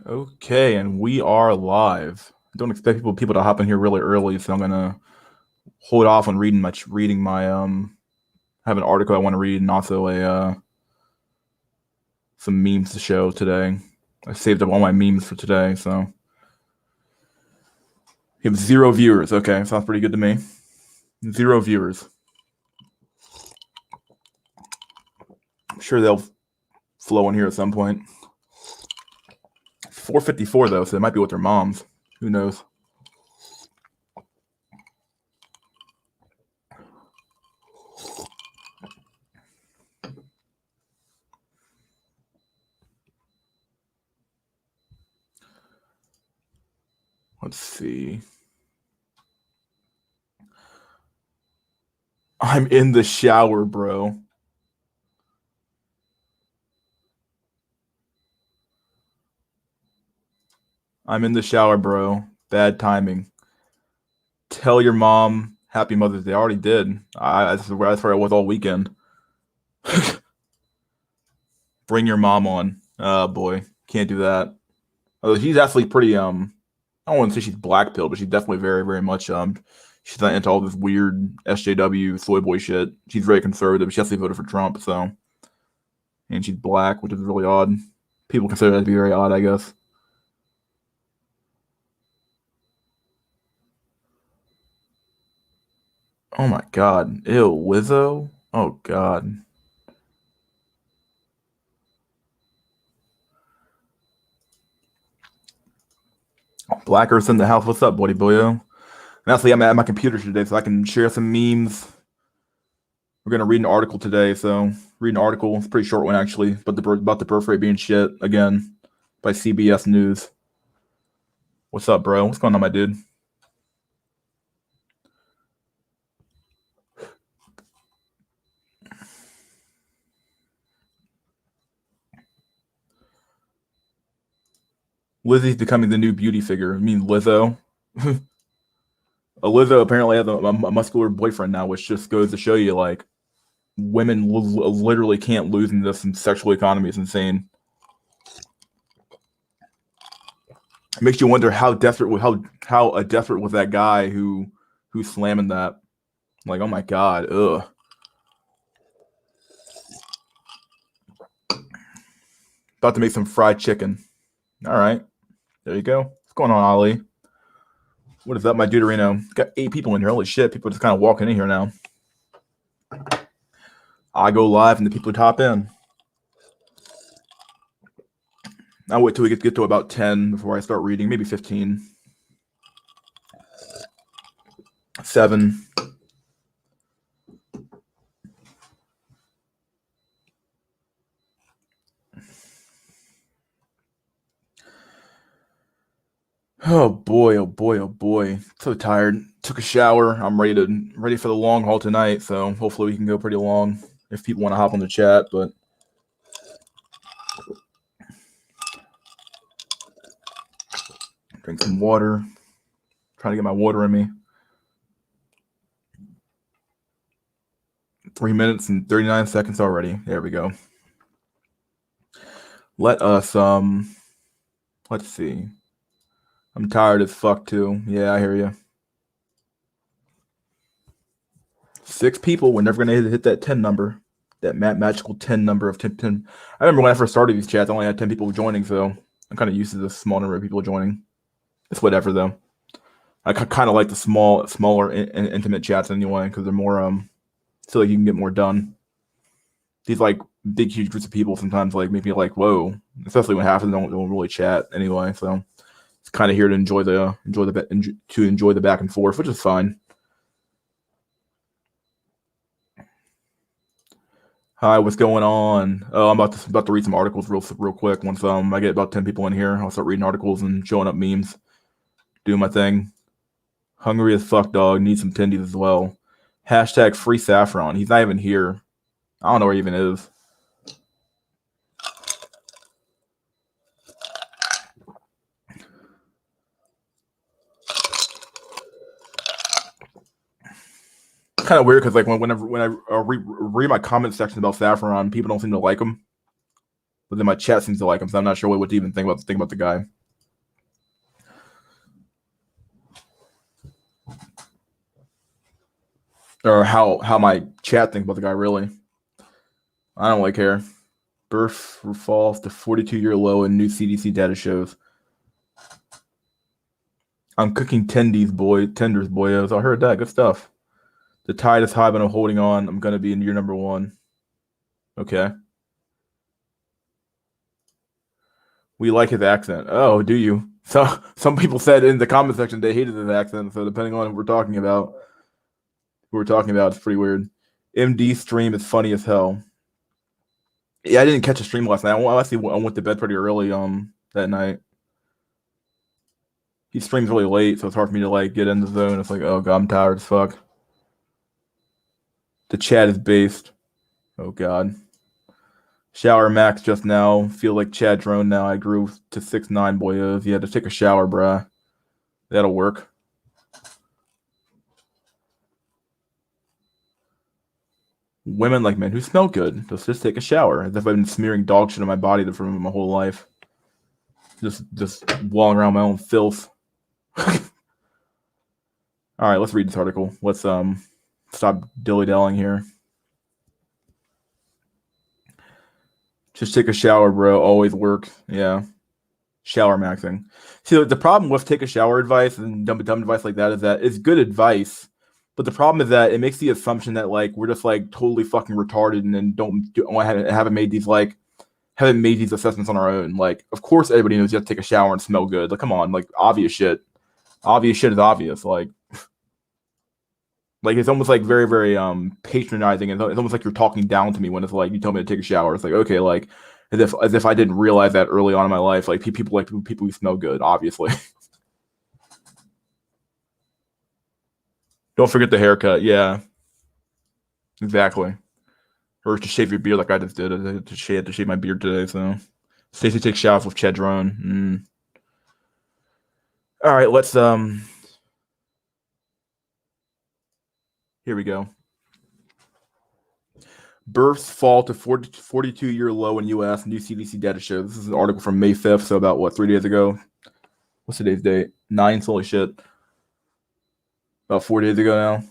Okay, and we are live. I don't expect people to hop in here really early, so I'm gonna hold off on reading my have an article I want to read and also a some memes to show today. I saved up all my memes for today, so we have 0 viewers. Okay, sounds pretty good to me. 0 viewers. I'm sure they'll flow in here at some point. 4:54 though, so it might be with their moms. Who knows? Let's see. I'm in the shower, bro. I'm in the shower, bro. Bad timing. Tell your mom Happy Mother's Day. I already did. That's where I was all weekend. Bring your mom on. Oh boy, can't do that. Although she's actually pretty. I don't want to say she's black pill, but she's definitely very much. She's not into all this weird SJW soy boy shit. She's very conservative. She actually voted for Trump, so and she's black, which is really odd. People consider that to be very odd, I guess. Oh my god. Ew, Lizzo? Oh god. Black Earth's in the house. What's up, buddy boyo? And actually, I'm at my computer today, so I can share some memes. We're gonna read an article today, so read an article. It's a pretty short one actually, but about the birth rate being shit again by CBS News. What's up, bro? What's going on, my dude? Lizzie's becoming the new beauty figure. I mean, Lizzo. Lizzo apparently has a muscular boyfriend now, which just goes to show you, like, women literally can't lose in this sexual economy. It's insane. It makes you wonder how desperate, how desperate was that guy who's slamming that. Like, oh my god, ugh. About to make some fried chicken. All right, there you go. What's going on, Ali? What is up, my Deuterino? Got 8 people in here. Holy shit, people just kind of walking in here now. I go live and the people top in. I'll wait till we get to about 10 before I start reading. Maybe 15. 7. Oh boy, oh boy, oh boy. So tired. Took a shower. I'm ready for the long haul tonight, so hopefully we can go pretty long if people want to hop on the chat, but drink some water. Trying to get my water in me. 3 minutes and 39 seconds already. There we go. Let us let's see. I'm tired as fuck too. Yeah, I hear you. 6 people. We're never gonna hit that 10 number. That magical 10 number of 10. I remember when I first started these chats, I only had 10 people joining, so I'm kind of used to the small number of people joining. It's whatever though. I kind of like the smaller, intimate chats anyway because they're more so like you can get more done. These like big, huge groups of people sometimes like make me like whoa, especially when half of them don't really chat anyway. So it's kind of here to enjoy the back and forth, which is fine. Hi, what's going on? Oh, I'm about to read some articles real quick. Once I get about 10 people in here, I'll start reading articles and showing up memes, doing my thing. Hungry as fuck, dog. Need some tendies as well. Hashtag free saffron. He's not even here. I don't know where he even is. It's kind of weird because like when I read my comment section about saffron, people don't seem to like him. But then my chat seems to like him, so I'm not sure what to even think about the guy. Or how my chat thinks about the guy, really. I don't really care. Birth falls to 42-year low in new CDC data shows. I'm cooking tenders, boyos. I heard that. Good stuff. The tide is high, but I'm holding on. I'm going to be in year number 1. Okay. We like his accent. Oh, do you? So some people said in the comment section they hated his accent. So depending on what we're talking about, it's pretty weird. MD stream is funny as hell. Yeah, I didn't catch a stream last night. I went to bed pretty early that night. He streams really late, so it's hard for me to like get in the zone. It's like, oh god, I'm tired as fuck. The chat is based. Oh god. Shower max just now. Feel like Chad drone now. I grew to 6'9", boyos. Yeah, just take a shower, bruh. That'll work. Women like men who smell good. Just take a shower. As if I've been smearing dog shit on my body for my whole life. Just walling around my own filth. All right, let's read this article. Let's stop dilly-dallying here. Just take a shower, bro. Always works. Yeah. Shower maxing. See, the problem with take a shower advice and dumb advice like that is that it's good advice, but the problem is that it makes the assumption that like we're just like totally fucking retarded and then haven't made these assessments on our own. Like, of course, everybody knows you have to take a shower and smell good. Like, come on, like obvious shit. Obvious shit is obvious. Like it's almost like very, very patronizing. It's almost like you're talking down to me when it's like you tell me to take a shower. It's like, okay, like as if I didn't realize that early on in my life. Like people who smell good, obviously. Don't forget the haircut. Yeah, exactly. Or to shave your beard like I just did. I had to shave my beard today. So Stacey takes showers with Chedron. All right, let's Here we go. Births fall to 42-year low in U.S. New CDC data shows. This is an article from May 5th, so about 3 days ago. What's today's date? 9th. Holy shit. About 4 days ago now.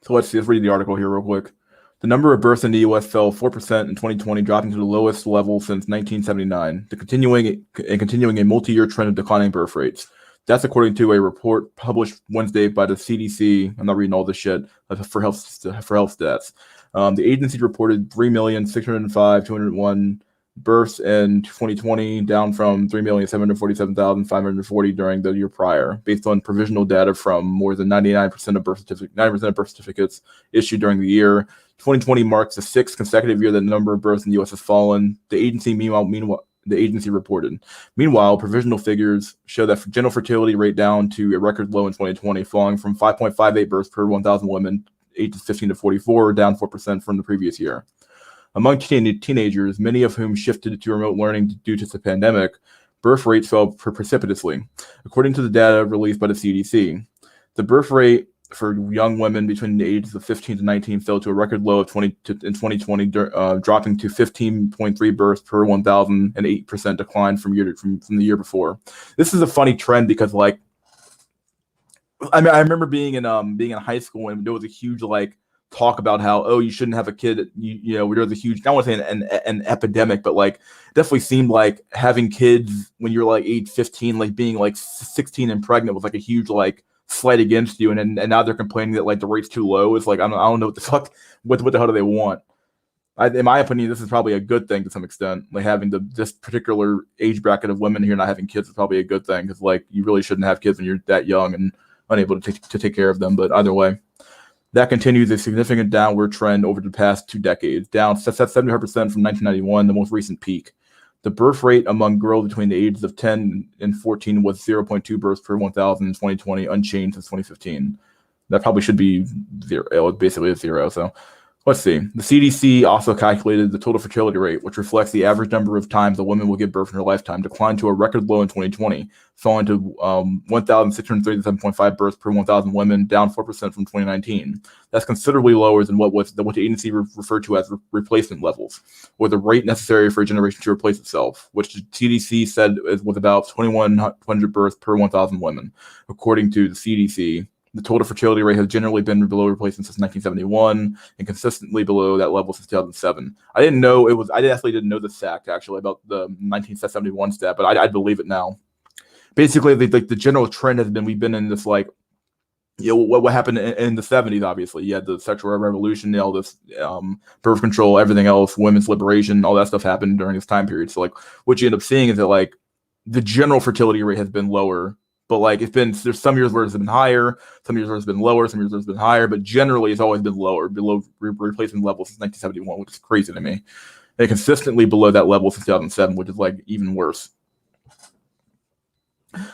So let's read the article here real quick. The number of births in the U.S. fell 4% in 2020, dropping to the lowest level since 1979. Continuing a multi-year trend of declining birth rates. That's according to a report published Wednesday by the CDC. I'm not reading all this shit for health stats. The agency reported 3,605,201 births in 2020, down from 3,747,540 during the year prior, based on provisional data from more than 99% of birth certificates issued during the year. 2020 marks the 6th consecutive year that the number of births in the U.S. has fallen. The agency reported. Meanwhile, provisional figures show that genital fertility rate down to a record low in 2020, falling from 5.58 births per 1,000 women ages 15 to 44, down 4% from the previous year. Among teenagers, many of whom shifted to remote learning due to the pandemic, birth rates fell precipitously, according to the data released by the CDC. The birth rate for young women between the ages of 15 to 19 fell to a record low of in 2020, dropping to 15.3 births per 1,000, an 8% decline from the year before. This is a funny trend because, like, I mean, I remember being in high school and there was a huge like talk about how, oh, you shouldn't have a kid. You know, there was a huge, I don't want to say an epidemic, but like definitely seemed like having kids when you're like age 15, like being like 16 and pregnant was like a huge like slight against you, and now they're complaining that like the rate's too low. It's like I don't know what the fuck, what the hell do they want? In my opinion, this is probably a good thing to some extent. Like having this particular age bracket of women here not having kids is probably a good thing, because like you really shouldn't have kids when you're that young and unable to take care of them. But either way, that continues a significant downward trend over the past 2 decades, down 75% from 1991, the most recent peak. The birth rate among girls between the ages of 10 and 14 was 0.2 births per 1,000 in 2020, unchanged since 2015. That probably should be zero. It was basically a zero. So Let's see. The CDC also calculated the total fertility rate, which reflects the average number of times a woman will give birth in her lifetime, declined to a record low in 2020, falling to 1,637.5 births per 1,000 women, down 4% from 2019. That's considerably lower than what the agency referred to as replacement levels, or the rate necessary for a generation to replace itself, which the CDC said was about 2,100 births per 1,000 women, according to the CDC. The total fertility rate has generally been below replacement since 1971 and consistently below that level since 2007. I didn't know it was. I actually didn't know the fact actually about the 1971 stat, but I believe it now. Basically, the general trend has been we've been in this like, what happened in the 70s. Obviously, you had the sexual revolution, all this birth control, everything else, women's liberation, all that stuff happened during this time period. So like, what you end up seeing is that like the general fertility rate has been lower. But like there's some years where it's been higher, some years where it's been lower, some years where it's been higher, but generally it's always been lower, below replacement levels since 1971, which is crazy to me. And consistently below that level since 2007, which is like even worse.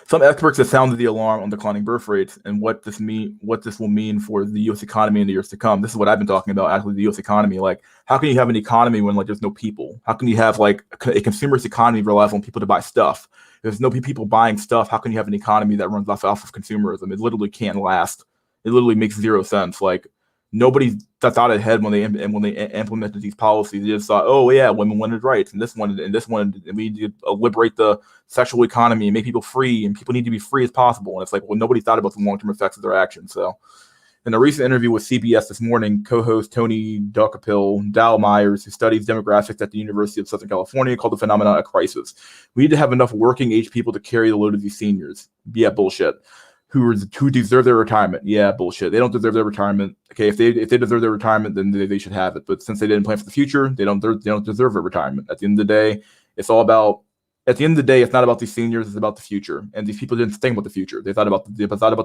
Some experts have sounded the alarm on declining birth rates and what this will mean for the U.S. economy in the years to come. This is what I've been talking about, actually, the U.S. economy. Like, how can you have an economy when like there's no people? How can you have like a consumerist economy relies on people to buy stuff? If there's no people buying stuff, how can you have an economy that runs off of consumerism? It literally can't last. It literally makes zero sense. Like, nobody thought ahead when they implemented these policies. They just thought, oh yeah, women wanted rights, and this one, and we need to liberate the sexual economy and make people free, and people need to be free as possible. And it's like, well, nobody thought about the long-term effects of their actions. So, in a recent interview with CBS this morning, co-host Tony Dow Myers, who studies demographics at the University of Southern California, called the phenomenon a crisis. We need to have enough working-age people to carry the load of these seniors. Yeah, bullshit. Who deserve their retirement. Yeah, bullshit. They don't deserve their retirement. Okay, if they deserve their retirement, then they should have it. But since they didn't plan for the future, they don't deserve a retirement. At the end of the day, it's not about these seniors. It's about the future. And these people didn't think about the future. They thought about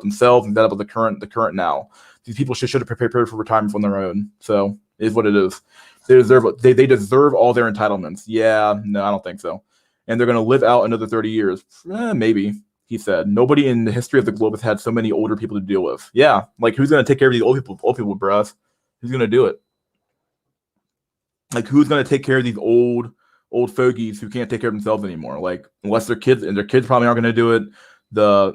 themselves and thought about the current now. These people should have prepared for retirement on their own. So it is what it is. They deserve all their entitlements. Yeah, no, I don't think so. And they're going to live out another 30 years. Maybe. He said, nobody in the history of the globe has had so many older people to deal with. Yeah, like who's going to take care of these old people, bros? Who's going to do it? Like, who's going to take care of these old fogies who can't take care of themselves anymore? Like, unless their kids probably aren't going to do it. Our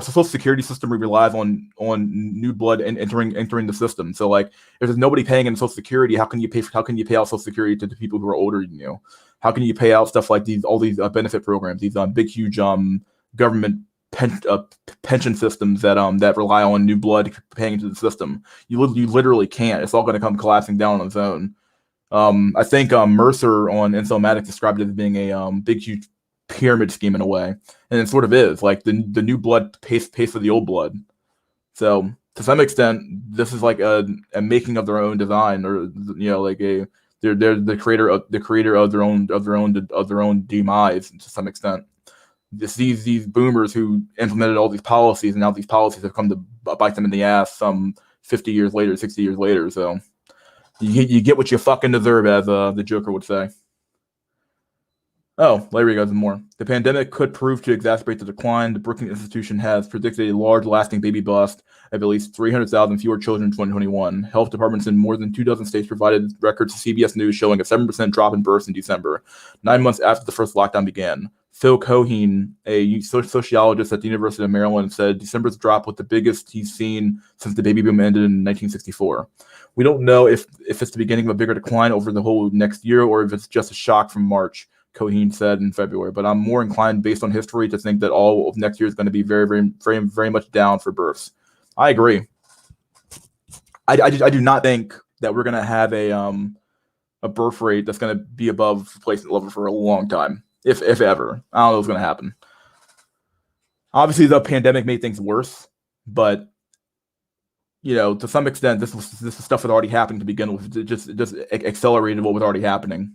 social security system relies on new blood entering the system. So like, if there's nobody paying in social security, how can you pay out social security to the people who are older than you? How can you pay out stuff like all these benefit programs, these big huge government pension systems that rely on new blood paying into the system? You literally can't. It's all going to come collapsing down on its own. I think Mercer on Incel described it as being a big huge pyramid scheme in a way, and it sort of is. Like the new blood pays for the old blood. So to some extent, this is like a making of their own design, or like they're the creator of their own demise to some extent. These boomers who implemented all these policies, and now these policies have come to bite them in the ass some 50 years later, 60 years later. So you get what you fucking deserve, as the Joker would say. Oh, there we go. More. The pandemic could prove to exacerbate the decline. The Brookings Institution has predicted a large, lasting baby bust of at least 300,000 fewer children in 2021. Health departments in more than 24 states provided records to CBS News showing a 7% drop in births in December, 9 months after the first lockdown began. Phil Cohen, a sociologist at the University of Maryland, said December's drop was the biggest he's seen since the baby boom ended in 1964. We don't know if it's the beginning of a bigger decline over the whole next year, or if it's just a shock from March, Cohen said in February. But I'm more inclined, based on history, to think that all of next year is going to be very, very, very, very much down for births. I agree. I do not think that we're going to have a birth rate that's going to be above replacement level for a long time. If ever. I don't know what's going to happen. Obviously, the pandemic made things worse, but to some extent, this is stuff that already happened to begin with. It just accelerated what was already happening.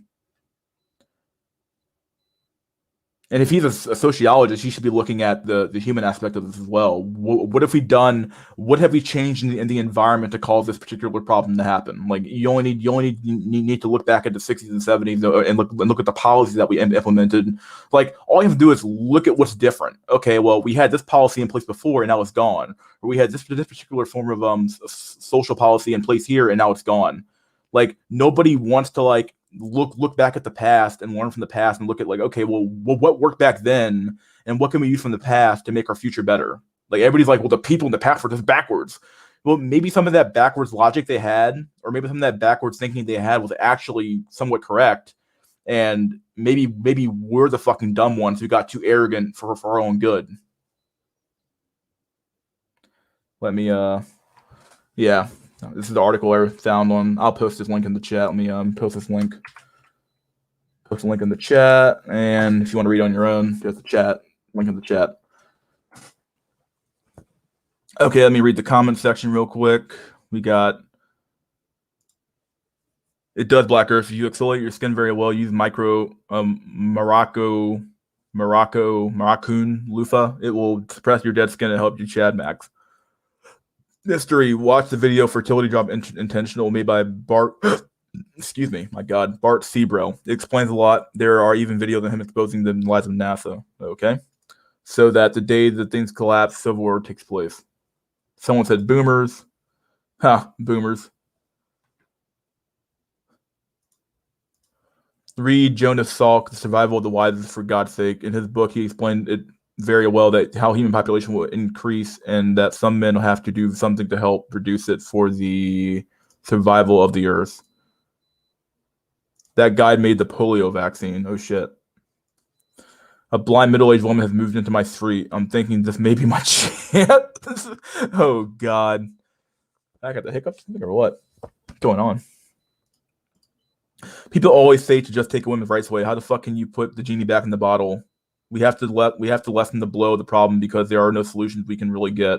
And if he's a sociologist, he should be looking at the human aspect of this as well. What have we done? What have we changed in the environment to cause this particular problem to happen? Like, you only need to look back at the 60s and 70s and look at the policies that we implemented. Like, all you have to do is look at what's different. Okay, well, we had this policy in place before and now it's gone. Or we had this particular form of social policy in place here and now it's gone. Like nobody wants to like look back at the past and learn from the past and look at like, okay, well, what worked back then and what can we use from the past to make our future better? Like everybody's like, well, the people in the past were just backwards. Well, maybe some of that backwards logic they had, or maybe some of that backwards thinking they had was actually somewhat correct. And maybe we're the fucking dumb ones who got too arrogant for our own good. Let me yeah. This is the article I found on. I'll post this link in the chat. Let me post this link. Post a link in the chat, and if you want to read on your own, there's the chat. Link in the chat. Okay, let me read the comment section real quick. We got, it does, Black Earth. If you exfoliate your skin very well, use Moroccan loofah. It will suppress your dead skin and help you, Chad Max. History. Watch the video Fertility Drop Intentional made by Bart. Excuse me, my God, Bart Sebro. It explains a lot. There are even videos of him exposing the lies of NASA. Okay, so that the day that things collapse, civil war takes place. Someone said boomers. Boomers. Read Jonas Salk, The Survival of the Wisest, for God's sake. In his book, he explained it very well that how human population will increase and that some men will have to do something to help reduce it for the survival of the earth. That guy made the polio vaccine. Oh shit. A blind middle-aged woman has moved into my street. I'm thinking this may be my chance. Oh God. I got the hiccups or what? What's going on? People always say to just take a women's rights away. How the fuck can you put the genie back in the bottle? We have to lessen the blow of the problem because there are no solutions we can really get.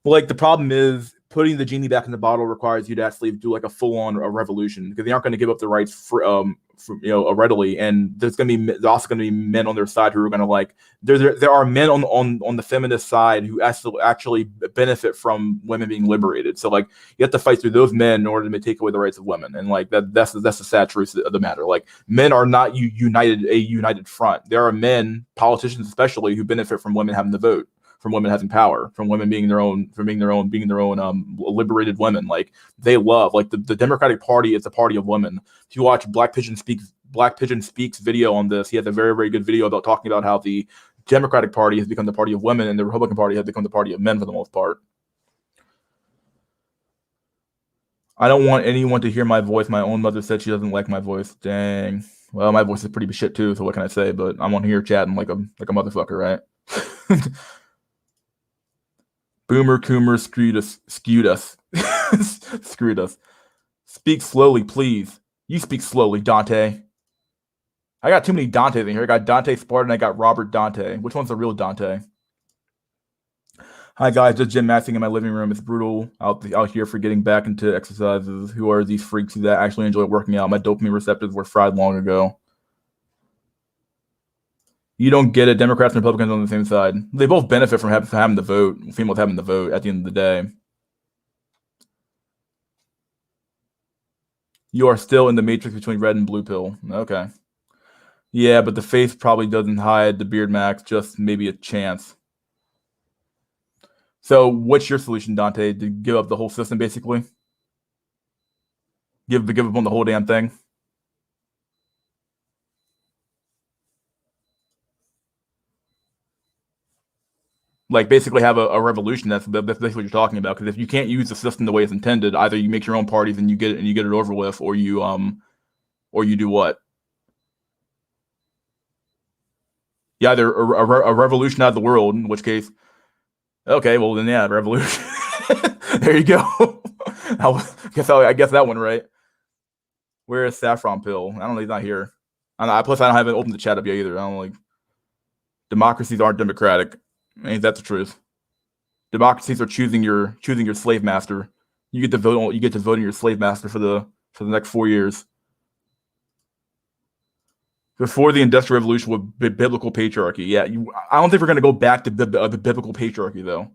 Well, like the problem is putting the genie back in the bottle requires you to actually do like a full-on revolution because they aren't going to give up the rights for readily, and there's also going to be men on their side who are going to like there are men on the feminist side who actually benefit from women being liberated. So like you have to fight through those men in order to take away the rights of women, and like that's the sad truth of the matter. Like men are not a united front. There are men, politicians especially, who benefit from women having the vote, from women having power, from women being their own liberated women. Like they love, like the Democratic Party is a party of women. If you watch Black Pigeon Speaks video on this, he has a very, very good video about talking about how the Democratic Party has become the party of women and the Republican Party has become the party of men for the most part. I don't want anyone to hear my voice. My own mother said she doesn't like my voice. Dang. Well, my voice is pretty shit too, so what can I say? But I'm on here chatting like a motherfucker, right? Boomer Coomer screwed us. Screwed us. Speak slowly, please. You speak slowly, Dante. I got too many Dantes in here. I got Dante Spartan, I got Robert Dante. Which one's the real Dante? Hi guys, just gym maxing in my living room. It's brutal out here for getting back into exercises. Who are these freaks that actually enjoy working out? My dopamine receptors were fried long ago. You don't get it. Democrats and Republicans on the same side. They both benefit from having the vote. Females having the vote at the end of the day. You are still in the matrix between red and blue pill. Okay. Yeah, but the face probably doesn't hide the beard max, just maybe a chance. So what's your solution, Dante? To give up the whole system, basically? Give up on the whole damn thing? Like basically have a revolution. That's basically what you're talking about. Because if you can't use the system the way it's intended, either you make your own parties and you get it over with, or you do what? Yeah, either a revolution out of the world, in which case, okay, well then yeah, revolution. There you go. I guess that one right. Where is Saffron Pill? I don't know. He's not here. Plus, I don't have it open the chat up yet either. I don't like. Democracies aren't democratic. Ain't that the truth? Democracies are choosing your slave master. You get to vote. You get to vote in your slave master for the next 4 years. Before the Industrial Revolution with biblical patriarchy. Yeah, I don't think we're going to go back to the biblical patriarchy though.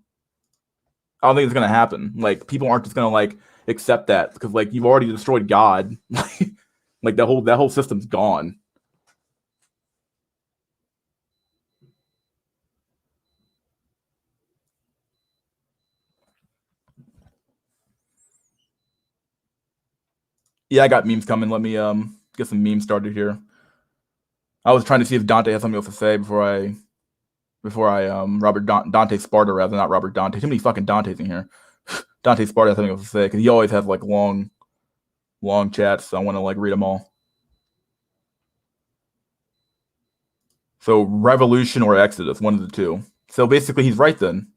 I don't think it's going to happen. Like people aren't just going to like accept that because like you've already destroyed God. Like that whole system's gone. Yeah, I got memes coming. Let me get some memes started here. I was trying to see if Dante has something else to say before I Dante Sparta rather, not Robert Dante. Too many fucking Dantes in here. Dante Sparta has something else to say because he always has like long chats. So I want to like read them all. So revolution or exodus, one of the two. So basically, he's right then.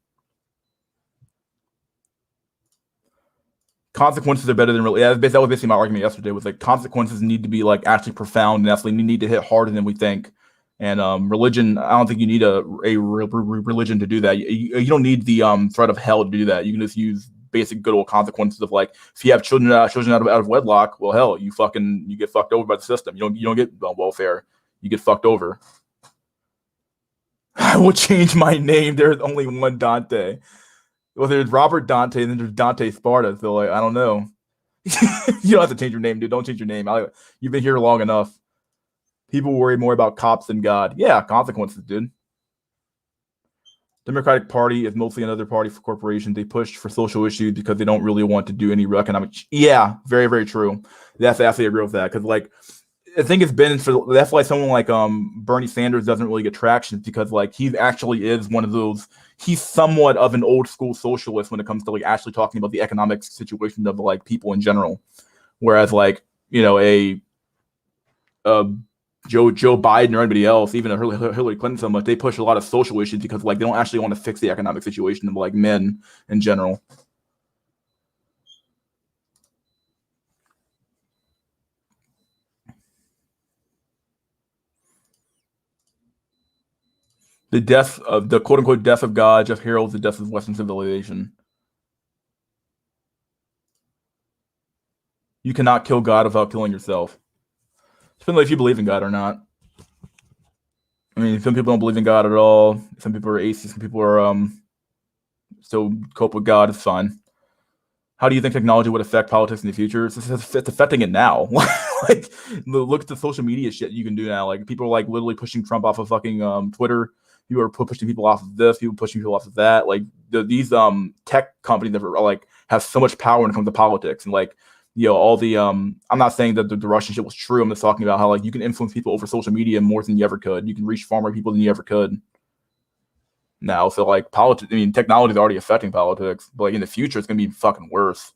Consequences are better than really. Yeah, that was basically my argument yesterday. Was like consequences need to be like actually profound and actually need to hit harder than we think. And religion, I don't think you need a religion to do that. You don't need the threat of hell to do that. You can just use basic good old consequences of like if you have children out of wedlock, well hell, you get fucked over by the system. You don't get welfare. You get fucked over. I will change my name. There's only one Dante. Well, there's Robert Dante and then there's Dante Sparta. So like, I don't know. You don't have to change your name, dude. Don't change your name. You've been here long enough. People worry more about cops than God. Yeah, consequences, dude. Democratic Party is mostly another party for corporations. They push for social issues because they don't really want to do any economic. Yeah, very, very true. That's absolutely agree with that because like I think it's been for that's why someone like Bernie Sanders doesn't really get traction because like he actually is one of those. He's somewhat of an old school socialist when it comes to like actually talking about the economic situation of like people in general, whereas like a Joe Biden or anybody else, even Hillary Clinton, so much they push a lot of social issues because like they don't actually want to fix the economic situation of like men in general. The death of the quote unquote death of God just heralds the death of Western civilization. You cannot kill God without killing yourself. Depending if you believe in God or not. I mean, some people don't believe in God at all. Some people are atheists. Some people are still cope with God. It's fine. How do you think technology would affect politics in the future? It's affecting it now. Like, look at the social media shit you can do now. Like, people are like literally pushing Trump off of fucking Twitter. People are pushing people off of this. People pushing people off of that. Like, these tech companies that are like have so much power when it comes to politics and like all the I'm not saying that the Russian shit was true. I'm just talking about how like you can influence people over social media more than you ever could. You can reach far more people than you ever could now. So like politics, I mean, technology is already affecting politics, but like in the future, it's gonna be fucking worse.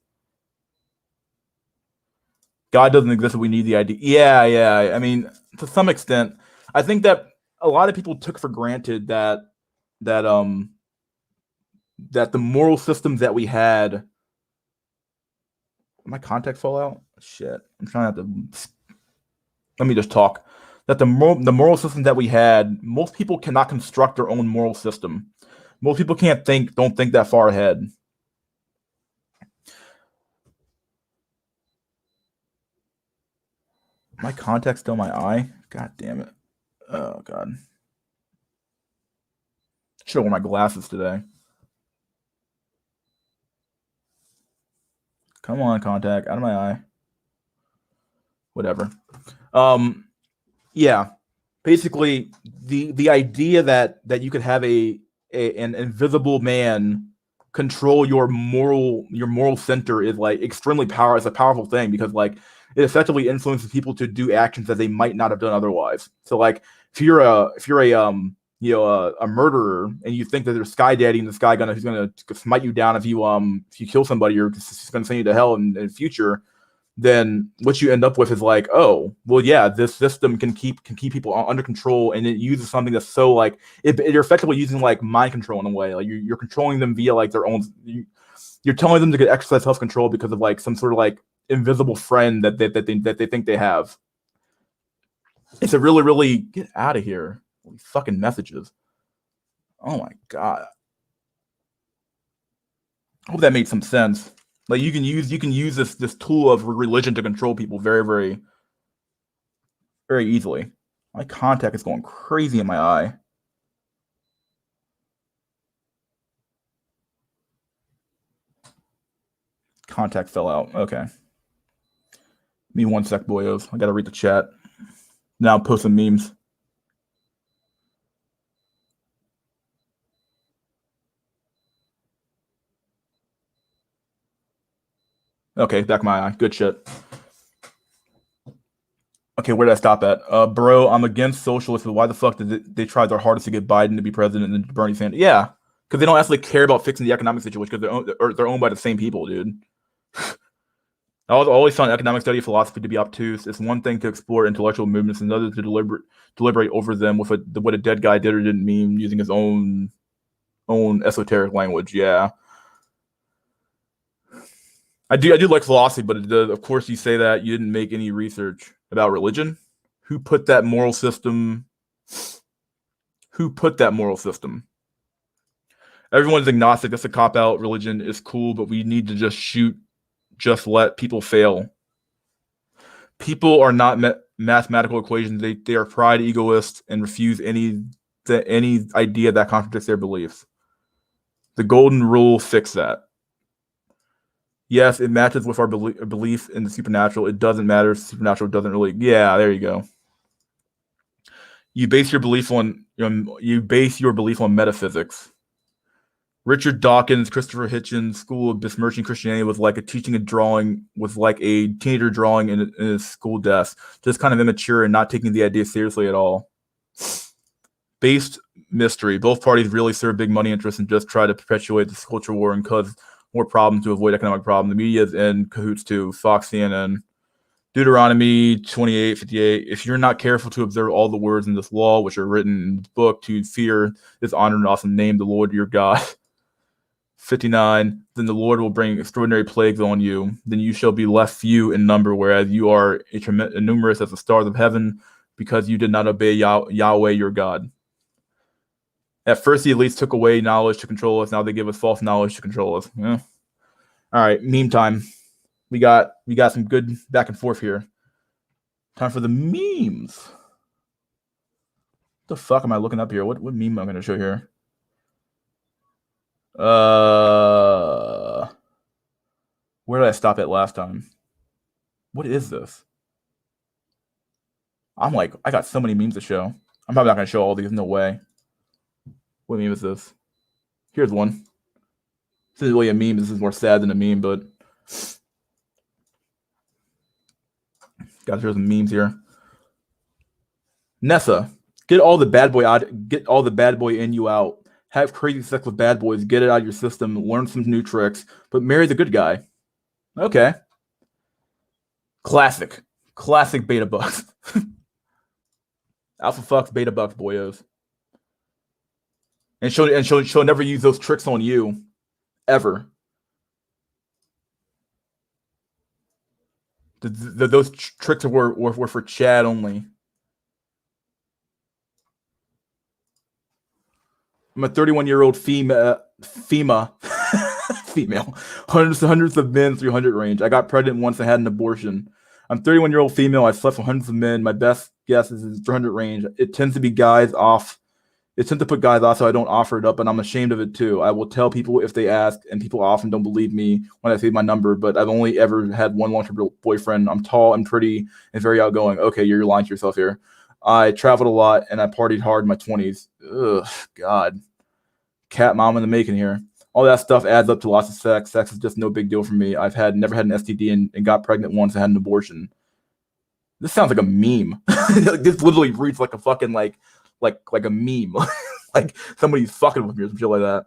God doesn't exist, we need the idea. Yeah, yeah. I mean, to some extent, I think that a lot of people took for granted that that the moral systems that we had. My context fall out. Shit, I'm trying not to. Let me just talk. That the moral system that we had, most people cannot construct their own moral system. Most people don't think that far ahead. My contact still my eye? God damn it. Oh god. Should have worn my glasses today. Come on, contact. Out of my eye. Whatever. Um yeah. Basically the idea that you could have an invisible man control your moral center is like extremely powerful. It's a powerful thing because like it effectively influences people to do actions that they might not have done otherwise. So like if you're a murderer and you think that there's Sky Daddy and this guy who's gonna smite you down if you kill somebody or he's gonna send you to hell in the future, then what you end up with is like, oh, well, yeah, this system can keep people under control, and it uses something that's so like you're effectively using like mind control in a way. Like you're controlling them via like their own. You're telling them to exercise self control because of like some sort of like invisible friend that they think they have. It's a really get out of here. These fucking messages. Oh my god. I hope that made some sense. Like you can use this tool of religion to control people very easily. My contact is going crazy in my eye. Contact fell out. Okay. Me one sec, boyos. I gotta read the chat. Now post some memes. Okay, back my eye. Good shit. Okay, where did I stop at? Bro, I'm against socialists, but why the fuck did they try their hardest to get Biden to be president and then Bernie Sanders? Yeah, because they don't actually care about fixing the economic situation because they're owned by the same people, dude. I always found economic study philosophy to be obtuse. It's one thing to explore intellectual movements, another to deliberate over them with what a dead guy did or didn't mean using his own esoteric language. Yeah, I do like philosophy, but of course you say that you didn't make any research about religion. Who put that moral system? Who put that moral system? Everyone's agnostic. That's a cop out. Religion is cool, but we need to just let people fail. People are not mathematical equations. They are pride egoists and refuse any idea that contradicts their beliefs. The golden rule fix that. Yes, it matches with our belief in the supernatural. It doesn't matter. Supernatural doesn't really. Yeah, there you go. You base your belief on metaphysics. Richard Dawkins, Christopher Hitchens' school of besmirching Christianity was like a teenager drawing in his school desk, just kind of immature and not taking the idea seriously at all. Based mystery. Both parties really serve big money interests and just try to perpetuate this culture war and cause more problems to avoid economic problems. The media is in cahoots too. Fox, CNN. Deuteronomy 28:58. If you're not careful to observe all the words in this law, which are written in this book, to fear this honored and awesome name, the Lord your God. 59. Then the Lord will bring extraordinary plagues on you. Then you shall be left few in number, whereas you are numerous as the stars of heaven, because you did not obey Yahweh your God. At first, the elites took away knowledge to control us. Now they give us false knowledge to control us. Yeah. All right, meme time. We got some good back and forth here. Time for the memes. What the fuck am I looking up here? What meme am I going to show here? Where did I stop at last time? What is this? I'm like, I got so many memes to show. I'm probably not going to show all these. No way. What meme is this? Here's one. This isn't really a meme. This is more sad than a meme, but guys, here's some memes here. Nessa, get all the bad boy in you out. Have crazy sex with bad boys. Get it out of your system. Learn some new tricks, but marry the good guy. Okay. Classic beta bucks. Alpha fucks beta bucks, boyos. And she'll never use those tricks on you, ever. Those tricks were for Chad only. I'm a 31-year-old female. Female. Hundreds of men, 300 range. I got pregnant once and had an abortion. I'm 31-year-old female. I slept with hundreds of men. My best guess is 300 range. It tends to be guys off. It tends to put guys off, so I don't offer it up, and I'm ashamed of it too. I will tell people if they ask, and people often don't believe me when I say my number, but I've only ever had one long-term boyfriend. I'm tall and pretty and very outgoing. Okay, you're lying to yourself here. I traveled a lot, and I partied hard in my 20s. Ugh, God. Cat mom in the making here. All that stuff adds up to lots of sex. Sex is just no big deal for me. I've never had an STD and got pregnant once and had an abortion. This sounds like a meme. This literally reads like a fucking like a meme. Like somebody's fucking with me or some shit like that.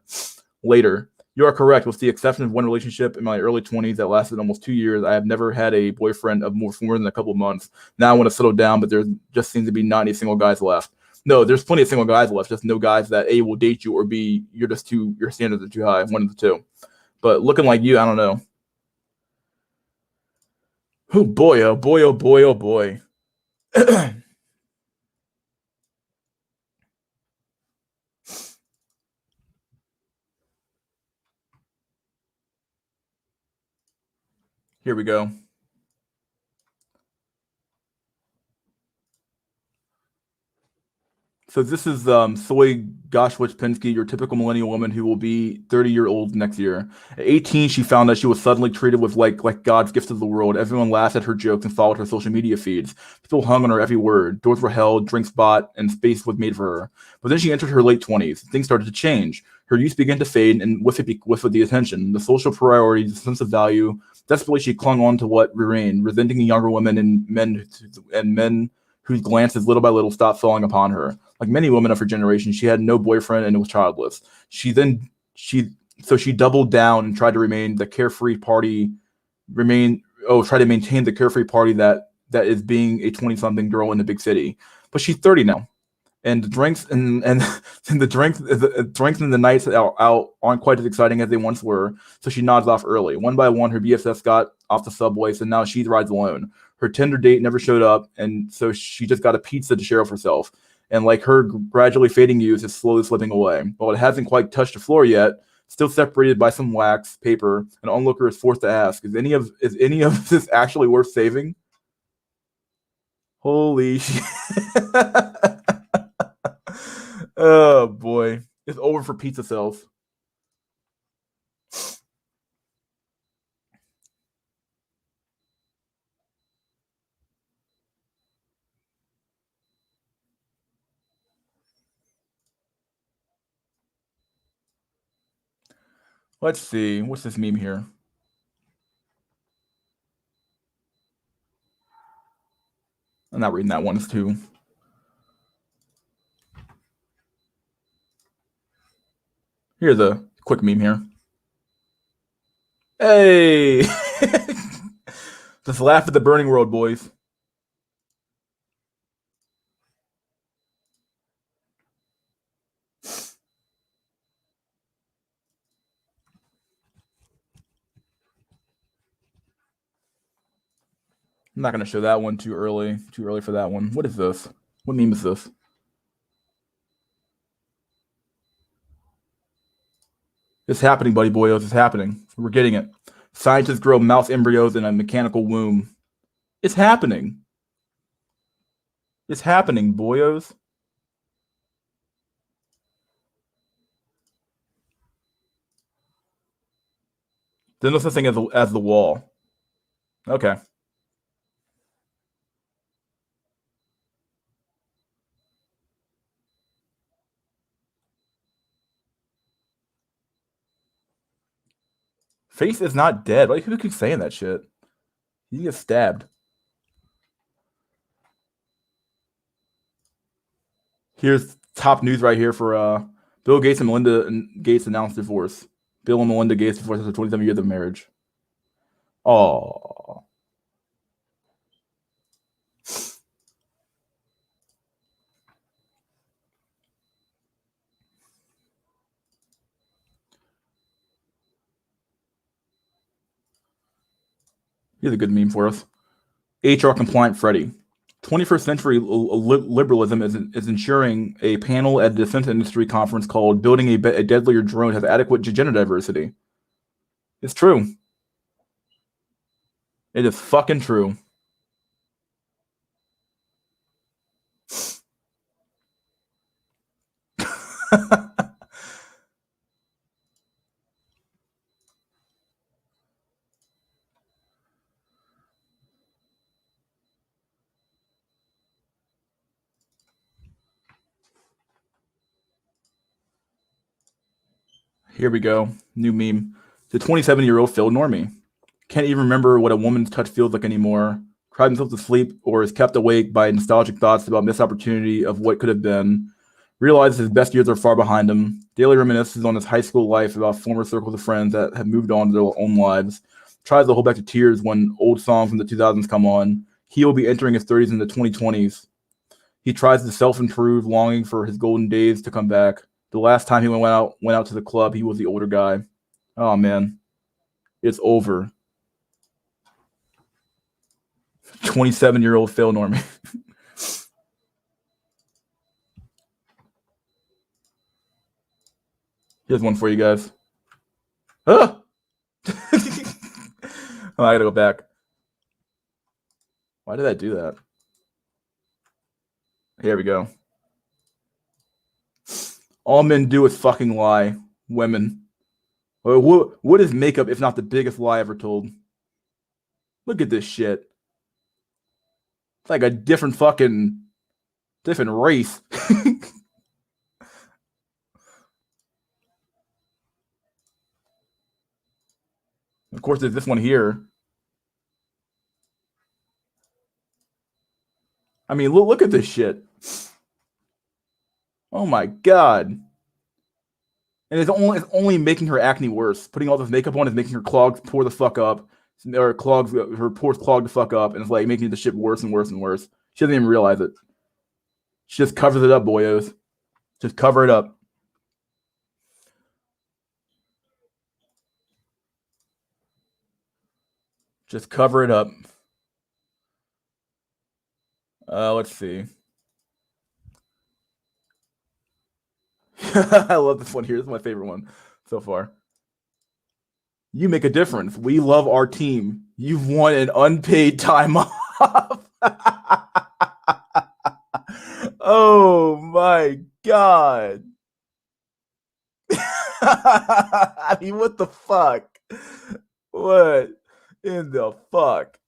Later. You are correct. With the exception of one relationship in my early 20s that lasted almost 2 years, I have never had a boyfriend of more than a couple of months. Now I want to settle down, but there just seems to be not any single guys left. No, there's plenty of single guys left, just no guys that A, will date you, or B, your standards are too high, one of the two. But looking like you, I don't know. Oh boy, oh boy, oh boy, oh boy. Here we go. So this is Soy Goshwich-Pinsky, your typical millennial woman who will be 30-year-old next year. At 18, she found that she was suddenly treated with like God's gift to the world. Everyone laughed at her jokes and followed her social media feeds. People hung on her every word. Doors were held, drinks bought, and space was made for her. But then she entered her late 20s. Things started to change. Her youth began to fade, and with it the attention, the social priorities, the sense of value. Desperately, she clung on to what remained, resenting younger women and men whose glances little by little stopped falling upon her. Like many women of her generation, she had no boyfriend and was childless. She doubled down and tried to remain the carefree party, try to maintain the carefree party that is being a 20-something girl in the big city. But she's 30 now. And the drinks and the drinks and the nights out aren't quite as exciting as they once were. So she nods off early. One by one, her BFFs got off the subway, so now she rides alone. Her Tinder date never showed up, and so she just got a pizza to share with herself. And like her gradually fading youth is slowly slipping away. While it hasn't quite touched the floor yet, still separated by some wax paper, an onlooker is forced to ask: Is any of this actually worth saving? Holy shit! Oh boy, it's over for pizza sales. Let's see, what's this meme here? I'm not reading that one. It's too. Here's a quick meme here. Hey, just laugh at the burning world, boys. I'm not gonna show that one too early. Too early for that one. What is this? What meme is this? It's happening, buddy boyos. It's happening. We're getting it. Scientists grow mouse embryos in a mechanical womb. It's happening. It's happening, boyos. There's no such thing as the wall. Okay. Faith is not dead. Like who keeps saying that shit? You get stabbed. Here's top news right here for Bill Gates and Melinda Gates announced divorce. Bill and Melinda Gates divorced after 27 years of marriage. Oh. Here's a good meme for us. HR compliant Freddie. 21st century liberalism is ensuring a panel at a defense industry conference called Building a Deadlier Drone Has Adequate Gender Diversity. It's true. It is fucking true. Here we go. New meme. The 27-year-old Phil Normie can't even remember what a woman's touch feels like anymore. Cried himself to sleep or is kept awake by nostalgic thoughts about missed opportunity of what could have been. Realizes his best years are far behind him. Daily reminisces on his high school life about former circles of friends that have moved on to their own lives. Tries to hold back to tears when old songs from the 2000s come on. He will be entering his 30s in the 2020s. He tries to self-improve, longing for his golden days to come back. The last time he went out to the club, he was the older guy. Oh man, it's over. 27-year-old Phil Normie. Here's one for you guys. Ah! Oh, I gotta go back. Why did I do that? Here we go. All men do is fucking lie. Women. What is makeup if not the biggest lie ever told? Look at this shit. It's like a different race. Of course, there's this one here. I mean, look at this shit. Oh my god. And it's only making her acne worse. Putting all this makeup on is making her clogs pour the fuck up, or clogs her pores clog the fuck up, and it's like making the shit worse and worse and worse. She doesn't even realize it. She just covers it up, boyos. Just cover it up. Just cover it up. Let's see. I love this one here. This is my favorite one so far. You make a difference. We love our team. You've won an unpaid time off. Oh my god. I mean, what the fuck? What in the fuck?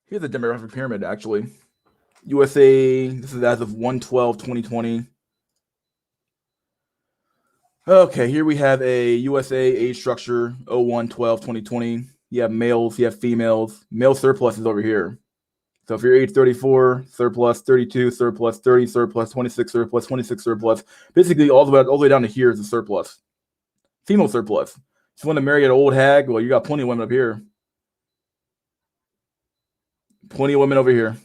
Here's the demographic pyramid, actually. USA, this is as of 1/12/2020. Okay, here we have a USA age structure 01/12/2020. You have males, you have females. Male surplus is over here. So if you're age 34, surplus 32, surplus 30, surplus 26, surplus 26, surplus. Basically, all the way down to here is a surplus. Female surplus. If you want to marry an old hag, well, you got plenty of women up here. Plenty of women over here.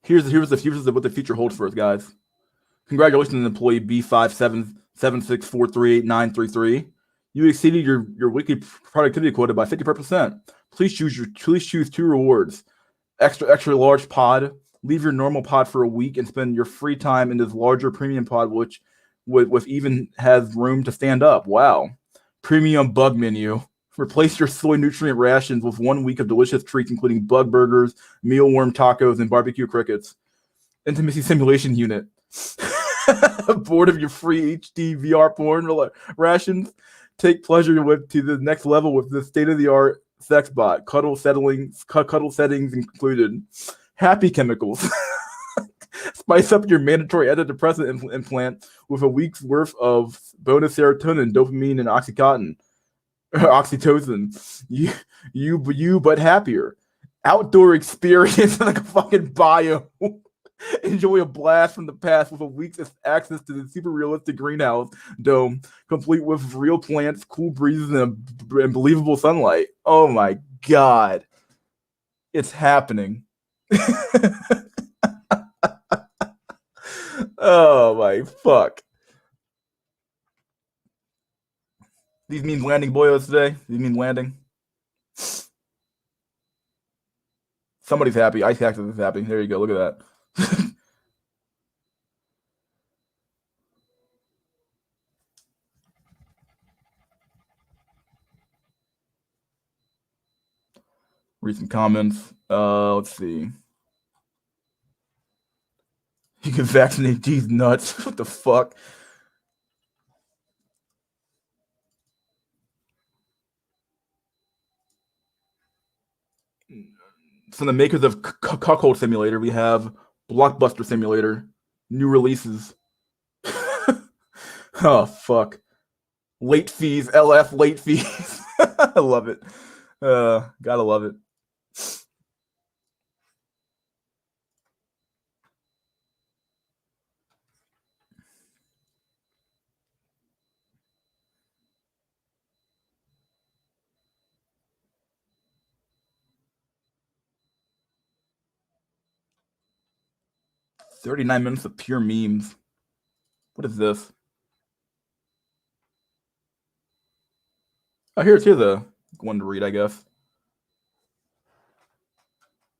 Here's what the future holds for us, guys. Congratulations, employee B5776438933. You exceeded your weekly productivity quota by 50%. Please choose two rewards. Extra large pod. Leave your normal pod for a week and spend your free time in this larger premium pod, which with even has room to stand up. Wow. Premium bug menu. Replace your soy nutrient rations with 1 week of delicious treats, including bug burgers, mealworm tacos, and barbecue crickets. Intimacy simulation unit. Bored of your free HD VR porn rations? Take pleasure to the next level with the state-of-the-art sex bot. Cuddle settings included. Happy chemicals. Spice up your mandatory antidepressant implant with a week's worth of bonus serotonin, dopamine, and oxytocin. You, but happier. Outdoor experience like a fucking bio. Enjoy a blast from the past with a week's access to the super realistic greenhouse dome, complete with real plants, cool breezes, and believable sunlight. Oh my god. It's happening. Oh my fuck. These mean landing, boyos, today? These mean landing? Somebody's happy. Ice Cactus is happy. There you go. Look at that. Read some comments. Let's see. You can vaccinate these nuts. What the fuck? From the makers of Cuckold Simulator, we have Blockbuster Simulator, new releases. Oh fuck! Late fees, LF late fees. I love it. Gotta love it. 39 minutes of pure memes. What is this? Oh, here's the one to read, I guess.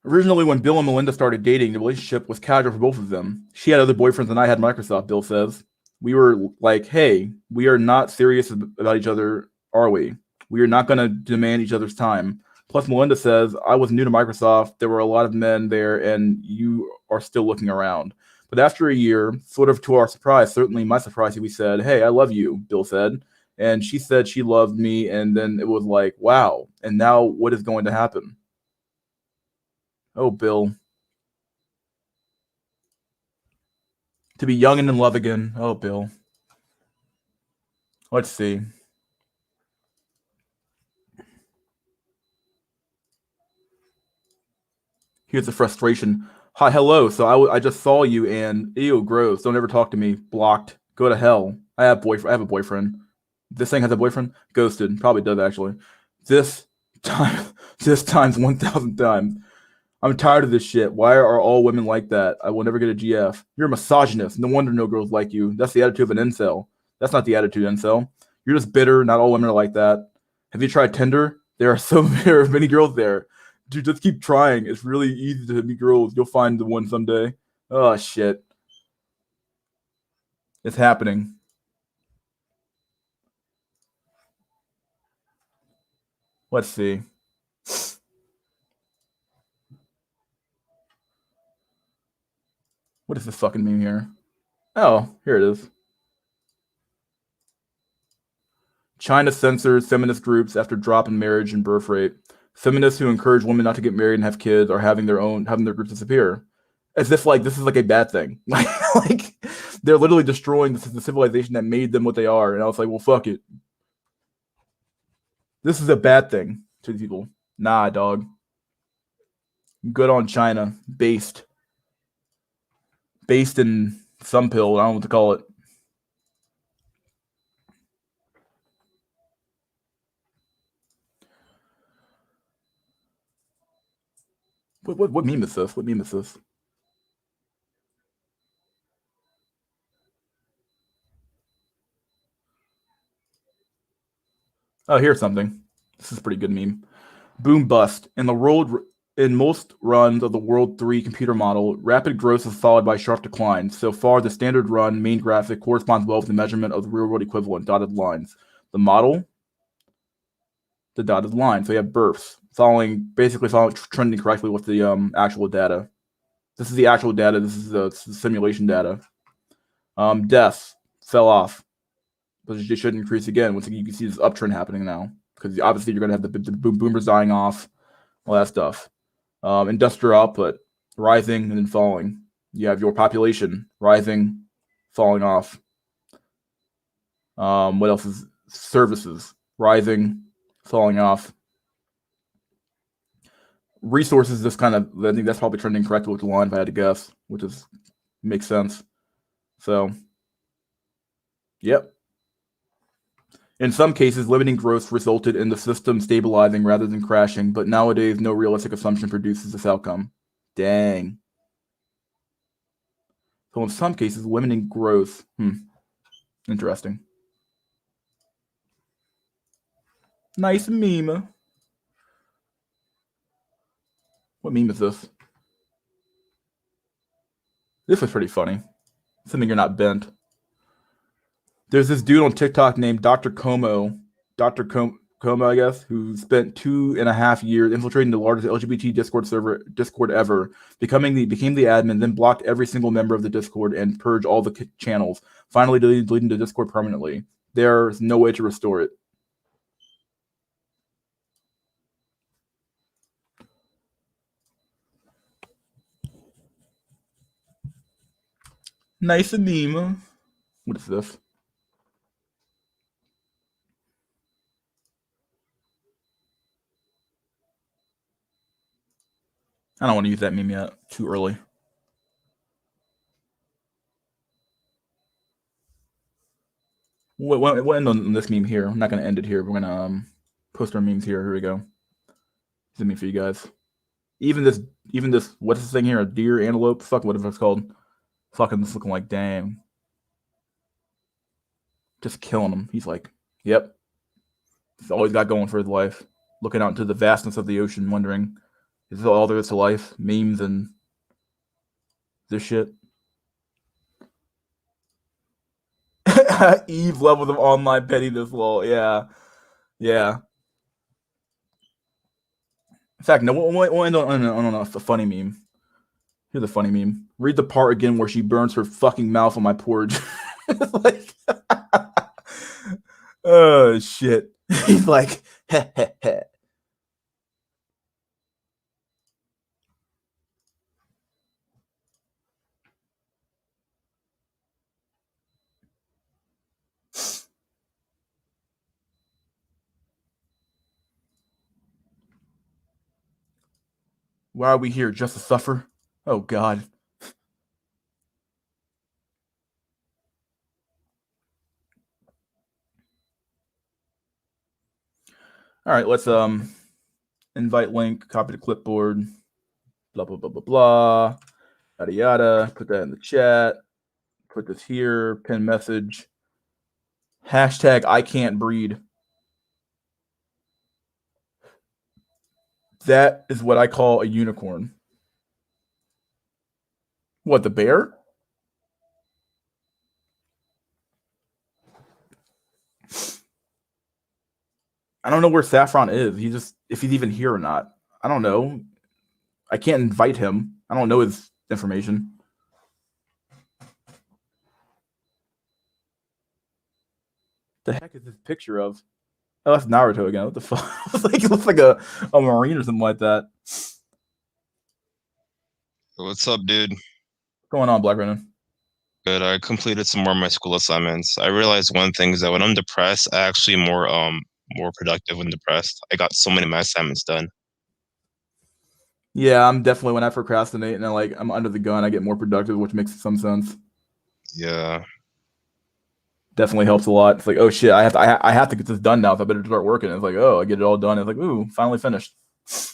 Originally, when Bill and Melinda started dating, the relationship was casual for both of them. She had other boyfriends and I had Microsoft, Bill says. We were like, hey, we are not serious about each other, are we? We are not going to demand each other's time. Plus, Melinda says, I was new to Microsoft. There were a lot of men there, and you are still looking around. But after a year, sort of to our surprise, certainly my surprise, we said, hey, I love you, Bill said. And she said she loved me, and then it was like, wow. And now what is going to happen? Oh, Bill. To be young and in love again. Oh, Bill. Let's see. Here's the frustration. Hi, hello. So I just saw you and ew, gross. Don't ever talk to me. Blocked. Go to hell. I have boyfriend. I have a boyfriend. This thing has a boyfriend. Ghosted. Probably does actually. This time. This times 1,000 times. I'm tired of this shit. Why are all women like that? I will never get a GF. You're a misogynist. No wonder no girls like you. That's the attitude of an incel. That's not the attitude, incel. You're just bitter. Not all women are like that. Have you tried Tinder? There are many girls there. Dude, just keep trying. It's really easy to meet girls. You'll find the one someday. Oh shit. It's happening. Let's see. What is this fucking meme here? Oh, here it is. China censors feminist groups after drop in marriage and birth rate. Feminists who encourage women not to get married and have kids are having their groups disappear. As if like this is like a bad thing. Like they're literally destroying the civilization that made them what they are. And I was like, well, fuck it. This is a bad thing to these people. Nah, dog. Good on China. Based in some pill. I don't know what to call it. What meme is this? What meme is this? Oh, here's something. This is a pretty good meme. Boom bust. In most runs of the World 3 computer model, rapid growth is followed by sharp decline. So far, the standard run main graphic corresponds well with the measurement of the real world equivalent, dotted lines. The model, the dotted line. So you have births basically following trending correctly with the actual data. This is the actual data. This is the simulation data. Deaths fell off, but it should increase again. Once again, you can see this uptrend happening now because obviously you're going to have the boomers dying off, all that stuff. Industrial output rising and then falling. You have your population rising, falling off. What else is services rising, falling off. Resources, this kind of, I think that's probably trending correctly with the line if I had to guess, which is makes sense. So, yep. In some cases, limiting growth resulted in the system stabilizing rather than crashing, but nowadays, no realistic assumption produces this outcome. Dang. So in some cases, limiting growth. Interesting. Nice meme. What meme is this? This was pretty funny. Something you're not bent. There's this dude on TikTok named Dr. Como, I guess, who spent 2.5 years infiltrating the largest LGBT Discord ever, became the admin, then blocked every single member of the Discord and purged all the channels, finally deleting the Discord permanently. There's no way to restore it. Nice meme. What is this? I don't want to use that meme yet. Too early. We'll end on this meme here. I'm not going to end it here. We're going to post our memes here. Here we go. It's a meme for you guys. Even this, what's this thing here? A deer, antelope? Fuck, whatever it's called. Fucking this looking like, damn. Just killing him. He's like, yep. He's always got going for his life, looking out into the vastness of the ocean, wondering, is this all there is to life? Memes and this shit. Eve levels of online pettiness, lol. Yeah, yeah. In fact, no, we'll end on a funny meme. Here's a funny meme. Read the part again where she burns her fucking mouth on my porch. Like, oh shit. He's like, heh heh heh. Why are we here? Just to suffer? Oh god. All right, let's invite link, copy the clipboard, blah blah blah blah blah, yada yada. Put that in the chat. Put this here. Pin message. Hashtag I can't breed. That is what I call a unicorn. What, the bear? I don't know where Saffron is. He just, if he's even here or not. I don't know. I can't invite him. I don't know his information. The heck is this picture of? Oh, that's Naruto again. What the fuck? It looks like a marine or something like that. What's up, dude? What's going on, Black Renan? Good. I completed some more of my school assignments. I realized one thing is that when I'm depressed, I actually more productive when depressed. I got so many of my assignments done. Yeah, I'm definitely, when I procrastinate and I'm under the gun, I get more productive, which makes some sense. Yeah. Definitely helps a lot. It's like, oh shit, I have to get this done now, so I better start working. It's like, oh, I get it all done. It's like, ooh, finally finished.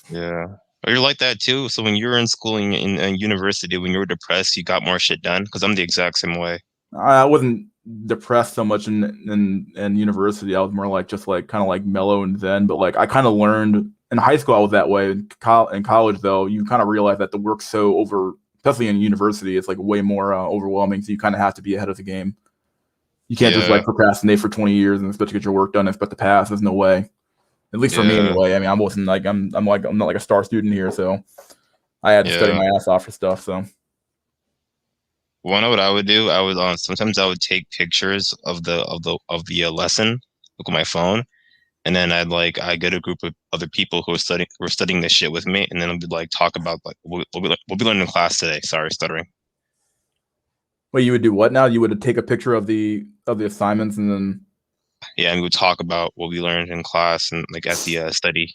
Yeah. Are you like that too? So when you were in school in university, when you were depressed, you got more shit done? Because I'm the exact same way. I wasn't depressed so much in university. I was more like just like kind of like mellow and zen. But like I kind of learned in high school I was that way. In college though, you kind of realize that the work's so over, especially in university, it's like way more overwhelming. So you kind of have to be ahead of the game. You can't just like Yeah. procrastinate for 20 years and expect to get your work done and expect to pass. There's no way. At least for me Yeah. anyway. I mean, I wasn't like I'm not like a star student here, so I had to study Yeah. my ass off for stuff. So One, what I would do, I would sometimes I would take pictures of the lesson, look at my phone, and then I get a group of other people who are studying this shit with me, and then we'd like talk about like we'll be learning in class today. Sorry, stuttering. wait, you would do what now? You would take a picture of the assignments and then Yeah, and we would talk about what we learned in class and like at the study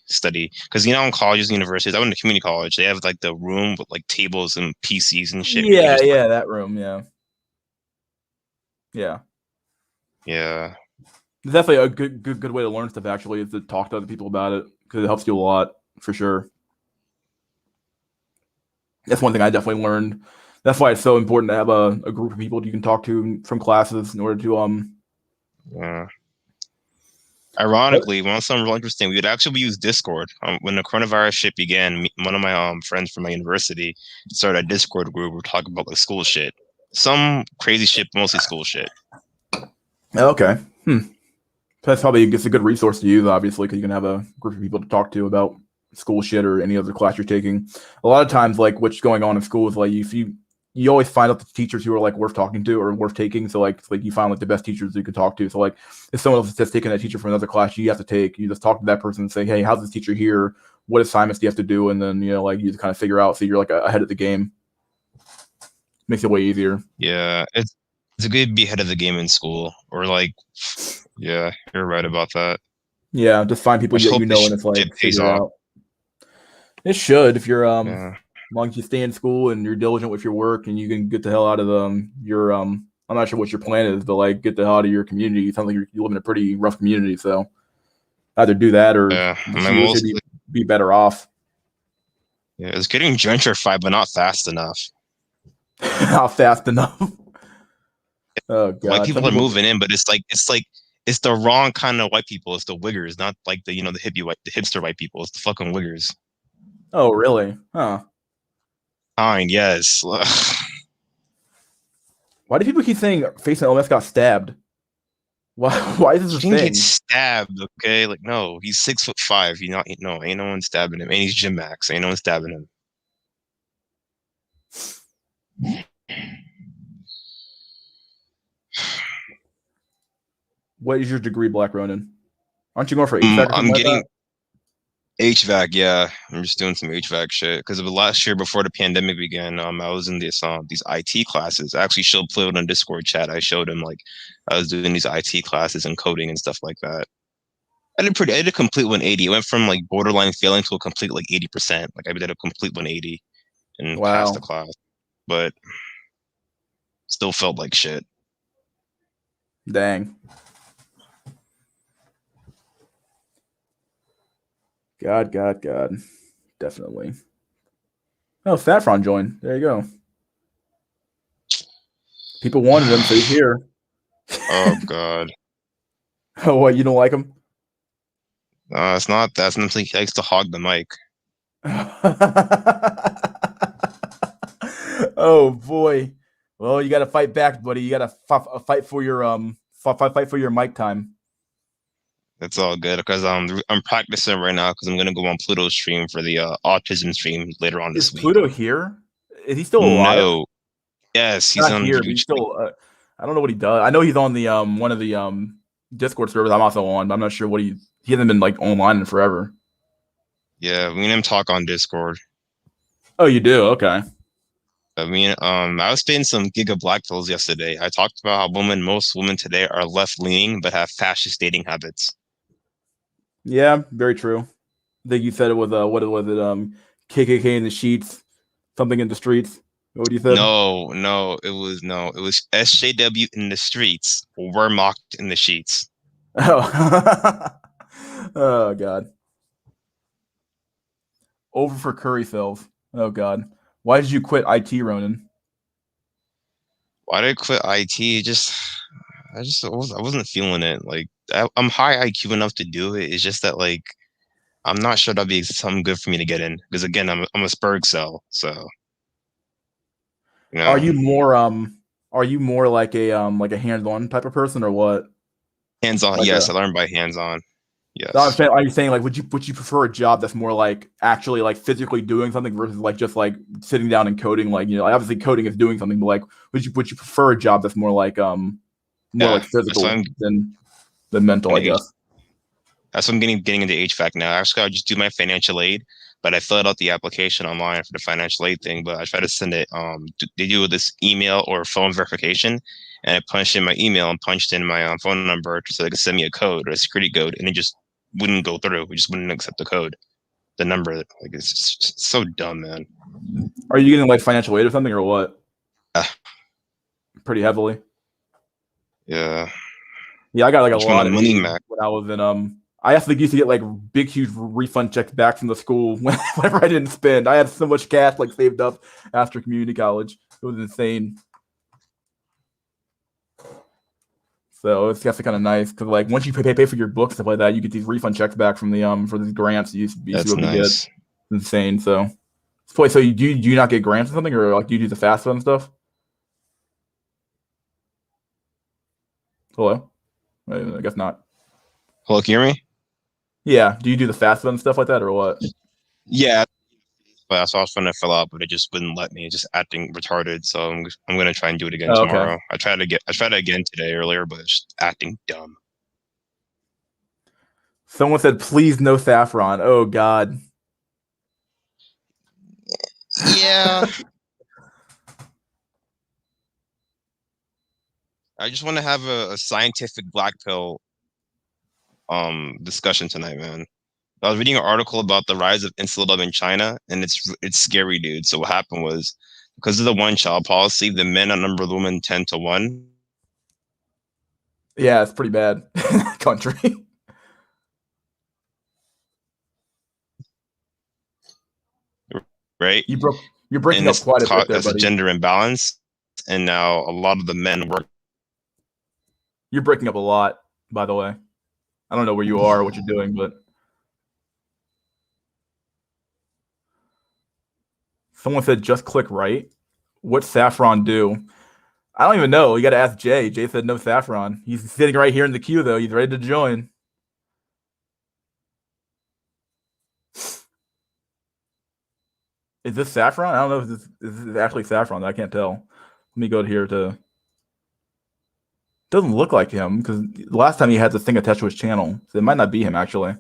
because you know in colleges and universities, I went to community college. They have like the room with like tables and PCs and shit. You could yeah, just yeah, that room, yeah. Yeah. yeah, It's definitely a good way to learn stuff actually is to talk to other people about it because it helps you a lot for sure. That's one thing I definitely learned. That's why it's so important to have a group of people you can talk to from classes in order to yeah. Ironically, one something real interesting, we would actually use Discord. When the coronavirus shit began, one of my friends from my university started a Discord group. We're talking about like school shit, some crazy shit, mostly school shit. Okay. That's probably it's a good resource to use, obviously, because you can have a group of people to talk to about school shit or any other class you're taking. A lot of times, like what's going on in school is like if you always find out the teachers who are like worth talking to or worth taking. So like you find like the best teachers you can talk to. So like if someone else is taking that teacher from another class, you have to take. You just talk to that person and say, hey, how's this teacher here? What assignments do you have to do? And then like you just kind of figure out so you're like ahead of the game. Makes it way easier. Yeah, it's good to be ahead of the game in school, or like, yeah, you're right about that. Yeah, just find people I just that hope you this know and it's shit like pays figure it off. out. It should if you're Yeah, as long as you stay in school and you're diligent with your work and you can get the hell out of your I'm not sure what your plan is, but like get the hell out of your community. You sound like you live in a pretty rough community, so either do that or yeah. just My you should most be better off. yeah, it's getting gentrified, but not fast enough. Not fast enough. Oh Like god, some people are people. moving in, but it's like it's the wrong kind of white people. It's the wiggers, not like the the the hipster white people. It's the fucking wiggers. Oh, really? Huh. Fine, yes. Why do people keep saying Faison almost got stabbed? Why? Why is this a He didn't get thing? stabbed, okay? Like, no, he's 6'5". Ain't no one stabbing him. And he's Gym Max. Ain't no one stabbing him. What is your degree, Black Ronin? Aren't you going for HVAC or something I'm like getting that? HVAC, yeah. I'm just doing some HVAC shit. Because of last year before the pandemic began, I was in these IT classes. I actually showed Play on Discord chat. I showed him like I was doing these IT classes and coding and stuff like that. I did a complete 180. It went from like borderline failing to a complete like 80%. Like I did a complete 180 and passed the Wow. class. But still felt like shit. Dang. God, God, God. Definitely. Oh, Saffron joined. There you go. People wanted him, so he's here. Oh god. Oh, what? You don't like him? It's not that's nothing. He likes to hog the mic. Oh boy. Well, you got to fight back, buddy. You got to fight for your fight for your mic time. It's all good because I'm practicing right now because I'm gonna go on Pluto's stream for the autism stream later on Is this week. Pluto here? Is he still alive? No. Yes, he's Not on here, but YouTube. he's still. I don't know what he does. I know he's on the one of the Discord servers I'm also on, but I'm not sure what he hasn't been like online in forever. Yeah, me and him talk on Discord. Oh, you do? Okay. I was spitting some Giga Black pills yesterday. I talked about how most women today are left leaning but have fascist dating habits. Yeah, very true. I think you said it was what was it KKK in the sheets, something in the streets. What you said? It was SJW in the streets. We're mocked in the sheets. Oh, oh God. Over for curry cells. Oh God. Why did you quit IT, Ronan? Why did I quit IT? I wasn't feeling it. Like I'm high IQ enough to do it. It's just that like I'm not sure that'd be something good for me to get in because again I'm a Spurg cell, so you Are know you more are you more like a hands-on type of person or what? hands on. Like Yes, a I learned by hands on. no, I'm Yes, saying, are you saying like would you prefer a job that's more like actually like physically doing something versus like just like sitting down and coding like like obviously coding is doing something but like would you prefer a job that's more yeah. like physical than mental, I Getting guess. That's what I'm getting into HVAC now. Actually, I'll just do my financial aid, but I filled out the application online for the financial aid thing. But I try to send it. They do this email or phone verification, and I punched in my email and punched in my phone number so they could send me a code or a security code, and it just wouldn't go through. It just wouldn't accept the code, the number. Like it's just so dumb, man. Are you getting like financial aid or something or what? Yeah, Pretty heavily. yeah. Yeah, I got like I a just want a lot of money aid mac. when I was in I actually used to get like big huge refund checks back from the school whenever I didn't spend. I had so much cash like saved up after community college. It was insane. So it's actually kind of nice because like once you pay for your books stuff like that, you get these refund checks back from the for these grants you used to be That's able to get. nice. It's insane. So do you not get grants or something or like do you do the FAFSA and stuff? Hello, I guess not. Hello, can you hear me? Yeah, do you do the FAFSA and stuff like that or what? Yeah, but I was trying to fill out, but it just wouldn't let me. It's just acting retarded. So I'm gonna try and do it again Oh, okay. tomorrow. I tried it again today earlier, but it's just acting dumb. Someone said, "Please no saffron." Oh God. Yeah, I just want to have a scientific black pill discussion tonight, man. I was reading an article about the rise of incel in China, and it's scary, dude. So what happened was because of the one child policy, the men outnumber the women 10 to 1, Yeah, it's pretty bad country. right? You're breaking And up it's quite a bit caught there, as a buddy. gender imbalance. And now a lot of the men work. You're breaking up a lot. by the way. I don't know where you are or what you're doing, but someone said just click right. What's Saffron do? I don't even know. You got to ask Jay. Jay said no Saffron. He's sitting right here in the queue, though. He's ready to join. Is this Saffron? I don't know if this is actually Saffron. I can't tell. Let me go here to. Doesn't look like him because the last time he had this thing attached to his channel, so it might not be him actually.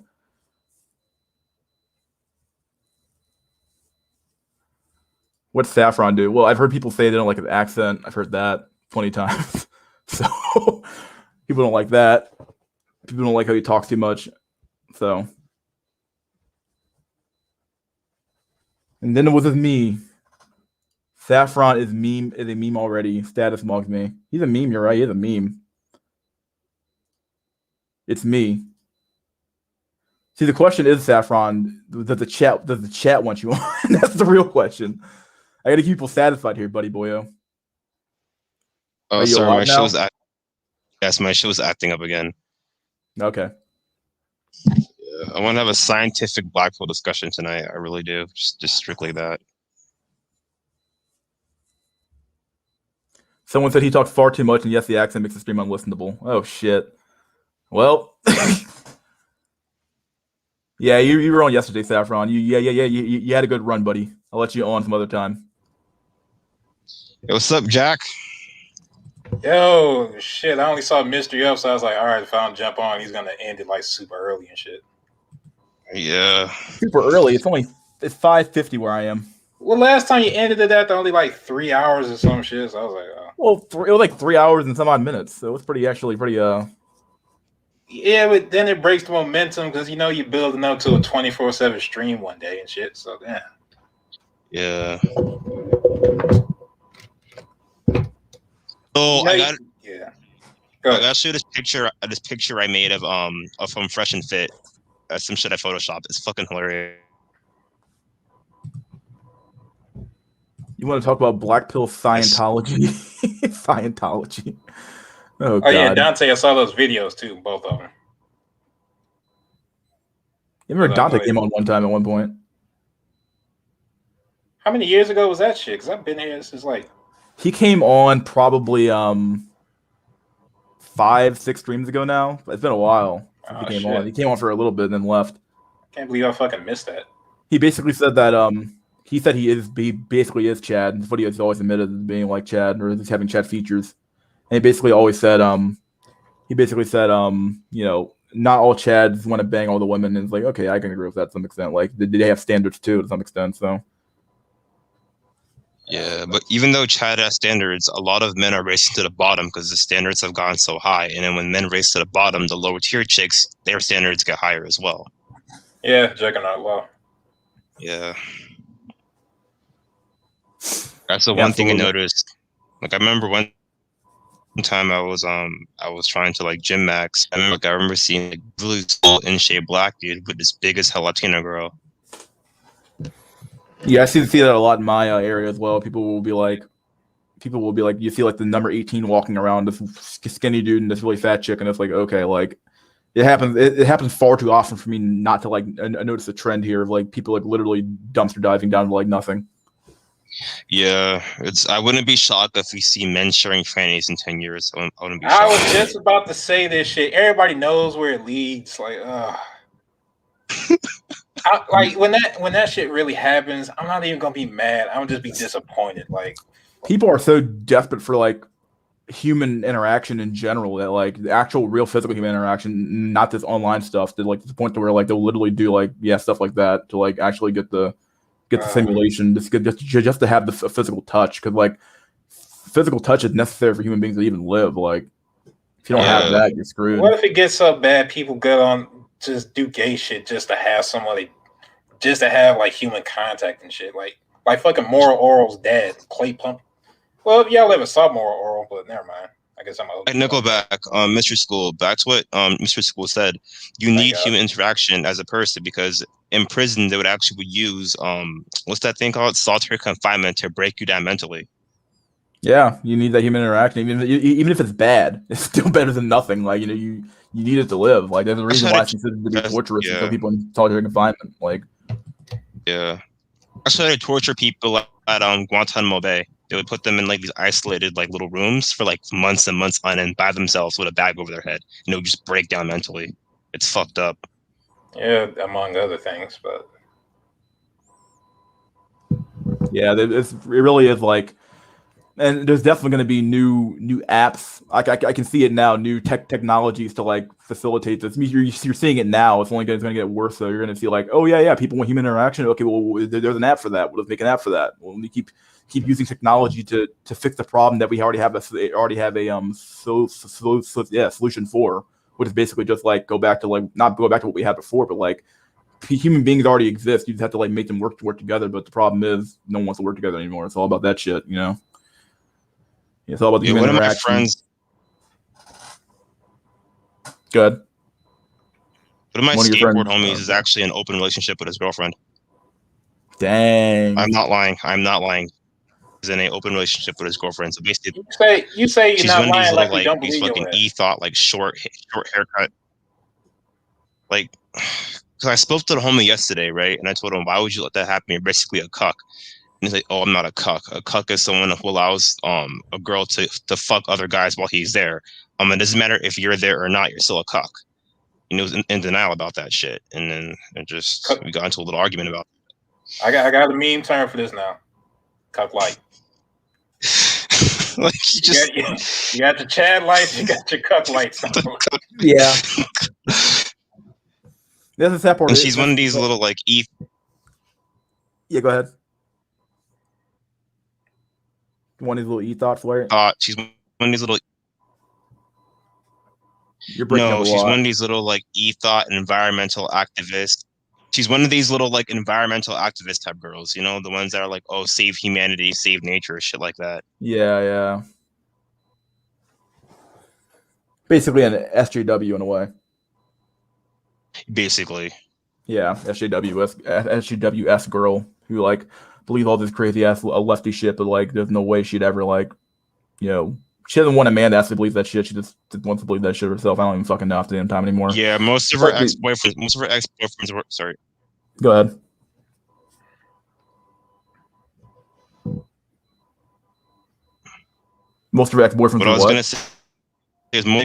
What's Saffron do? Well, I've heard people say they don't like his accent. I've heard that 20 times. So people don't like that. People don't like how he talks too much. So, and then it was with me. Saffron is a meme already. Status mugs me. He's a meme. You're right. He's a meme. It's me. See, the question is, Saffron, does the chat want you on? That's the real question. I got to keep people satisfied here, buddy boyo. Oh, sorry, my show's yes, my show's acting up again. Okay. Yeah, I want to have a scientific black hole discussion tonight. I really do. Just strictly that. Someone said he talked far too much, and yes, the accent makes the stream unlistenable. Oh shit. Well, yeah, you were on yesterday, Saffron. You had a good run, buddy. I'll let you on some other time. Hey, what's up, Jack? Yo, shit, I only saw Mystery up, so I was like, all right, if I don't jump on, he's gonna end it like super early and shit. Yeah. Super early. It's 5:50 where I am. Well, last time you ended it after only like 3 hours or some shit, so I was like, oh. Well, it was like 3 hours and some odd minutes, so it was pretty. Yeah, but then it breaks the momentum because you know you're building up to a 24/7 stream one day and shit. So damn. Yeah. So I got. Yeah. I gotta show you this picture I made of from Fresh and Fit. Some shit I photoshopped. It's fucking hilarious. You want to talk about Black Pill Scientology? Scientology. Oh God. Yeah, Dante, I saw those videos too, both of them. You remember Dante came on one time at one point? How many years ago was that shit? Because I've been here since like. He came on probably 5-6 streams ago now. It's been a while since he came on. He came on for a little bit and then left. Can't believe I fucking missed that. He basically said that he said he basically is Chad. His video has always admitted as being like Chad or just having Chad features. And he basically always said you know, not all Chads want to bang all the women, and it's like, okay, I can agree with that to some extent. Like they have standards too to some extent, so. Yeah, but even though Chad has standards, a lot of men are racing to the bottom because the standards have gone so high. And then when men race to the bottom, the lower tier chicks, their standards get higher as well. Yeah, Juggernaut Law. Yeah. That's the one thing I noticed. Like I remember one time I was trying to like gym max. I remember seeing like really tall in shape black dude with this big as hell Latina girl. Yeah, I see that a lot in my area as well. People will be like, you see like the number 18 walking around, this skinny dude and this really fat chick, and it's like, okay, like it happens far too often for me not to like notice a trend here of like people like literally dumpster diving down to like nothing. Yeah, I wouldn't be shocked if we see men sharing fannies in 10 years. I wouldn't be shocked. I was just about to say this shit. Everybody knows where it leads. Like, like when that shit really happens, I'm not even gonna be mad. I'm just be disappointed. Like, people are so desperate for like human interaction in general that like the actual real physical human interaction, not this online stuff, to like to the point to where like they'll literally do like stuff like that to like actually get the simulation, just to have the physical touch, because like physical touch is necessary for human beings to even live. Like if you don't have that, you're screwed. What if it gets so bad people go on just do gay shit just to have somebody, just to have like human contact and shit, like fucking Moral Oral's dad, Clay Pump. Well, if y'all ever saw Moral Oral, but never mind. I guess I'm old. Nickelback, Mr. School. Back to what Mr. School said. You need human interaction as a person, because in prison they would actually use what's that thing called? Solitary confinement to break you down mentally. Yeah, you need that human interaction. Even if it's bad, it's still better than nothing. Like, you know, you you need it to live. Like there's a reason why try it's considered to be to- torturous to yeah. put people in solitary confinement. Like Yeah. I started to torture people at Guantanamo Bay. They would put them in like these isolated like little rooms for like months and months on end by themselves with a bag over their head. And it would just break down mentally. It's fucked up. Yeah, among other things, but yeah, it really is like. And there's definitely going to be new apps. I can see it now. New technologies to like facilitate this. You're seeing it now. It's only going to get worse. So you're going to see like, oh yeah, people want human interaction. Okay, well there's an app for that. We'll just make an app for that. Well, we keep using technology to fix the problem that we already have a solution for, which is basically just like go back to like not go back to what we had before, but like human beings already exist. You just have to like make them work together. But the problem is no one wants to work together anymore. It's all about that shit, you know. It's all about the human One of my interaction. friends, Good. one of my One of your skateboard friends, homies is actually in an open relationship with his girlfriend. Dang. I'm not lying. He's in an open relationship with his girlfriend. So basically, you say you're she's not one of these lying little like you like don't these believe fucking your ass. e-thought like short haircut. Like, because I spoke to the homie yesterday, right? And I told him, why would you let that happen? You're basically a cuck. And he's like, oh, I'm not a cuck. A cuck is someone who allows a girl to fuck other guys while he's there. It doesn't matter if you're there or not, you're still a cuck. And he was in denial about that shit. And then we got into a little argument about it. I got a meme term for this now. Cuck light. like you got your Chad lights, you got your cuck lights. Yeah. That's the sad part. And she's one of these little like Yeah, go ahead. One of these little e-thoughts, Larry? She's one of these little. You're breaking up a lot. She's one of these little like e-thought environmental activists. She's one of these little like environmental activist type girls, you know, the ones that are like, oh, save humanity, save nature, shit like that. Yeah. Basically an SJW in a way. Basically. Yeah, SJWS girl who like believes all this crazy ass lefty shit, but like there's no way she'd ever like, you know, she doesn't want a man to actually believe that shit. She just wants to believe that shit herself. I don't even fucking know half the damn time anymore. Yeah, most of her ex-boyfriends were sorry. Go ahead. Most of her ex-boyfriends What were I was what? gonna say is more.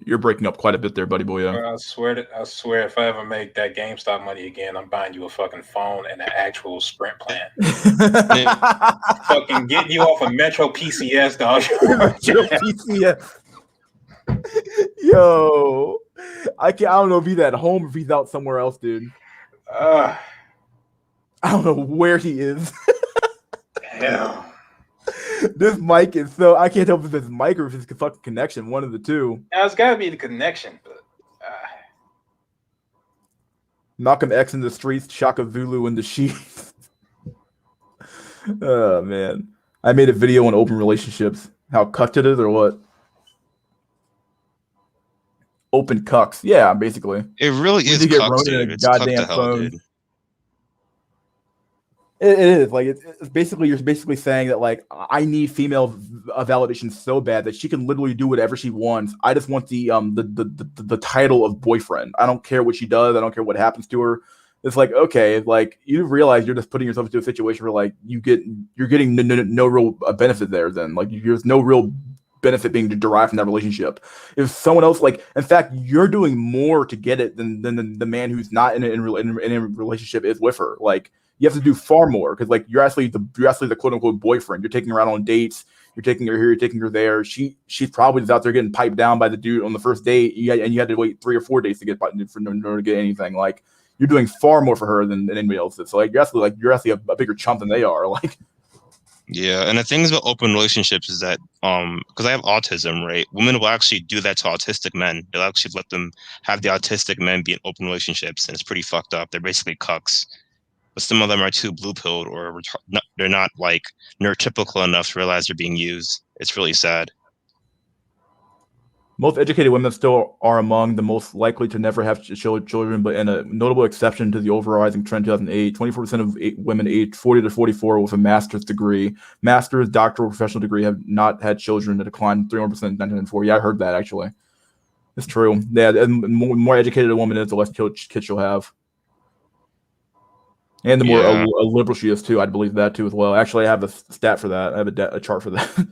You're breaking up quite a bit there, buddy boy. Yeah. I swear, if I ever make that GameStop money again, I'm buying you a fucking phone and an actual Sprint plan. Fucking getting you off of Metro PCS, dog. Metro PCS. Yo, I don't know if he's at home or if he's out somewhere else, dude. I don't know where he is. Hell. This mic is so I can't tell if it's mic or if it's fucking connection. One of the two. Now it's gotta be the connection, but Malcolm X in the streets, Shaka Zulu in the sheets. Oh man, I made a video on open relationships. How cucked it is, or what? Open cucks, yeah, basically. It really is cucks, dude. It's goddamn cuck to hell, phone. dude. It is like it's basically you're basically saying that like I need female validation so bad that she can literally do whatever she wants. I just want the title of boyfriend. I don't care what she does. I don't care what happens to her. It's like okay, like you realize you're just putting yourself into a situation where like you're getting no real benefit there. Then like there's no real benefit being derived from that relationship. If someone else like in fact you're doing more to get it than the man who's not in a relationship is with her. Like you have to do far more because like you're actually the quote unquote boyfriend. You're taking her out on dates. You're taking her here. You're taking her there. She's probably just out there getting piped down by the dude on the first date. And you had to wait 3 or 4 days to get in order to get anything. Like you're doing far more for her than anybody else is. So like you're actually a bigger chump than they are. Like yeah, and the things about open relationships is that because I have autism, right? Women will actually do that to autistic men. They'll actually let them have the autistic men be in open relationships, and it's pretty fucked up. They're basically cucks. But some of them are too blue-pilled or they're not like neurotypical enough to realize they're being used. It's really sad. Most educated women still are among the most likely to never have children, but in a notable exception to the overriding trend 2008, 24% of women aged 40 to 44 with a master's degree, master's, doctoral, professional degree have not had children, a decline 31% in 1994. Yeah, I heard that actually. It's true. Yeah, and the more educated a woman is, the less kids she'll have. And the more Yeah. a liberal she is too, I'd believe that too as well. Actually, I have a stat for that. I have a chart for that.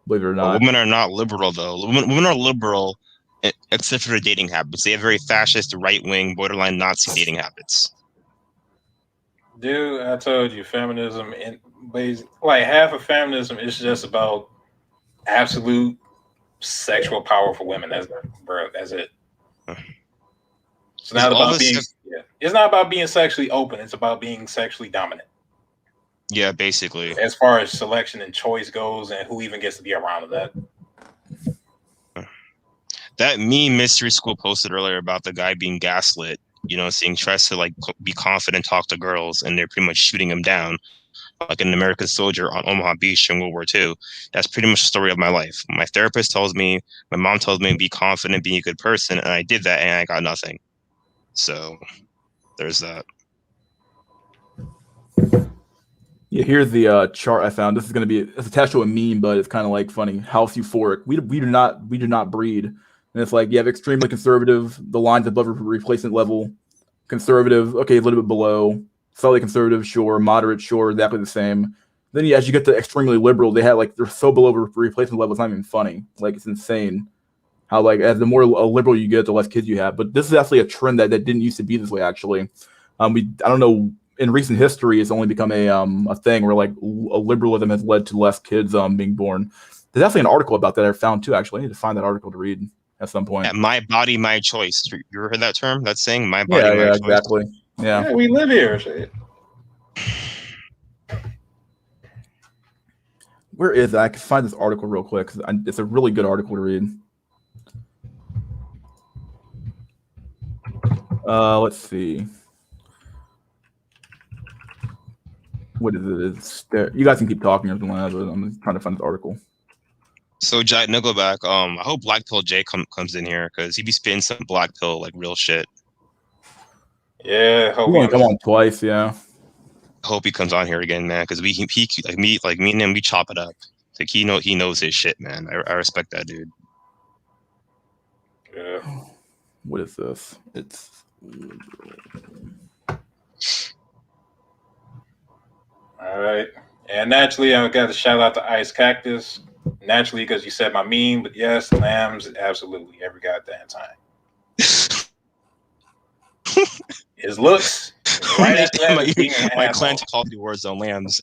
Believe it or Well, not. women are not liberal though. Women are liberal except for their dating habits. They have very fascist, right-wing, borderline Nazi dating habits. Dude, I told you, feminism and like half of feminism is just about absolute sexual power for women. That's it. It's not about being. It's not about being sexually open. It's about being sexually dominant. Yeah, basically. As far as selection and choice goes, and who even gets to be around that. That meme mystery school posted earlier about the guy being gaslit, saying tries to like be confident, talk to girls, and they're pretty much shooting him down, like an American soldier on Omaha Beach in World War II. That's pretty much the story of my life. My therapist tells me, my mom tells me, be confident, be a good person, and I did that, and I got nothing. So there's that. Yeah, here's the chart I found. This is going to be it's attached to a meme, but it's kind of like funny. House euphoric. We do not breed, and it's like you have extremely conservative. The lines above replacement level, conservative. Okay, a little bit below. Slightly conservative, sure. Moderate, sure. Exactly the same. Then as you get to extremely liberal, they're so below replacement level. It's not even funny. Like it's insane. How like as the more liberal you get, the less kids you have. But this is actually a trend that didn't used to be this way. Actually, I don't know. In recent history, it's only become a thing where like a liberalism has led to less kids being born. There's actually an article about that I found too. Actually, I need to find that article to read at some point. Yeah, my body, my choice. You ever heard that term? That saying, my body, my choice. Exactly. Yeah, we live here. Shit. Where is that? I can find this article real quick. It's a really good article to read. Let's see. What is it? You guys can keep talking or something like that, but I'm just trying to find this article. So, Jack Nickelback, I hope Black Pill Jay comes in here because he be spitting some Black Pill, like real shit. Yeah, He only come on twice, yeah. I hope he comes on here again, man, because he like me and him, we chop it up. Like he knows his shit, man. I respect that dude. Yeah. What is this? It's all right. And naturally, I got to shout out to Ice Cactus. Naturally, because you said my meme, but yes, lambs, absolutely, every goddamn time. His looks, right after that, my clan called the Warzone lambs.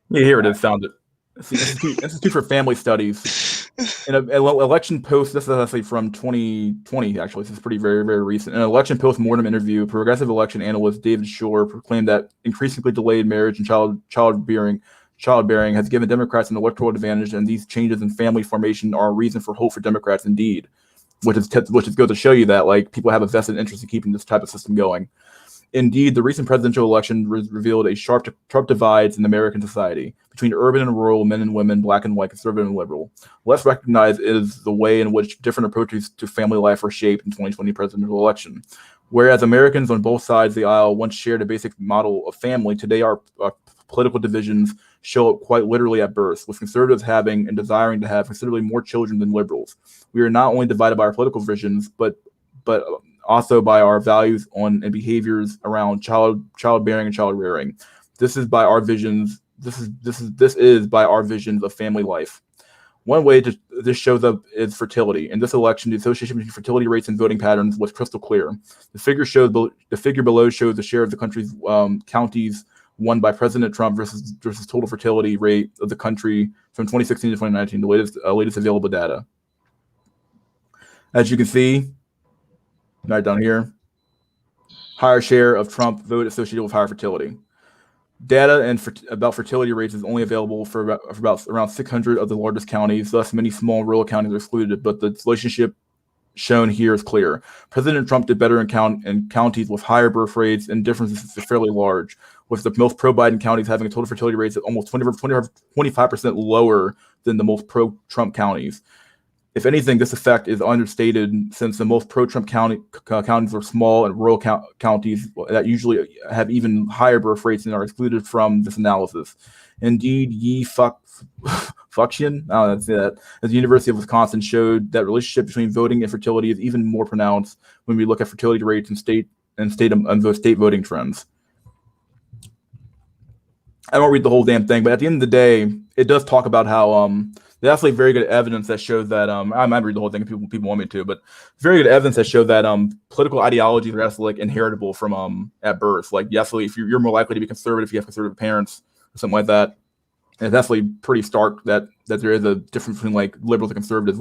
Yeah, here it is. Found it. Institute for Family Studies. In an election post, this is actually from 2020. Actually, this is pretty very very recent. In an election post-mortem interview, progressive election analyst David Shore proclaimed that increasingly delayed marriage and childbearing has given Democrats an electoral advantage, and these changes in family formation are a reason for hope for Democrats indeed. Which is goes to show you that like people have a vested interest in keeping this type of system going. Indeed, the recent presidential election revealed a sharp divides in American society between urban and rural, men and women, black and white, conservative and liberal. Less recognized is the way in which different approaches to family life are shaped in 2020 presidential election. Whereas Americans on both sides of the aisle once shared a basic model of family, today our political divisions show up quite literally at birth, with conservatives having and desiring to have considerably more children than liberals. We are not only divided by our political visions, but also by our values on and behaviors around childbearing and child rearing. This is by our visions. This is by our visions of family life. One way this shows up is fertility. In this election, the association between fertility rates and voting patterns was crystal clear. The figure below shows the share of the country's counties won by President Trump versus total fertility rate of the country from 2016 to 2019. The latest available data. As you can see, right down here, higher share of Trump vote associated with higher fertility. Data about fertility rates is only available for about around 600 of the largest counties. Thus, many small rural counties are excluded, but the relationship shown here is clear. President Trump did better in counties with higher birth rates, and differences are fairly large, with the most pro-Biden counties having a total fertility rates of almost 25% lower than the most pro-Trump counties. If anything, this effect is understated since the most pro-Trump counties are small and rural counties that usually have even higher birth rates and are excluded from this analysis. Indeed, Fuction, I don't know how to say that, at the University of Wisconsin showed that relationship between voting and fertility is even more pronounced when we look at fertility rates and state voting trends. I won't read the whole damn thing, but at the end of the day, it does talk about how there's actually very good evidence that shows that I might read the whole thing if people want me to, but very good evidence that shows that political ideologies are actually like inheritable from at birth. Like actually, if you're more likely to be conservative if you have conservative parents or something like that. And it's definitely pretty stark that there is a difference between like liberals and conservatives,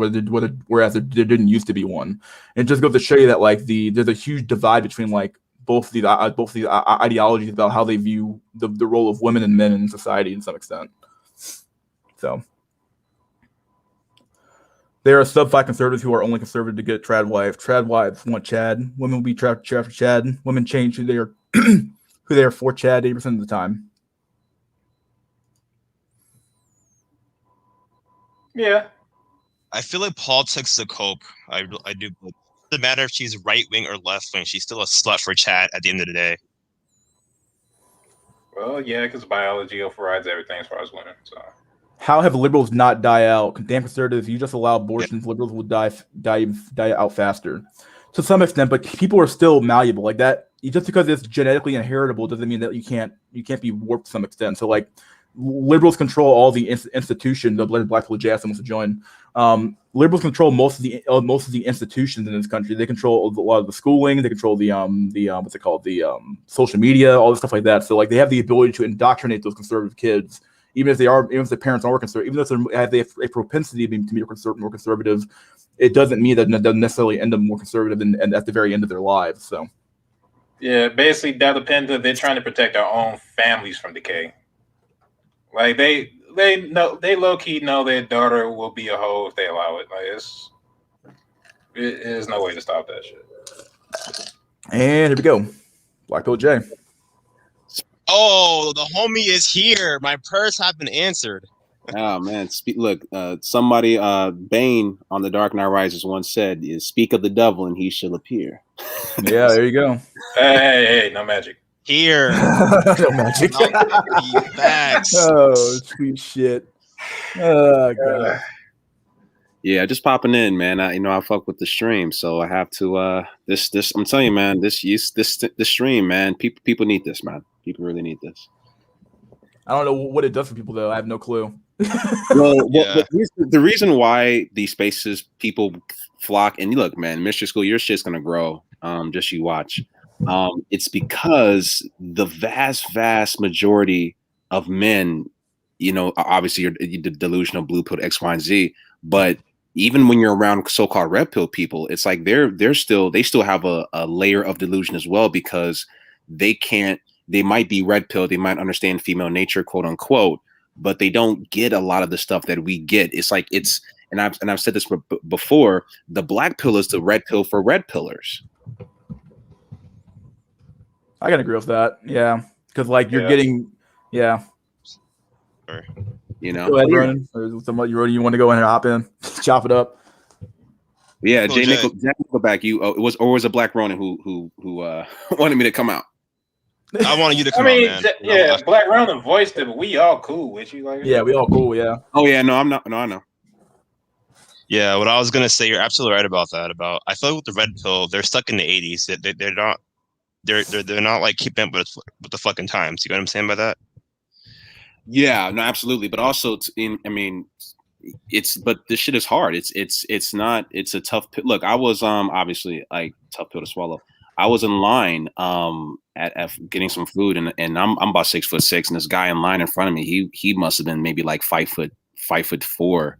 whereas there didn't used to be one. And it just goes to show you that like there's a huge divide between like both these ideologies about how they view the role of women and men in society to some extent. So there are sub-5 conservatives who are only conservative to get trad wife. Trad wives want Chad. Women will be Chad for Chad. Women change who they are who they are for Chad 80% of the time. Yeah. I feel like politics is a cope. I do. It doesn't matter if she's right wing or left wing. She's still a slut for Chad at the end of the day. Well, yeah, because biology overrides everything as far as women. So how have liberals not die out? Damn conservatives, you just allow abortions, liberals will die out faster. To some extent, but people are still malleable. Like that, just because it's genetically inheritable doesn't mean that you can't be warped to some extent. So like liberals control all the institutions. The Black People Jackson wants to join. Liberals control most of the institutions in this country. They control a lot of the schooling. They control the what's it called, the social media, all this stuff like that. So like they have the ability to indoctrinate those conservative kids, even if the parents are conservative, even if they have a propensity to be more conservative. It doesn't mean that it doesn't necessarily end up more conservative and at the very end of their lives. So yeah, basically that depends if they're trying to protect their own families from decay. Like they low key know their daughter will be a hoe if they allow it. Like there's no way to stop that shit. And here we go, Black Pill J. Oh, the homie is here. My prayers have been answered. Oh man, look, somebody, Bane on The Dark Knight Rises once said, "Is speak of the devil and he shall appear." Yeah, there you go. Hey, no magic. Here. No magic. Facts. Oh, sweet shit. Oh god. Yeah, just popping in, man. I fuck with the stream, so I have to. This. I'm telling you, man. This stream, man. People need this, man. People really need this. I don't know what it does for people, though. I have no clue. The reason why these spaces people flock, and look, man, Mr. School, your shit's gonna grow. Just you watch. It's because the vast majority of men, obviously you're delusional, blue pill, X, Y, and Z, but even when you're around so-called red pill people, it's like they still have a layer of delusion as well, because they might be red pill, they might understand female nature, quote unquote, but they don't get a lot of the stuff that we get. It's like and I've said this before, the black pill is the red pill for red pillars. I can agree with that. Yeah, because like you're getting, yeah. Go ahead, Ronan. Or somebody, Ronan, you want to go in and hop in, chop it up? Yeah, Jay Nickelback. Was it Black Ronan who wanted me to come out? I wanted you to come out, man. Black Ronan voiced it, but we all cool with you. Like, yeah, we all cool. Yeah. Oh yeah, no, I'm not. No, I know. Yeah, what I was gonna say, you're absolutely right about that. I feel like with the red pill, they're stuck in the 80s. They're not. They're not like keeping up with the fucking times. You know what I'm saying by that? Yeah, no, absolutely. But also, but this shit is hard. It's not. It's a tough. Look, I was obviously like tough pill to swallow. I was in line at getting some food, and I'm about 6'6", and this guy in line in front of me, he must have been maybe like 5'4",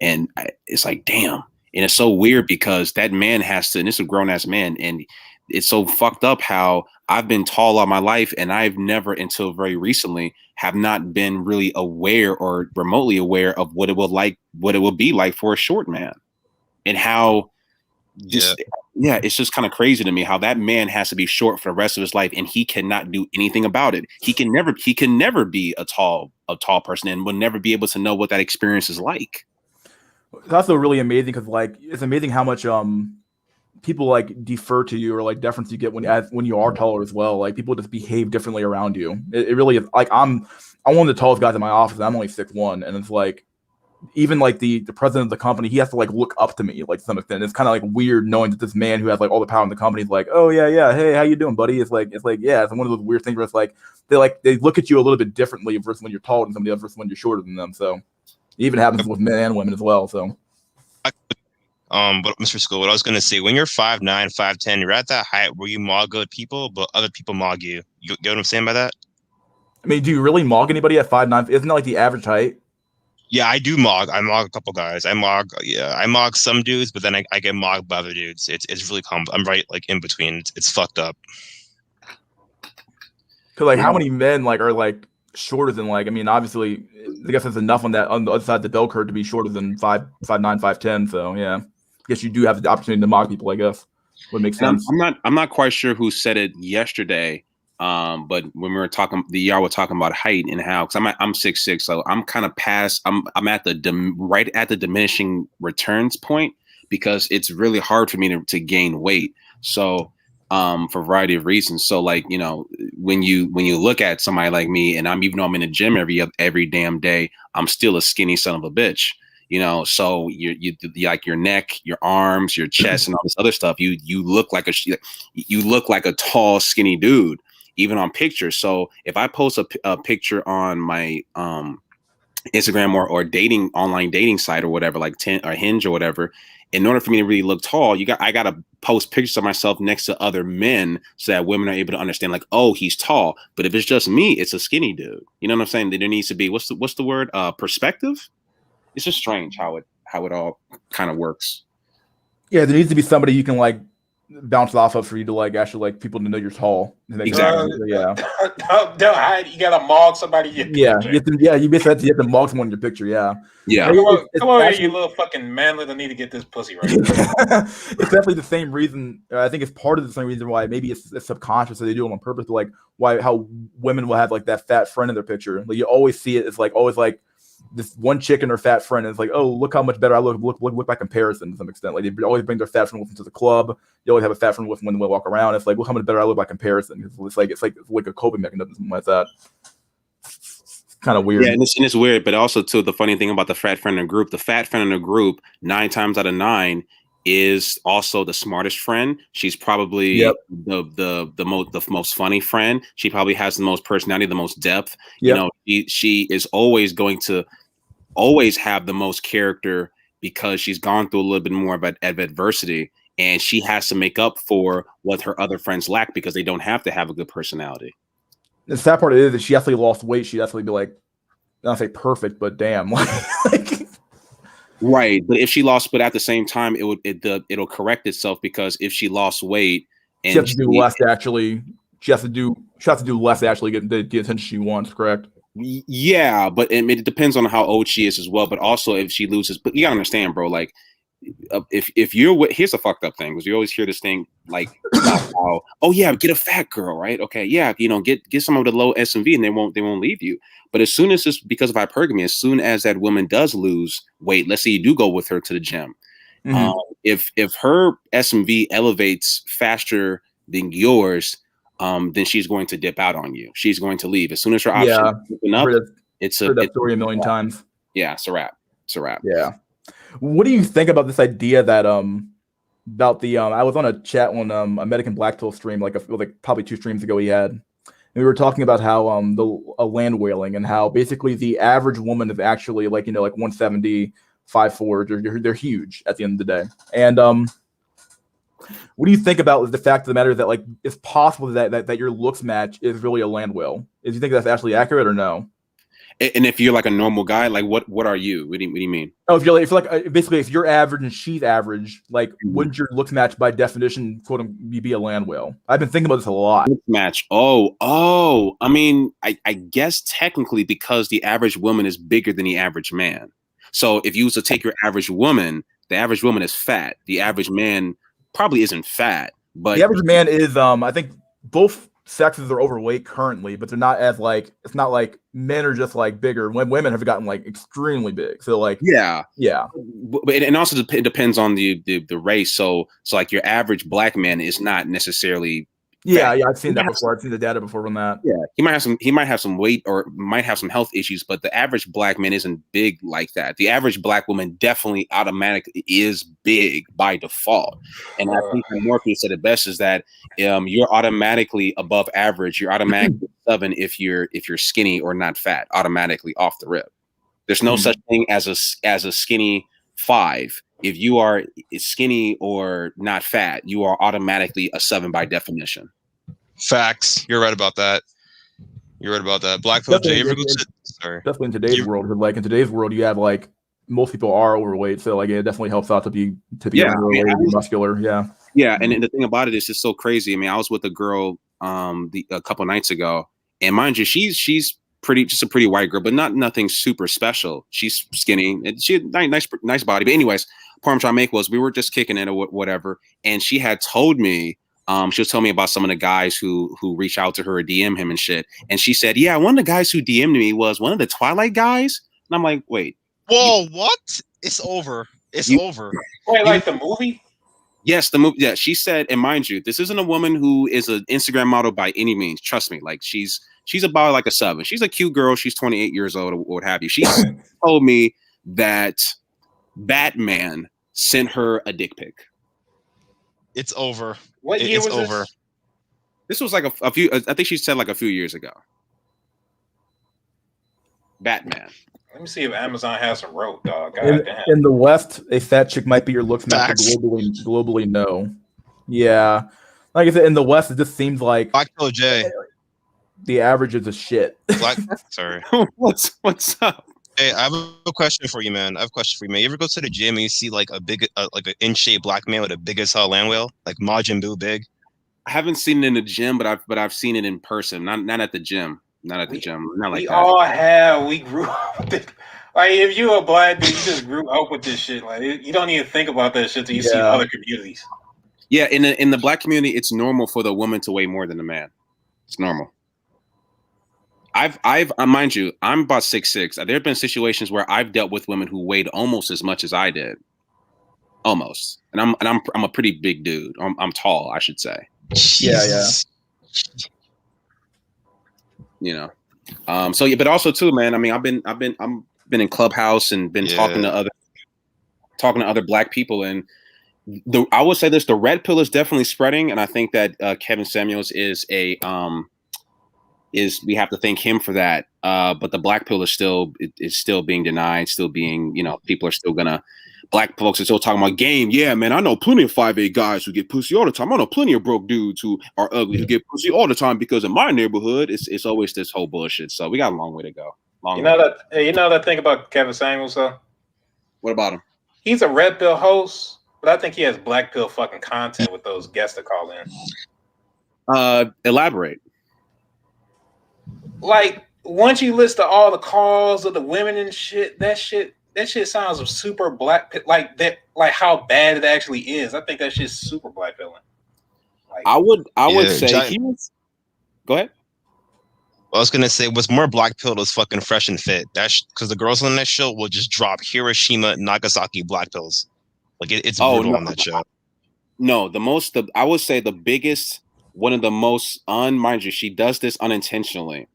and it's like damn. And it's so weird because that man has to, and it's a grown ass man, and it's so fucked up how I've been tall all my life, and I've never until very recently have not been really aware or remotely aware of what it will be like for a short man, and how it's just kind of crazy to me how that man has to be short for the rest of his life, and he cannot do anything about it. He can never be a tall person, and will never be able to know what that experience is like. It's also really amazing because like it's amazing how much people like defer to you or like deference you get when you are taller as well. Like people just behave differently around you. It really is like I'm one of the tallest guys in my office. And I'm only 6'1", and it's like even like the president of the company, he has to like look up to me like to some extent. It's kind of like weird knowing that this man who has like all the power in the company is like, oh yeah, hey, how you doing, buddy? It's like yeah, it's one of those weird things where it's like they look at you a little bit differently versus when you're taller than somebody else versus when you're shorter than them. So it even happens with men and women as well. So but Mr. School, what I was gonna say, when you're 5'9", 5'10", you're at that height where you mog good people, but other people mog you. You get what I'm saying by that? I mean, do you really mog anybody at 5'9"? Isn't that like the average height? Yeah, I do mog. I mog a couple guys. I mog some dudes, but then I get mogged by other dudes. It's really I'm right like in between. It's fucked up. Cause like how many men like are like shorter than like, I mean, obviously I guess there's enough on the other side of the bell curve to be shorter than 5'9", 5'10". So yeah, I guess you do have the opportunity to mock people, I guess. Would make sense. I'm not quite sure who said it yesterday. But when we were talking, y'all were talking about height and how, because I'm 6'6", so I'm kind of past. I'm at right at the diminishing returns point because it's really hard for me to gain weight. So for a variety of reasons. So like when you look at somebody like me, and even though I'm in the gym every damn day, I'm still a skinny son of a bitch. So you like your neck, your arms, your chest, and all this other stuff. You look like a tall, skinny dude, even on pictures. So if I post a picture on my Instagram or online dating site or whatever, like Hinge or whatever, in order for me to really look tall, I gotta post pictures of myself next to other men so that women are able to understand, like, oh, he's tall. But if it's just me, it's a skinny dude. You know what I'm saying? There needs to be what's the word? Perspective. It's just strange how it all kind of works. Yeah, there needs to be somebody you can like bounce off of for you to like actually like people to know you're tall. Exactly. Yeah. Don't hide. You gotta mog somebody. In your picture. You basically have to mog someone in your picture. Yeah. Yeah. Come on, you little fucking manlet. I need to get this pussy right. It's definitely the same reason. I think it's part of the same reason why maybe it's subconscious that they do it on purpose. But like how women will have like that fat friend in their picture. Like you always see it. It's like always like this one chick and her fat friend. And it's like, oh, look how much better I look by comparison to some extent. Like they always bring their fat friend with them to the club. You always have a fat friend with them when they walk around. It's like, look how much better I look by comparison. It's like a coping mechanism like that. Kind of weird. Yeah, and it's weird, but also too, the funny thing about the fat friend in the group, 9 times out of 9 is also the smartest friend. She's probably the most funny friend. She probably has the most personality, the most depth. Yep. She is always going to always have the most character because she's gone through a little bit more of adversity, and she has to make up for what her other friends lack because they don't have to have a good personality. The sad part is that she actually lost weight. She'd actually be like, not say perfect, but damn. Right. But if she lost, but at the same time, it'll correct itself because if she lost weight and she has to do less to actually, she has to do less to actually get the attention she wants, correct? Yeah, but it depends on how old she is as well. But also if she loses, but you gotta understand, bro, like if you're here's a fucked up thing because you always hear this thing like how, oh yeah, get a fat girl, right? Okay, yeah, get some of the low SMV and they won't leave you. But as soon as it's because of hypergamy, as soon as that woman does lose weight, let's say you do go with her to the gym, if her SMV elevates faster than yours, then she's going to dip out on you. She's going to leave as soon as her option open up. It's a story a million times. Yeah, it's a wrap. It's a wrap. Yeah. What do you think about this idea that about the I was on a chat on a Medican Black Pill stream like probably 2 streams ago he had, and we were talking about how the land whaling and how basically the average woman is actually like 170, 5'4". They're huge at the end of the day. And what do you think about the fact of the matter that like it's possible that your looks match is really a land whale? Do you think that's actually accurate or no? And if you're like a normal guy, like what are you? What do you mean? Oh, if you're average and she's average, like wouldn't your looks match by definition, quote unquote, be a land whale? I've been thinking about this a lot. Looks match. Oh. I mean, I guess technically because the average woman is bigger than the average man. So if you was to take your average woman, the average woman is fat. The average man probably isn't fat, but the average man is I think both sexes are overweight currently, but they're not as like it's not like men are just like bigger. When women have gotten like extremely big. So like yeah. yeah. But and also it depends on the race. So like your average black man is not necessarily Yeah, fat. yeah, I've seen that before. I've seen the data before on that. Yeah, he might have some weight or might have some health issues, but the average black man isn't big like that. The average black woman definitely automatically is big by default. And I think Morpheus said it best is that you're automatically above average. You're automatically 7 if you're skinny or not fat, automatically off the rip. There's no such thing as a skinny 5. If you are skinny or not fat, you are automatically a 7 by definition. Facts. You're right about that. Black pill J. Definitely in today's world, because like in today's world, you have like most people are overweight, so like it definitely helps out to be overweight, be muscular. Yeah. Yeah, and the thing about it is, it's so crazy. I mean, I was with a girl a couple nights ago, and mind you, she's just a pretty white girl, but nothing super special. She's skinny and she had nice body. But anyways, point I'm trying to make was we were just kicking it or whatever, and she had told me. She was telling me about some of the guys who reach out to her or DM him and shit. And she said, yeah, one of the guys who DM'd me was one of the Twilight guys. And I'm like, wait. Whoa, what? It's over. It's over. Wait, like the movie? Yes, the movie. Yeah, she said, and mind you, this isn't a woman who is an Instagram model by any means. Trust me. Like she's about like a 7. She's a cute girl. She's 28 years old or what have you. She told me that Batman sent her a dick pic. It's over. What year was over? This? This was like a few. I think she said like a few years ago. Batman. Let me see if Amazon has some rope, dog. In the West, a fat chick might be your looks match. Globally, no. Yeah, like I said, in the West, it just seems like Black pill J. The average is a shit. Sorry. What's up? Hey, I have a question for you, man. You ever go to the gym and you see like a big, like an in-shape black man with a big as hell land whale, like Majin Buu big? I haven't seen it in the gym, but I've seen it in person. Not at the gym. Not at the gym. Not like we that. All have. We grew up with it. Like if you're a black dude, you just grew up with this shit. Like you don't even think about that shit till you see other communities. Yeah, in the black community, it's normal for the woman to weigh more than the man. It's normal. I've mind you, I'm about 6'6". There have been situations where I've dealt with women who weighed almost as much as I did, almost. And I'm a pretty big dude. I'm tall, I should say. Jesus. You know, so yeah, but also too, man. I mean, I've been in Clubhouse and been talking to other black people, and I would say this: the red pill is definitely spreading, and I think that Kevin Samuels is we have to thank him for that. But the black pill is still being denied, still being, people are still gonna, black folks are still talking about game. Yeah, man, I know plenty of 5'8" guys who get pussy all the time. I know plenty of broke dudes who are ugly who get pussy all the time because in my neighborhood, it's always this whole bullshit. So we got a long way to go. You know that thing about Kevin Samuels though? What about him? He's a red pill host, but I think he has black pill fucking content with those guests that call in. Elaborate. Like once you list all the calls of the women and shit, that shit sounds super black, like that, like how bad it actually is. I think that shit's super black pilling. Like, I would say he was. Go ahead. I was gonna say what's more black pilled is fucking Fresh and Fit. That's because the girls on that show will just drop Hiroshima, Nagasaki black pills. Like it's brutal on that show. No, I would say the biggest, one of the most mind you, she does this unintentionally.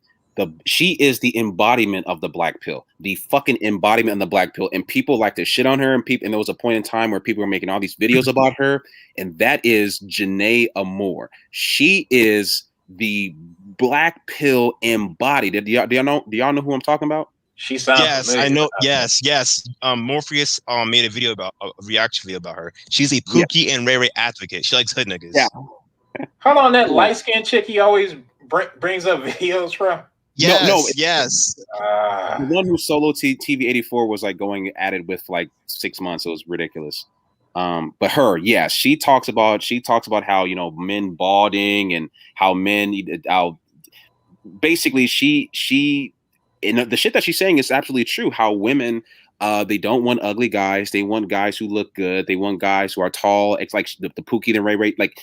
She is the embodiment of the black pill, the fucking embodiment of the black pill. And people like to shit on her, and there was a point in time where people were making all these videos about her, and that is Janae Amore. She is the black pill embodied. Do y'all know who I'm talking about? She sounds familiar. I know. Yes. Morpheus made a video a reaction video about her. She's a Pookie and Ray Ray advocate. She likes hood niggas. Yeah. Hold on, that light skinned chick he always brings up videos from. Yes. The one who solo TV 84 was like going at it with like 6 months. It was ridiculous. But her, yes, she talks about how, men balding and how men, basically she the shit that she's saying is absolutely true. How women, they don't want ugly guys. They want guys who look good. They want guys who are tall. It's like the Pookie and Ray Ray. Like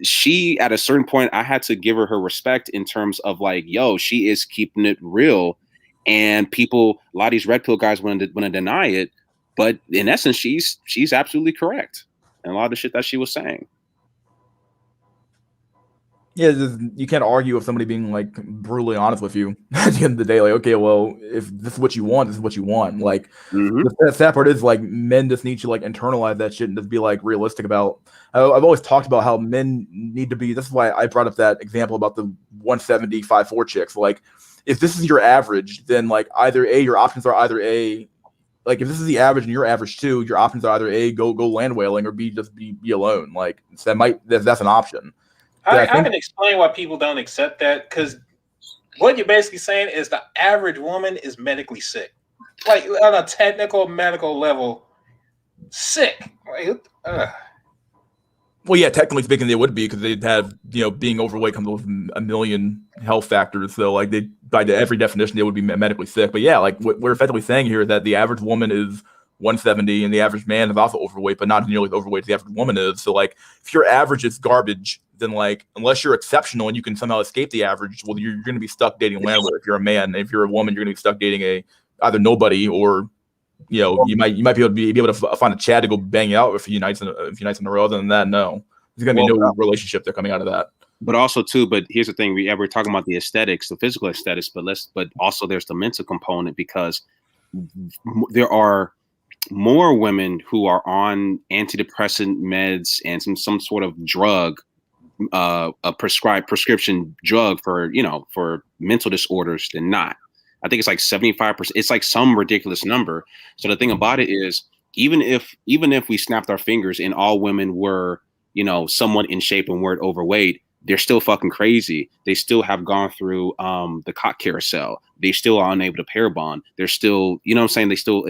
she, at a certain point, I had to give her respect in terms of like, yo, she is keeping it real, and people, a lot of these red pill guys want to deny it, but in essence, she's absolutely correct, and a lot of the shit that she was saying. Yeah, you can't argue with somebody being like brutally honest with you at the end of the day. Like, okay, well, if this is what you want, this is what you want. Like, the sad part is like men just need to like internalize that shit and just be like realistic about. I've always talked about how men need to be. This is why I brought up that example about the 170 5'4" chicks. Like, if this is your average, then like either A, your options are either A. Like, if this is the average and you're average too, your options are either A, go land whaling, or B, just be alone. Like, so that's an option. I can explain why people don't accept that, because what you're basically saying is the average woman is medically sick, like on a technical medical level, sick. Like, well, yeah, technically speaking, they would be, because they'd have, being overweight comes with a million health factors. So, like, by every definition, they would be medically sick. But yeah, like what we're effectively saying here is that the average woman is 170, and the average man is also overweight, but not nearly as overweight as the average woman is. So, like, if your average is garbage, then like, unless you're exceptional and you can somehow escape the average, well, you're going to be stuck dating landlord. If you're a man, if you're a woman, you're going to be stuck dating either nobody, or you might be able to find a Chad to go bang out a few nights in a row. Other than that, no, there's going to be no relationship there coming out of that. But also too, but here's the thing: we're talking about the aesthetics, the physical aesthetics, but also there's the mental component, because there are more women who are on antidepressant meds and some sort of drug, a prescription drug for mental disorders than not. I think it's like 75%. It's like some ridiculous number. So the thing about it is, even if we snapped our fingers and all women were, somewhat in shape and weren't overweight, they're still fucking crazy. They still have gone through the cock carousel. They still are unable to pair bond. They're still, they still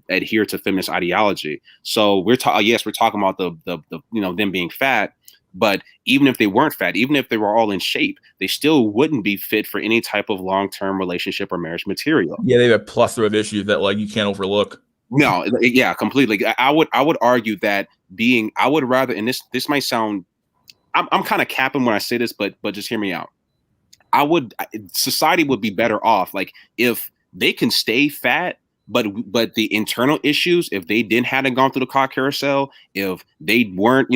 adhere to feminist ideology. So we're talking about the them being fat. But even if they weren't fat, even if they were all in shape, they still wouldn't be fit for any type of long-term relationship or marriage material. Yeah, they have a plethora of issues that like you can't overlook. No, yeah, completely. I would argue that I would rather, and this might sound, I'm kind of capping when I say this, but just hear me out. Society would be better off like if they can stay fat, but the internal issues, if they hadn't gone through the cock carousel, if they weren't,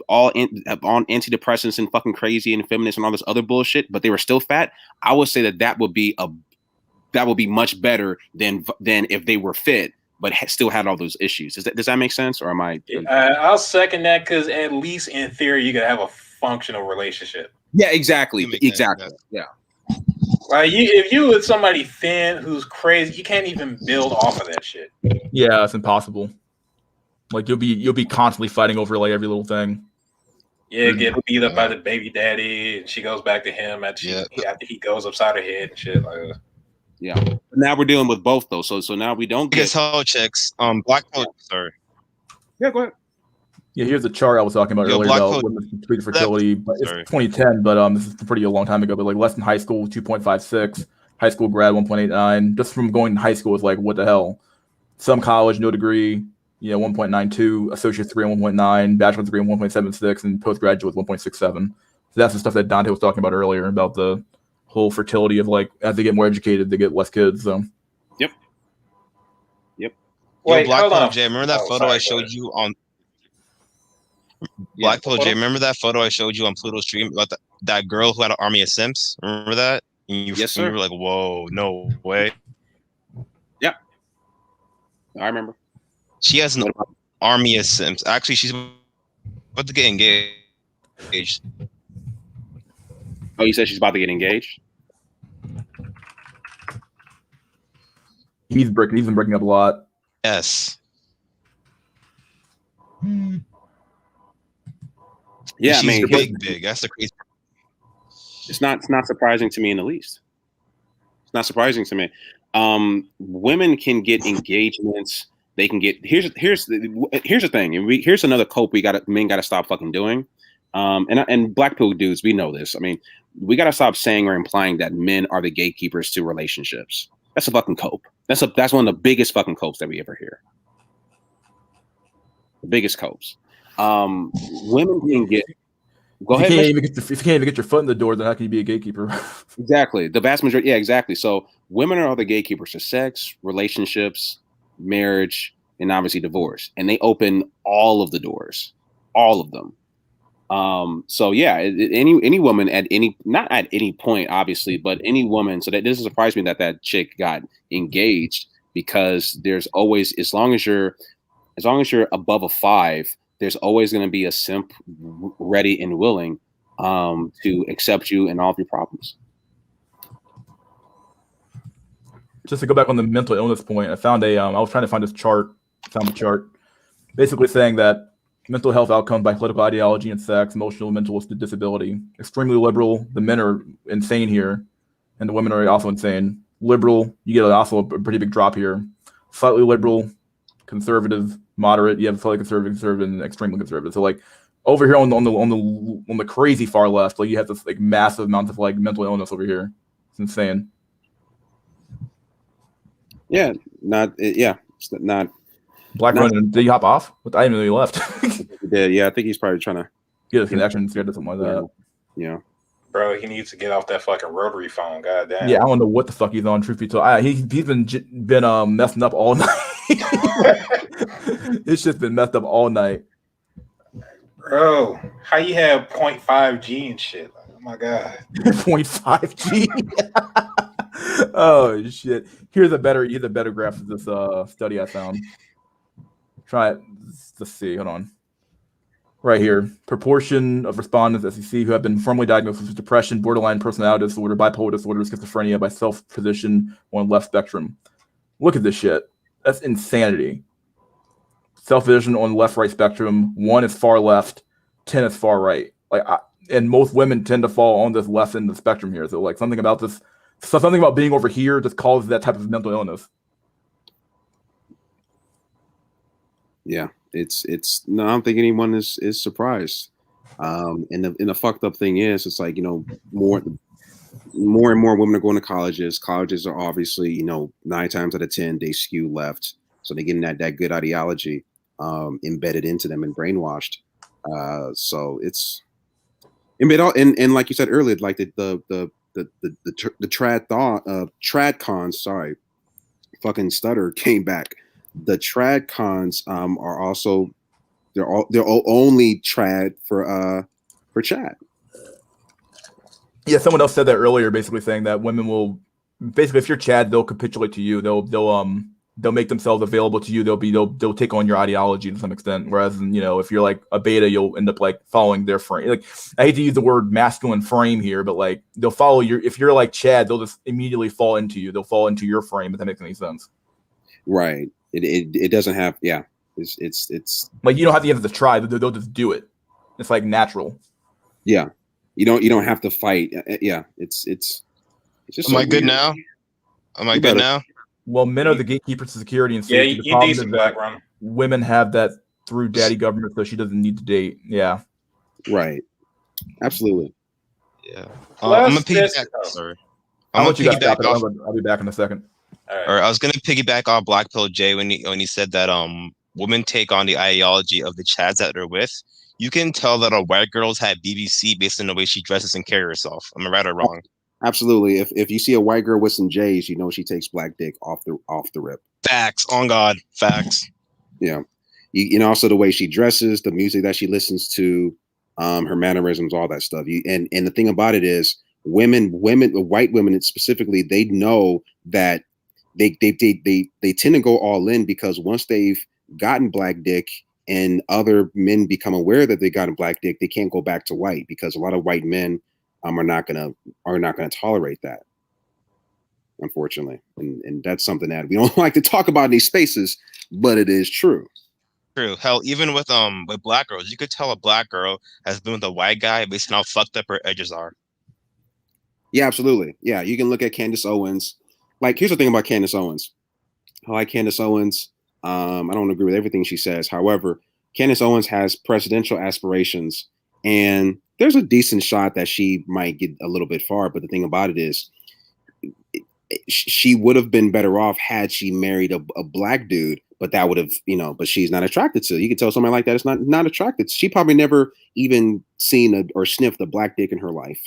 all on antidepressants and fucking crazy and feminist and all this other bullshit, but they were still fat, I would say that would be much better than if they were fit but still had all those issues. Does that make sense, or am I? I'll second that, because at least in theory you could have a functional relationship. Yeah, exactly. Yeah. Like if you with somebody thin who's crazy, you can't even build off of that shit. Yeah, it's impossible. Like you'll be constantly fighting over like every little thing. Yeah, get beat up by the baby daddy, and she goes back to him after he goes upside her head and shit. Like, yeah. Now we're dealing with both though, so now we don't get hell chicks. Black pill. Sorry. Yeah, go ahead. Yeah, here's the chart I was talking about earlier about women's complete fertility. But it's 2010, but this is pretty a long time ago. But like less than high school, 2.56, high school grad 1.89. Just from going to high school is like what the hell. Some college, no degree, 1.92, associate degree 1.9, bachelor's degree 1.76, and postgraduate 1.67. So that's the stuff that Dante was talking about earlier about the whole fertility of like as they get more educated, they get less kids. So. Yep. Wait, Black hold on. Jay, remember that photo I showed you on Black Pill J? Remember that photo I showed you on Pluto's stream about that girl who had an army of simps? Remember that? And yes, sir. You were like, "Whoa, no way!" Yeah, I remember. She has an army of simps. Actually, she's about to get engaged. Oh, you said she's about to get engaged? He's been breaking up a lot. Yes. Yeah, she's I mean, big. That's the crazy. It's not surprising to me in the least. It's not surprising to me. Women can get engagements. They can get here's the thing, and here's another cope men gotta stop fucking doing. And black pill dudes, we know this. I mean, we gotta stop saying or implying that men are the gatekeepers to relationships. That's a fucking cope. That's one of the biggest fucking copes that we ever hear. The biggest copes. Women can get. Go ahead. If you can't even get your foot in the door, then how can you be a gatekeeper? Exactly. The vast majority. Yeah, exactly. So women are the gatekeepers to sex, relationships, marriage, and obviously divorce. And they open all of the doors, all of them. So yeah, any woman at not at any point, obviously, but any woman. So that doesn't surprise me that chick got engaged, because there's always, as long as you're above a 5, there's always going to be a simp ready and willing to accept you and all of your problems. Just to go back on the mental illness point, I found I was trying to find this chart, found the chart, basically saying that mental health outcomes by political ideology and sex, emotional and mental disability, extremely liberal, the men are insane here, and the women are also insane. Liberal, you get also a pretty big drop here. Slightly liberal, conservative, moderate, you have slightly conservative, and extremely conservative. So like over here on the crazy far left, like you have this like massive amount of like mental illness over here. It's insane. Yeah, not Black Ronin, did he hop off? I didn't even know he left. Yeah, I think he's probably trying to get a connection, scared or something like that. Yeah. Bro, he needs to get off that fucking rotary phone. God damn. Yeah, I don't know what the fuck he's on. Truth be told, he's been messing up all night. It's just been messed up all night. Bro, how you have 0.5 G and shit? Oh my god. 0.5 G. Oh shit! Here's a better graph of this study I found. Try it. Let's see. Hold on. Right here, proportion of respondents SEC who have been formally diagnosed with depression, borderline personality disorder, bipolar disorder, schizophrenia by self-position on left spectrum. Look at this shit. That's insanity. Self-vision on left-right spectrum. 1 is far left, 10 is far right. And most women tend to fall on this left end of the spectrum here. So like something about being over here just causes that type of mental illness. Yeah, it's no, I don't think anyone is surprised. And the fucked up thing is, it's like, more and more women are going to colleges. Colleges are obviously, 9 times out of 10 they skew left, so they're getting that good ideology embedded into them and brainwashed. So it's and like you said earlier, like the trad cons, sorry, fucking stutter came back. The trad cons are also they're only trad for chat. Yeah, someone else said that earlier, basically saying that women will basically, if you're Chad, they'll capitulate to you. They'll make themselves available to you. They'll take on your ideology to some extent. Whereas, if you're like a beta, you'll end up like following their frame. Like, I hate to use the word masculine frame here, but like they'll follow if you're like Chad, they'll just immediately fall into you. They'll fall into your frame, if that makes any sense. Right. It doesn't have, yeah. It's like, you don't have to try. They'll just do it. It's like natural. Yeah. You don't have to fight. Yeah. It's just. Am I good now? Am I good now? Well, men are the gatekeepers to security and safety. Yeah, you decent background. Women have that through daddy government, so she doesn't need to date. Yeah. Right. Absolutely. Yeah. I'm gonna piggyback. Sorry. I'll be back in a second. All right. I was gonna piggyback on Black Pill J when he said that women take on the ideology of the chads that they're with. You can tell that a white girl's had BBC based on the way she dresses and carries herself. Am I right or wrong? Absolutely. If you see a white girl with some J's, you know she takes black dick off the rip. Facts. On God. Facts. Yeah. You know, also the way she dresses, the music that she listens to, her mannerisms, all that stuff. And the thing about it is, white women specifically, they know that they tend to go all in, because once they've gotten black dick and other men become aware that they gotten black dick, they can't go back to white, because a lot of white men are not gonna tolerate that, unfortunately. And that's something that we don't like to talk about in these spaces, but it is true. True. Hell, even with black girls, you could tell a black girl has been with a white guy based on how fucked up her edges are. Yeah, absolutely. Yeah, you can look at Candace Owens. Like, here's the thing about Candace Owens. I like Candace Owens. I don't agree with everything she says. However, Candace Owens has presidential aspirations, and there's a decent shot that she might get a little bit far. But the thing about it is, she would have been better off had she married a black dude, but that would have, but she's not attracted to. You could tell somebody like that is not attracted. She probably never even seen or sniffed a black dick in her life.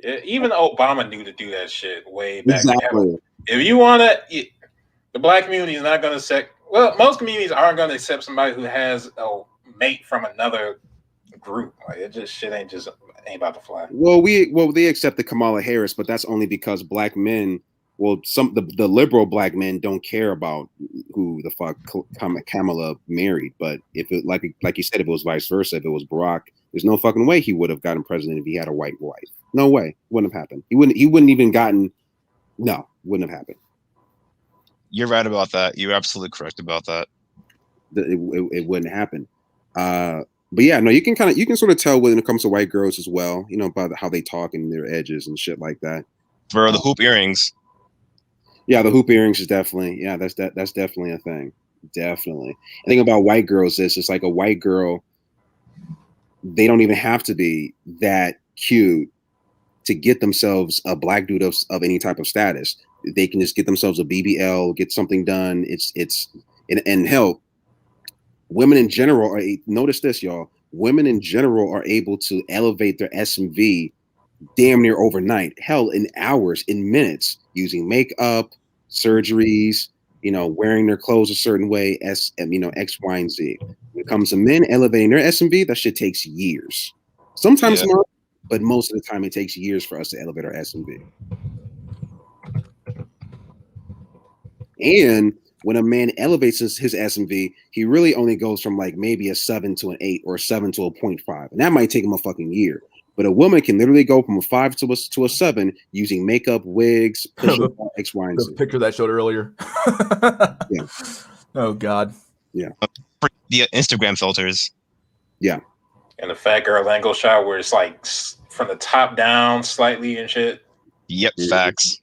Yeah, even Obama knew to do that shit way back. Exactly. If you want to, the black community is not going to accept. Well, most communities aren't going to accept somebody who has a mate from another group. Like it just shit ain't about to fly. Well, they accepted Kamala Harris, but that's only because black men. Well, the liberal black men don't care about who the fuck Kamala married. But if it like you said, if it was vice versa, if it was Barack, there's no fucking way he would have gotten president if he had a white wife. No way, wouldn't have happened. He wouldn't even gotten. No, wouldn't have happened. You're right about that. You're absolutely correct about that. It wouldn't happen. But yeah, no, you can sort of tell when it comes to white girls as well. About how they talk and their edges and shit like that. For the hoop earrings. Yeah, the hoop earrings is definitely, that's definitely a thing. Definitely. The thing about white girls is it's like a white girl, they don't even have to be that cute to get themselves a black dude of any type of status. They can just get themselves a BBL, get something done. And hell, women in general notice this, y'all. Women in general are able to elevate their SMV damn near overnight, hell, in hours, in minutes, using makeup, surgeries, wearing their clothes a certain way, X, Y, and Z. When it comes to men elevating their SMV, that shit takes years. Sometimes not, but most of the time it takes years for us to elevate our SMV. And when a man elevates his SMV, he really only goes from like maybe a 7 to an 8 or a 7 to a 0.5. And that might take him a fucking year. But a woman can literally go from a 5 to a 7 using makeup, wigs, X, Y, and Z. The picture that I showed earlier. Yeah. Oh God. Yeah. The Instagram filters. Yeah. And the fat girl angle shot where it's like from the top down slightly and shit. Yep, facts.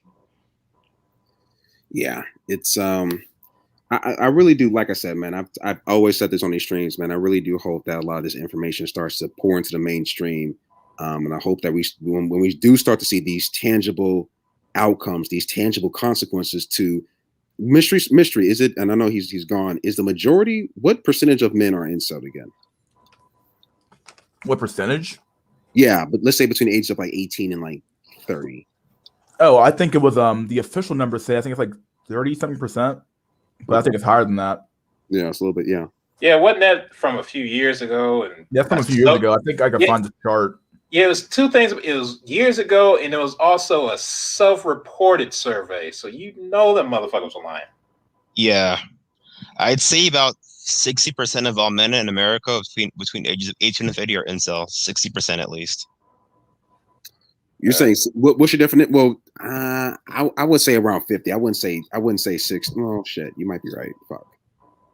Yeah, it's I really do. Like I said, man, I've always said this on these streams, man. I really do hope that a lot of this information starts to pour into the mainstream. And I hope that when we do start to see these tangible outcomes, these tangible consequences to mystery is it? And I know he's gone. Is the majority? What percentage of men are incel again? What percentage? Yeah, but let's say between the ages of like 18 and like 30. Oh, I think it was the official number say I think it's like 30-something%, but I think it's higher than that. Yeah, it's a little bit. Yeah. Yeah, wasn't that from a few years ago? And that's from a few years ago. I think I could find the chart. Yeah, it was two things. It was years ago, and it was also a self-reported survey. So that motherfuckers were lying. Yeah, I'd say about 60% of all men in America between ages of 18 and 30 are incel. 60% at least. You're saying what's your definition? Well, I would say around 50. I wouldn't say 60. Oh shit, you might be right. Fuck.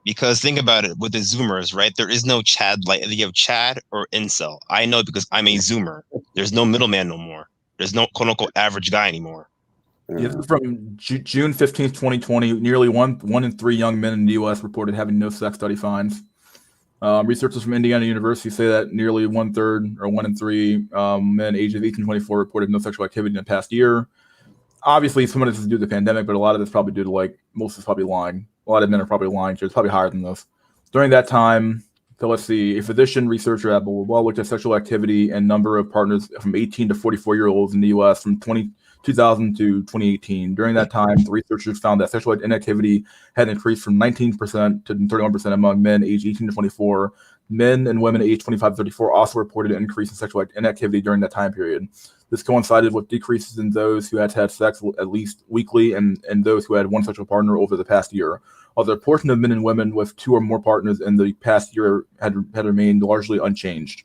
Because think about it with the Zoomers, right? There is no Chad. Like you have Chad or incel. I know because I'm a Zoomer. There's no middleman no more. There's no quote unquote average guy anymore. Yeah, from June 15th, 2020, nearly one in 3 young men in the U.S. reported having no sex study finds. Researchers from Indiana University say that nearly 1/3 or 1 in 3 men aged 18 to 24 reported no sexual activity in the past year. Obviously, some of this is due to the pandemic, but a lot of this is probably due to most is probably lying. A lot of men are probably lying. So it's probably higher than this. During that time, so let's see, a physician researcher at blah looked at sexual activity and number of partners from 18 to 44-year-olds in the U.S. from 2000 to 2018. During that time, the researchers found that sexual inactivity had increased from 19% to 31% among men aged 18 to 24. Men and women aged 25 to 34 also reported an increase in sexual inactivity during that time period. This coincided with decreases in those who had sex at least weekly and those who had one sexual partner over the past year. Although the portion of men and women with 2 or more partners in the past year had remained largely unchanged.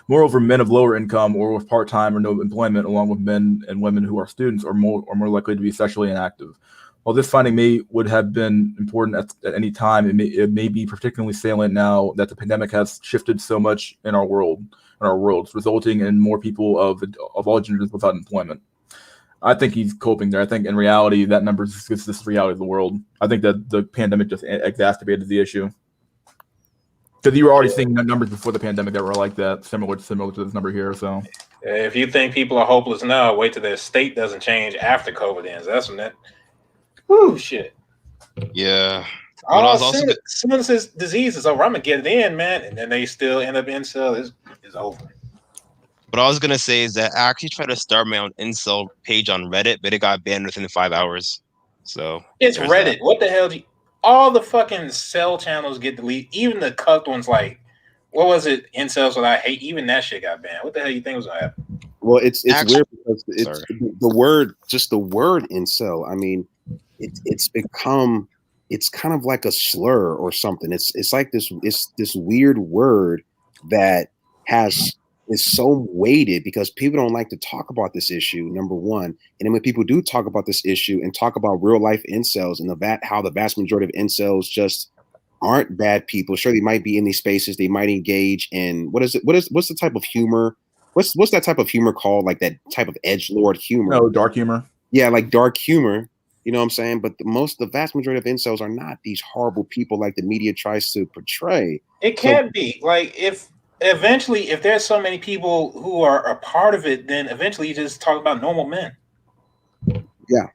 Moreover, men of lower income or with part-time or no employment, along with men and women who are students, are more likely to be sexually inactive. While this finding would have been important at any time, it may be particularly salient now that the pandemic has shifted so much in our worlds, resulting in more people of all genders without employment. I think he's coping there. I think in reality, that number is just this reality of the world. I think that the pandemic just exacerbated the issue. Because you were already seeing numbers before the pandemic that were like that, similar to this number here. So, if you think people are hopeless now, wait till their state doesn't change after COVID ends. That's when that. Whoo, shit. Yeah. But I Oh, was also as soon as this disease is over, I'm gonna get it in, man, and then they still end up incel. It's over. what I was gonna say is that I actually tried to start my own incel page on Reddit, but it got banned within 5 hours. So It's there's Reddit. that. What the hell? All the fucking cell channels get deleted. Even the cucked ones, like what was it? Incels that I hate. Even that shit got banned. What the hell you think was gonna happen? Well, it's Actually, weird because it's sorry. the word, just the word incel. I mean, it's become, it's kind of like a slur or something. It's like this weird word that is so weighted because people don't like to talk about this issue, number one. And then when people do talk about this issue and talk about real life incels and how the vast majority of incels just aren't bad people. Sure, they might be in these spaces, they might engage in what's the type of humor? What's that type of humor called? Like that type of edgelord humor. No, dark humor. Yeah, like dark humor. You know what I'm saying? But the vast majority of incels are not these horrible people like the media tries to portray. It can't be like if there's so many people who are a part of it, then eventually you just talk about normal men. Yeah.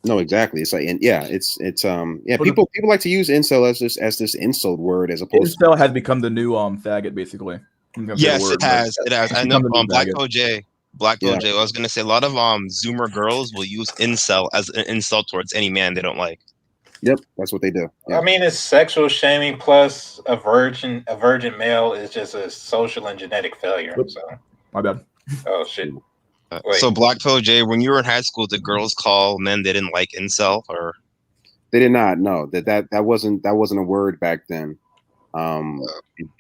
No, exactly. It's like, and yeah, it's yeah. But People like to use incel as this insult word as opposed incel has become the new faggot, basically. I'm gonna say the Yes, word, it has. It has. it's I know. become the new Black faggot. Toe J. Black Toe Yeah. J. I was gonna say a lot of Zoomer girls will use incel as an insult towards any man they don't like. Yep, that's what they do. Yeah. I mean, it's sexual shaming plus a virgin male is just a social and genetic failure. Oops. So, My bad. oh shit. So Black Toe J, when you were in high school, did girls call men they didn't like incel or? They did not know that wasn't a word back then.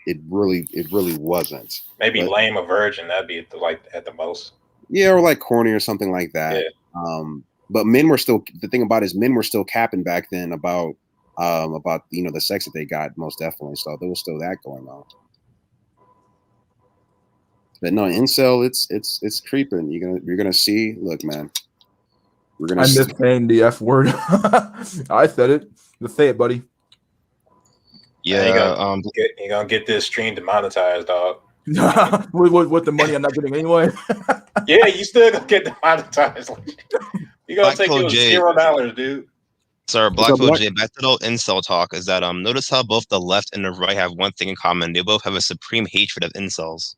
It really wasn't. Maybe But, lame a virgin. That'd be like at the most. yeah, or like corny or something like that. Yeah. But men were still, the thing about it is men were still capping back then about the sex that they got, most definitely. So there was still that going on. But no, incel, it's creeping. You're gonna see. Look, man, we're gonna. I miss saying the F word. I said it. Just say it, buddy. Yeah. You're gonna get this stream demonetized, dog. with the money I'm not getting anyway. Yeah, you still gonna get demonetized. You're gonna Black take Toe you J. $0, dude. Sorry, Black up, Toe Black? J. Back to the old incel talk is that notice how both the left and the right have one thing in common. They both have a supreme hatred of incels.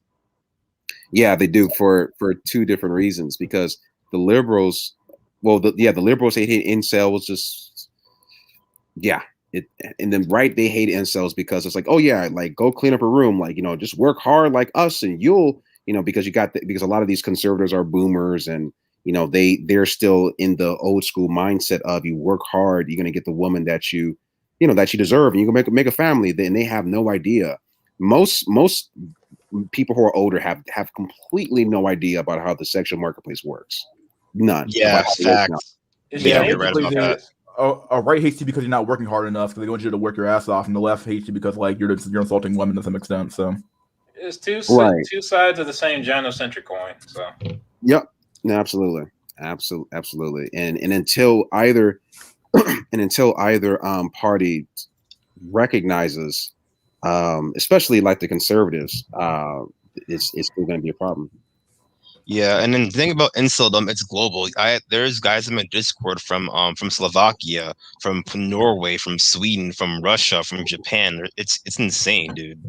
Yeah, they do for two different reasons. Because the liberals, the liberals hate incels. Just and then right, they hate incels because it's like, oh yeah, like go clean up a room, like just work hard like us, and you'll because because a lot of these conservatives are boomers, and they're still in the old school mindset of you work hard, you're gonna get the woman that you deserve, and you can make a family. Then they have no idea. Most people who are older have completely no idea about how the sexual marketplace works. None. Yeah, facts. Yeah, you're right about that. A right hates you because you're not working hard enough, because they want you to work your ass off, and the left hates you because like you're insulting women to some extent. So it's two sides of the same gynocentric coin. So yep, no, absolutely. And until either party recognizes, especially like the conservatives, it's still going to be a problem. Yeah, and then the thing about inceldom, it's global. There's guys in my Discord from Slovakia, from Norway, from Sweden, from Russia, from Japan. It's insane, dude.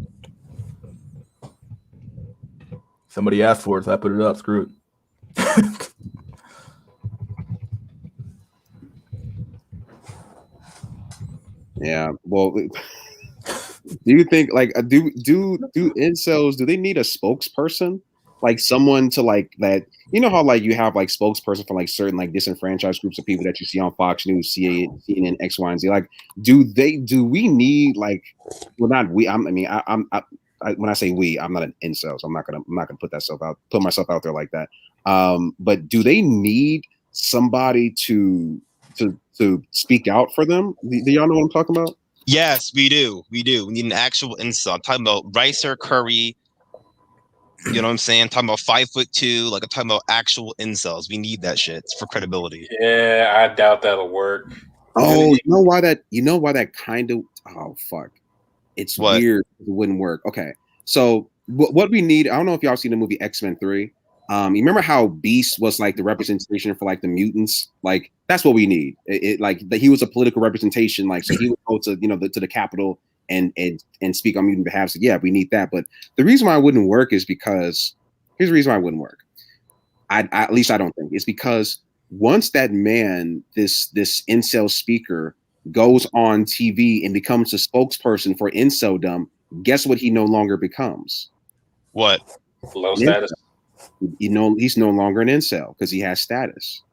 somebody asked for it, so I put it up. Screw it. Yeah. Well, do you think like do incels, do they need a spokesperson? Like someone to like that, how like you have like spokesperson for like certain like disenfranchised groups of people that you see on Fox News, CNN, X, Y, and Z. Like, do we need like, well, not we. When I say we, I'm not an incel, so I'm not gonna put myself out there like that. But do they need somebody to speak out for them? Do y'all know what I'm talking about? Yes, we do. We need an actual incel. I'm talking about Ricer, Curry. You know what I'm saying? I'm talking about 5'2". Like I'm talking about actual incels. We need that shit for credibility. Yeah, I doubt that'll work. Oh, you know why that kind of, oh fuck, it's What? weird. It wouldn't work. Okay, so what we need, I don't know if y'all seen the movie X-Men 3. You remember how Beast was like the representation for like the mutants? Like that's what we need. It like that he was a political representation. Like so he would go to to the Capitol and speak on mutant behalf. So yeah, we need that. But the reason why it wouldn't work is because here's the reason why it wouldn't work. At least I don't think it's because once that man, this incel speaker, goes on TV and becomes a spokesperson for inceldom, guess what he no longer becomes? What? Low status. He's no longer an incel because he has status.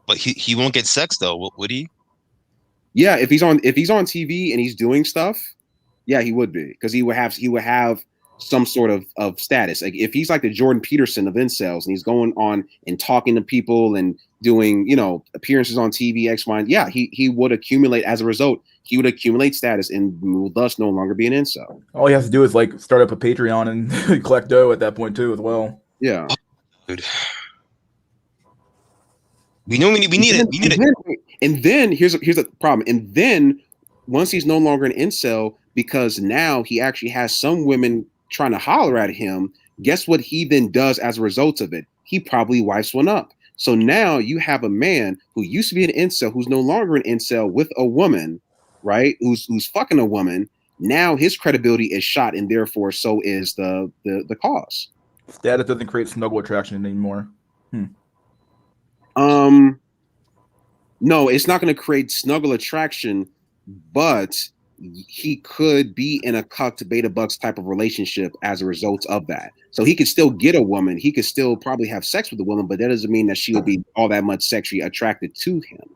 But he won't get sex though, would he? Yeah, if he's on TV and he's doing stuff, yeah, he would be because he would have some sort of status. Like if he's like the Jordan Peterson of incels and he's going on and talking to people and doing appearances on TV, X, Y, yeah, he would accumulate as a result. He would accumulate status and will thus no longer be an incel. All he has to do is like start up a Patreon and collect dough at that point too, as well. Yeah. Dude. We know we need it. And then here's the problem. And then once he's no longer an incel, because now he actually has some women trying to holler at him, guess what he then does as a result of it? He probably wipes one up. So now you have a man who used to be an incel, who's no longer an incel with a woman, right? Who's fucking a woman. Now his credibility is shot, and therefore so is the cause. Status doesn't create snuggle attraction anymore. No, it's not going to create snuggle attraction, but he could be in a cucked beta bucks type of relationship as a result of that. So he could still get a woman. He could still probably have sex with a woman, but that doesn't mean that she will be all that much sexually attracted to him.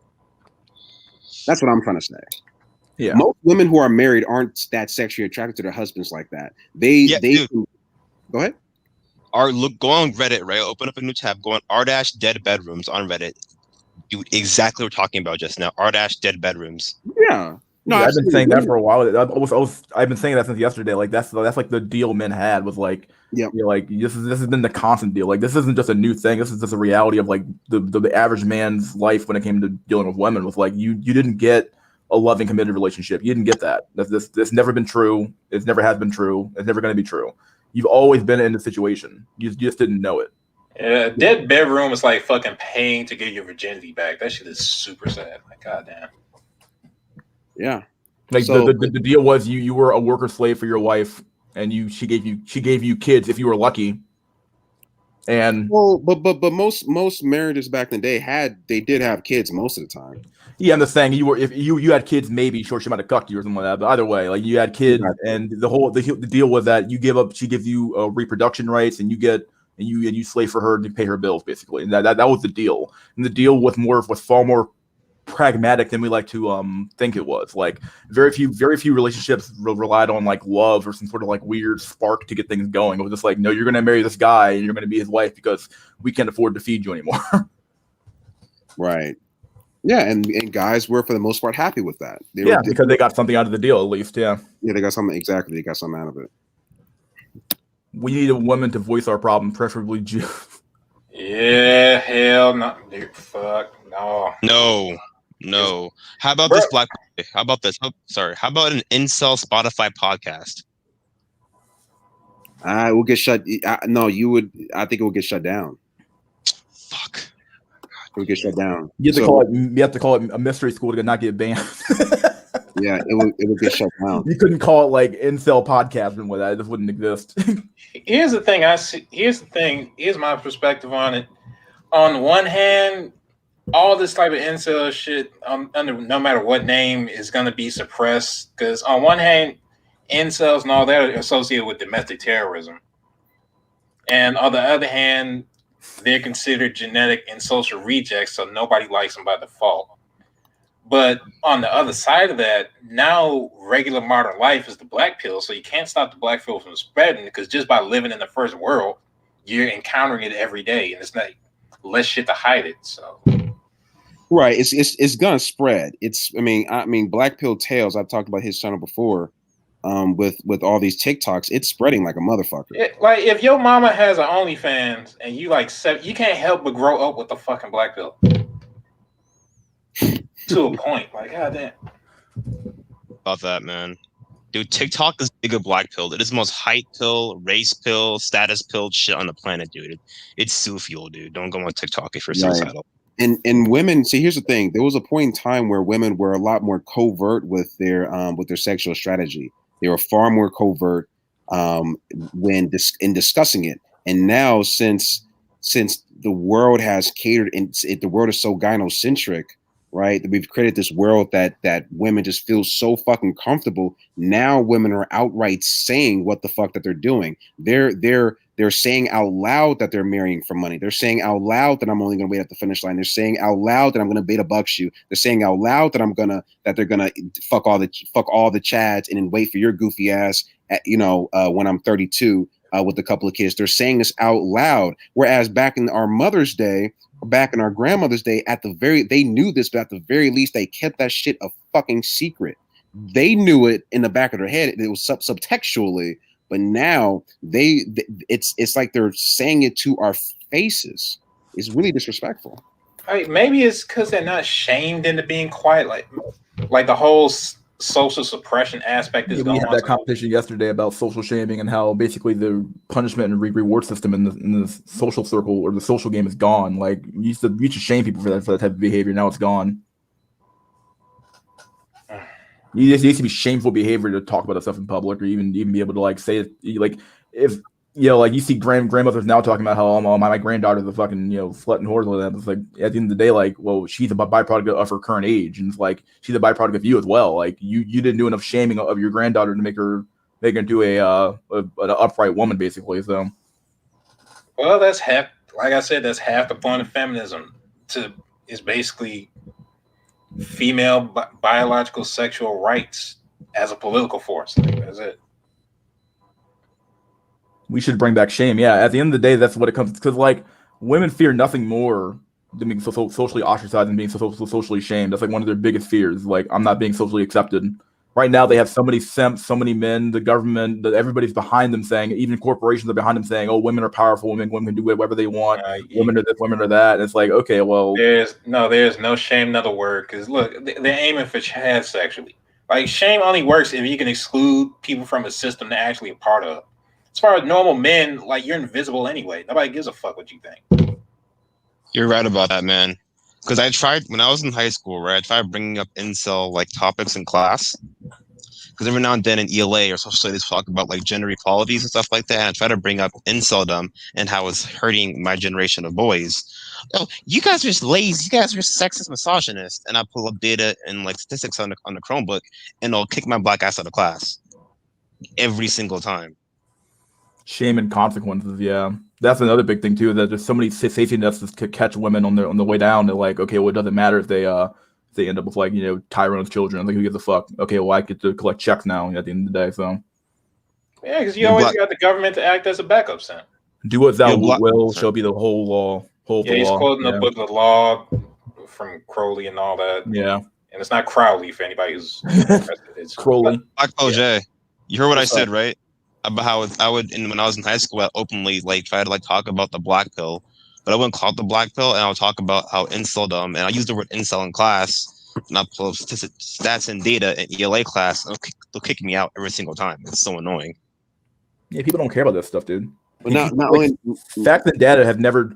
That's what I'm trying to say. Yeah. Most women who are married aren't that sexually attracted to their husbands like that. Go ahead. Go on Reddit, right? Open up a new tab, go on r-dead bedrooms on Reddit. Do exactly what we're talking about just now. R-dead bedrooms. Yeah. No, I've been saying that for a while. I've been saying that since yesterday. Like that's like the deal men had was like, like this has been the constant deal. Like this isn't just a new thing. This is just a reality of like the average man's life when it came to dealing with women. Was like you didn't get a loving, committed relationship. You didn't get that. That's never been true. It's never has been true. It's never going to be true. You've always been in the situation. You just didn't know it. Yeah, dead bedroom is like fucking paying to get your virginity back. That shit is super sad. Like goddamn. Yeah. Like so, the deal was you were a worker slave for your wife, and she gave you kids if you were lucky. And but most marriages back in the day did have kids most of the time. Yeah, I'm just saying if you had kids, maybe sure she might have cucked you or something like that. But either way, like you had kids, and the deal was that she gives you reproduction rights, and you slave for her to pay her bills basically. And that was the deal. And the deal was far more pragmatic than we like to think it was. Like very few relationships relied on like love or some sort of like weird spark to get things going. It was just like, no, you're gonna marry this guy and you're gonna be his wife because we can't afford to feed you anymore. Right. Yeah, and guys were for the most part happy with that. Because they got something out of the deal at least. Yeah, they got something. Exactly, they got something out of it. We need a woman to voice our problem, preferably Jew. Yeah, hell no, dude, fuck no. No. How about this black? How about this? Oh, sorry. How about an incel Spotify podcast? I will get shut. No, you would. I think it will get shut down. Fuck. It would get shut down. You have to call it a mystery school to not get banned. Yeah, it would get shut down. You couldn't call it like incel podcasting with that. It just wouldn't exist. Here's the thing. Here's my perspective on it. On one hand, all this type of incel shit, under no matter what name, is going to be suppressed. Because on one hand, incels and all that are associated with domestic terrorism. And on the other hand, they're considered genetic and social rejects, so nobody likes them by default. But on the other side of that, now regular modern life is the black pill, so you can't stop the black pill from spreading because just by living in the first world, you're encountering it every day, and it's not less shit to hide it. So, right, it's gonna spread. I mean, Black Pill Tales. I've talked about his channel before. With all these TikToks, it's spreading like a motherfucker. Like if your mama has an OnlyFans and you you can't help but grow up with the fucking black pill. To a point, like goddamn. About that, man. Dude, TikTok is bigger black pill. It is the most height pill, race pill, status pill shit on the planet, dude. It's suicidal, dude. Don't go on TikTok if you're Right. suicidal. And women, see, here's the thing. There was a point in time where women were a lot more covert with their sexual strategy. They were far more covert when in discussing it. And now, since the world has catered and the world is so gynocentric, right? That we've created this world that women just feel so fucking comfortable. Now women are outright saying what the fuck that they're doing. They're saying out loud that they're marrying for money. They're saying out loud that I'm only going to wait at the finish line. They're saying out loud that I'm going to bait a buckshoe. They're saying out loud that they're gonna fuck all the chads and then wait for your goofy ass at, when I'm 32 with a couple of kids. They're saying this out loud. Whereas back in our mother's day, back in our grandmother's day, they knew this, but at the very least, they kept that shit a fucking secret. They knew it in the back of their head. It was subtextually. But now it's like they're saying it to our faces. It's really disrespectful. Maybe it's because they're not shamed into being quiet. Like the whole social suppression aspect is We gone. had that competition yesterday about social shaming and how basically the punishment and reward system in the social circle or the social game is gone. Like you used to shame people for that type of behavior. Now it's gone. It used to be shameful behavior to talk about that stuff in public, or even be able to like say it. Like if like you see grandmothers now talking about how my granddaughter's a fucking slut and whore. It's like at the end of the day, like, well, she's a byproduct of her current age, and it's like she's a byproduct of you as well. Like you didn't do enough shaming of your granddaughter to make her into an upright woman, basically. So, well, that's half. Like I said, that's half the point of feminism. Is basically female biological sexual rights as a political force. That's it. We should bring back shame. Yeah, at the end of the day, that's what it comes to. Because like women fear nothing more than being socially ostracized and being socially shamed. That's like one of their biggest fears. Like I'm not being socially accepted. Right now, they have so many simps, so many men, the government, everybody's behind them saying, even corporations are behind them saying, "Oh, women are powerful. Women can do whatever they want. Women are this, women are that." And it's like, okay, well, there's no shame, another word. Because look, they're aiming for Chad sexually. Like shame only works if you can exclude people from a system they're actually a part of. As far as normal men, like you're invisible anyway. Nobody gives a fuck what you think. You're right about that, man. Because I tried when I was in high school, right? I tried bringing up incel like topics in class. Because every now and then in ELA or social studies talk about like gender equalities and stuff like that. And I try to bring up inceldom and how it's hurting my generation of boys. Oh, you guys are just lazy. You guys are sexist, misogynist. And I pull up data and like statistics on the Chromebook, and I'll kick my black ass out of class every single time. Shame and consequences. Yeah, that's another big thing too. That there's so many safety nets to catch women on the way down. They're like, okay, well, it doesn't matter if they end up with like Tyrone's children. Like, who gives a fuck? Okay, well, I get to collect checks now at the end of the day. So yeah, because you always got the government to act as a backup center. Do what thou wilt shall be the whole law. He's quoting the book of the law from Crowley and all that. Yeah, and it's not Crowley for anybody who's interested. It's Crowley. Black OJ, you heard what I said, right? About how I would, when I was in high school, I openly like try to like talk about the black pill, but I wouldn't call it the black pill, and I would talk about how inceldom, and I use the word incel in class, and I pull up stats and data in ELA class, and they'll kick me out every single time. It's so annoying. Yeah, people don't care about this stuff, dude. But not only facts and data have never.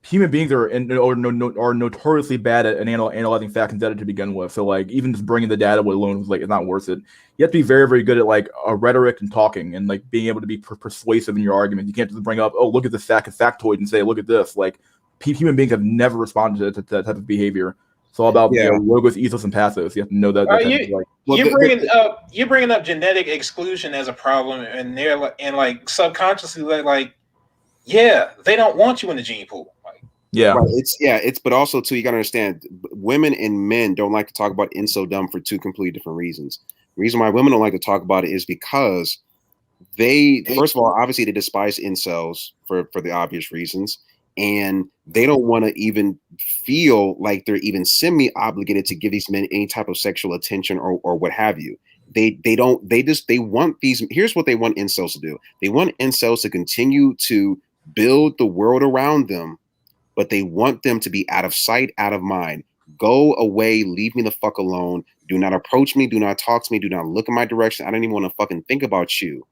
Human beings are notoriously bad at analyzing facts and data to begin with. So like even just bringing the data alone is like it's not worth it. You have to be very, very good at like rhetoric and talking and like being able to be persuasive in your argument. You can't just bring up, oh, look at this factoid and say, look at this. Like human beings have never responded to that type of behavior. It's all about logos, ethos, and pathos. You have to know that. You're bringing up genetic exclusion as a problem, and they're like, and like subconsciously like, yeah, they don't want you in the gene pool. Yeah, right. But also too, you gotta understand, women and men don't like to talk about inceldom for two completely different reasons. The reason why women don't like to talk about it is because they first of all, obviously they despise incels for the obvious reasons, and they don't want to even feel like they're even semi-obligated to give these men any type of sexual attention or what have you. They want these. Here's what they want incels to do. They want incels to continue to build the world around them, but they want them to be out of sight, out of mind. Go away, leave me the fuck alone. Do not approach me, do not talk to me, do not look in my direction. I don't even want to fucking think about you.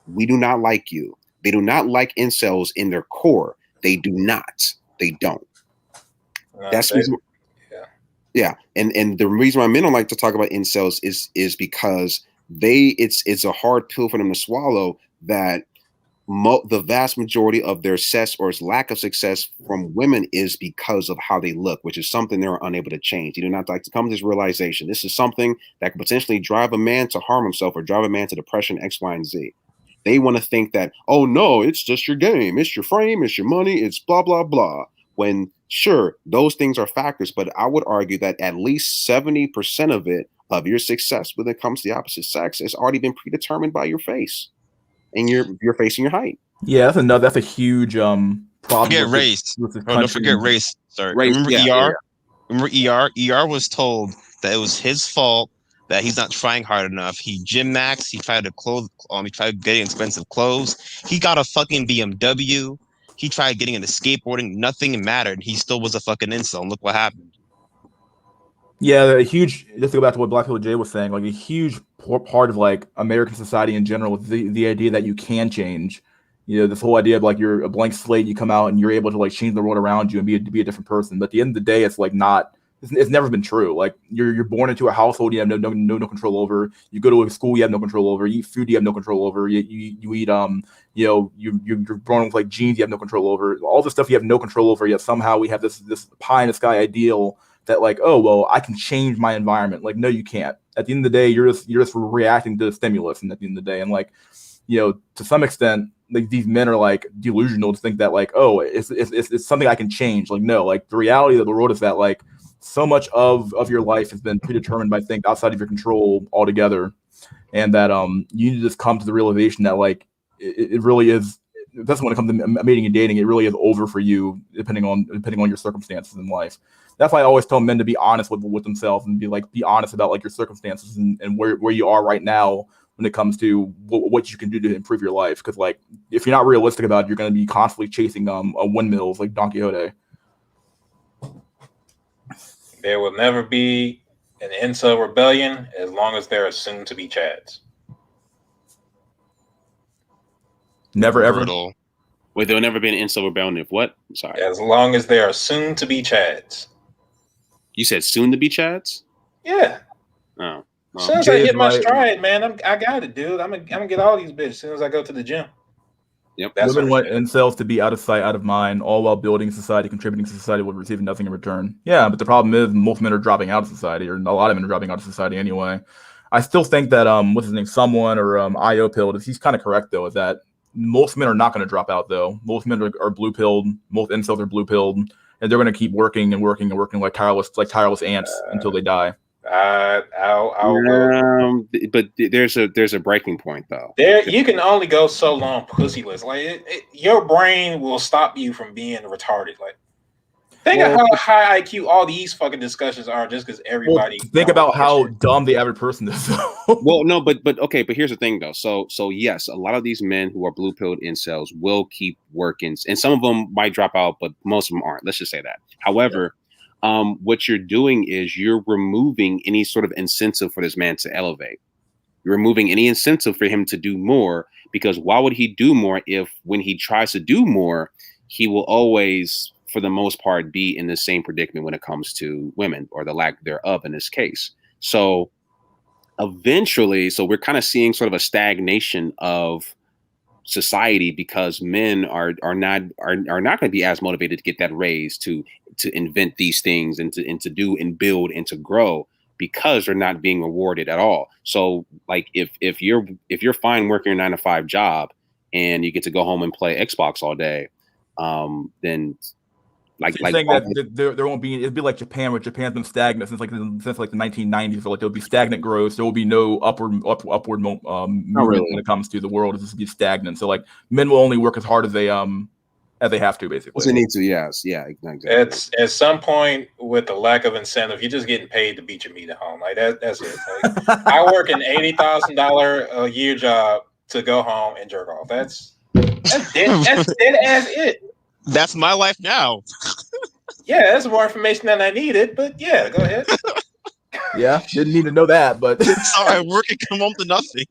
We do not like you. They do not like incels in their core. They do not. They don't. That's reason, yeah. And the reason why men don't like to talk about incels is because it's a hard pill for them to swallow that the vast majority of their success or lack of success from women is because of how they look, which is something they're unable to change. They do not like to come to this realization. This is something that could potentially drive a man to harm himself or drive a man to depression, X, Y, and Z. They want to think that, oh no, it's just your game, it's your frame, it's your money, it's blah, blah, blah. When sure, those things are factors, but I would argue that at least 70% of it, of your success when it comes to the opposite sex, has already been predetermined by your face and your face and your height. Yeah, that's a huge problem. Forget race. Don't forget race. Sorry. Race, Remember yeah, ER? Yeah. Remember ER? ER was told that it was his fault that he's not trying hard enough. He gym maxed. He tried getting expensive clothes. He got a fucking BMW. He tried getting into skateboarding. Nothing mattered. He still was a fucking incel. And look what happened. Yeah, a huge. Just to go back to what Black Hole J was saying, like a huge part of like American society in general is the idea that you can change. You know, this whole idea of like you're a blank slate, you come out and you're able to like change the world around you and be a different person. But at the end of the day, it's like not. It's never been true. Like you're born into a household you have no control over. You go to a school you have no control over. You eat food you have no control over. You eat you're born with like genes you have no control over. All the stuff you have no control over. Yet somehow we have this pie in the sky ideal that like, oh well, I can change my environment. Like no, you can't. At the end of the day, you're just reacting to the stimulus. And at the end of the day, and like, you know, to some extent, like these men are like delusional to think that like, oh, it's something I can change. Like no, like the reality of the world is that like so much of your life has been predetermined by things outside of your control altogether, and that you need to just come to the realization that like it really is. That's when it comes to mating and dating. It really is over for you, depending on your circumstances in life. That's why I always tell men to be honest with themselves and be honest about like your circumstances and where you are right now when it comes to what you can do to improve your life. Because like if you're not realistic about it, you're going to be constantly chasing windmills like Don Quixote. There will never be an incel rebellion as long as there are soon to be Chads. Never ever. Brutal. Wait, there'll never be an incel rebellion if what? I'm sorry. As long as there are soon to be Chads. You said soon to be Chads? Yeah. Oh. As soon as I hit my stride, man, I got it, dude. I'm gonna get all these bitches as soon as I go to the gym. Yep. Women want incels to be out of sight, out of mind, all while building society, contributing to society, while receiving nothing in return. Yeah, but the problem is most men are dropping out of society, or a lot of men are dropping out of society anyway. I still think that what's his name, someone or IO pilled. He's kind of correct though, is that most men are not going to drop out though. Most men are blue pilled. Most incels are blue pilled, and they're going to keep working and working and working like tireless ants until they die. But there's a breaking point though. There, you can only go so long pussyless. Like your brain will stop you from being retarded. Like think of how high IQ all these fucking discussions are just because everybody. Think about how dumb the average person is. Well, no, but okay, but here's the thing though. So yes, a lot of these men who are blue pilled incels will keep working, and some of them might drop out, but most of them aren't. Let's just say that. However. What you're doing is you're removing any sort of incentive for this man to elevate. You're removing any incentive for him to do more, because why would he do more if when he tries to do more, he will always, for the most part, be in the same predicament when it comes to women, or the lack thereof in this case. So eventually, we're kind of seeing sort of a stagnation of society because men are not going to be as motivated to get that raise to invent these things and to do and build and to grow, because they're not being rewarded at all. So like if you're fine working a 9-to-5 job and you get to go home and play Xbox all day, then like saying that there won't be, it'd be like Japan, where Japan's been stagnant since like the 1990s. So like there'll be stagnant growth. There will be no upward movement when it comes to the world. It'll just be stagnant. So like men will only work as hard as they have to, basically. They need to, yes, yeah, exactly. It's at some point with the lack of incentive, you're just getting paid to beat your meat at home. Like that's it. Like, I work an $80,000 a year job to go home and jerk off. That's dead as it. That's my life now. Yeah, that's more information than I needed, but yeah, go ahead. Yeah, didn't need to know that, but Sorry, I work and come home to nothing.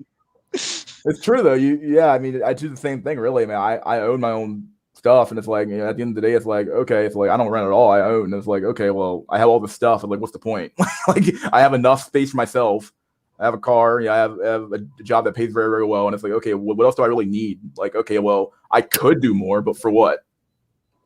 it's true though. I mean, I do the same thing. Really, man. I own my own stuff, and it's like, at the end of the day, it's like, okay, it's like I don't rent at all. I own. And it's like, okay, well, I have all this stuff, and like, what's the point? Like, I have enough space for myself. I have a car. I have a job that pays very, very well, and it's like, okay, what else do I really need? Like, okay, well, I could do more, but for what?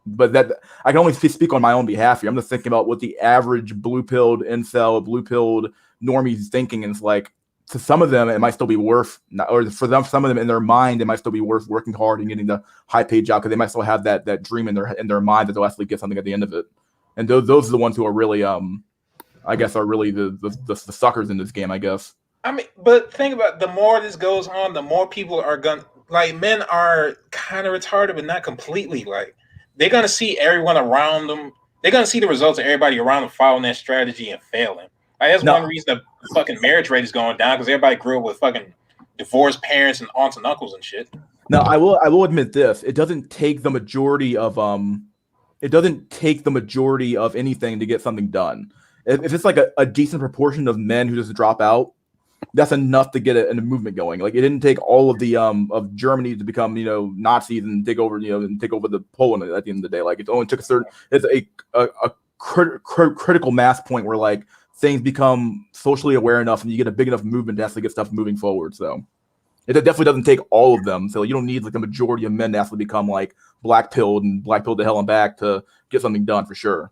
But that I can only speak on my own behalf here. I'm just thinking about what the average blue-pilled incel, blue-pilled normie is thinking, and it's like, to some of them, it might still be worth, or for them, some of them in their mind, it might still be worth working hard and getting the high-paid job because they might still have that dream in their mind that they'll actually get something at the end of it. And those are the ones who are really, I guess, are really the suckers in this game, I guess. I mean, but think about the more this goes on, the more people are gonna like. Men are kind of retarded, but not completely. Like they're gonna see everyone around them. They're gonna see the results of everybody around them following that strategy and failing. Like, that's one reason the fucking marriage rate is going down because everybody grew up with fucking divorced parents and aunts and uncles and shit. Now, I will admit this: it doesn't take the majority of anything to get something done. If it's like a decent proportion of men who just drop out, that's enough to get a movement going. Like, it didn't take all of the of Germany to become Nazis and take over the Poland at the end of the day. Like, it only took it's a critical mass point where like things become socially aware enough and you get a big enough movement to actually get stuff moving forward. So it definitely doesn't take all of them. So you don't need like the majority of men to actually become like black-pilled to hell and back to get something done for sure.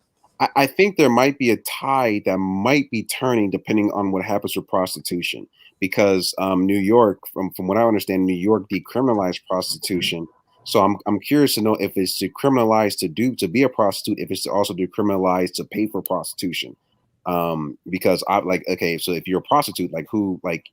I think there might be a tide that might be turning depending on what happens with prostitution, because New York, from what I understand, New York decriminalized prostitution. So I'm curious to know if it's decriminalized to be a prostitute, if it's also decriminalized to pay for prostitution. Because I like, okay, so if you're a prostitute,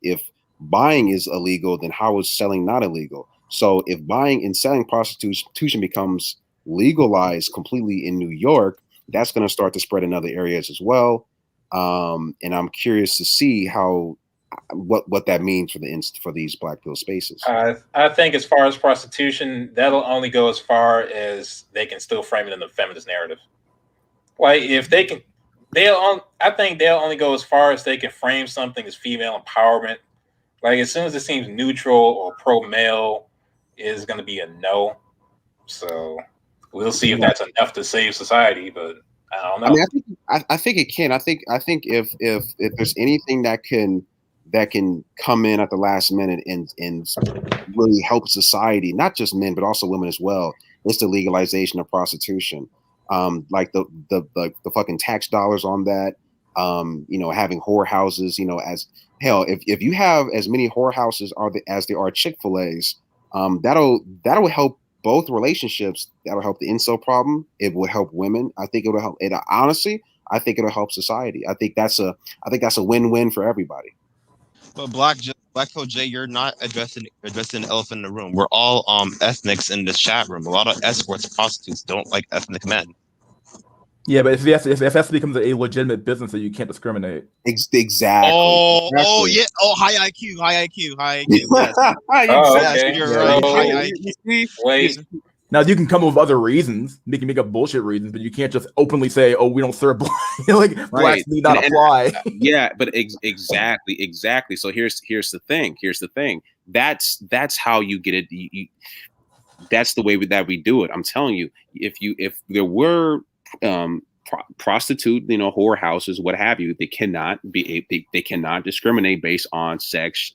if buying is illegal, then how is selling not illegal? So if buying and selling prostitution becomes legalized completely in New York, that's going to start to spread in other areas as well. And I'm curious to see what that means for these black pill spaces. I think as far as prostitution, that'll only go as far as they can still frame it in the feminist narrative. Like if they can, I think they'll only go as far as they can frame something as female empowerment. Like as soon as it seems neutral or pro male, is going to be a no. So we'll see if that's enough to save society, but I don't know. I mean, I think it can. I think if there's anything that can come in at the last minute and really help society, not just men but also women as well, it's the legalization of prostitution. Like the fucking tax dollars on that. Having whorehouses. As hell, if you have as many whorehouses as there are Chick-fil-A's, that'll help both relationships. That'll help the incel problem. It will help women. I think it'll help it. Honestly, I think it'll help society. I think that's a win-win for everybody. But Black Pill J, you're not addressing the elephant in the room. We're all ethnics in this chat room. A lot of escorts and prostitutes don't like ethnic men. Yeah, but if that becomes a legitimate business, that you can't discriminate. Exactly. Oh yeah. Oh, high IQ. Yes. Okay. You're right. High IQ. Wait. Now you can come up with other reasons. You can make up bullshit reasons, but you can't just openly say, "Oh, we don't serve black." Blacks need not apply. Yeah, but exactly. So here's the thing. That's how you get it. That's the way that we do it. I'm telling you, if there were prostitute, whorehouses, what have you, they cannot discriminate based on sex,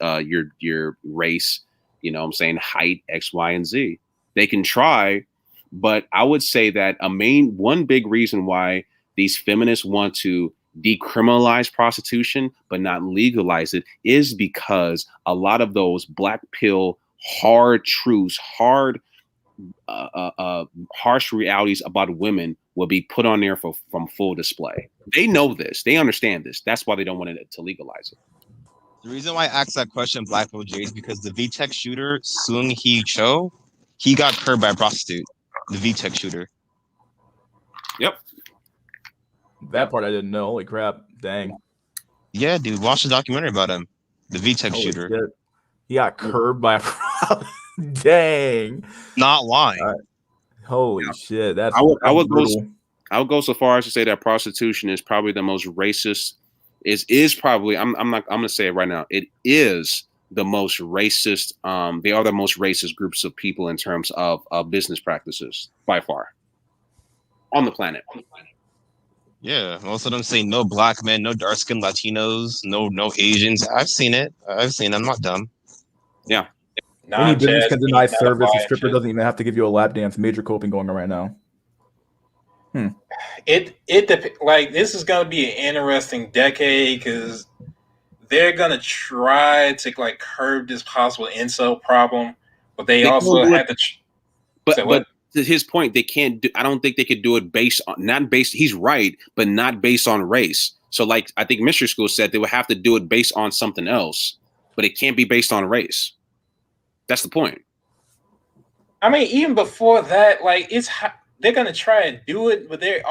your race, I'm saying height, X, Y, and Z. They can try, but I would say that one big reason why these feminists want to decriminalize prostitution but not legalize it is because a lot of those black pill hard truths, harsh realities about women will be put on there from full display. They know this. They understand this. That's why they don't want to legalize it. The reason why I asked that question, Black Pill J, is because the VTech shooter, Sung Hee Cho, he got curbed by a prostitute. The VTech shooter. Yep. That part I didn't know. Holy crap. Dang. Yeah, dude. Watch the documentary about him. The VTech shooter. Shit. He got curbed by a Dang. Not lying. Holy shit. That's I would brutal. I would go so far as to say that prostitution is probably the most racist. Is probably I'm gonna say it right now. It is the most racist. They are the most racist groups of people in terms of business practices by far on the planet. Yeah, most of them say no black men, no dark skinned Latinos, no Asians. I've seen it. I'm not dumb. Yeah. Any business can deny not service. A apply stripper shit. doesn't even have to give you a lap dance. Major coping going on right now. Like this is gonna be an interesting decade because they're gonna try to like curb this possible incel problem, but they also had to. But to his point, they can't do. I don't think they could do it based on not based. He's right, but not based on race. So, like I think Mr. School said, they would have to do it based on something else, but it can't be based on race. That's the point. I mean, even before that, like they're gonna try and do it, but they're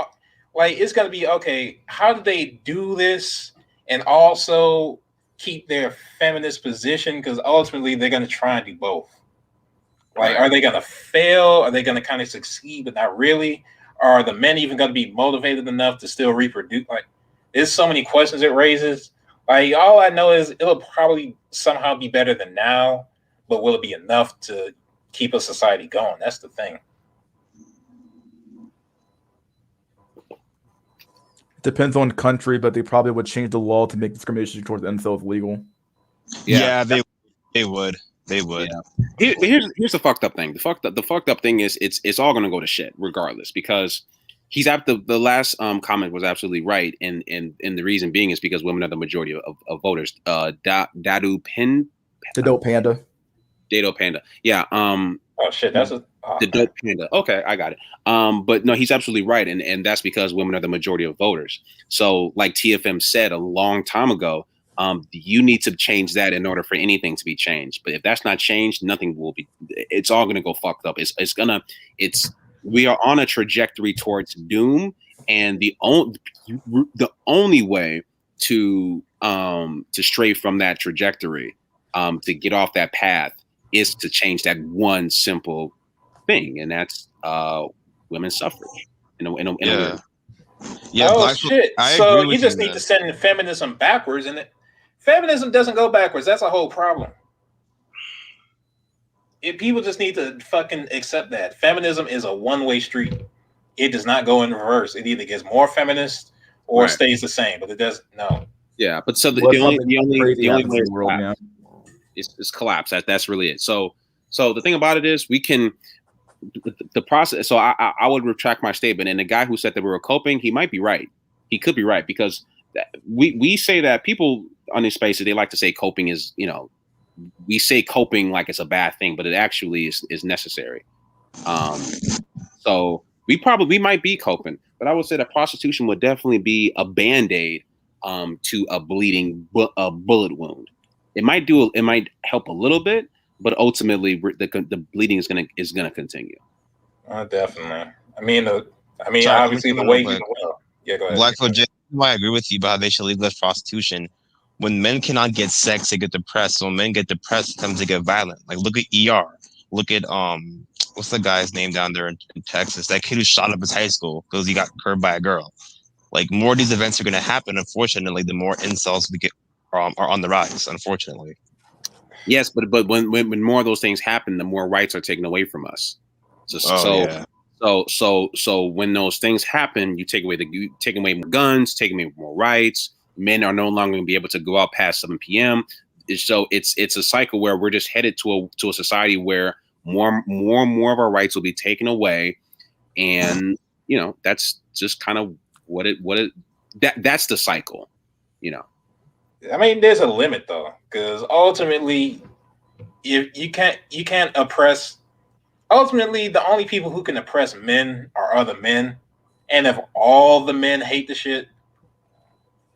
like it's gonna be okay. How do they do this and also keep their feminist position? Because ultimately, they're gonna try and do both. Like, are they going to fail? Are they going to kind of succeed, but not really? Are the men even going to be motivated enough to still reproduce? Like, there's so many questions it raises. Like, all I know is it'll probably somehow be better than now, but will it be enough to keep a society going? That's the thing. Depends on country, but they probably would change the law to make discrimination towards incels legal. Yeah, they would. They would. Yeah. Here's the fucked up thing. The fucked up thing is it's all gonna go to shit regardless because he's at the last comment was absolutely right and the reason being is because women are the majority of voters. Dado Panda. Yeah. Oh shit, that's the dope panda. Okay, I got it. But no, he's absolutely right, and that's because women are the majority of voters. So, like TFM said a long time ago, you need to change that in order for anything to be changed. But if that's not changed, nothing will be. It's all gonna go fucked up. We are on a trajectory towards doom, and the only way to stray from that trajectory, to get off that path, is to change that one simple thing, and that's women's suffrage. Yeah. Oh shit! So you just need to send feminism backwards, and feminism doesn't go backwards. That's a whole problem. People just need to fucking accept that feminism is a one-way street. It does not go in reverse. It either gets more feminist or stays the same, but it doesn't. No. Yeah, but so the only way is collapse. That's really it. So the thing about it is we can. The process. So I would retract my statement. And the guy who said that we were coping, he might be right. He could be right because we say that people on these spaces, they like to say coping is, we say coping like it's a bad thing, but it actually is necessary. So we might be coping, but I would say that prostitution would definitely be a band-aid to a bleeding bullet wound. It might help a little bit, but ultimately the bleeding is gonna continue. Definitely. Obviously the way you yeah, go ahead. Blackfoot J, I agree with you about how they should legalize prostitution. When men cannot get sex, they get depressed. So when men get depressed, it comes to get violent. Like look at ER. Look at what's the guy's name down there in Texas? That kid who shot up his high school because he got curbed by a girl. Like more of these events are gonna happen. Unfortunately, the more incels we get are on the rise. Unfortunately. Yes, but when more of those things happen, the more rights are taken away from us. So when those things happen, you take away more guns, take away more rights. Men are no longer going to be able to go out past 7 p.m. So it's a cycle where we're just headed to a society where more of our rights will be taken away, and that's just kind of that's the cycle. I mean, there's a limit though, because ultimately, if you can't oppress. Ultimately, the only people who can oppress men are other men, and if all the men hate the shit,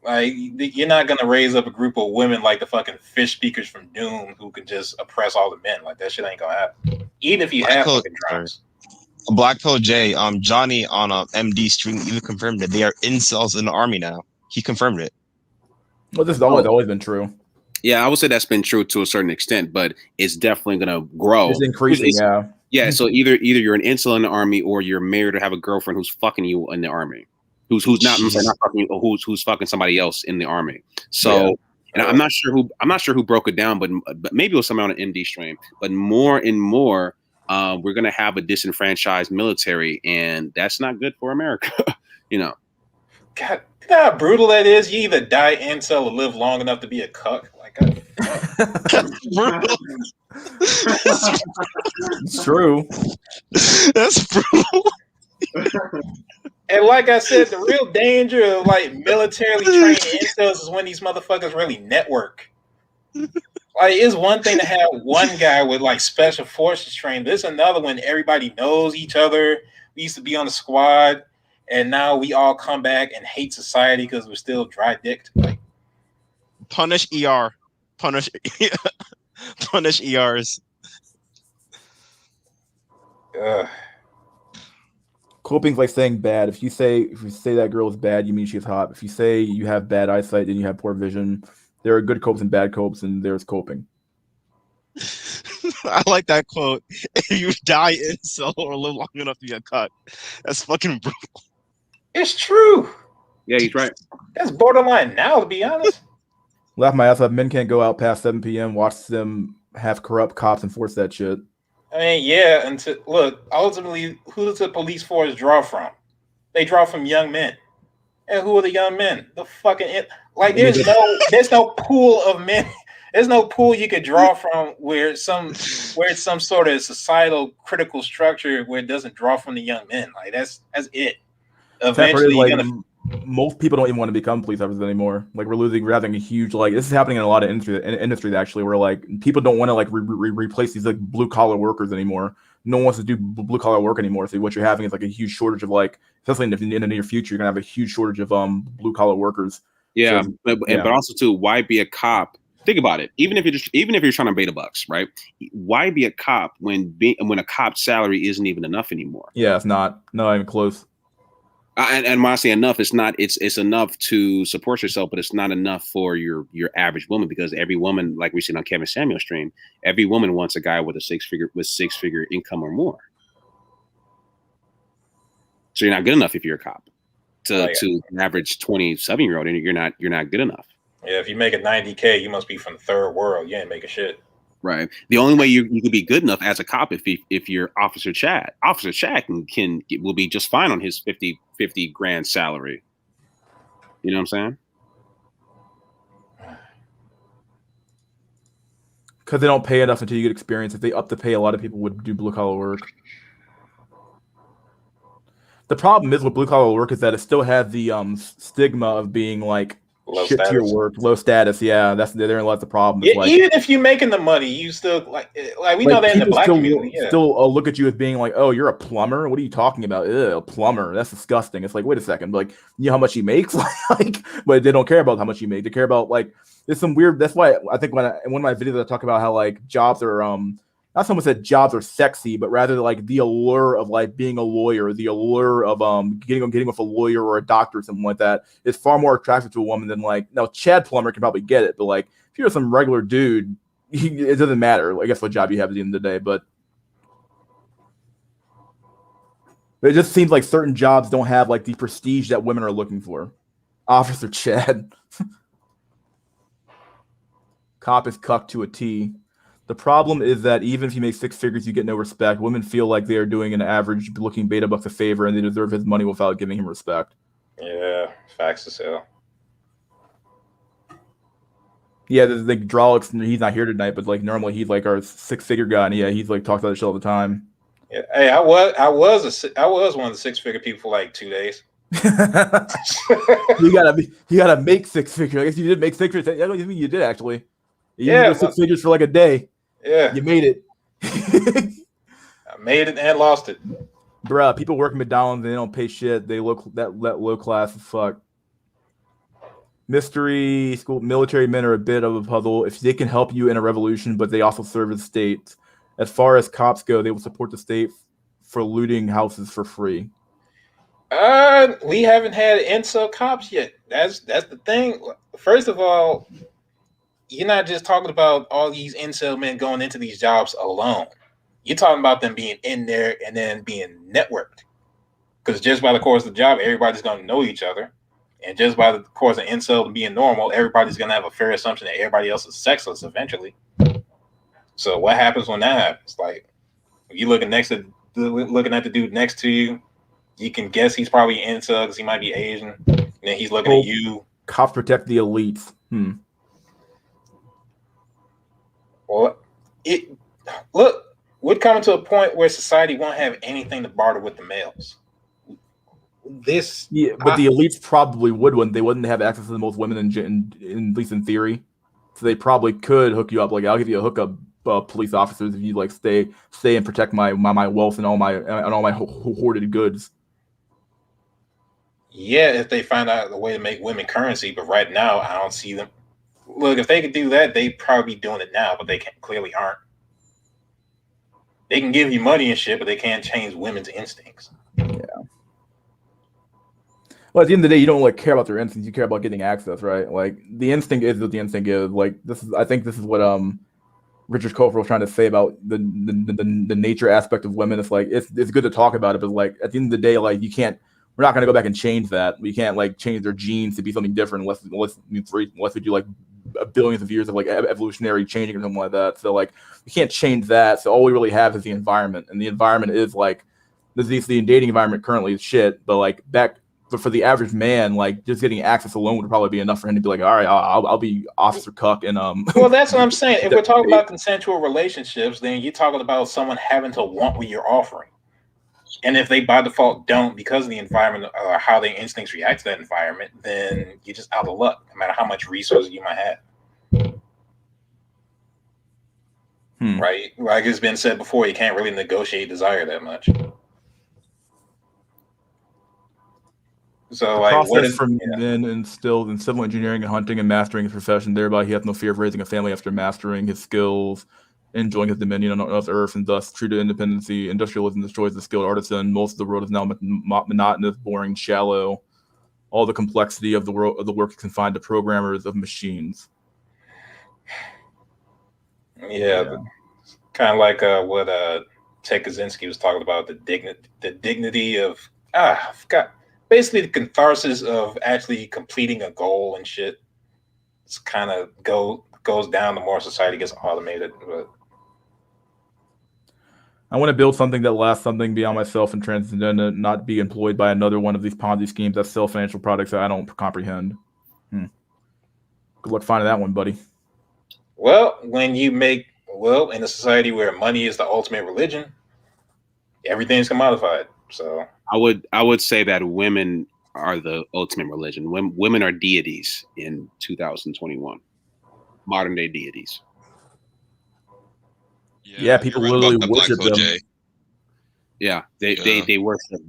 like you're not gonna raise up a group of women like the fucking fish speakers from Doom who can just oppress all the men. Like that shit ain't gonna happen. Even if you have fucking drugs. Black Pill J, Johnny on a MD stream even confirmed that they are incels in the army now. He confirmed it. Well, this has always been true. Yeah, I would say that's been true to a certain extent, but it's definitely going to grow. It's increasing, yeah. Yeah, so either you're an incel in the army or you're married or have a girlfriend who's fucking you in the army. Who's not, I'm sorry, not fucking you, or who's fucking somebody else in the army. So and I'm not sure who broke it down, but maybe it was somebody on an MD stream. But more and more, we're gonna have a disenfranchised military, and that's not good for America. You know. God, you know how brutal that is? You either die incel or live long enough to be a cuck. Like, That's brutal. It's true. That's brutal. and like I said, the real danger of like militarily trained incels is when these motherfuckers really network. Like, it's one thing to have one guy with like special forces training. There's another one. Everybody knows each other. We used to be on the squad, and now we all come back and hate society because we're still dry dicked. Like, Punish ER. Punish ERs. Coping's like saying bad. If you say that girl is bad, you mean she's hot. If you say you have bad eyesight, then you have poor vision. There are good copes and bad copes, and there's coping. I like that quote. If you die incel or live long enough to get cut, that's fucking brutal. it's true. Yeah, he's right. That's borderline now, to be honest. Laugh my ass off. Men can't go out past 7 p.m. Watch them have corrupt cops enforce that shit. I mean, yeah. Until look, ultimately, who does the police force draw from? They draw from young men. And who are the young men? The fucking like. There's no pool of men. There's no pool you could draw from where it's some sort of societal critical structure where it doesn't draw from the young men. Like that's it. Eventually, most people don't even want to become police officers anymore. Like we're having a huge this is happening in a lot of industries actually, where like people don't want to like replace these like blue collar workers anymore. No one wants to do blue collar work anymore. So what you're having is like a huge shortage of like, especially in the near future, you're gonna have a huge shortage of blue collar workers. Yeah, So, but also too, why be a cop? Think about it. Even if you're trying to bait a bucks, right? Why be a cop when a cop's salary isn't even enough anymore? Yeah, it's not even close. And when I say enough, it's not. It's enough to support yourself, but it's not enough for your average woman, because every woman, like we seen on Kevin Samuel's stream, every woman wants a guy with six figure income or more. So you're not good enough if you're a cop to an average 27-year-old, and you're not good enough. Yeah, if you make it $90K, you must be from the third world. You ain't making shit. Right. The only way you can be good enough as a cop if you're Officer Chad. Officer Chad will be just fine on his 50 grand salary. You know what I'm saying? Because they don't pay enough until you get experience. If they up the pay, a lot of people would do blue collar work. The problem is with blue collar work is that it still has the stigma of being like shit to your work, low status. Yeah, therein lies the problem. Yeah, like, even if you're making the money, you still like we know that in the black community. Yeah. Still look at you as being like, oh, you're a plumber. What are you talking about? Ew, a plumber. That's disgusting. It's like, wait a second, like you know how much he makes, but they don't care about how much you make. They care about like there's some weird. That's why I think in one of my videos I talk about how like jobs are not someone said jobs are sexy, but rather like the allure of like being a lawyer, the allure of getting with a lawyer or a doctor or something like that is far more attractive to a woman than like now Chad Plumber can probably get it, but like if you're some regular dude, it doesn't matter. I guess what job you have at the end of the day, but it just seems like certain jobs don't have like the prestige that women are looking for. Officer Chad, cop is cucked to a T. The problem is that even if you make six figures, you get no respect. Women feel like they are doing an average-looking beta buck a favor, and they deserve his money without giving him respect. Yeah, facts as hell. Yeah, the hydraulics. He's not here tonight, but like normally he's like our six-figure guy, and yeah, he's like talks about this shit all the time. Yeah, hey, I was one of the six-figure people for like 2 days. you gotta make six figures. I guess you did make six figures. I don't think you did actually. You did six figures for like a day. Yeah, you made it. I made it and lost it. Bruh, people work at McDonald's and they don't pay shit. They look that low class as fuck. Mystery school military men are a bit of a puzzle. If they can help you in a revolution, but they also serve as state. As far as cops go, they will support the state for looting houses for free. We haven't had incel cops yet. That's the thing. First of all, you're not just talking about all these incel men going into these jobs alone. You're talking about them being in there and then being networked. Because just by the course of the job, everybody's going to know each other. And just by the course of incel being normal, everybody's going to have a fair assumption that everybody else is sexless eventually. So what happens when that happens? Like, if you looking at the dude next to you, you can guess he's probably incel because he might be Asian. And then he's looking at you. Cops protect the elites. Well, we're coming to a point where society won't have anything to barter with the males. But the elites probably wouldn't. They wouldn't have access to the most women, in at least in theory. So they probably could hook you up. Like, I'll give you a hookup, police officers, if you like stay and protect my wealth and all my hoarded goods. Yeah, if they find out a way to make women currency, but right now I don't see them. Look, if they could do that, they'd probably be doing it now, but they clearly aren't. They can give you money and shit, but they can't change women's instincts. Yeah. Well, at the end of the day, you don't like care about their instincts. You care about getting access, right? Like, the instinct is what the instinct is. Like, I think this is what Richard Kofer was trying to say about the nature aspect of women. It's like it's good to talk about it, but like at the end of the day, like we're not gonna go back and change that. We can't like change their genes to be something different unless we do like billions of years of like evolutionary changing or something like that. So like we can't change that. So all we really have is the environment, and the environment is like the dating environment currently is shit. But like but for the average man, like just getting access alone would probably be enough for him to be like, all right, I'll be Officer Cuck and Well, that's what I'm saying. If we're talking about consensual relationships, then you're talking about someone having to want what you're offering. And if they by default don't, because of the environment or how their instincts react to that environment, then you're just out of luck, no matter how much resources you might have. Right? Like it's been said before, you can't really negotiate desire that much. So, the like, process for men instilled in civil engineering and hunting and mastering his profession. Thereby, he has no fear of raising a family after mastering his skills, enjoying his dominion on Earth, and thus true to independency. Industrialism destroys the skilled artisan. Most of the world is now monotonous, boring, shallow. All the complexity of the world of the work is confined to programmers of machines. Yeah. Kind of like what Ted Kaczynski was talking about, the dignity of I forgot. Basically, the catharsis of actually completing a goal and shit. It's kind of goes down the more society gets automated. But I want to build something that lasts, something beyond myself and transcendent, not be employed by another one of these Ponzi schemes that sell financial products that I don't comprehend. Good luck finding that one, buddy. Well, in a society where money is the ultimate religion, everything's commodified. So I would say that women are the ultimate religion. Women are deities in 2021, modern day deities. Yeah, people literally worship them. Yeah, they worship.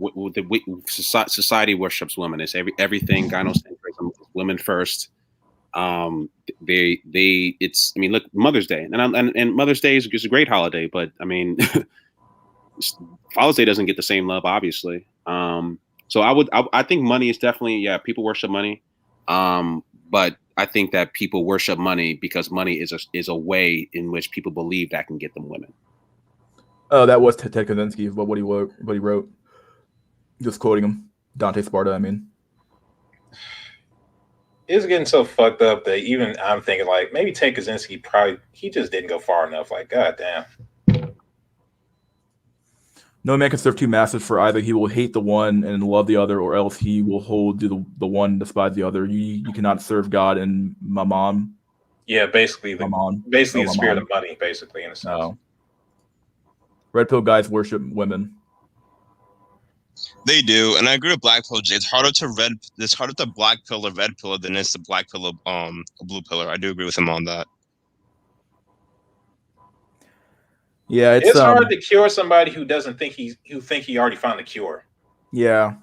Society worships women. It's everything gynocentrism. Women first. It's. I mean, look, Mother's Day, and Mother's Day is a great holiday, but I mean, Father's Day doesn't get the same love, obviously. So I think money is definitely, people worship money, but I think that people worship money because money is a way in which people believe that can get them women. Oh, that was Ted Kaczynski, but what he wrote. Just quoting him, Dante Sparta. I mean, it's getting so fucked up that even I'm thinking like maybe Ted Kaczynski he just didn't go far enough. Like, goddamn. No man can serve two masters, for either he will hate the one and love the other, or else he will hold to the one and despise the other. You cannot serve God and Mammon. Yeah, basically the spirit of money, basically, in a sense. No. Red pill guys worship women. They do, and I agree with Black Pill J. It's harder to black pill a red pill than it's to black pill a blue pillar. I do agree with him on that. Yeah, it's hard to cure somebody who think he already found the cure. Yeah.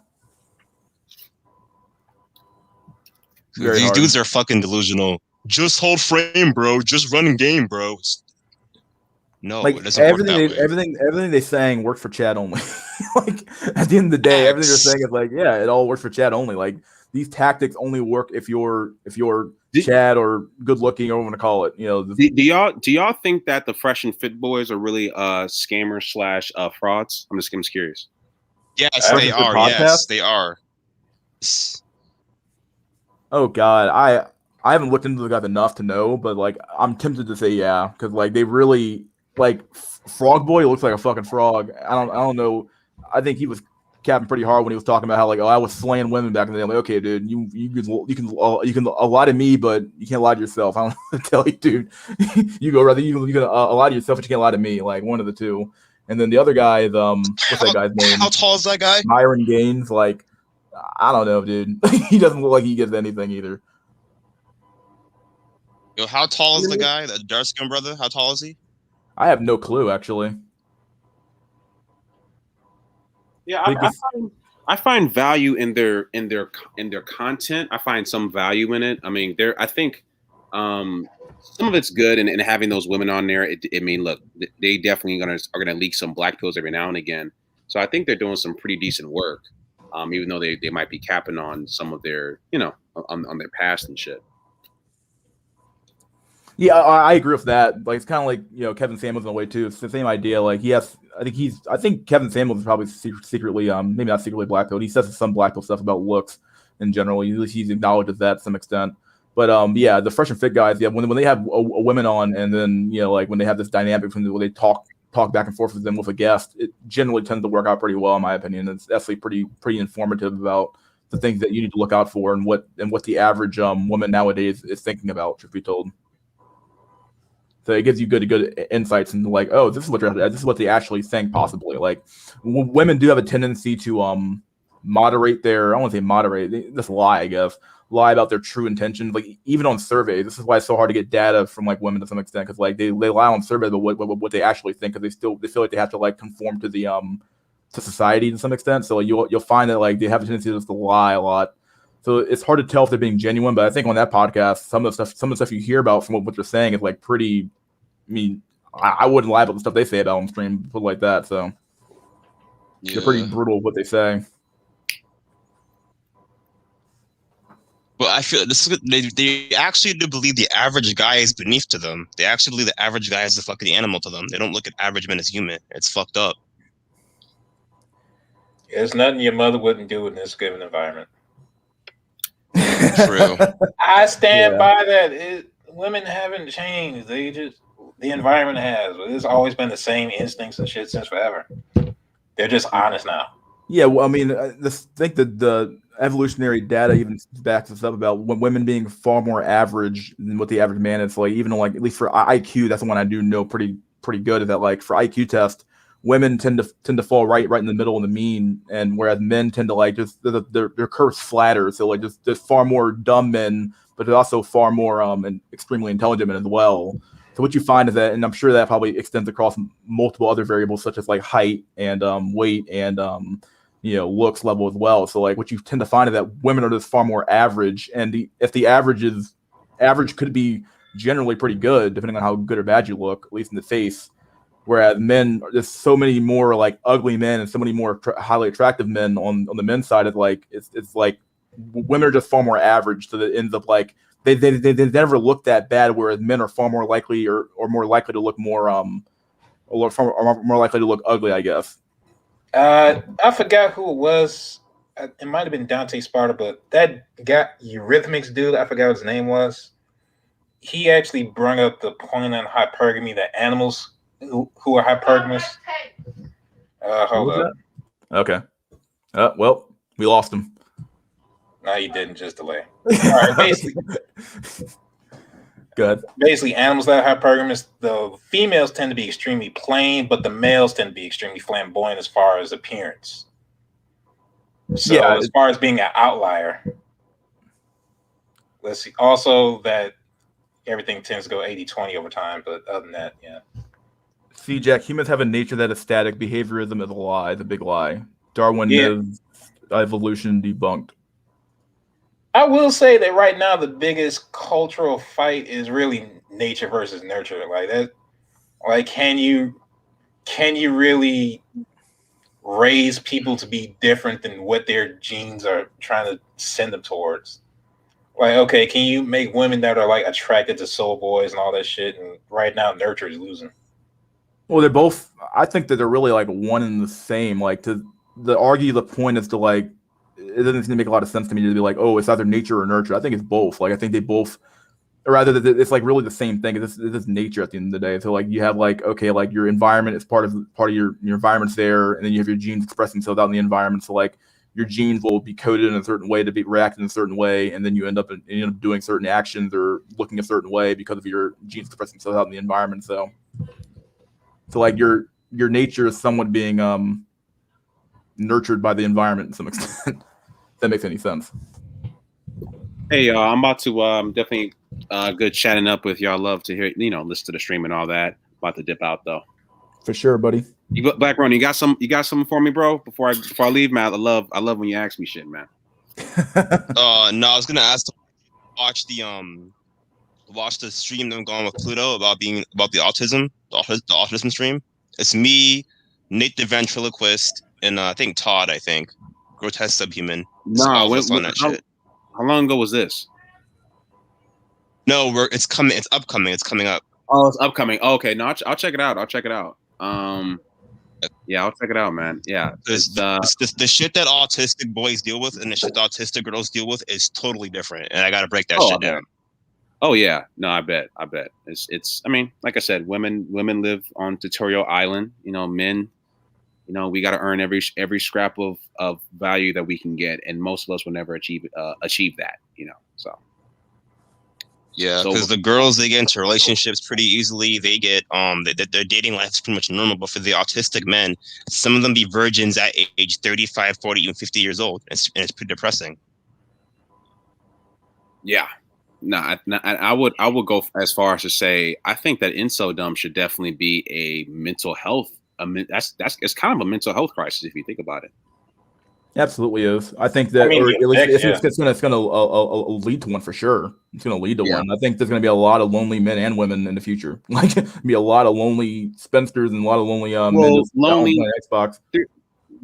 These dudes are fucking delusional. Just hold frame, bro. Just run game, bro. No, Like it doesn't work that way. everything they're saying works for chat only. Like at the end of the day, everything they're saying is like, yeah, it all works for chat only. Like these tactics only work if you're Chad or good looking or whatever you want to call it. You know, do y'all think that the Fresh and Fit boys are really scammers slash frauds? I'm just curious. Yes, they are. Yes, they are. Oh God, I haven't looked into the guys enough to know, but like I'm tempted to say yeah, because like they really like Frog Boy looks like a fucking frog. I don't know. I think he was capping pretty hard when he was talking about how like, oh, I was slaying women back in the day. I'm like, okay, dude, you can lie to me, but you can't lie to yourself. I don't know what to tell you, dude. You can lie to yourself, but you can't lie to me. Like one of the two. And then the other guy is what's that guy's name? How tall is that guy? Myron Gaines. Like I don't know, dude. He doesn't look like he gets anything either. Yo, how tall is the guy? The dark skin brother? How tall is he? I have no clue, actually. Yeah, I find value in their content. I find some value in it. I mean, I think some of it's good, and having those women on there. I mean, look, they definitely are gonna leak some black pills every now and again. So I think they're doing some pretty decent work, even though they might be capping on some of their, on their past and shit. Yeah, I agree with that. Like it's kind of like Kevin Samuels in a way too. It's the same idea. Like I think Kevin Samuels is probably secretly maybe not secretly black pill. He says some black pill stuff about looks in general. He's acknowledges that to some extent. But yeah, the Fresh and Fit guys, yeah, when they have a women on, and then like when they have this dynamic between when they talk back and forth with them with a guest, it generally tends to work out pretty well in my opinion. It's actually pretty informative about the things that you need to look out for and what the average woman nowadays is thinking about, truth be told. So it gives you good insights into like, oh, this is what they actually think possibly. Like women do have a tendency to moderate their, I don't want to say moderate, they just lie, I guess, lie about their true intentions. Like even on surveys, this is why it's so hard to get data from like women to some extent, because like they lie on surveys about what they actually think, because they feel like they have to like conform to the to society to some extent. So like, you'll find that like they have a tendency just to lie a lot. So it's hard to tell if they're being genuine, but I think on that podcast, some of the stuff you hear about from what they're saying is like pretty. I mean, I wouldn't lie about the stuff they say about on stream, put like that. So they're pretty brutal what they say. But I feel they actually do believe the average guy is beneath to them. They actually believe the average guy is the fucking animal to them. They don't look at average men as human. It's fucked up. There's nothing your mother wouldn't do in this given environment. True. I stand by that. Women haven't changed. The environment has. It's always been the same instincts and shit since forever. They're just honest now. Yeah, well, I mean, I think that the evolutionary data even backs us up about women being far more average than what the average man is. Like even like at least for IQ, that's the one I do know pretty good. Is that like for IQ test, women tend to fall right in the middle of the mean, and whereas men tend to like just their curves flatter. So like just there's far more dumb men, but there's also far more and extremely intelligent men as well. So what you find is that, and I'm sure that probably extends across multiple other variables such as like height and weight and looks level as well. So like what you tend to find is that women are just far more average, and if the average could be generally pretty good depending on how good or bad you look, at least in the face. Whereas men, there's so many more like ugly men and so many more highly attractive men on the men's side. Of like it's like women are just far more average, so that it ends up like they never look that bad. Whereas men are far more likely or more likely to look more more likely to look ugly, I guess. I forgot who it was. It might have been Dante Sparta, but that guy, Eurythmics dude, I forgot what his name was. He actually brought up the point on hypergamy, that animals who are hypergamous. Hold up. Okay. Well, we lost him. No, you didn't. Just delay. All right, basically. Good. Basically, animals that are hypergamous, the females tend to be extremely plain, but the males tend to be extremely flamboyant as far as appearance. So, as far as being an outlier, let's see. Also, that everything tends to go 80-20 over time, but other than that, yeah. See, Jack, humans have a nature that is static. Behaviorism is a lie. It's a big lie. Darwin knows evolution debunked. I will say that right now the biggest cultural fight is really nature versus nurture. Like that, Like, can you really raise people to be different than what their genes are trying to send them towards? Like, okay, can you make women that are like attracted to soul boys and all that shit? And right now, nurture is losing. Well, they're both. I think that they're really like one and the same. Like to argue the point is to like, it doesn't seem to make a lot of sense to me to be like, oh, it's either nature or nurture. I think it's both. Like I think they both, or rather, it's like really the same thing. It's nature at the end of the day. So like you have like okay, like your environment is part of your environment's there, and then you have your genes expressing themselves out in the environment. So like your genes will be coded in a certain way to be react in a certain way, and then you end up doing certain actions or looking a certain way because of your genes expressing themselves out in the environment. So like your nature is somewhat being nurtured by the environment to some extent. If that makes any sense. Hey, I'm about to definitely good chatting up with y'all. Love to hear listen to the stream and all that. About to dip out though. For sure, buddy. You got Black Ron, you got something for me, bro? Before I leave, man. I love when you ask me shit, man. No, I was gonna ask to watch the stream that I'm going with Pluto about the autism stream. It's me, Nate the ventriloquist, and I think Todd. I think grotesque subhuman. Nah, on that shit. How long ago was this? No, it's coming. It's upcoming. It's coming up. Oh, it's upcoming. Oh, okay, no, I'll check it out. Yeah, I'll check it out, man. Yeah, the shit that autistic boys deal with and the shit that autistic girls deal with is totally different, and I got to break that shit down. Oh yeah, no, I bet. It's. I mean, like I said, women live on tutorial island. Men, we got to earn every scrap of value that we can get, and most of us will never achieve that. So. Yeah, because the girls, they get into relationships pretty easily. They get their dating life is pretty much normal. But for the autistic men, some of them be virgins at age 35, 40, even 50 years old. It's pretty depressing. Yeah, I would go as far as to say I think that incel should definitely be a mental health. It's kind of a mental health crisis if you think about it. Absolutely is. I think that, or at least it's going to lead to one for sure. It's going to lead to one. I think there's going to be a lot of lonely men and women in the future. Like, be a lot of lonely spinsters and a lot of lonely men lonely Xbox.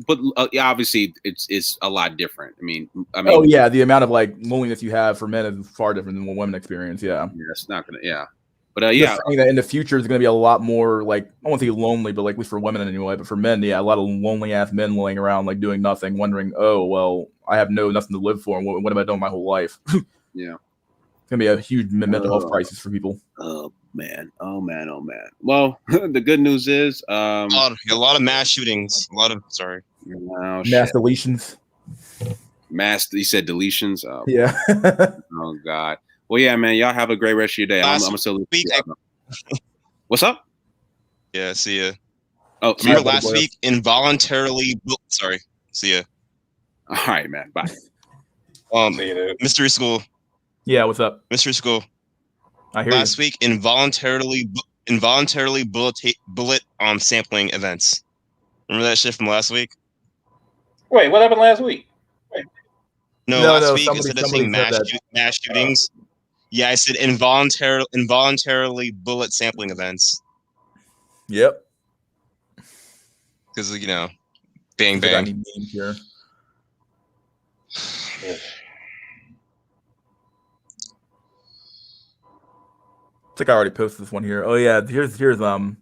But obviously, it's a lot different. I mean, oh yeah, the amount of like loneliness you have for men is far different than what women experience. Yeah, it's not gonna. Yeah. But yeah, saying that in the future is going to be a lot more like I won't say lonely, but like at least for women anyway. But for men, yeah, a lot of lonely ass men laying around like doing nothing, wondering, oh well, I have nothing to live for, and what have I done my whole life? Yeah, it's gonna be a huge mental health crisis for people. Oh man. Well, the good news is a lot of mass shootings. Mass deletions. You said deletions. Yeah. Oh God. Well, yeah, man. Y'all have a great rest of your day. I'm still. What's up? Yeah, see ya. Oh, remember last week involuntarily. Sorry, see ya. All right, man. Bye. Mystery School. Yeah, what's up? Mystery School. I hear last week involuntarily bullet sampling events. Remember that shit from last week? Wait, what happened last week? No, last week instead of saying mass shootings. Yeah, I said involuntarily bullet sampling events. Yep. Because bang bang. Here. I think I already posted this one here. Oh yeah, here's maybe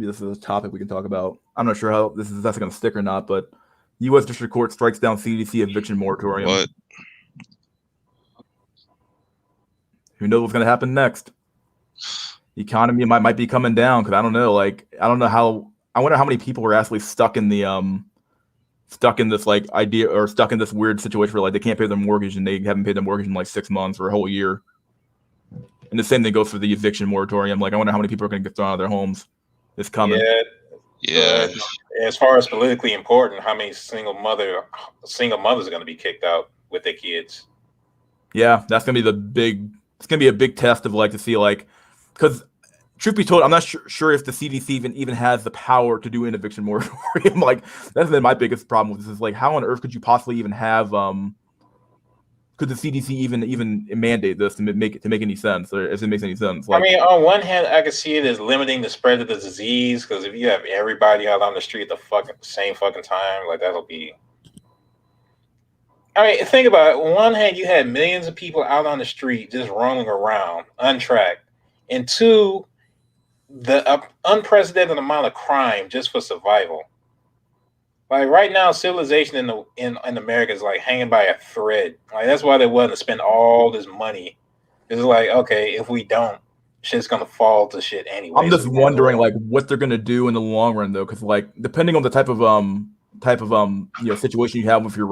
this is a topic we can talk about. I'm not sure how that's going to stick or not, but U.S. District Court strikes down CDC eviction moratorium. What? Who knows what's going to happen next? The economy might be coming down because I don't know. Like I don't know how. I wonder how many people are actually stuck in this like idea or stuck in this weird situation where like they can't pay their mortgage and they haven't paid their mortgage in like 6 months or a whole year. And the same thing goes for the eviction moratorium. Like I wonder how many people are going to get thrown out of their homes. It's coming. Yeah. As far as politically important, how many single mothers are going to be kicked out with their kids? Yeah, that's going to be it's going to be a big test of like to see like, because truth be told, I'm not sure if the CDC even has the power to do an eviction moratorium. Like that's been my biggest problem with this is like how on earth could you possibly even have because could the CDC even mandate this to make any sense, or if it makes any sense? I mean, on one hand, I can see it as limiting the spread of the disease, because if you have everybody out on the street at the same fucking time, like that'll be. I mean, think about it. On one hand, you had millions of people out on the street just roaming around, untracked, and two, the unprecedented amount of crime just for survival. Like right now, civilization in America is like hanging by a thread. Like that's why they want to spend all this money. It's like, okay, if we don't, shit's gonna fall to shit anyway. I'm just wondering like what they're gonna do in the long run though, because like depending on the type of situation you have with your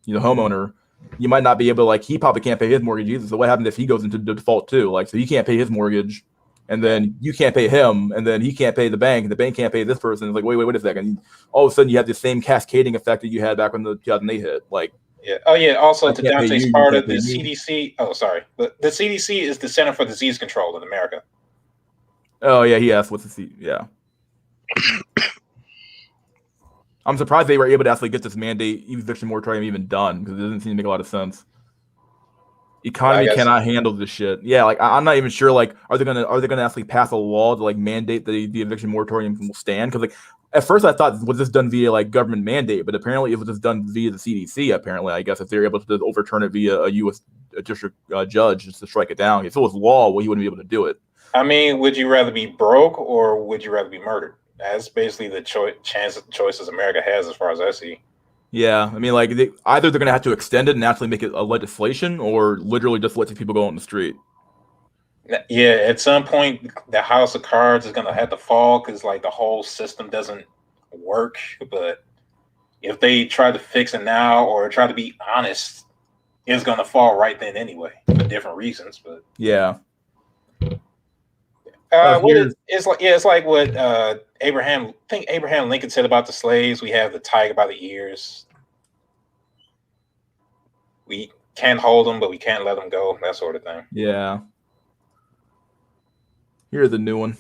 homeowner, you might not be able to, like, he probably can't pay his mortgage either. So what happens if he goes into default too? Like, so he can't pay his mortgage, and then you can't pay him, and then he can't pay the bank, and the bank can't pay this person. It's like, wait a second. All of a sudden, you have the same cascading effect that you had back when the 2008 hit. Like, yeah. Oh yeah. Also, to Dante's part of the me. CDC. Oh, sorry, but the CDC is the Center for Disease Control in America. Oh yeah, he asked what's the C. Yeah. I'm surprised they were able to actually get this mandate eviction moratorium even done, because it doesn't seem to make a lot of sense. Economy cannot handle this shit. Yeah, like I'm not even sure. Like, are they gonna actually pass a law to like mandate the eviction moratorium will stand? Because like at first I thought, was this done via like government mandate? But apparently it was just done via the CDC. Apparently, I guess if they're able to just overturn it via a U.S. district judge just to strike it down, if it was law, well, he wouldn't be able to do it. I mean, would you rather be broke or would you rather be murdered? That's basically the choices America has, as far as I see. Yeah, I mean, like either they're gonna have to extend it and actually make it a legislation, or literally just let people go on the street. Yeah, at some point, the house of cards is gonna have to fall because like the whole system doesn't work. But if they try to fix it now or try to be honest, it's gonna fall right then anyway for different reasons. But yeah. It's like what Abraham Lincoln said about the slaves. We have the tiger by the ears. We can't hold them, but we can't let them go. That sort of thing. Yeah. Here's the new one.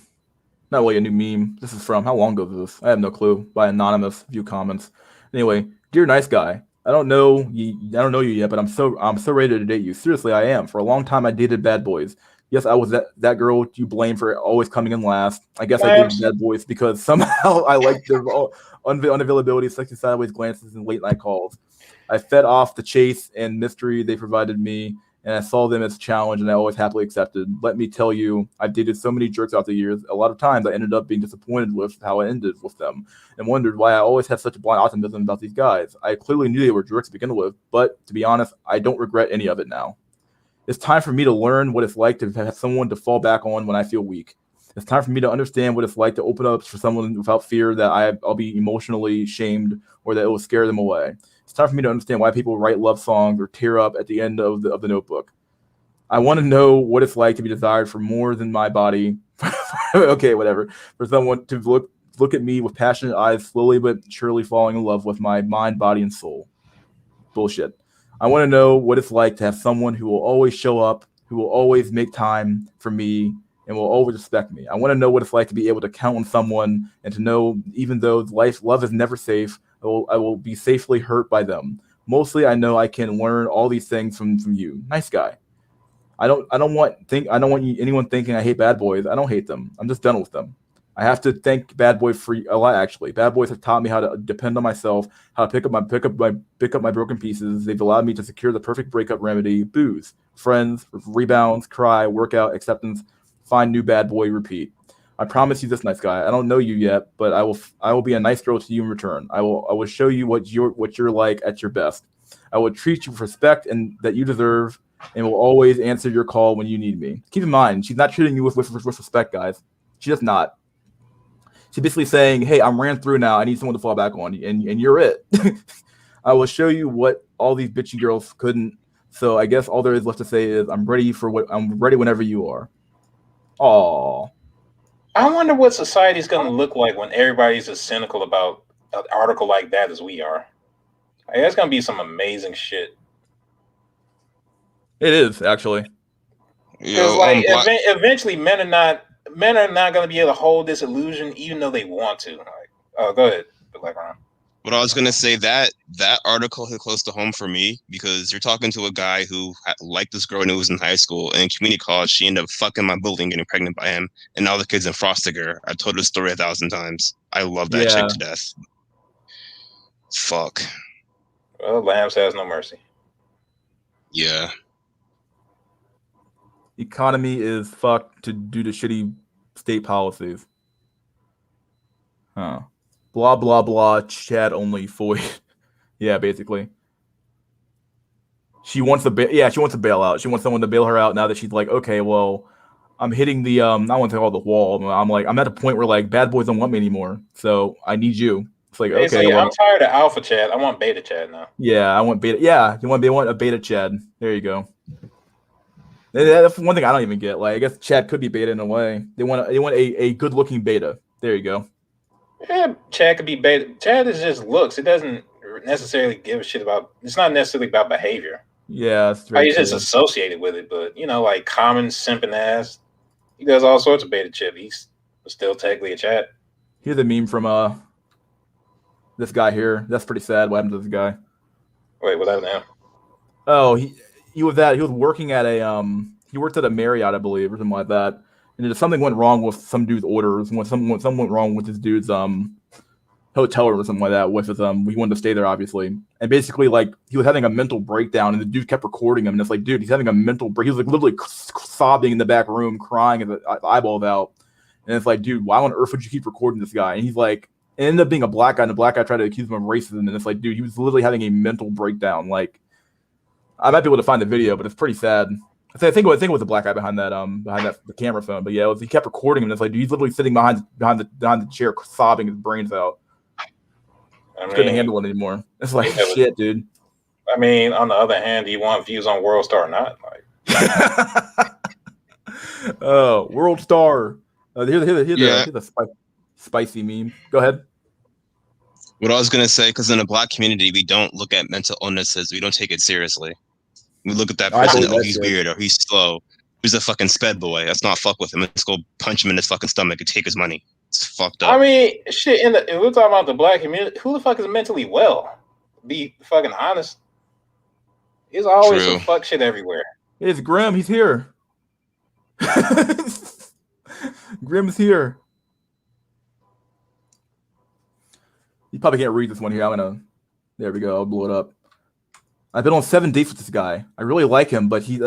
Not really a new meme. This is from, how long ago is this? I have no clue. By Anonymous. View comments. Anyway, dear nice guy, I don't know you yet, but I'm so ready to date you. Seriously, I am. For a long time, I dated bad boys. Yes, I was that girl you blame for always coming in last. I guess I dated bad boys because somehow I liked their unavailability, sexy sideways glances, and late night calls. I fed off the chase and mystery they provided me, and I saw them as a challenge, and I always happily accepted. Let me tell you, I've dated so many jerks out the years. A lot of times I ended up being disappointed with how I ended with them and wondered why I always had such a blind optimism about these guys. I clearly knew they were jerks to begin with, but to be honest, I don't regret any of it now. It's time for me to learn what it's like to have someone to fall back on when I feel weak. It's time for me to understand what it's like to open up for someone without fear that I'll be emotionally shamed or that it will scare them away. It's time for me to understand why people write love songs or tear up at the end of the Notebook. I want to know what it's like to be desired for more than my body. Okay, whatever. For someone to look at me with passionate eyes, slowly but surely falling in love with my mind, body, and soul. Bullshit. I want to know what it's like to have someone who will always show up, who will always make time for me, and will always respect me. I want to know what it's like to be able to count on someone and to know, even though love is never safe, I will be safely hurt by them. Mostly, I know I can learn all these things from you. Nice guy. I don't want anyone thinking I hate bad boys. I don't hate them. I'm just done with them. I have to thank bad boys for a lot, actually. Bad boys have taught me how to depend on myself, how to pick up my broken pieces. They've allowed me to secure the perfect breakup remedy: booze, friends, rebounds, cry, workout, acceptance, find new bad boy, repeat. I promise you this, nice guy. I don't know you yet, but I will be a nice girl to you in return. I will show you what you're like at your best. I will treat you with respect and that you deserve, and will always answer your call when you need me. Keep in mind, she's not treating you with respect, guys. She's just not. She's basically saying, hey, I'm ran through now. I need someone to fall back on, and you're it. I will show you what all these bitchy girls couldn't. So I guess all there is left to say is I'm ready whenever you are. Aww. I wonder what society's going to look like when everybody's as cynical about an article like that as we are. Like, that's going to be some amazing shit. It is, actually. Because eventually men are not going to be able to hold this illusion even though they want to. Like, oh, go ahead. Like, What I was gonna say, that article hit close to home for me because you're talking to a guy who liked this girl when he was in high school, and in community college she ended up fucking my building, getting pregnant by him, and now the kid's in foster care. I've told the story 1,000 times. I love that chick Yeah. to death. Fuck. Well, Lambs has no mercy. Yeah. Economy is fucked due to shitty state policies. Huh. Blah blah blah. Chat only for yeah, basically. She wants a she wants a bailout. She wants someone to bail her out now that she's like, okay, well, I'm hitting the I don't want to call the wall. I'm at a point where like bad boys don't want me anymore. So I need you. It's like, okay, Basically, well, I'm tired of alpha Chad. I want beta Chad now. yeah, I want beta. Yeah, they want a beta Chad. There you go. That's one thing I don't even get. Like, I guess Chad could be beta in a way. They want a good looking beta. There you go. Yeah, Chad could be beta. Chad is just looks. It doesn't necessarily give a shit about. It's not necessarily about behavior. Yeah, that's Like, very he's just true. associated with it. But you know, like common simping ass, he does all sorts of beta chip. He's still technically a Chad. Here's a meme from this guy here. That's pretty sad. What happened to this guy? Wait, what happened to him? Oh, he was working at he worked at a Marriott, I believe, or something like that. And something went wrong with some dude's orders. Something went wrong with this dude's hotel room or something like that. With his he wanted to stay there, obviously. And basically, like, he was having a mental breakdown, and the dude kept recording him. And it's like, dude, he's having a mental break. He was like literally sobbing in the back room, crying his eyeballs out. And it's like, dude, why on earth would you keep recording this guy? And he's like, it ended up being a black guy, and the black guy tried to accuse him of racism. And it's like, dude, he was literally having a mental breakdown. Like, I might be able to find the video, but it's pretty sad. I think it was the black guy behind that the camera phone. But yeah, he kept recording him. And it's like, dude, he's literally sitting behind the chair, sobbing his brains out. I mean, Couldn't handle it anymore. It's like, shit, dude. I mean, on the other hand, do you want views on World Star or not? Like, oh, World Star. Here's a spicy meme. Go ahead. What I was gonna say, because in the black community, we don't look at mental illnesses. We don't take it seriously. We look at that person. Oh, he's weird, or he's slow. He's a fucking sped boy. Let's not fuck with him. Let's go punch him in his fucking stomach and take his money. It's fucked up. I mean, shit. If we're talking about the black community, who the fuck is mentally well? Be fucking honest. There's always some fuck shit everywhere. It's Grim. He's here. Grim's here. You probably can't read this one here. There we go. I'll blow it up. I've been on 7 dates with this guy. I really like him, but he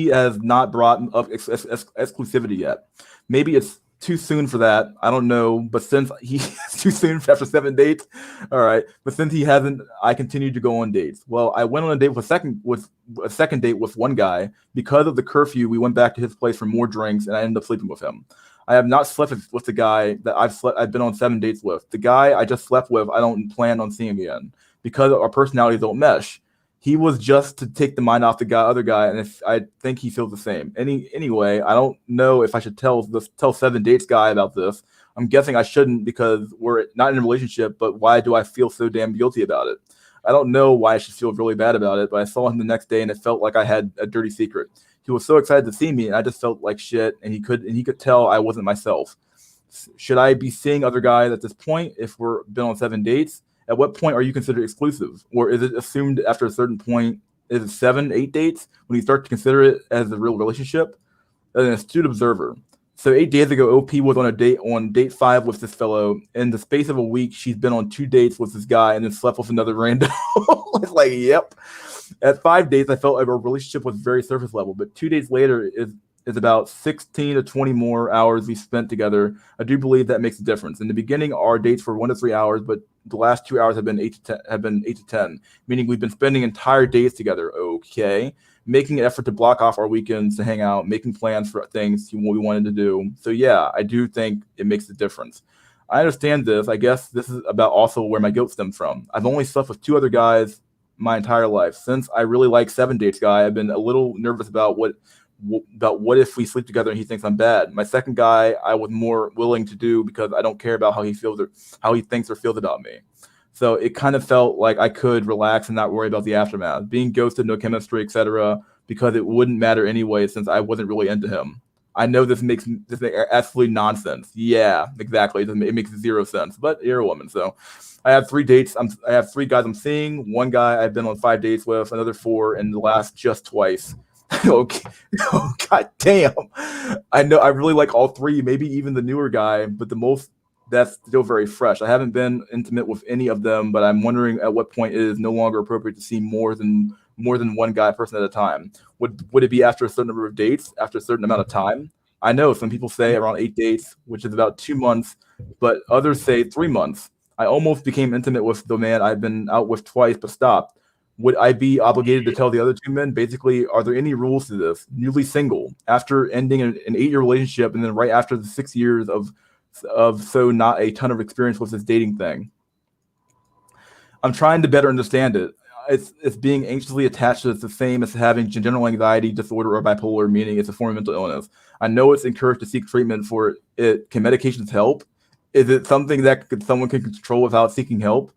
has not brought up exclusivity yet. Maybe it's too soon for that. I don't know. But since he's too soon after 7 dates, all right. But since he hasn't, I continued to go on dates. Well, I went on a date with a second date with one guy. Because of the curfew, we went back to his place for more drinks, and I ended up sleeping with him. I have not slept with the guy that I've been on 7 dates with. The guy I just slept with, I don't plan on seeing again because our personalities don't mesh. He was just to take the mind off the other guy, and if I think he feels the same. Anyway, I don't know if I should tell 7 dates guy about this. I'm guessing I shouldn't because we're not in a relationship, but why do I feel so damn guilty about it? I don't know why I should feel really bad about it, but I saw him the next day and it felt like I had a dirty secret. He was so excited to see me, and I just felt like shit, and he could tell I wasn't myself. Should I be seeing other guys at this point if we're been on 7 dates? At what point are you considered exclusive? Or is it assumed after a certain point, is it 7, 8 dates when you start to consider it as a real relationship? As an astute observer. So 8 days ago, OP was on date 5 with this fellow. In the space of a week, she's been on 2 dates with this guy and then slept with another random. It's like, yep. At 5 dates, I felt like our relationship was very surface level, but 2 days later is about 16 to 20 more hours we spent together. I do believe that makes a difference. In the beginning, our dates were 1 to 3 hours, but the last 2 hours have been 8 to 10, meaning we've been spending entire days together. Okay. Making an effort to block off our weekends to hang out, making plans for things we wanted to do. So yeah, I do think it makes a difference. I understand this. I guess this is about also where my guilt stems from. I've only slept with 2 other guys my entire life. Since I really like 7 dates guy, I've been a little nervous about what if we sleep together and he thinks I'm bad. My second guy, I was more willing to do because I don't care about how he thinks or feels about me. So it kind of felt like I could relax and not worry about the aftermath, being ghosted, no chemistry, etc., because it wouldn't matter anyway since I wasn't really into him. I know this makes absolutely nonsense. Yeah, exactly. It makes zero sense. But you're a woman, so I have 3 dates. I have 3 guys I'm seeing. 1 guy I've been on 5 dates with. Another 4, and the last just twice. Okay. Oh, god damn. I know I really like all 3, maybe even the newer guy, but the most that's still very fresh. I haven't been intimate with any of them, but I'm wondering at what point it is no longer appropriate to see more than 1 guy person at a time. Would it be after a certain number of dates, after a certain amount of time? I know some people say around 8 dates, which is about 2 months, but others say 3 months. I almost became intimate with the man I've been out with twice, but stopped. Would I be obligated to tell the other 2 men? Basically, are there any rules to this? Newly single, after ending an 8-year relationship, and then right after the 6 years of so not a ton of experience with this dating thing. I'm trying to better understand it. It's being anxiously attached to. It's the same as having general anxiety disorder or bipolar, meaning it's a form of mental illness. I know it's encouraged to seek treatment for it. Can medications help? Is it something that someone can control without seeking help?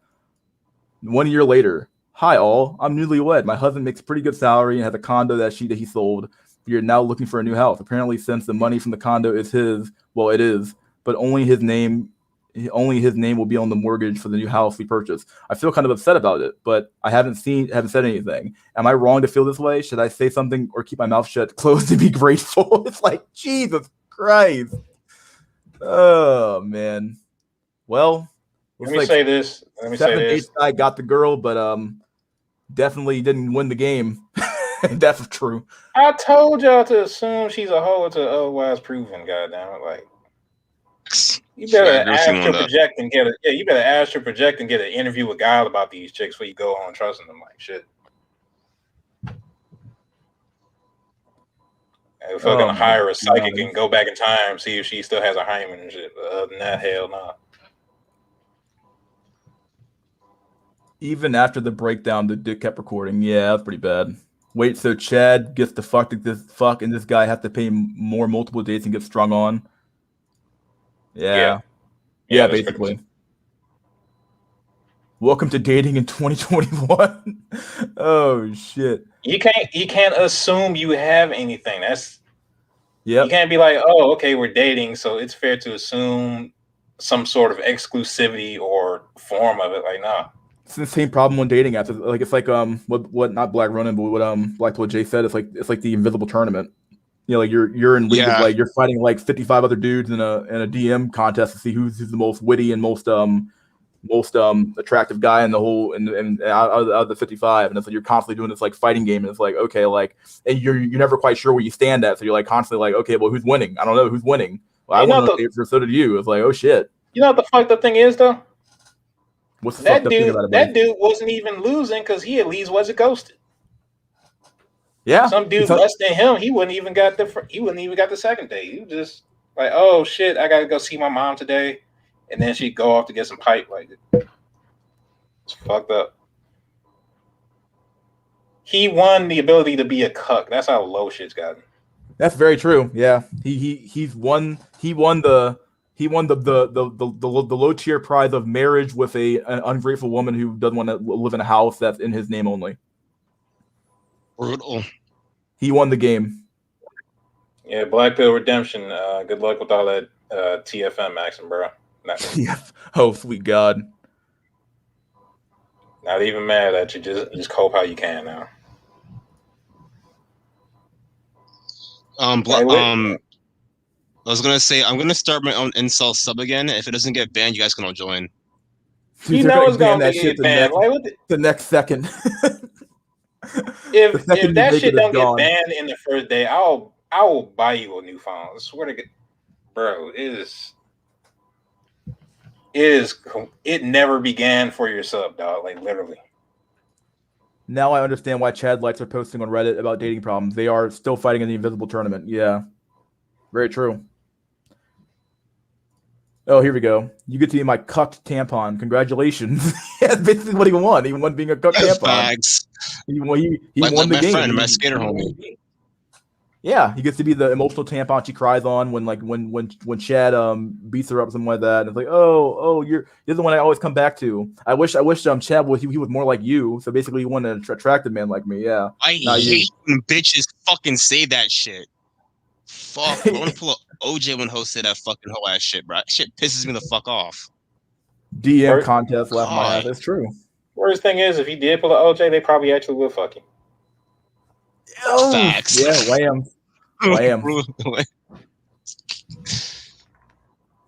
1 year later, hi all, I'm newlywed. My husband makes a pretty good salary and has a condo that he sold. We are now looking for a new house. Apparently, since the money from the condo is his, well, it is, but only his name will be on the mortgage for the new house we purchased. I feel kind of upset about it, but I haven't said anything. Am I wrong to feel this way? Should I say something or keep my mouth shut, closed, to be grateful? It's like, Jesus Christ. Oh man. Well, let me say this. 7-8 I got the girl, but definitely didn't win the game. That's true. I told y'all to assume she's a hoe until otherwise proven. Goddamn it! Like, you better ask her project and get it. Yeah, you better ask her project and get an interview with God about these chicks before you go on trusting them like shit. And fucking hire a psychic and go back in time, see if she still has a hymen and shit. But other than that, hell no. Nah. Even after the breakdown, the dick kept recording. Yeah, that's pretty bad. Wait, so Chad gets to fuck and this guy has to pay more multiple dates and get strung on? Yeah, basically. Welcome to dating in 2021. Oh shit. You can't assume you have anything. You can't be like, oh, okay, we're dating, so it's fair to assume some sort of exclusivity or form of it. Like, nah. It's the same problem when dating apps. It's like what not Black Ronin, but what Jay said. It's like the invisible tournament. You know, like you're in league of, like, you're fighting like 55 other dudes in a DM contest to see who's the most witty and most attractive guy in the whole and out of the 55, and it's like you're constantly doing this like fighting game, and it's like, okay, like, and you're never quite sure where you stand at, so you're like constantly like, okay, well, who's winning? I don't know who's winning. Well, I want to know, so did you. It's like, oh shit. You know what the fucked up thing is though? What's the fucked up thing about it? That dude wasn't even losing because he at least wasn't ghosted. Yeah, some dude less than him, he wouldn't even got the second date. He was just like, oh shit, I gotta go see my mom today, and then she'd go off to get some pipe. Like, it's fucked up. He won the ability to be a cuck. That's how low shit's gotten. That's very true. Yeah, he won the low tier prize of marriage with an ungrateful woman who doesn't want to live in a house that's in his name only. Brutal. He won the game. Yeah, Black Pill Redemption. Good luck with all that TFM action, bro. Oh, sweet God. Not even mad at you. Just cope how you can now. I was gonna say I'm gonna start my own Incel sub again. If it doesn't get banned, you guys can all join. You know it's gonna get banned. The next second. If that shit don't get banned in the first day, I will buy you a new phone. I swear to God, bro, it never began for your sub, dog. Like, literally. Now I understand why Chad lights are posting on Reddit about dating problems. They are still fighting in the invisible tournament. Yeah, very true. Oh, here we go. You get to be my cucked tampon. Congratulations. That's basically what he won. He won being a cucked tampon. Bags. He won the game. Friend, my skater homie. Yeah, he gets to be the emotional tampon she cries on when Chad beats her up or something like that. And it's like, oh, you're the one I always come back to. I wish Chad was he was more like you. So basically, he wanted an attractive man like me. Yeah. I hate when bitches fucking say that shit. Fuck, bro. I want to pull up OJ when hosted that fucking whole ass shit, bro. That shit pisses me the fuck off. DM Worst- contest, laugh my ass. God. It's true. Worst thing is, if he did pull an OJ, they probably actually would fuck him. Oh, Facts. yeah, wham. Wham.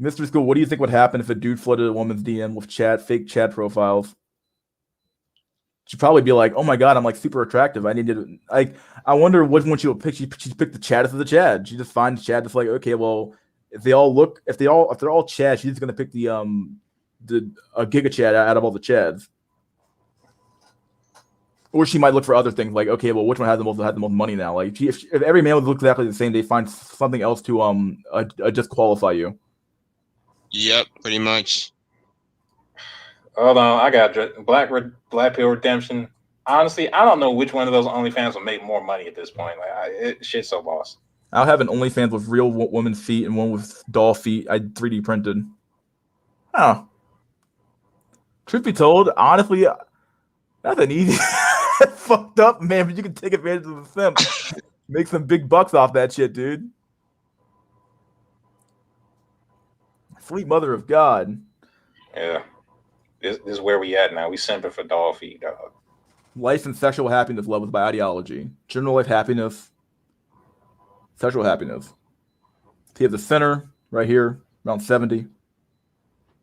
Mr. School, what do you think would happen if a dude flooded a woman's DM with fake chat profiles? She'd probably be like, "Oh my god, I'm like super attractive. I need to like." I wonder which one she would pick. She picked the chattest of the Chad. She just finds Chad. Just like, okay, well, if they're all Chad, she's just gonna pick the Giga Chad out of all the Chads. Or she might look for other things like, okay, well, which one has the most money now? Like, if every man would look exactly the same, they find something else to disqualify you. Yep, pretty much. Hold on, I got Black Pill Redemption. Honestly, I don't know which one of those OnlyFans will make more money at this point. Like, shit's so lost. I'll have an OnlyFans with real women's feet and one with doll feet. I 3D printed. Oh. Truth be told, honestly, that's an easy. Fucked up, man, but you can take advantage of the simp. Make some big bucks off that shit, dude. Sweet mother of God. Yeah. This is where we at now. We simping for doll feet, dog. Life and sexual happiness levels by ideology. General life happiness. Sexual happiness. So you have the center right here, around 70.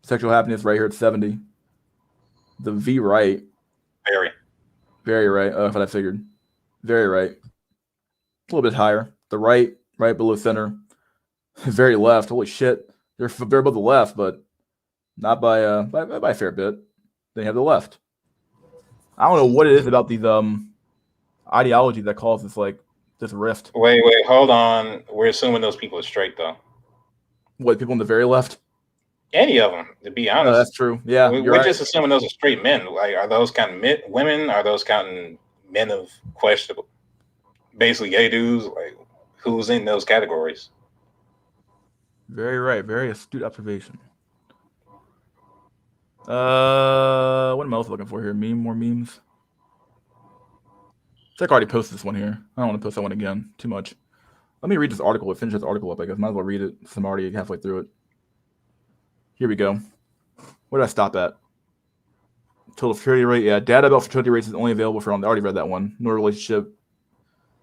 Sexual happiness right here at 70. The V right. Very right. That's what I figured. Very right. A little bit higher. The right below center. Very left. Holy shit. They're above the left, but not by a fair bit. They have the left. I don't know what it is about these ideologies that cause this rift. Wait, hold on. We're assuming those people are straight though. What, people on the very left? Any of them, to be honest. That's true. Yeah, we're right. Just assuming those are straight men. Like, are those counting women? Are those counting men of questionable, basically gay dudes? Like, who's in those categories? Very right. Very astute observation. What am I also looking for here? More memes. I think I already posted this one here. I don't want to post that one again. Too much. Let me read this article. Finish this article up, I guess. Might as well read it since I'm already halfway through it. Here we go. Where did I stop at? Total fertility rate. Yeah, data about fertility rates is only available for. I already read that one. Nor relationship.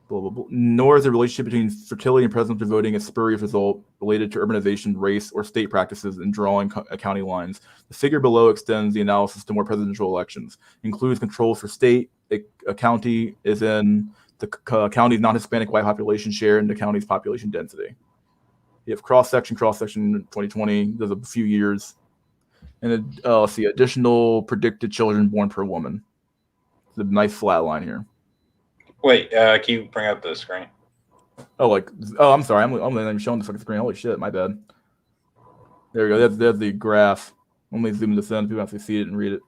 Blah, blah, blah. Nor is the relationship between fertility and presidential voting a spurious result related to urbanization, race, or state practices in drawing county lines. The figure below extends the analysis to more presidential elections. Includes controls for state. A county is in the county's non-Hispanic white population share and the county's population density. You have cross-section 2020. There's a few years. And let's see, additional predicted children born per woman. It's a nice flat line here. Wait, can you bring up the screen? I'm sorry. I'm not even showing the fucking screen. Holy shit, my bad. There we go. There's the graph. Let me zoom this in. People have to see it and read it.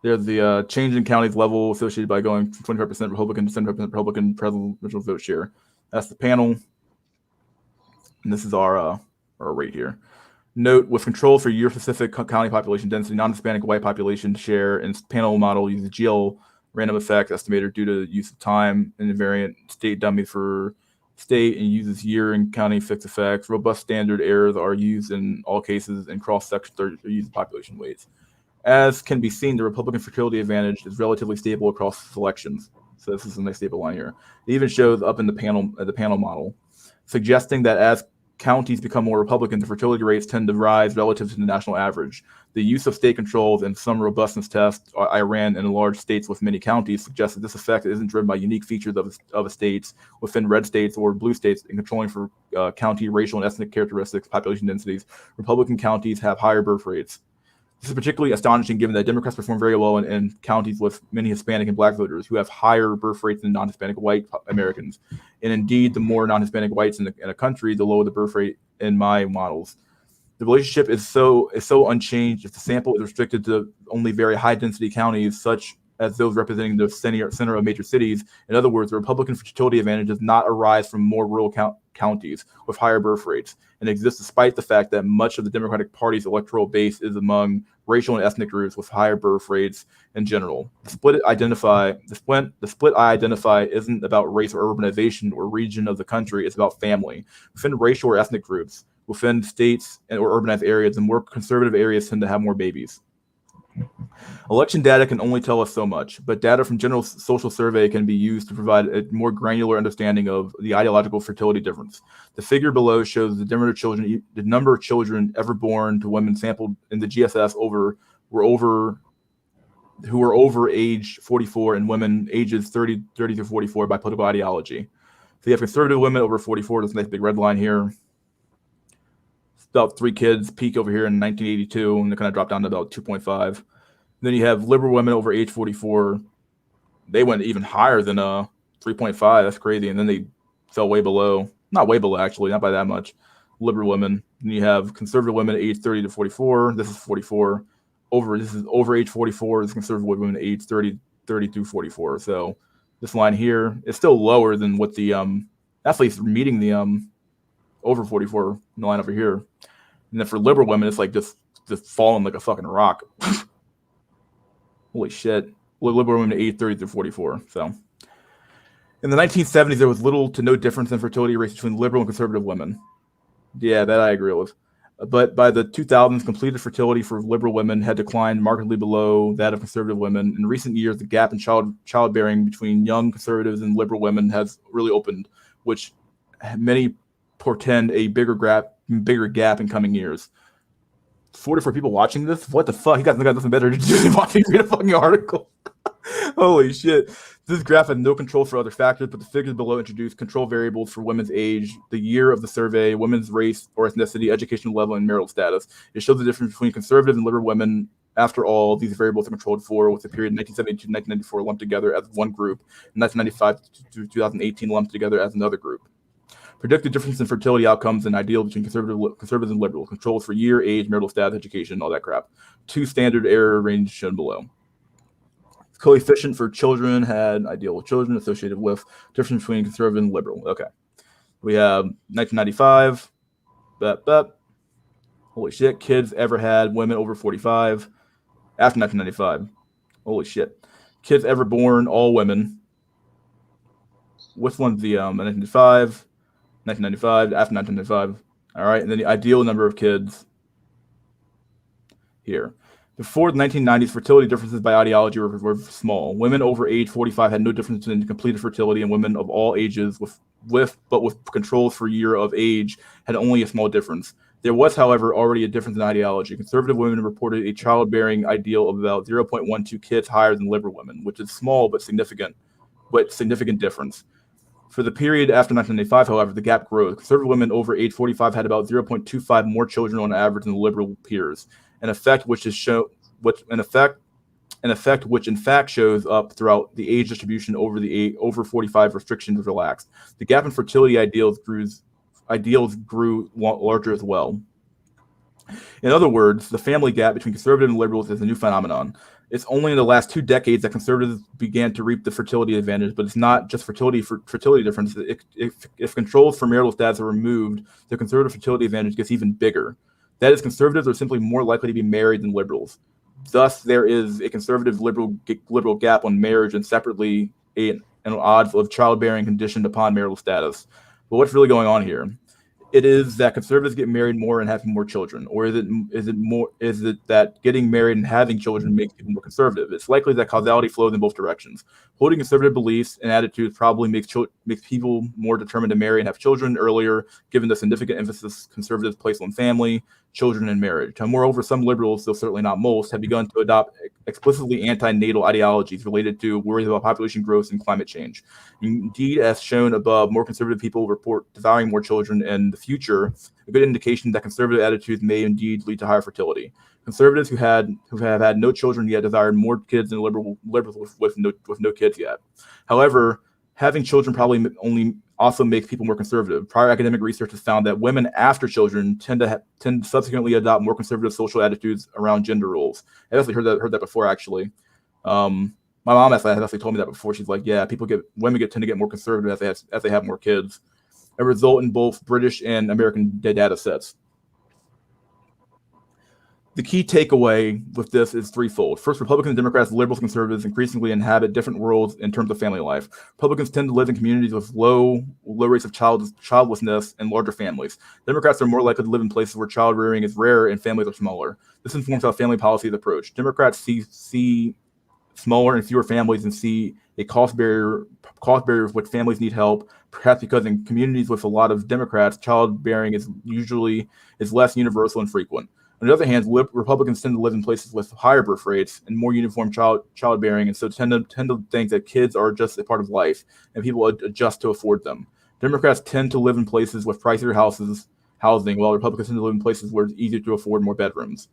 There's the change in counties level associated by going from 25% Republican to 75% Republican presidential vote share. That's the panel. And this is our rate here. Note, with control for year-specific county population density, non-Hispanic white population share, and panel model uses GL random effect estimator due to use of time and invariant state dummy for state and uses year and county fixed effects. Robust standard errors are used in all cases, and cross-sections are used population weights. As can be seen, the Republican fertility advantage is relatively stable across selections. So this is a nice stable line here. It even shows up in the panel model, suggesting that as counties become more Republican, the fertility rates tend to rise relative to the national average. The use of state controls and some robustness tests I ran in large states with many counties suggests that this effect isn't driven by unique features of states within red states or blue states in controlling for county racial and ethnic characteristics, population densities. Republican counties have higher birth rates. This is particularly astonishing given that Democrats perform very well in counties with many Hispanic and Black voters who have higher birth rates than non-Hispanic white Americans. And indeed, the more non-Hispanic whites in a country, the lower the birth rate in my models. The relationship is so unchanged if the sample is restricted to only very high-density counties, such as those representing the center of major cities. In other words, the Republican fertility advantage does not arise from more rural counties with higher birth rates and exists despite the fact that much of the Democratic Party's electoral base is among racial and ethnic groups with higher birth rates in general. The split I identify isn't about race or urbanization or region of the country. It's about family. Within racial or ethnic groups, within states or urbanized areas, the more conservative areas tend to have more babies. Election data can only tell us so much, but data from general social survey can be used to provide a more granular understanding of the ideological fertility difference. The figure below shows the number of children ever born to women sampled in the GSS who were over age 44 and women ages 30 to 44 by political ideology. So you have conservative women over 44. There's a nice big red line here. It's about 3 kids, peak over here in 1982, and they kind of drop down to about 2.5. Then you have liberal women over age 44. They went even higher than 3.5. That's crazy. And then they fell way below. Not way below, actually, not by that much. Liberal women. And you have conservative women age 30 to 44. This is 44. This is over age 44. This is conservative women age 30 to 44. So this line here is still lower than what the actually meeting the over 44 line over here. And then for liberal women, it's like just falling like a fucking rock. Holy shit. Liberal women age 30 through 44. So in the 1970s, there was little to no difference in fertility rates between liberal and conservative women. Yeah, that I agree with. But by the 2000s, completed fertility for liberal women had declined markedly below that of conservative women. In recent years, the gap in childbearing between young conservatives and liberal women has really opened, which many portend a bigger gap in coming years. 44 people watching this? What the fuck? You guys got nothing better to do than watching read a fucking article. Holy shit. This graph had no control for other factors, but the figures below introduce control variables for women's age, the year of the survey, women's race or ethnicity, educational level, and marital status. It shows the difference between conservative and liberal women. After all, these variables are controlled for with the period 1972 to 1994 lumped together as one group, and 1995 to 2018 lumped together as another group. Predicted difference in fertility outcomes and ideal between conservatives and liberals. Controls for year, age, marital status, education, all that crap. 2 standard error range shown below. Coefficient for children had ideal children associated with difference between conservative and liberal. Okay. We have 1995. Holy shit. Kids ever had women over 45 after 1995. Holy shit. Kids ever born, all women. Which one's the 1995? 1995, after 1995. All right, and then the ideal number of kids here. Before the 1990s, fertility differences by ideology were small. Women over age 45 had no difference in completed fertility, and women of all ages with controls for year of age had only a small difference. There was, however, already a difference in ideology. Conservative women reported a childbearing ideal of about 0.12 kids higher than liberal women, which is small but significant difference. For the period after 1995, however, the gap grows. Conservative women over age 45 had about 0.25 more children on average than liberal peers, an effect which in fact shows up throughout the age distribution over 45 restrictions was relaxed. The gap in fertility ideals grew larger as well. In other words, the family gap between conservative and liberals is a new phenomenon. It's only in the last 2 decades that conservatives began to reap the fertility advantage, but it's not just fertility difference. If controls for marital status are removed, the conservative fertility advantage gets even bigger. That is, conservatives are simply more likely to be married than liberals. Thus, there is a conservative-liberal gap on marriage and separately an odds of childbearing conditioned upon marital status. But what's really going on here? It is that conservatives get married more and have more children, or is it that getting married and having children makes people more conservative? It's likely that causality flows in both directions. Holding conservative beliefs and attitudes probably makes people more determined to marry and have children earlier, given the significant emphasis conservatives place on family, children, and marriage. And moreover, some liberals, though certainly not most, have begun to adopt explicitly anti-natal ideologies related to worries about population growth and climate change. Indeed, as shown above, more conservative people report desiring more children in the future, a good indication that conservative attitudes may indeed lead to higher fertility. Conservatives who have had no children yet desired more kids than liberals with no kids yet. However, having children probably only also makes people more conservative. Prior academic research has found that women after children tend to subsequently adopt more conservative social attitudes around gender roles. I actually heard that before, actually. My mom has actually told me that before. She's like, yeah, women tend to get more conservative as they have more kids. A result in both British and American data sets. The key takeaway with this is threefold. First, Republicans, Democrats, liberals, conservatives increasingly inhabit different worlds in terms of family life. Republicans tend to live in communities with low rates of childlessness and larger families. Democrats are more likely to live in places where child rearing is rare and families are smaller. This informs how family policy is approached. Democrats see smaller and fewer families and see a cost barrier with which families need help, perhaps because in communities with a lot of Democrats, childbearing is less universal and frequent. On the other hand, Republicans tend to live in places with higher birth rates and more uniform childbearing, and so tend to think that kids are just a part of life, and people adjust to afford them. Democrats tend to live in places with pricier housing, while Republicans tend to live in places where it's easier to afford more bedrooms.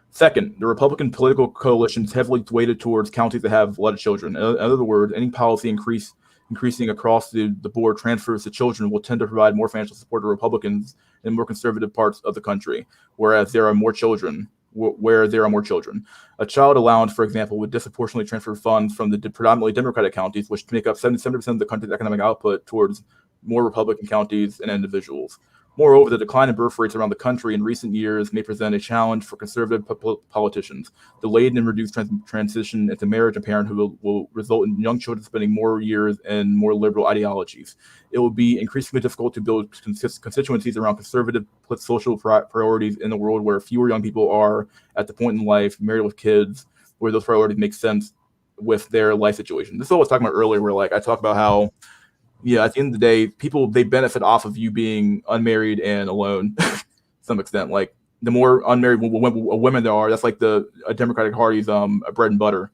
Second, the Republican political coalition is heavily weighted towards counties that have a lot of children. In other words, any policy increasing across the board transfers to children will tend to provide more financial support to Republicans in more conservative parts of the country, where there are more children. A child allowance, for example, would disproportionately transfer funds from the predominantly Democratic counties, which make up 70% of the country's economic output, towards more Republican counties and individuals. Moreover, the decline in birth rates around the country in recent years may present a challenge for conservative politicians. Delayed and reduced transition into marriage and parenthood will result in young children spending more years in more liberal ideologies. It will be increasingly difficult to build constituencies around conservative social priorities in a world where fewer young people are at the point in life married with kids, where those priorities make sense with their life situation. This is what I was talking about earlier, where I talk about how, yeah, at the end of the day, people, they benefit off of you being unmarried and alone to some extent. Like, the more unmarried women there are, that's like the Democratic Party's bread and butter.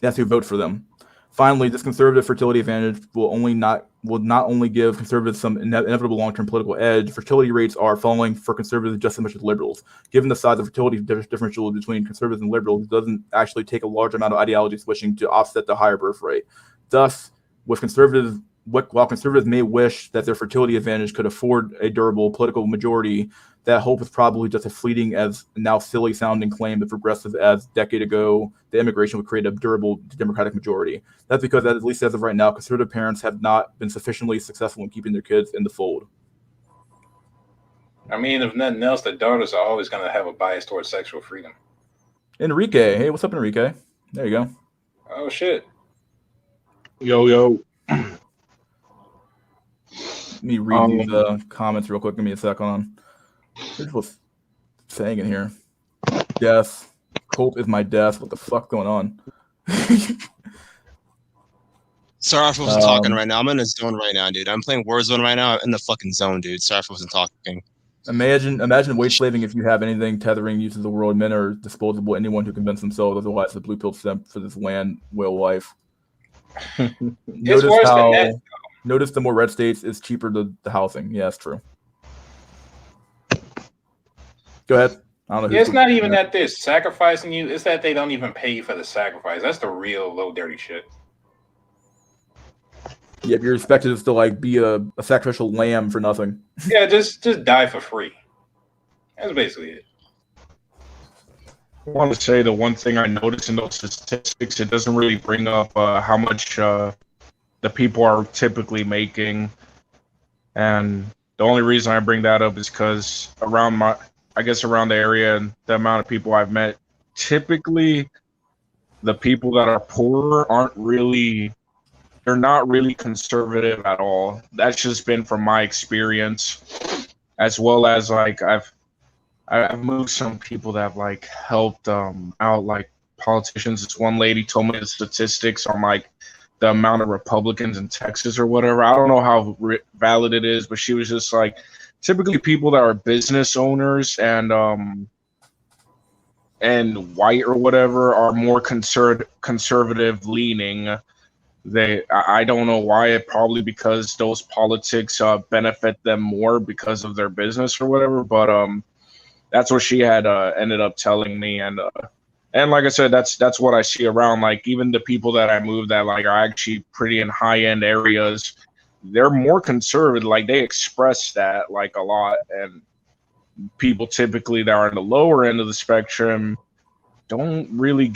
That's who vote for them. Finally, this conservative fertility advantage will not only give conservatives some inevitable long-term political edge. Fertility rates are falling for conservatives just as much as liberals. Given the size of fertility differential between conservatives and liberals, it doesn't actually take a large amount of ideology switching to offset the higher birth rate. Thus, while conservatives may wish that their fertility advantage could afford a durable political majority, that hope is probably just a fleeting, as now silly sounding claim that progressives as a decade ago the immigration would create a durable Democratic majority. That's because, at least as of right now, conservative parents have not been sufficiently successful in keeping their kids in the fold. I mean, if nothing else, the daughters are always going to have a bias towards sexual freedom. Enrique, hey, what's up, Enrique? There you go. Oh shit. Yo. Let me read these comments real quick. Give me a sec on. Here's what's saying in here. Death. Colt is my death. What the fuck going on? Sorry if I wasn't talking right now. I'm in a zone right now, dude. I'm playing Warzone right now. I'm in the fucking zone, dude. Sorry if I wasn't talking. Imagine wage slaving if you have anything tethering you to the world. Men are disposable. Anyone who convinces themselves otherwise, the blue pill stamp for this land will life. It's worse than that. Notice the more red states is cheaper the housing. Yeah, that's true. Go ahead. I don't know. It's not even that they're sacrificing you. It's that they don't even pay you for the sacrifice. That's the real low dirty shit. Yeah, if you're expected to like be a sacrificial lamb for nothing. Yeah, just die for free. That's basically it. I want to say the one thing I noticed in those statistics, it doesn't really bring up how much the people are typically making. And the only reason I bring that up is because around the area and the amount of people I've met, typically the people that are poorer they're not really conservative at all. That's just been from my experience, as well as like I've moved some people that have like helped out, like politicians. This one lady told me the statistics on like the amount of Republicans in Texas or whatever. I don't know how valid it is, but she was just like, typically people that are business owners and white or whatever are more conservative leaning. I don't know why. Probably because those politics benefit them more because of their business or whatever. But that's what she had ended up telling me, and like I said, that's what I see around. Like, even the people that I moved that like are actually pretty in high end areas, they're more conservative. Like, they express that like a lot, and people typically that are in the lower end of the spectrum don't really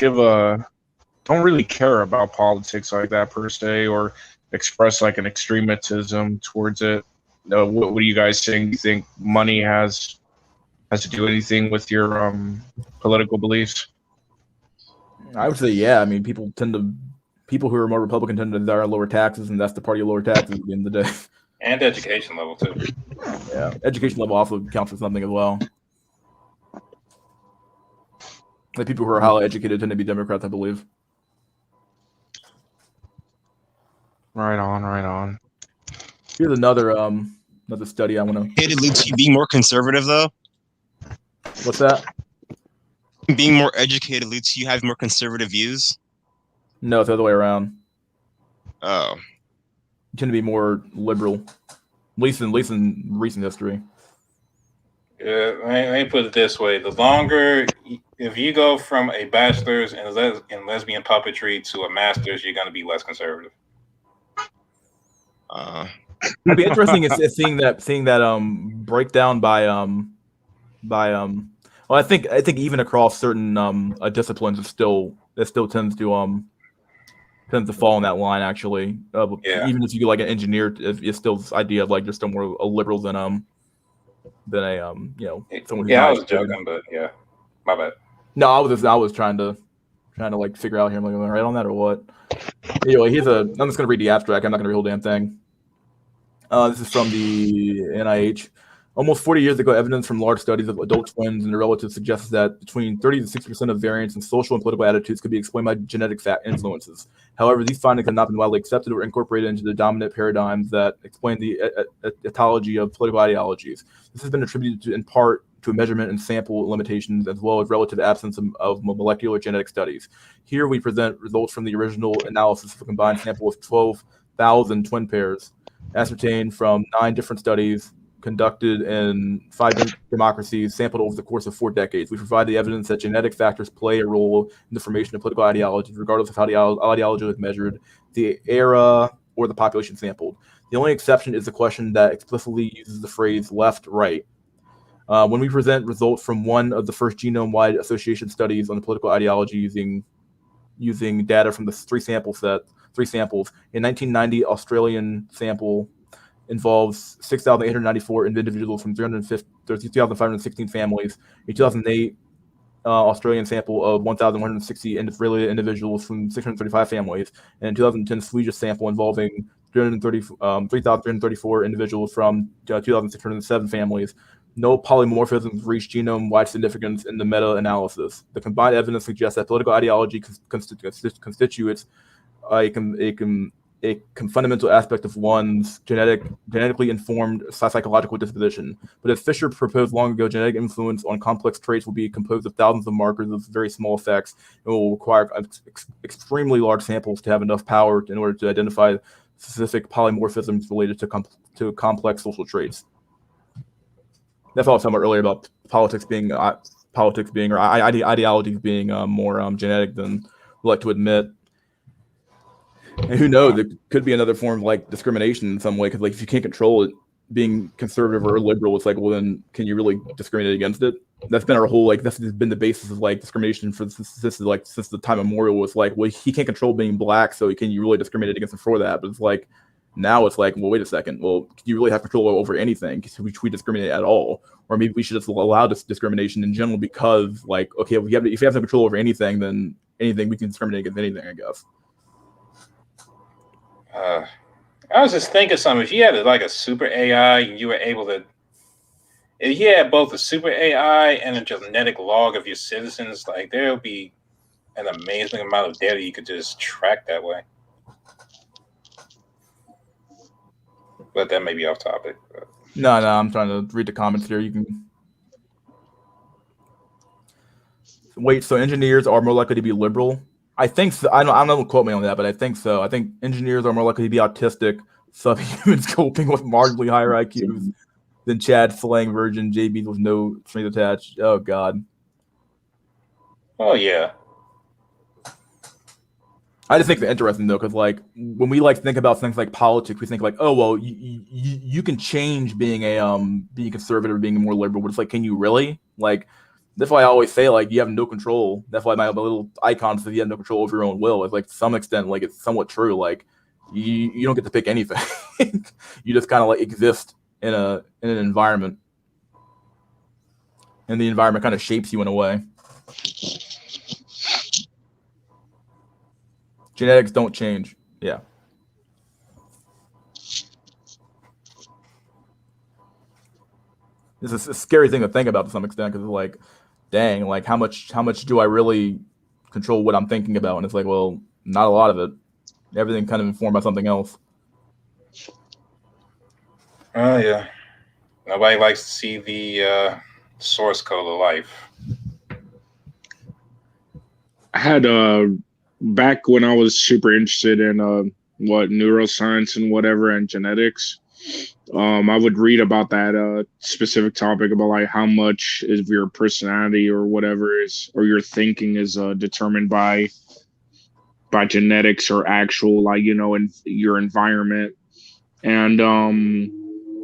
care about politics like that per se, or express like an extremism towards it. What do you guys think? You think money has Has to do anything with your political beliefs? I would say, yeah. I mean, people who are more Republican tend to desire lower taxes, and that's the party of lower taxes at the end of the day. And education level too. Yeah, education level also counts for something as well. Like people who are highly educated tend to be Democrats, I believe. Right on, right on. Here's another study I want to. Educated leads to you being more conservative, though. What's that? Being more educated leads to you having more conservative views. No, it's the other way around. Oh, You tend to be more liberal, at least in recent history. Yeah, let me put it this way: the longer, if you go from a bachelor's in lesbian puppetry to a master's, you're going to be less conservative. It'd be interesting is seeing that breakdown by well, I think even across certain disciplines it still tends to fall in that line actually. Yeah. Even if you get like an engineer, it's still this idea of like you're still more a liberal than a someone who's Yeah, not I was educated. joking, but yeah, my bad. No, I was trying to like figure out here. I'm like, am I right on that or what? Anyway, I'm just gonna read the abstract. I'm not gonna read the whole damn thing. This is from the NIH. Almost 40 years ago, evidence from large studies of adult twins and their relatives suggests that between 30 to 60% of variance in social and political attitudes could be explained by genetic influences. However, these findings have not been widely accepted or incorporated into the dominant paradigms that explain the etiology of political ideologies. This has been attributed in part to a measurement and sample limitations, as well as relative absence of molecular genetic studies. Here we present results from the original analysis of a combined sample of 12,000 twin pairs, ascertained from 9 different studies conducted in 5 democracies sampled over the course of 4 decades. We provide the evidence that genetic factors play a role in the formation of political ideologies, regardless of how the ideology is measured, the era, or the population sampled. The only exception is the question that explicitly uses the phrase left-right. When we present results from one of the first genome-wide association studies on the political ideology using data from the 3 samples. In 1990, Australian sample involves 6,894 individuals from 2,516 families. In 2008, Australian sample of 1,160 Israeli individuals from 635 families. And in 2010, Swedish sample involving 3,334 individuals from 2,607 families. No polymorphisms reach genome-wide significance in the meta-analysis. The combined evidence suggests that political ideology constitutes a fundamental aspect of one's genetically informed psychological disposition. But as Fisher proposed long ago, genetic influence on complex traits will be composed of thousands of markers of very small effects and will require extremely large samples to have enough power in order to identify specific polymorphisms related to complex social traits. That's what I was talking about earlier about politics being or ideologies being more genetic than we like to admit. And who knows? It could be another form of like discrimination in some way. Because like if you can't control it, being conservative or liberal, it's like, well, then can you really discriminate against it? That's been our whole that's been the basis of like discrimination since the time immemorial. Was like, well, he can't control being black, so can you really discriminate against him for that? But it's like now it's like, well, wait a second. Well, do you really have control over anything? Should we discriminate at all? Or maybe we should just allow this discrimination in general because, like, okay, if you have no control over anything, then anything we can discriminate against anything, I guess. I was just thinking something. If you had like a super AI and you were able to, if you had both a super AI and a genetic log of your citizens, like there would be an amazing amount of data you could just track that way. But that may be off topic. No, I'm trying to read the comments here. You can wait. So engineers are more likely to be liberal. I think so. I don't quote me on that, but I think so. I think engineers are more likely to be autistic, subhumans coping with marginally higher IQs than Chad slang virgin JBs with no strings attached. Oh God. Oh yeah. I just think it's interesting though, because like when we like think about things like politics, we think like, oh well, you can change being being conservative or being more liberal, but it's like, can you really? Like that's why I always say like you have no control. That's why my little icon says you have no control over your own will. It's like to some extent like it's somewhat true. Like you don't get to pick anything. You just kind of like exist in an environment. and the environment kind of shapes you in a way. Genetics don't change. Yeah. It's a scary thing to think about to some extent because it's like, dang, like how much do I really control what I'm thinking about? And it's like, well, not a lot of it. Everything kind of informed by something else. Oh yeah. Nobody likes to see the source code of life. I had back when I was super interested in what neuroscience and whatever and genetics. I would read about that specific topic about like how much of your personality or whatever is or your thinking is determined by genetics or actual like in your environment. And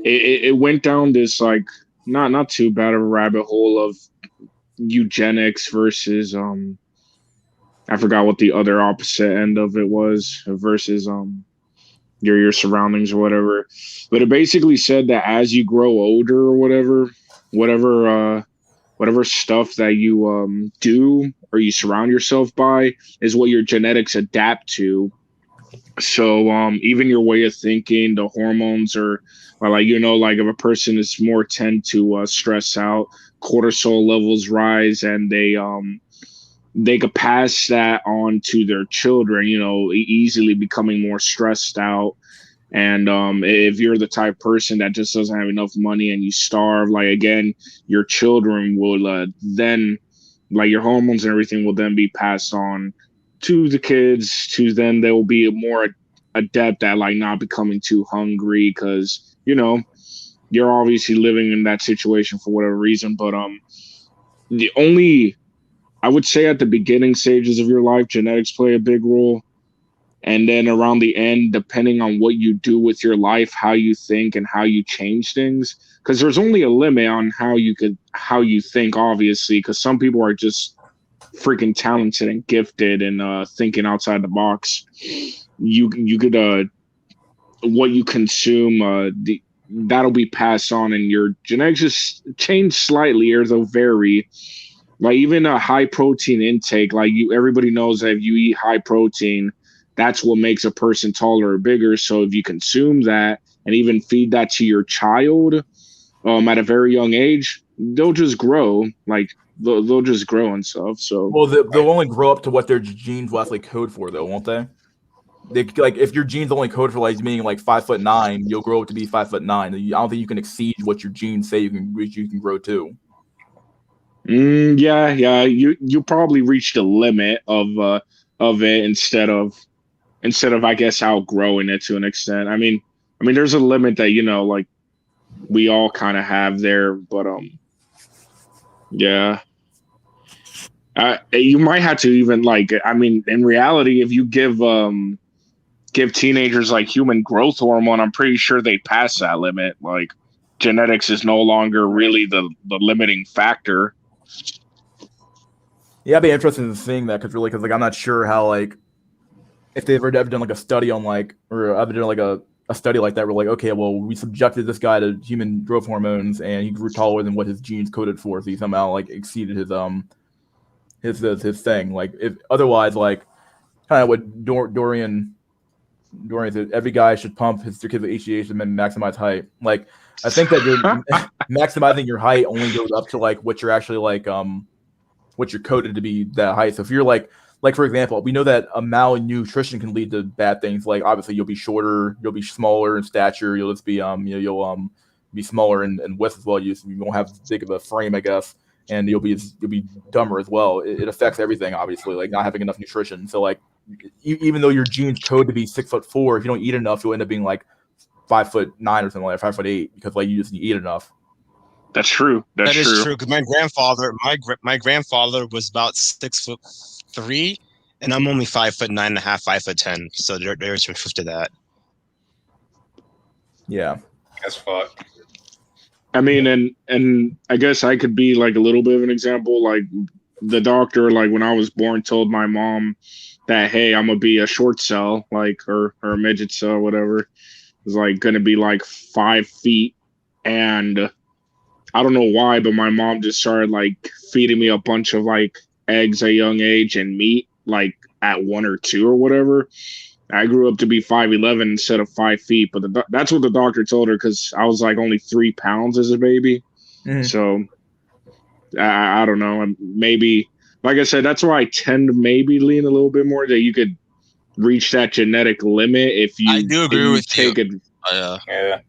it went down this like not too bad of a rabbit hole of eugenics versus I forgot what the other opposite end of it was versus your surroundings or whatever. But it basically said that as you grow older or whatever stuff that you do or you surround yourself by is what your genetics adapt to. So even your way of thinking, the hormones or like like if a person is more tend to stress out, cortisol levels rise and they could pass that on to their children, easily becoming more stressed out. And if you're the type person that just doesn't have enough money and you starve, like again, your children will then, like your hormones and everything will then be passed on to the kids. To then they will be more adept at like not becoming too hungry because you're obviously living in that situation for whatever reason. But the only I would say at the beginning stages of your life, genetics play a big role. And then around the end, depending on what you do with your life, how you think and how you change things, because there's only a limit on how you think, obviously, because some people are just freaking talented and gifted and thinking outside the box. You could what you consume, that'll be passed on, and your genetics just change slightly or they'll vary. Like even a high protein intake, like everybody knows that if you eat high protein, that's what makes a person taller or bigger. So if you consume that and even feed that to your child at a very young age, they'll just grow. Like they'll just grow and stuff. So well, they'll only grow up to what their genes will actually code for, though, won't they? They like if your genes only code for like being like 5'9", you'll grow up to be 5'9". I don't think you can exceed what your genes say you can reach. You can grow to. Yeah. You probably reached the limit of it instead of I guess outgrowing it to an extent. I mean there's a limit that like we all kind of have there, but yeah. You might have to even like in reality if you give teenagers like human growth hormone, I'm pretty sure they pass that limit. Like genetics is no longer really the limiting factor. Yeah, I'd be interested in seeing that because like I'm not sure how like if they've ever done like a study on like or ever done like a study like that where like okay, well we subjected this guy to human growth hormones and he grew taller than what his genes coded for, so he somehow like exceeded his thing. Like if otherwise, like kind of what Dorian said, every guy should pump his kids with HGH and then maximize height. Like I think that you're maximizing your height only goes up to like what you're actually like what you're coded to be that height. So if you're like for example, we know that a malnutrition can lead to bad things. Like obviously you'll be shorter, you'll be smaller in stature, you'll just be you'll be smaller in width as well. You won't have as big of a frame, I guess, and you'll be dumber as well. It affects everything, obviously, like not having enough nutrition. So like even though your genes code to be 6'4", if you don't eat enough, you'll end up being like 5'9" or something like 5'8" because like you just eat enough. That's true. That is true. Because my grandfather was about 6'3", and I'm only 5'9.5", 5'10". So there's proof to that. Yeah, That's fucked. I mean, and I guess I could be like a little bit of an example. Like the doctor, like when I was born, told my mom that hey, I'm gonna be a short cell, like or a midget cell, whatever. It was like gonna be like 5 feet and I don't know why, but my mom just started like feeding me a bunch of like eggs at a young age and meat like at 1 or 2 or whatever. I grew up to be 5'11" instead of 5 feet, but that's what the doctor told her because I was like only 3 pounds as a baby. Mhm. So I don't know. And maybe, like I said, that's why I tend to maybe lean a little bit more that you could reach that genetic limit if you I do agree with you. take it. Yeah,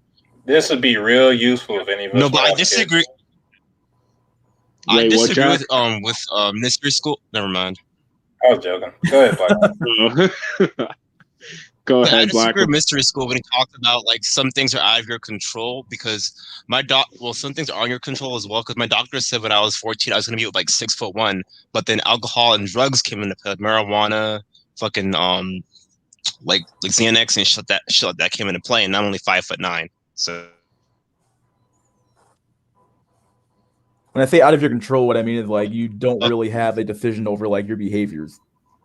this would be real useful if any of us. No, but would I have disagree. kids. I Wait, what, disagree Jack? with mystery school. Never mind. I was joking. Go ahead, Black. Go But I ahead, Black. disagree with mystery school when he talks about like some things are out of your control because some things are on your control as well. Because my doctor said when I was 14 I was gonna be like 6'1", but then alcohol and drugs came into play, like marijuana, fucking like Xanax and shit like that came into play, and I'm only 5'9". So When I say out of your control, what I mean is like you don't really have a decision over like your behaviors.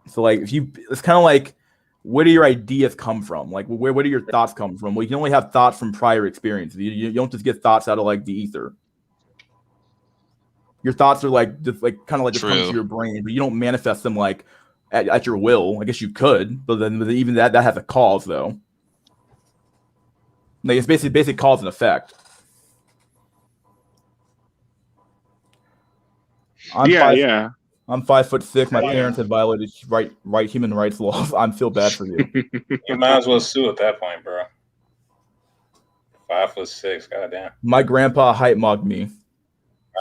So like if you, it's kind of like, where do your ideas come from? Like where do your thoughts come from? Well, you can only have thoughts from prior experiences. You don't just get thoughts out of like the ether. Your thoughts are like just like kind of like just comes True. to your brain, but you don't manifest them like at your will. I guess you could, but then even that has a cause though. Like it's basically cause and effect. I'm Yeah. I'm 5'6". My parents have violated human rights laws. I feel bad for you. You might as well sue at that point, bro. 5'6", goddamn. My grandpa hype mocked me.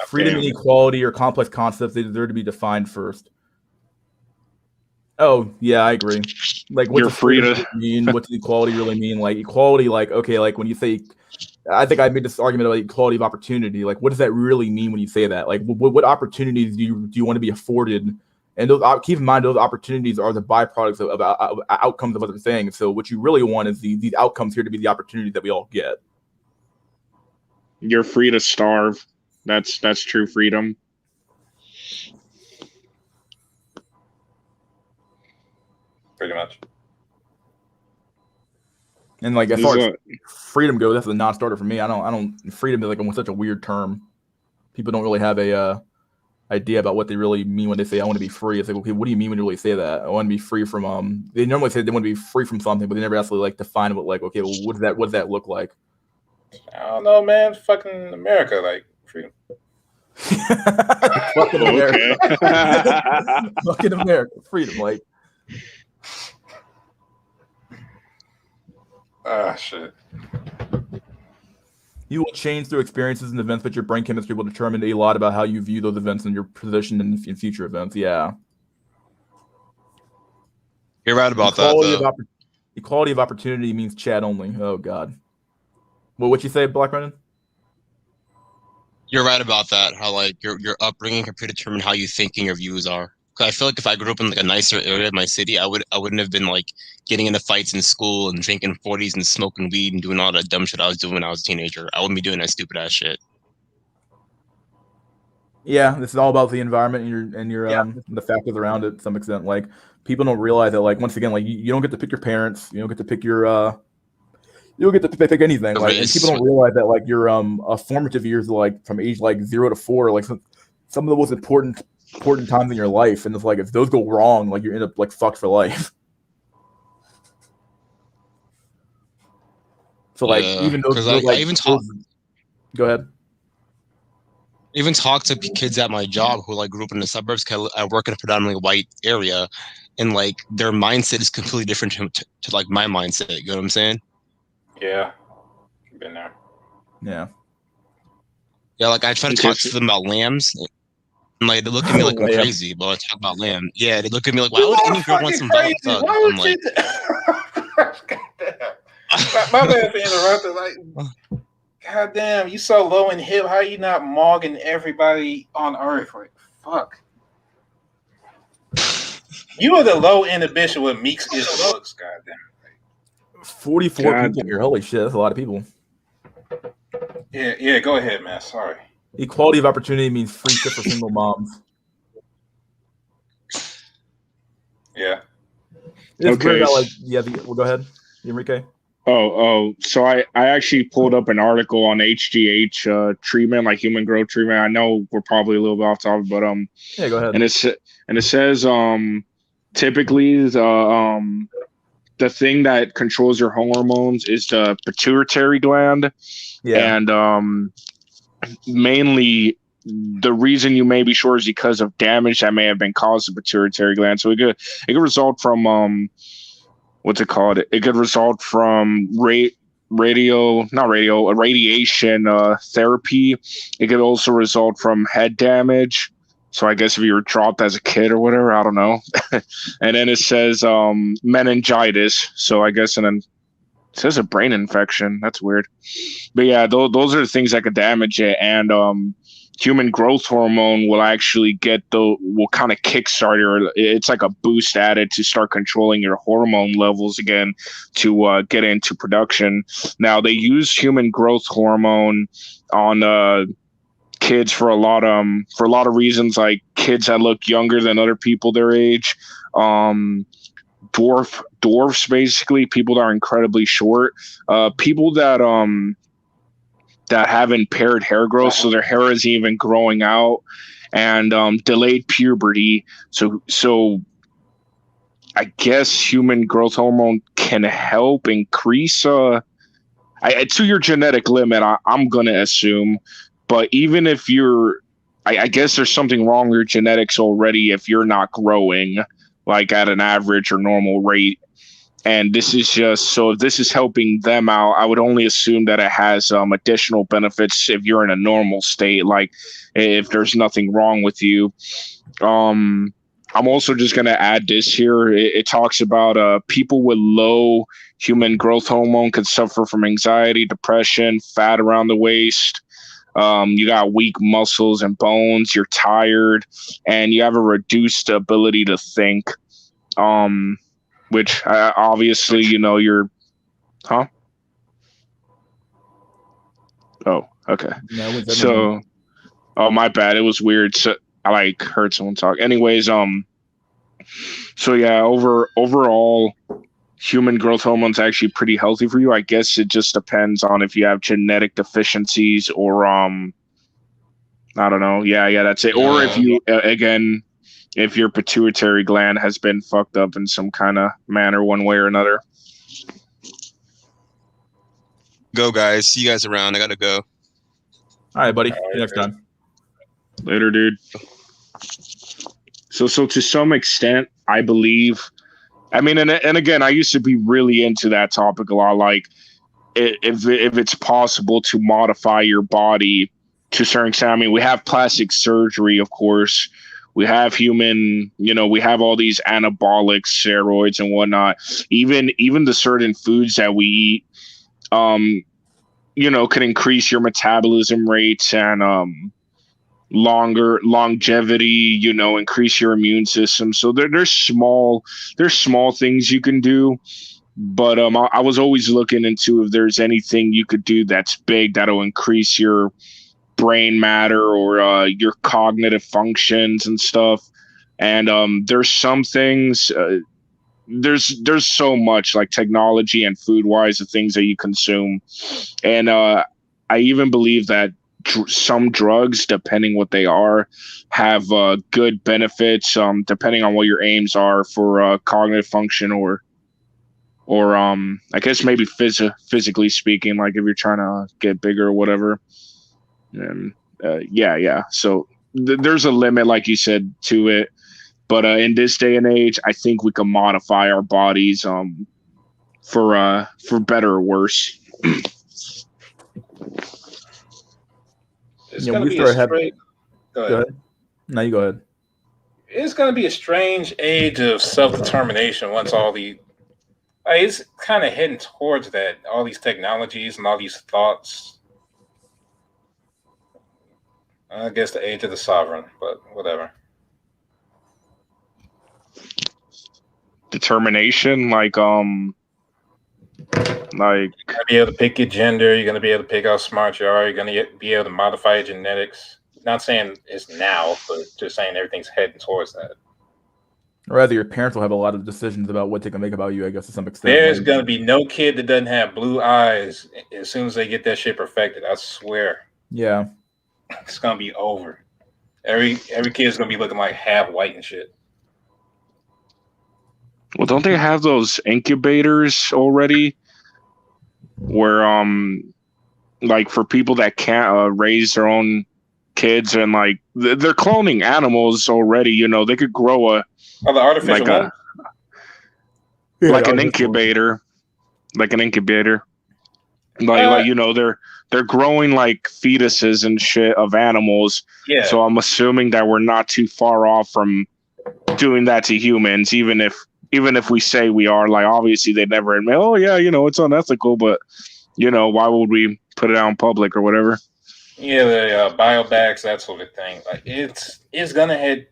Freedom and Damn. equality are complex concepts. They deserve to be defined first. Oh yeah, I agree. Like, what You're does free freedom to- really mean? What does equality really mean? Like equality, like okay, like when you say, I think I made this argument about equality of opportunity. Like, what does that really mean when you say that? Like, what opportunities do you want to be afforded? And those, keep in mind, those opportunities are the byproducts of outcomes of other things. So what you really want is these outcomes here to be the opportunities that we all get. You're free to starve. That's true freedom. Pretty much. And like as far as freedom goes, that's a non-starter for me. I don't. Freedom is like such a weird term. People don't really have a idea about what they really mean when they say I want to be free. It's like, okay, what do you mean when you really say that? I want to be free from They normally say they want to be free from something, but they never actually like define what, like, okay, well, what does that look like? I don't know, man. Fucking America, like freedom. Fucking America. Fucking America. Freedom, like. Ah, shit. You will change through experiences and events, but your brain chemistry will determine a lot about how you view those events and your position in future events. Yeah. You're right about that, though. Equality of opportunity means chat only. Oh, God. Well, what you say, Black Brennan? You're right about that. How like your upbringing can predetermine how you think and your views are. Cause I feel like if I grew up in like a nicer area of my city, I wouldn't have been like getting into fights in school and drinking 40s and smoking weed and doing all that dumb shit I was doing when I was a teenager. I wouldn't be doing that stupid ass shit. Yeah, this is all about the environment and your the factors around it to some extent. Like people don't realize that, like, once again, like you don't get to pick your parents, you don't get to pick your you don't get to pick anything. Like, and people don't realize that, like, your formative years, like from age like 0 to 4, like some of the most important times in your life, and it's like if those go wrong, like you end up like fucked for life. So like even those like, like, I even talk. Go ahead. Even talk to kids at my job who like grew up in the suburbs. I work in a predominantly white area, and like their mindset is completely different to like my mindset. You know what I'm saying? Yeah, been there. Yeah. Yeah, like I try to talk to them about lambs, and like they look at me like I'm crazy. But I talk about lamb. Yeah, they look at me like, why would any girl want some crazy? Why would you? My bad for interrupting. Like, goddamn, you so low in hip. How you not mogging everybody on Earth? Like, fuck. You are the low inhibition with Meeks is looks. Goddamn. 44 people here. Holy shit, that's a lot of people. Yeah. Go ahead, man. Sorry. Equality of opportunity means free shit for single moms. Yeah. It's weird about, like, well, go ahead, Enrique. So I actually pulled up an article on HGH treatment, like human growth treatment. I know we're probably a little bit off topic, but Yeah, go ahead. and it says typically the thing that controls your hormones is the pituitary gland, Yeah. and mainly the reason you may be sure is because of damage that may have been caused to the pituitary gland. So it could result from what's it called? It could result from radiation therapy. It could also result from head damage. So I guess if you were dropped as a kid or whatever, I don't know. And then it says meningitis. So I guess, and then it says a brain infection. That's weird. But yeah, those are the things that could damage it. And human growth hormone will actually will kind of kickstart it's like a boost added to start controlling your hormone levels again to get into production. Now they use human growth hormone on kids for a lot of reasons, like kids that look younger than other people their age, dwarfs, basically people that are incredibly short, people that have impaired hair growth, so their hair isn't even growing out, and delayed puberty. So I guess human growth hormone can help increase to your genetic limit. I'm gonna assume, but even if I guess there's something wrong with your genetics already if you're not growing like at an average or normal rate. And this is just, so if this is helping them out, I would only assume that it has additional benefits if you're in a normal state, like if there's nothing wrong with you. I'm also just going to add this here. It talks about people with low human growth hormone could suffer from anxiety, depression, fat around the waist. You got weak muscles and bones. You're tired, and you have a reduced ability to think. Which obviously, you're, huh? Oh, okay. No, what's that mean? So, oh, my bad. It was weird. So I heard someone talk. Anyways, so yeah, overall, human growth hormone's actually pretty healthy for you. I guess it just depends on if you have genetic deficiencies or I don't know. Yeah, that's it. Or if you again, if your pituitary gland has been fucked up in some kind of manner, one way or another. Go, guys. See you guys around. I gotta go. All right, buddy. See you next time. Later, dude. So to some extent, I believe. I mean, and again, I used to be really into that topic a lot. Like, if it's possible to modify your body to a certain extent. I mean, we have plastic surgery, of course. We have we have all these anabolic steroids and whatnot. Even the certain foods that we eat, can increase your metabolism rates and longevity, increase your immune system. So there's small things you can do. But I was always looking into if there's anything you could do that's big that'll increase your brain matter or your cognitive functions and stuff. And there's some things. There's so much, like technology and food wise, the things that you consume, and I even believe that some drugs, depending what they are, have good benefits depending on what your aims are for cognitive function or I guess maybe physically speaking, like if you're trying to get bigger or whatever. And yeah. So there's a limit, like you said, to it. But in this day and age, I think we can modify our bodies for better or worse. It's Yeah, gonna we be start a having- straight. Go Go ahead. ahead. No, you go ahead. It's gonna be a strange age of self-determination once all the. It's kind of heading towards that. All these technologies and all these thoughts. I guess the age of the sovereign, but whatever. Determination, like You're gonna be able to pick your gender. You're gonna be able to pick how smart you are. You're gonna be able to modify your genetics. Not saying it's now, but just saying everything's heading towards that. Or rather, your parents will have a lot of decisions about what they can make about you, I guess, to some extent. There's Like, gonna be no kid that doesn't have blue eyes as soon as they get that shit perfected. I swear, yeah. it's gonna be over. Every kid's gonna be looking like half white and shit. Well, don't they have those incubators already? Where like for people that can't raise their own kids and like they're cloning animals already. You know, they could grow a Oh, the artificial like one? a like an incubator, like an incubator. Like you know, they're growing like fetuses and shit of animals. Yeah. So I'm assuming that we're not too far off from doing that to humans, even if we say we are. Like obviously they never admit, oh yeah, you know, it's unethical, but you know, why would we put it out in public or whatever? Yeah, the biobags, that sort of thing. Like it's gonna head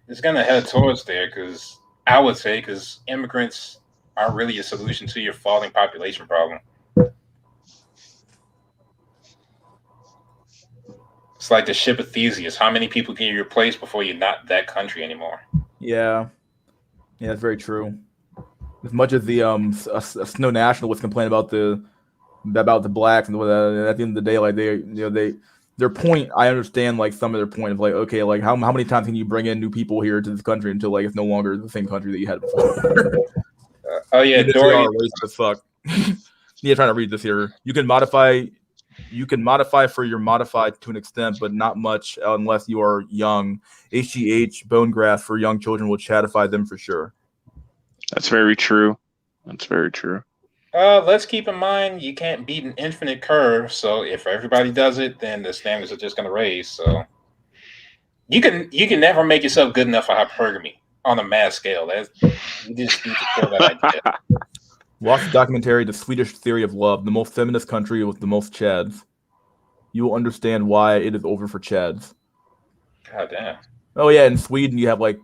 towards there because I would say because immigrants aren't really a solution to your falling population problem. It's like the ship of Theseus. How many people can you replace before you're not that country anymore? Yeah. Yeah, that's very true. As much as the snow nationalists complain about the blacks and at the end of the day, like their point, I understand like some of their point of like, okay, like how many times can you bring in new people here to this country until like it's no longer the same country that you had before? Oh yeah, Even if they are racist as fuck. Yeah, trying to read this here. You can modify for your modified to an extent, but not much unless you are young. HGH bone graft for young children will chatify them for sure. That's very true. That's very true. Let's keep in mind you can't beat an infinite curve. So if everybody does it, then the standards are just going to raise. So you can never make yourself good enough for hypergamy on a mass scale. You just need to kill that idea. Watch the documentary "The Swedish Theory of Love," the most feminist country with the most chads. You will understand why it is over for chads. God damn. Oh yeah, in Sweden you have like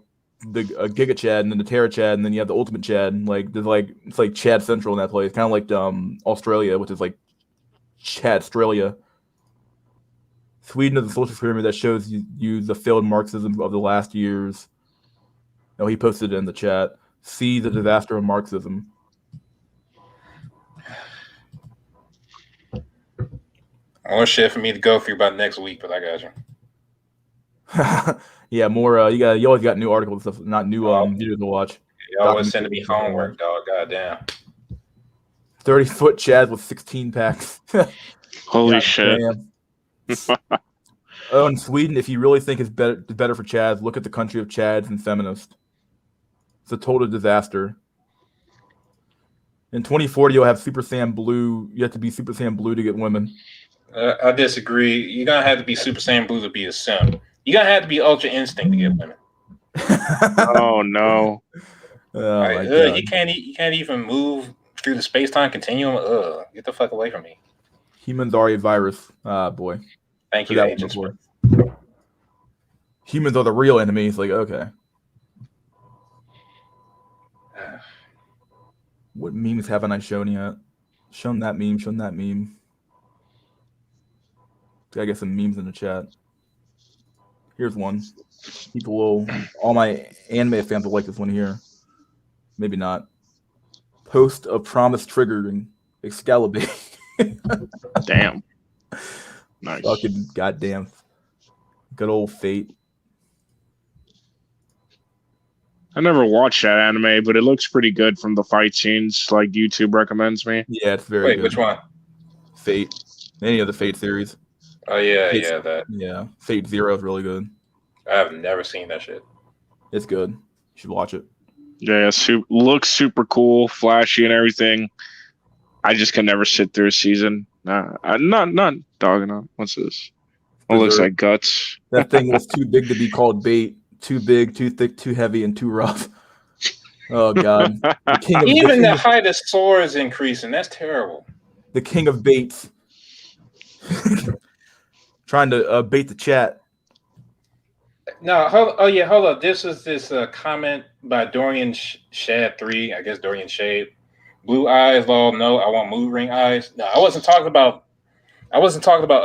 the Giga Chad and then the Terra Chad and then you have the Ultimate Chad. Like there's like it's like Chad Central in that place, kind of like Australia, which is like Chad Australia. Sweden is a social experiment that shows you the failed Marxism of the last years. Oh, he posted it in the chat. See the disaster of Marxism. More shit for me to go through by next week, but I got you. Yeah, more. You always got new articles and stuff, not new videos to watch. Y'all always sending me homework, dog. Goddamn. 30-foot Chad with 16 packs. Holy shit. Oh, in Sweden, if you really think it's better for Chads, look at the country of Chads and feminists. It's a total disaster. In 2040, you'll have Super Saiyan Blue. You have to be Super Saiyan Blue to get women. I disagree. You're gonna have to be Super Saiyan Blue to be a sim. You're gonna have to be Ultra Instinct to get women. Oh no! Oh, like, you can't even move through the space-time continuum. Get the fuck away from me. Humans are a virus. Ah, boy. Thank you, Agent. Humans are the real enemies. Like, okay. What memes haven't I shown yet? Shown that meme. Shown that meme. Gotta get some memes in the chat. Here's one. All my anime fans will like this one here. Maybe not. Post of promise triggering Excalibur. Damn. Nice. Fucking goddamn. Good old Fate. I never watched that anime, but it looks pretty good from the fight scenes like YouTube recommends me. Yeah, it's very good. Wait, which one? Fate. Any of the Fate series. Oh yeah, that. Yeah, Fate Zero is really good. I have never seen that shit. It's good. You should watch it. Yeah, looks super cool, flashy and everything. I just can never sit through a season. Nah, not dogging on. What's this? It looks like guts. That thing was too big to be called bait. Too big, too thick, too heavy, and too rough. Oh god! Even the height of Sora is increasing. That's terrible. The king of baits. Trying to bait the chat. No, hold up. This is comment by Dorian Shad 3. I guess Dorian Shade. Blue eyes, lol. No, I want mood ring eyes. No, I wasn't talking about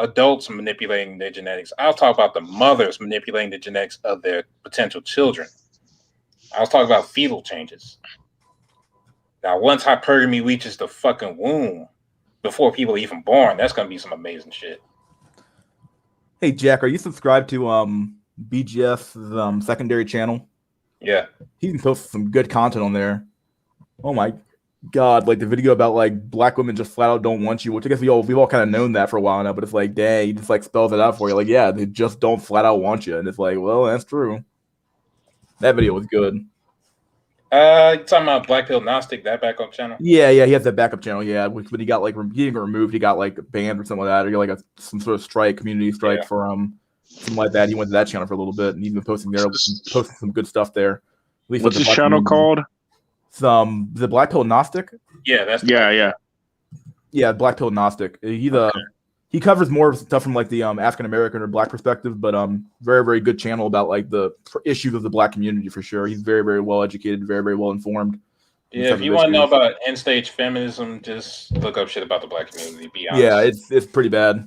adults manipulating their genetics. I was talking about the mothers manipulating the genetics of their potential children. I was talking about fetal changes. Now, once hypergamy reaches the fucking womb before people are even born, that's gonna be some amazing shit. Hey Jack, are you subscribed to BGS's secondary channel? Yeah. He's posted some good content on there. Oh my god, like the video about like black women just flat out don't want you, which I guess we've all kind of known that for a while now, but it's like, dang, he just like spells it out for you. Like, yeah, they just don't flat out want you. And it's like, well, that's true. That video was good. You talking about Black Pill Gnostic, that backup channel? Yeah, he has that backup channel, yeah. When he got like he didn't get removed, he got like banned or something like that, or like some sort of strike, community strike for something like that. He went to that channel for a little bit, and he's been posting some good stuff there. At least What's his channel called? The Black Pill Gnostic. Yeah, that's yeah, Black Pill Gnostic. He covers more stuff from like the African American or Black perspective, but very, very good channel about like the issues of the Black community for sure. He's very, very well educated, very, very well informed. Yeah, if you want to know about end stage feminism, just look up shit about the Black community. Be honest. Yeah, it's pretty bad.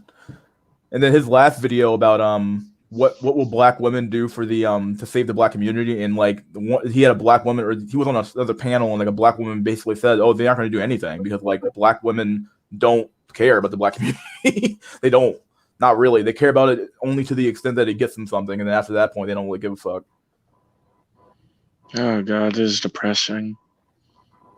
And then his last video about what will Black women do for the to save the Black community, and like he had a Black woman, or he was on another panel, and like a Black woman basically said, "Oh, they're not going to do anything because like Black women don't care about the Black community. They don't, not really. They care about it only to the extent that it gets them something, and then after that point, they don't really give a fuck." Oh god, this is depressing.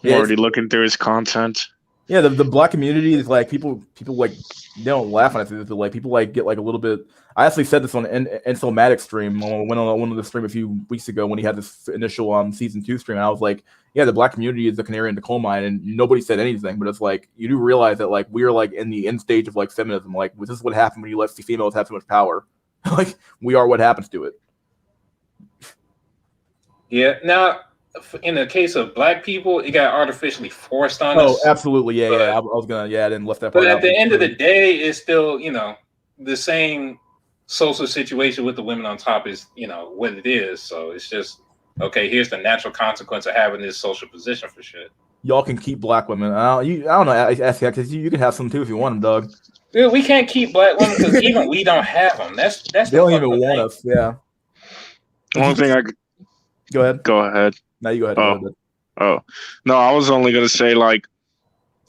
I'm Yeah, already looking through his content. Yeah, the Black community is like people like they don't laugh when I say this, but like people like get like a little bit. I actually said this on Incel Maddox stream. I went on one of the stream a few weeks ago when he had this initial season 2 stream, and I was like, yeah, the Black community is the canary in the coal mine, and nobody said anything. But it's like you do realize that like we are like in the end stage of like feminism. Like this is what happened when you let females have too much power. Like we are what happens to it. Yeah. Now, in the case of Black people, it got artificially forced on us. Oh, absolutely. Yeah, yeah. I was gonna. Yeah, I didn't left that part But out. at the end of the day, it's still the same social situation with the women on top is what it is. So it's just okay. Here's the natural consequence of having this social position for shit. Y'all can keep Black women. I don't know. Ask that because you can have some too if you want them, Doug. Dude, we can't keep Black women because even we don't have them. That's they don't even want us. Yeah. One thing I go ahead. Go ahead. Now you go ahead. Oh, no, I was only gonna say like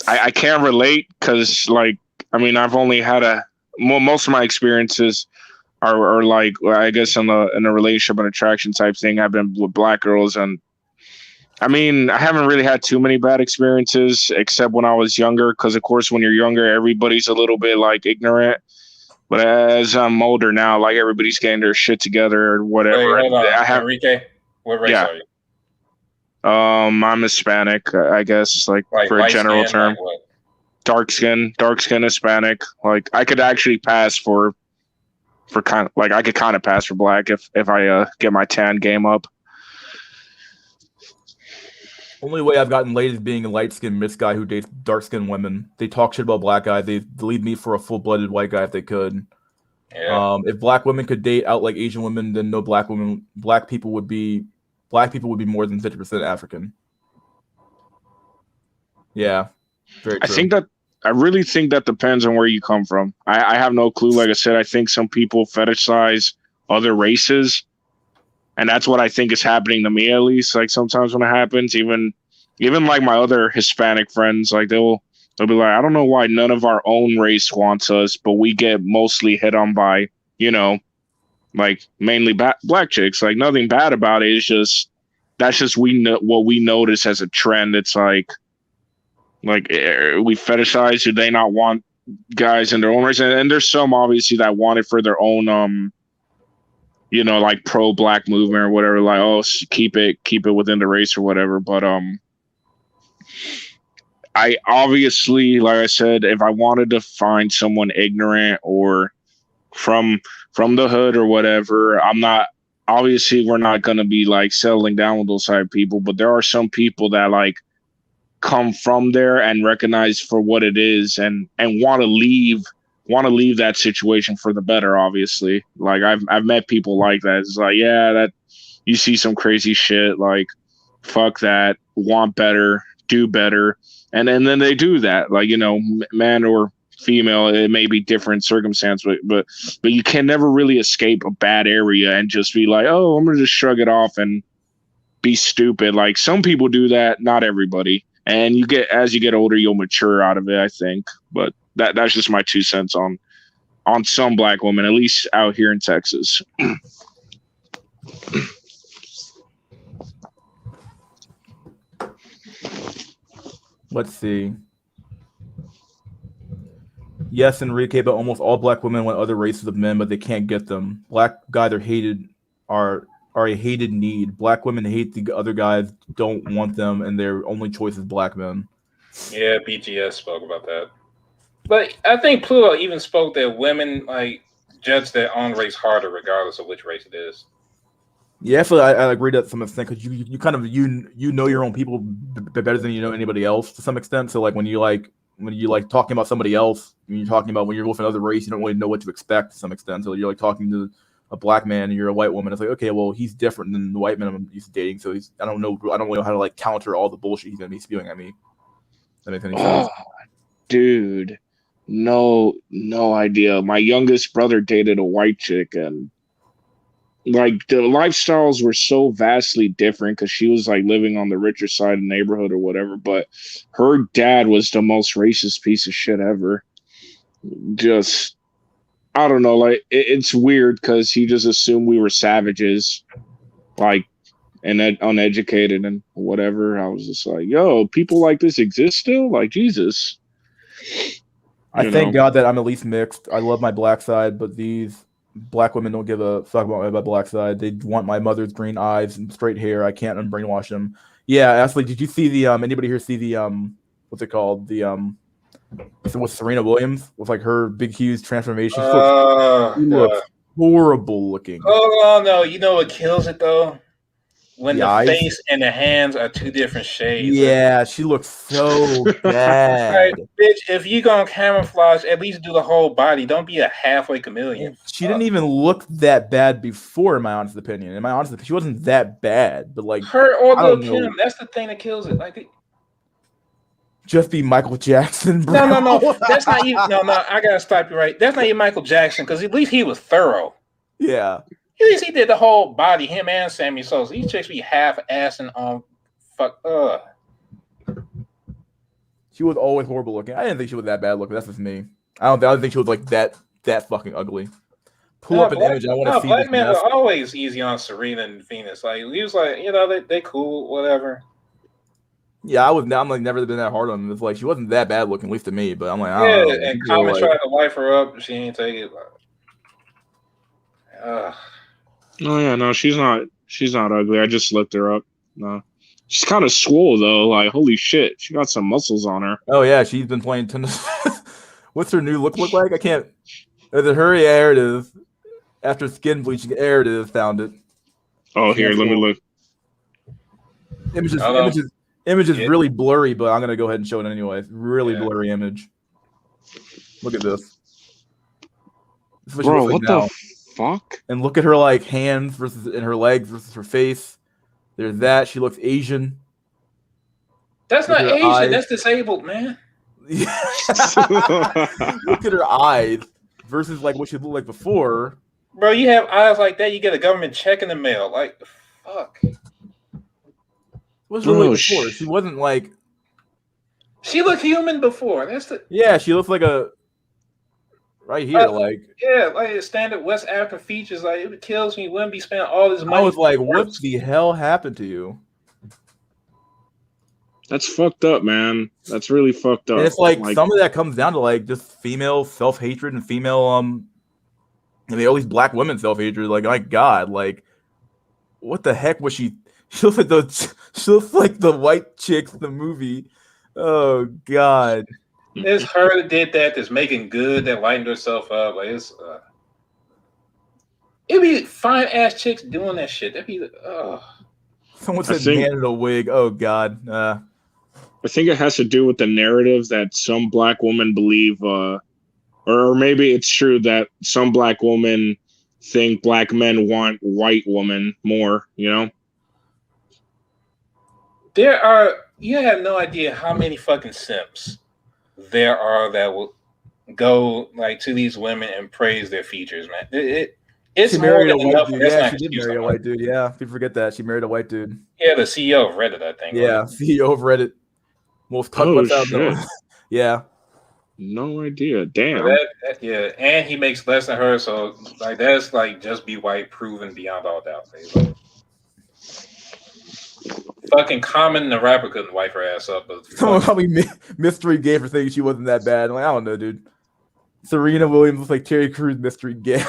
I can't relate because like I mean I've only had most of my experiences are like I guess in a relationship and attraction type thing. I've been with Black girls, and I mean I haven't really had too many bad experiences except when I was younger. Because of course when you're younger, everybody's a little bit like ignorant. But as I'm older now, like everybody's getting their shit together or whatever. Wait, hold on. Enrique, what race are you? I'm Hispanic, I guess, like for a general term. Like dark skin Hispanic. Like I could actually pass for kind of like I could kind of pass for Black if I get my tan game up. Only way I've gotten laid is being a light-skinned mixed guy who dates dark-skinned women. They talk shit about Black guys. They leave me for a full-blooded white guy if they could. Yeah. If Black women could date out like Asian women, then no Black people would be more than 50% African. Yeah, very true. I really think that depends on where you come from. I have no clue. Like I said, I think some people fetishize other races, and that's what I think is happening to me at least. Like sometimes when it happens, even like my other Hispanic friends, like they'll be like, I don't know why none of our own race wants us, but we get mostly hit on by like mainly Black chicks. Like nothing bad about it. It's just that's just what we notice as a trend. It's like we fetishize. Do they not want guys in their own race? And there's some obviously that want it for their own like pro Black movement or whatever. Like keep it within the race or whatever. But I obviously, like I said, if I wanted to find someone ignorant or from the hood or whatever, we're not going to be like settling down with those type of people, but there are some people that like come from there and recognize for what it is and want to leave that situation for the better. Obviously, like I've met people like that. It's like, yeah, that you see some crazy shit, like fuck that, want better, do better. And then they do that, like, man or female, it may be different circumstance, but you can never really escape a bad area and just be like, oh, I'm gonna just shrug it off and be stupid. Like some people do that, not everybody. And as you get older, you'll mature out of it, I think. But that's just my 2 cents on some black women, at least out here in Texas. Let's see. Yes, Enrique, but almost all black women want other races of men, but they can't get them. Black guys are a hated need. Black women hate the other guys, don't want them, and their only choice is black men. Yeah, BGS spoke about that. But I think Pluto even spoke that women like judge their own race harder, regardless of which race it is. Yeah, I agree to some extent because you kind of you know your own people better than you know anybody else to some extent. So like when you talking about somebody else, when you're with another race, you don't really know what to expect to some extent. So you're like talking to a black man and you're a white woman. It's like, okay, well, he's different than the white man I'm used to dating. So I don't really know how to like counter all the bullshit he's gonna be spewing at me. That makes any sense? Dude, no idea. My youngest brother dated a white chick, and like the lifestyles were so vastly different because she was like living on the richer side of the neighborhood or whatever. But her dad was the most racist piece of shit ever. Just, I don't know. Like it's weird because he just assumed we were savages, like, and uneducated and whatever. I was just like, yo, people like this exist still? Like, Jesus. I thank God that I'm at least mixed. I love my black side, but these black women don't give a fuck about my black side. They want my mother's green eyes and straight hair. I can't unbrainwash them. Yeah, actually, did you see the anybody here see the what's it called? The with Serena Williams with like her big huge transformation? She looks horrible looking. Oh no, you know what kills it though? When the eyes? face and the hands are two different shades. Yeah, she looks so bad. Right, bitch, if you gonna camouflage, at least do the whole body. Don't be a halfway chameleon. She didn't even look that bad before, in my honest opinion. In my honest opinion, she wasn't that bad, but like her or I Lil don't Kim, know. that's the thing that kills it. Like Just be Michael Jackson, bro. no, that's not even. No, I gotta stop you right. That's not even Michael Jackson because at least he was thorough. Yeah. At least he did the whole body, him and Sammy Sosa. These chicks be half-assing on fuck. She was always horrible looking. I didn't think she was that bad looking. That's just me. I don't think she was like that fucking ugly. Pull up an image. I want to see black this men mess. are always easy on Serena and Venus. Like he was like, they cool, whatever. Yeah, I'm like never been that hard on them. It's like she wasn't that bad looking, at least to me. But I'm like, I Yeah, don't know. and Common tried to wife her up. She ain't take it. Oh yeah, no, she's not ugly. I just looked her up. No, she's kind of swole though. Like holy shit, she got some muscles on her. Oh yeah, she's been playing tennis. What's her new look like? I can't. Is it her? Yeah, there it is. After skin bleaching, there it is. Found it. Oh, here, let me look. Image is really blurry, but I'm gonna go ahead and show it anyway. Really blurry image. Look at this. Bro, what the fuck? And look at her like hands versus and her legs versus her face. There's that. She looks Asian. That's not Asian. Eyes. That's disabled, man. Look at her eyes versus like what she looked like before. Bro, you have eyes like that, you get a government check in the mail. Like, fuck. What's her like before? She wasn't like. She looked human before. That's the. Yeah, she looks like a. Right here, like standard West African features. Like it kills me. Wouldn't be spending all this money. I was like, what the hell happened to you? That's fucked up, man. That's really fucked up. And it's like some of that comes down to like just female self-hatred and female all these black women self-hatred. Like, my God, like what the heck was she? She looks like the white chicks in the movie. Oh God. It's her that did that. That's making good. That lightened herself up. Like it'd be fine ass chicks doing that shit. That'd be Someone said man in a wig. Oh God. I think it has to do with the narrative that some black women believe, or maybe it's true that some black women think black men want white women more. You know. You have no idea how many fucking simps there are that will go like to these women and praise their features, man. It It's She more married a than white enough. dude. That's Yeah, not she an did excuse marry no a more. white dude. Yeah, people forget that she married a white dude. Yeah, the CEO of Reddit, I think. Yeah, CEO of Reddit, most cut Oh, website. No, shit. yeah. No idea. So Damn. yeah, and he makes less than her, so like that's like just be white proven beyond all doubt. Like, fucking Common the rapper couldn't wipe her ass up, but Someone fuck, called me mystery gay for thinking she wasn't that bad. I'm like, I don't know, dude. Serena Williams looks like Terry Crews mystery gay.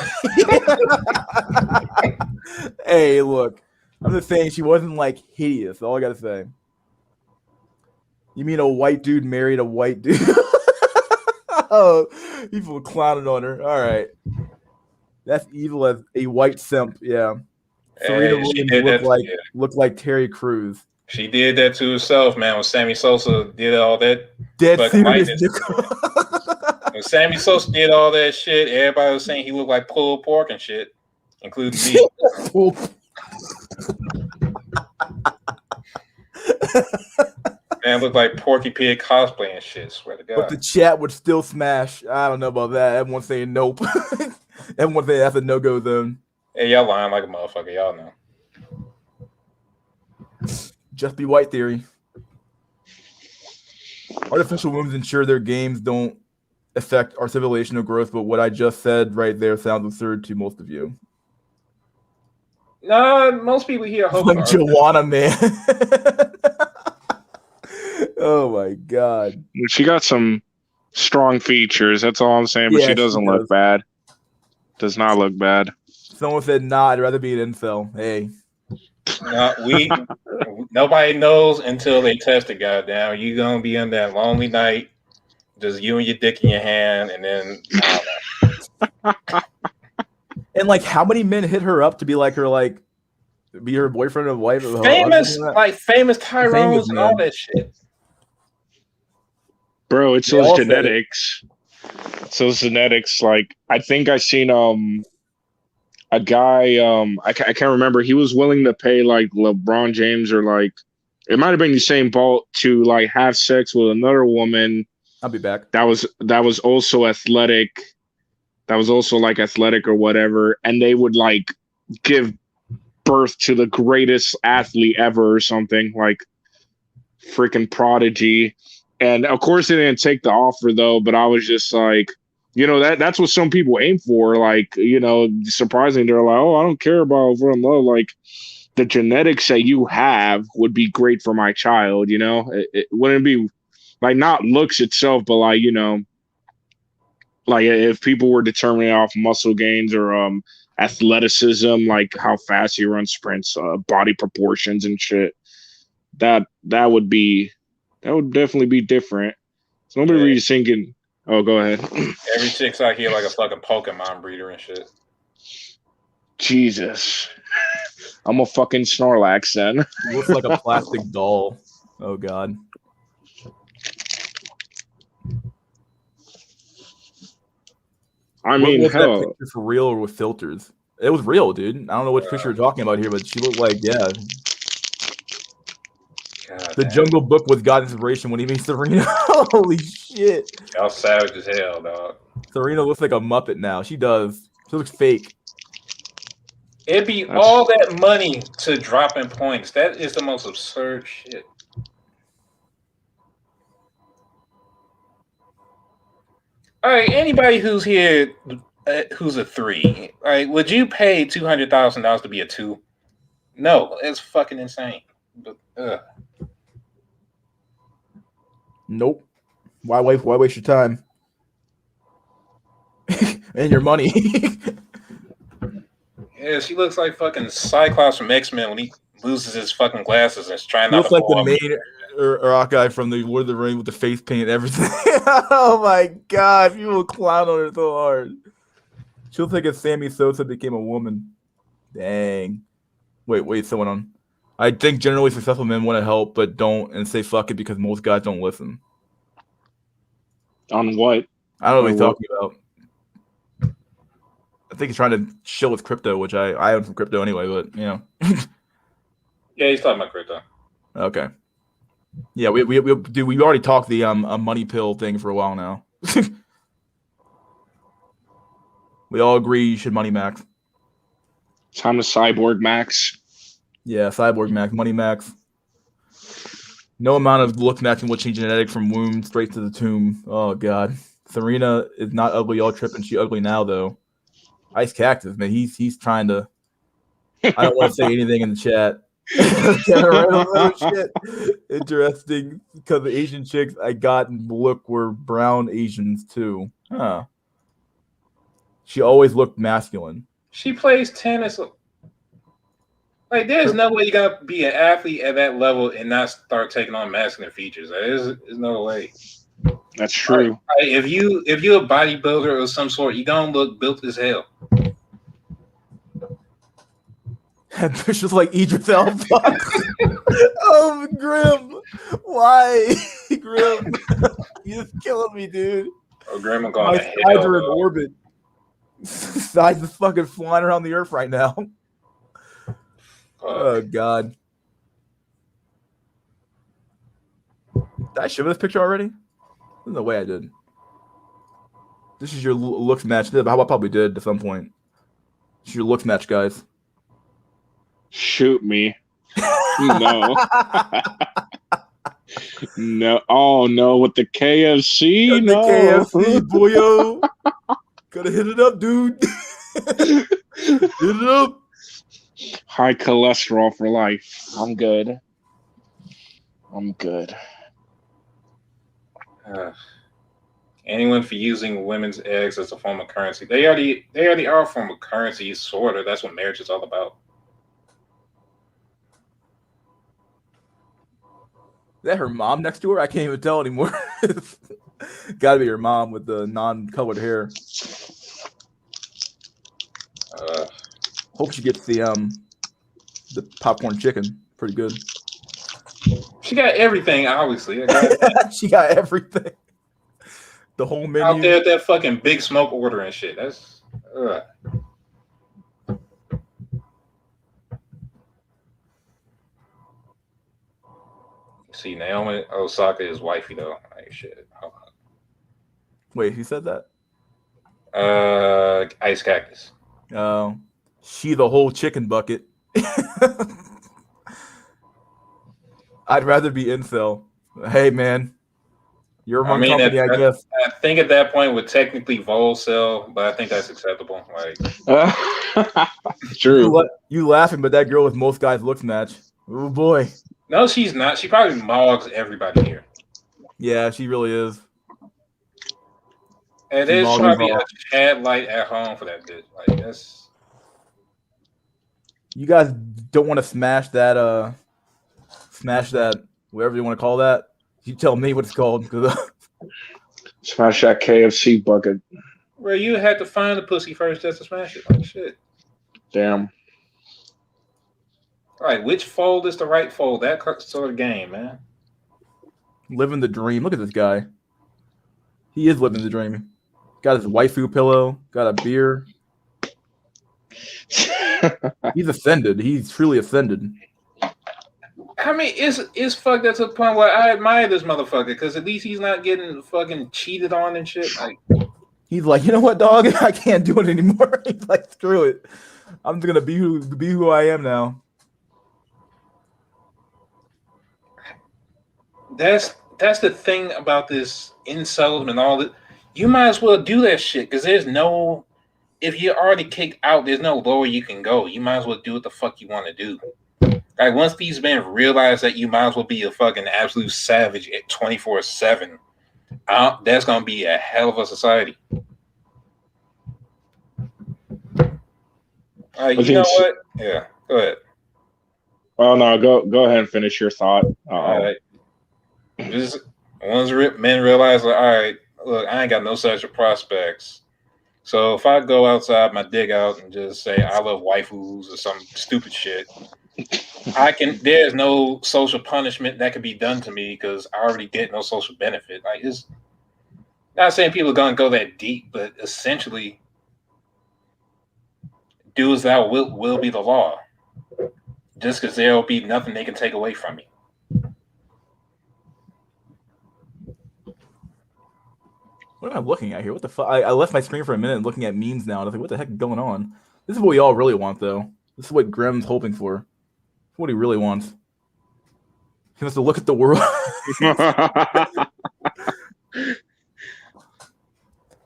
Hey, look, I'm just saying she wasn't like hideous. That's all I gotta say. You mean a white dude married a white dude? Oh, people clowning on her. All right, that's evil as a white simp. Yeah, Serena and she Williams did that. Yeah, looked like Terry Crews. she did that to herself, man. When Sammy Sosa did all that Dead fucking serious. lightness. When Sammy Sosa did all that shit, everybody was saying he looked like pulled pork and shit, including me. Man, looked like Porky Pig cosplay and shit. Swear to God. But the chat would still smash. I don't know about that. Everyone's saying nope. Everyone's saying that's a no-go zone. Hey, y'all lying like a motherfucker. Y'all know. Just be white theory. Artificial wombs ensure their games don't affect our civilizational growth, but what I just said right there sounds absurd to most of you. No, most people here hope. Like Joanna, man. Oh my god. She got some strong features. That's all I'm saying. But Yeah, she doesn't look bad. Does not look bad. Someone said, "Nah, I'd rather be an incel." Hey, No, nobody knows until they test it. Goddamn, you gonna be in that lonely night, just you and your dick in your hand, and then I don't know. and like, how many men hit her up to be like her, like, be her boyfriend or wife? Or famous famous Tyrones and all that shit. Bro, it's those genetics. It's those genetics. Like, I think I seen a guy, I can't remember. He was willing to pay like LeBron James or like it might have been Usain Bolt to like have sex with another woman. I'll be back. That was also athletic. That was also like athletic or whatever, and they would like give birth to the greatest athlete ever or something, like freaking prodigy. And of course they didn't take the offer though, but I was just like, you know, that's what some people aim for. Like, you know, surprising. They're like, oh, I don't care about if we're in love. Like, the genetics that you have would be great for my child, you know? It wouldn't be like not looks itself, but like, you know, like if people were determining off muscle gains or athleticism, like how fast you run sprints, body proportions and shit, that would definitely be different. So nobody really thinking. Oh, go ahead. Every chick's out here like a fucking Pokemon breeder and shit. Jesus. I'm a fucking Snorlax then. He looks like a plastic doll. Oh god. I mean, was hell. that picture for real or with filters? It was real, dude. I don't know which picture you're talking about here, but she looked like, yeah. God, the damn. Jungle Book was God's inspiration when he made Serena. Holy shit. Y'all savage as hell, dog. Serena looks like a Muppet now. She does. She looks fake. It'd be all that money to drop in points. That is the most absurd shit. All right, anybody who's here, who's a 3, all right, would you pay $200,000 to be a 2? No, it's fucking insane. But, Nope. Why waste your time and your money? Yeah, she looks like fucking Cyclops from X-Men when he loses his fucking glasses and is trying He not looks to like fall the off. main rock guy from the Lord of the Rings with the face paint and everything. Oh my god, people clown on her so hard. She looks like if Sammy Sosa became a woman. Dang. Wait, someone on. I think generally successful men want to help, but don't and say fuck it because most guys don't listen. On what? I don't know what he's talking about. I think he's trying to shill with crypto, which I own some crypto anyway, but you know. Yeah, he's talking about crypto. Okay. Yeah, we already talked the a money pill thing for a while now. We all agree you should money max. Time to cyborg Max. Yeah, Cyborg Max, Money Max. No amount of look matching will change genetic from womb straight to the tomb. Oh god. Serena is not ugly, y'all tripping. She ugly now though. Ice Cactus, man. He's trying to. I don't want to say anything in the chat. Shit. Interesting, because the Asian chicks I got and look were brown Asians too. Huh. She always looked masculine. She plays tennis. Like, there's no way you gotta be an athlete at that level and not start taking on masculine features. There's no way. That's true. Like, if you're a bodybuilder of some sort, you gonna look built as hell. And it's just like Idris Elba. Oh, Grim. Why? Grim. You're just killing me, dude. Oh, Grandma going My sides are in orbit. Sides just fucking flying around the earth right now. Oh, God. Did I show this picture already? There's no way I did. This is your looks match. I probably did at some point. This is your looks match, guys. Shoot me. No. No. Oh, no. With the KFC? Got No. the KFC, boyo. Gotta hit it up, dude. Hit it up. High cholesterol for life. I'm good. Anyone for using women's eggs as a form of currency? They already are a form of currency, sort of. That's what marriage is all about. Is that her mom next to her? I can't even tell anymore. Gotta be her mom with the non-colored hair. Hope she gets the popcorn chicken. Pretty good. She got everything, obviously. She got everything. The whole menu. Out there at that fucking Big Smoke order and shit. That's See, Naomi Osaka is wifey though. Like shit. Hold on. Wait, who said that? Ice Cactus. Oh, she the whole chicken bucket. I'd rather be incel. Hey man, you're one company, I guess. I think at that point would technically Volcel, but I think that's acceptable. Like, true. You laughing, but that girl with most guys looks match. Oh boy. No, she's not. She probably mogs everybody here. Yeah, she really is. And there's probably a chat light at home for that bitch. Like that's. You guys don't want to smash that whatever you want to call that. You tell me what it's called. Smash that KFC bucket. Well, you had to find the pussy first just to smash it. Like shit. Damn. All right, which fold is the right fold? That sort of game, man. Living the dream. Look at this guy. He is living the dream. Got his waifu pillow. Got a beer. He's offended. He's truly offended. I mean, it's fucked up to the point where I admire this motherfucker because at least he's not getting fucking cheated on and shit. Like, he's like, you know what, dog? I can't do it anymore. He's like, screw it. I'm just gonna be who I am now. That's the thing about this incel and all that. You might as well do that shit because there's no. If you're already kicked out, there's no lower you can go. You might as well do what the fuck you want to do. Like once these men realize that you might as well be a fucking absolute savage at 24/7, that's gonna be a hell of a society. You know what? Yeah, go ahead. Oh no, go ahead and finish your thought. All right. Just once men realize, like, all right, look, I ain't got no sexual prospects. So if I go outside my dig out and just say I love waifus or some stupid shit, there's no social punishment that could be done to me because I already get no social benefit. Like it's not saying people are gonna go that deep, but essentially do as thou will be the law. Just because there'll be nothing they can take away from me. What am I looking at here? What the fuck? I left my screen for a minute and looking at memes now. And I was like, what the heck is going on? This is what we all really want, though. This is what Grimm's hoping for. What he really wants. He wants to look at the world.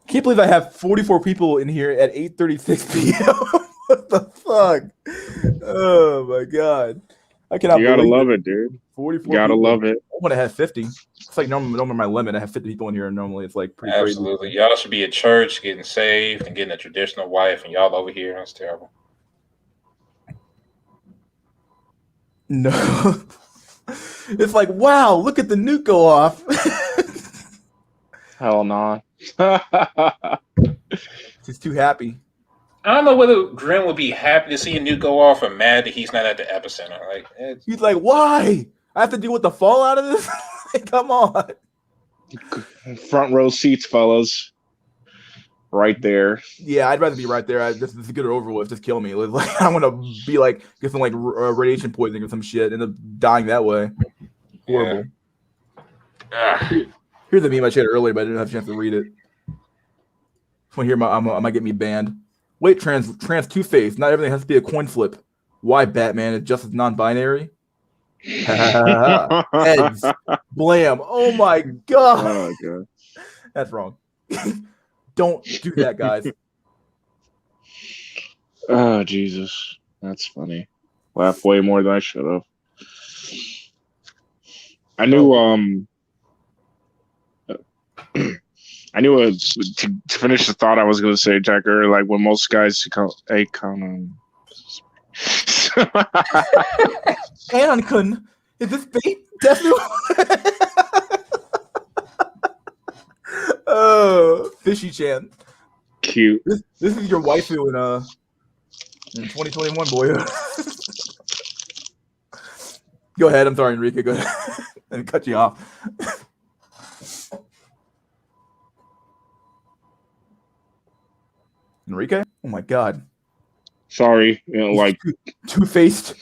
Can't believe I have 44 people in here at 8:36 p.m. What the fuck? Oh my god! I cannot. You gotta believe love it, dude. 44. You gotta people. love it. I want to have 50. It's like normally my limit. I have 50 people in here, and normally it's like pretty Absolutely. crazy. Y'all should be at church, getting saved, and getting a traditional wife, and y'all over here. That's terrible. No. It's like, wow, look at the nuke go off. Hell no. He's too happy. I don't know whether Grim would be happy to see a nuke go off or mad that he's not at the epicenter. Like, He's like, why? I have to deal with the fallout of this? Like, come on. Front row seats, fellas. Right there. Yeah, I'd rather be right there. This is get it over with. Just kill me. Like, I don't want to be like get some like radiation poisoning or some shit and end up dying that way. Horrible. Here's the meme I shared earlier, but I didn't have a chance to read it. When here, I might get me banned. Wait, trans two-faced. Not everything has to be a coin flip. Why Batman is just as non-binary? Heads. Blam. Oh my god. Oh god. That's wrong. Don't do that, guys. Oh Jesus. That's funny. Laughed way more than I should have. I knew I knew to finish the thought I was going to say, Jacker, like when most guys come, Anakin, is this bait? Definitely. Oh, Fishy Chan. cute. This is your waifu in 2021, boy. Go ahead. I'm sorry, Enrique. Go ahead. Let me cut you off. Enrique? Oh my god. Sorry, you know, like two-faced,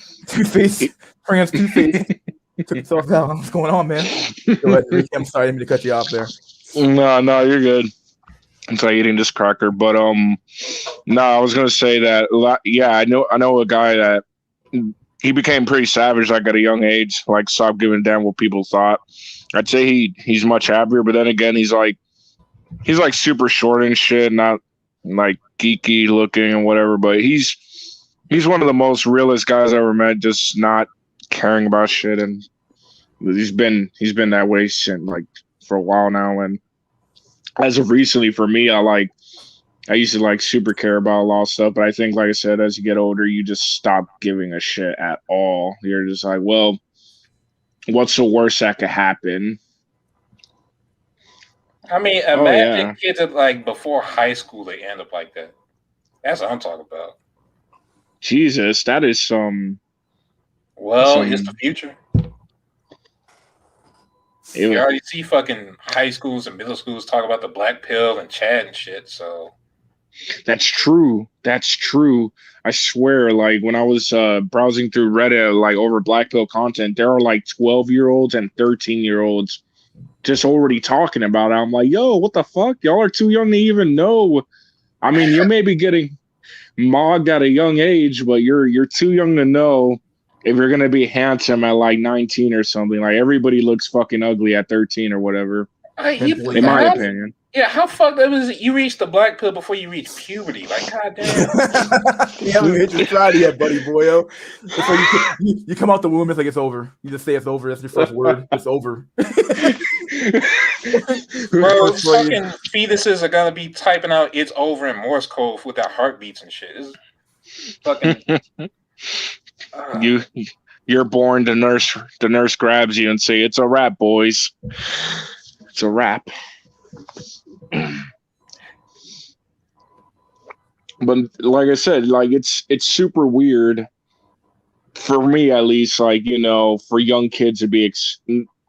trans two-faced. Took himself down. What's going on, man? Go ahead, Enrique. I'm sorry, I didn't mean to cut you off there. no, you're good. Until eating this cracker, but no, I was gonna say that. Yeah, I know a guy that he became pretty savage like at a young age. Like stopped giving a damn what people thought. I'd say he's much happier, but then again, he's like super short and shit, not like geeky looking and whatever. But he's one of the most realist guys I ever met. Just not caring about shit, and he's been that way since like for a while now. And as of recently, for me, I used to like super care about a lot of stuff, but I think, like I said, as you get older, you just stop giving a shit at all. You're just like, well, what's the worst that could happen? I mean, imagine kids at like before high school, they end up like that. That's what I'm talking about. Jesus, that is some. Well, it's the future. You already see fucking high schools and middle schools talk about the black pill and chat and shit. So that's true. I swear, like when I was browsing through Reddit, like over black pill content, there are like 12-year-olds and 13-year-olds just already talking about it. I'm like, yo, what the fuck? Y'all are too young to even know. I mean, you may be getting mogged at a young age, but you're too young to know if you're gonna be handsome at like 19 or something. Like everybody looks fucking ugly at 13 or whatever. In my opinion. Yeah, how fucked up is it? You reach the black pill before you reach puberty. Like, goddamn. You haven't hit your stride yet, buddy boyo. It's like you come out the womb, it's like it's over. You just say it's over. That's your first word. It's over. Bro, fucking fetuses are gonna be typing out "it's over" in Morse code with their heartbeats and shit. It's fucking. You're born. The nurse grabs you and say, "It's a wrap, boys. It's a wrap." But like I said, like it's super weird for me, at least. Like, you know, for young kids to be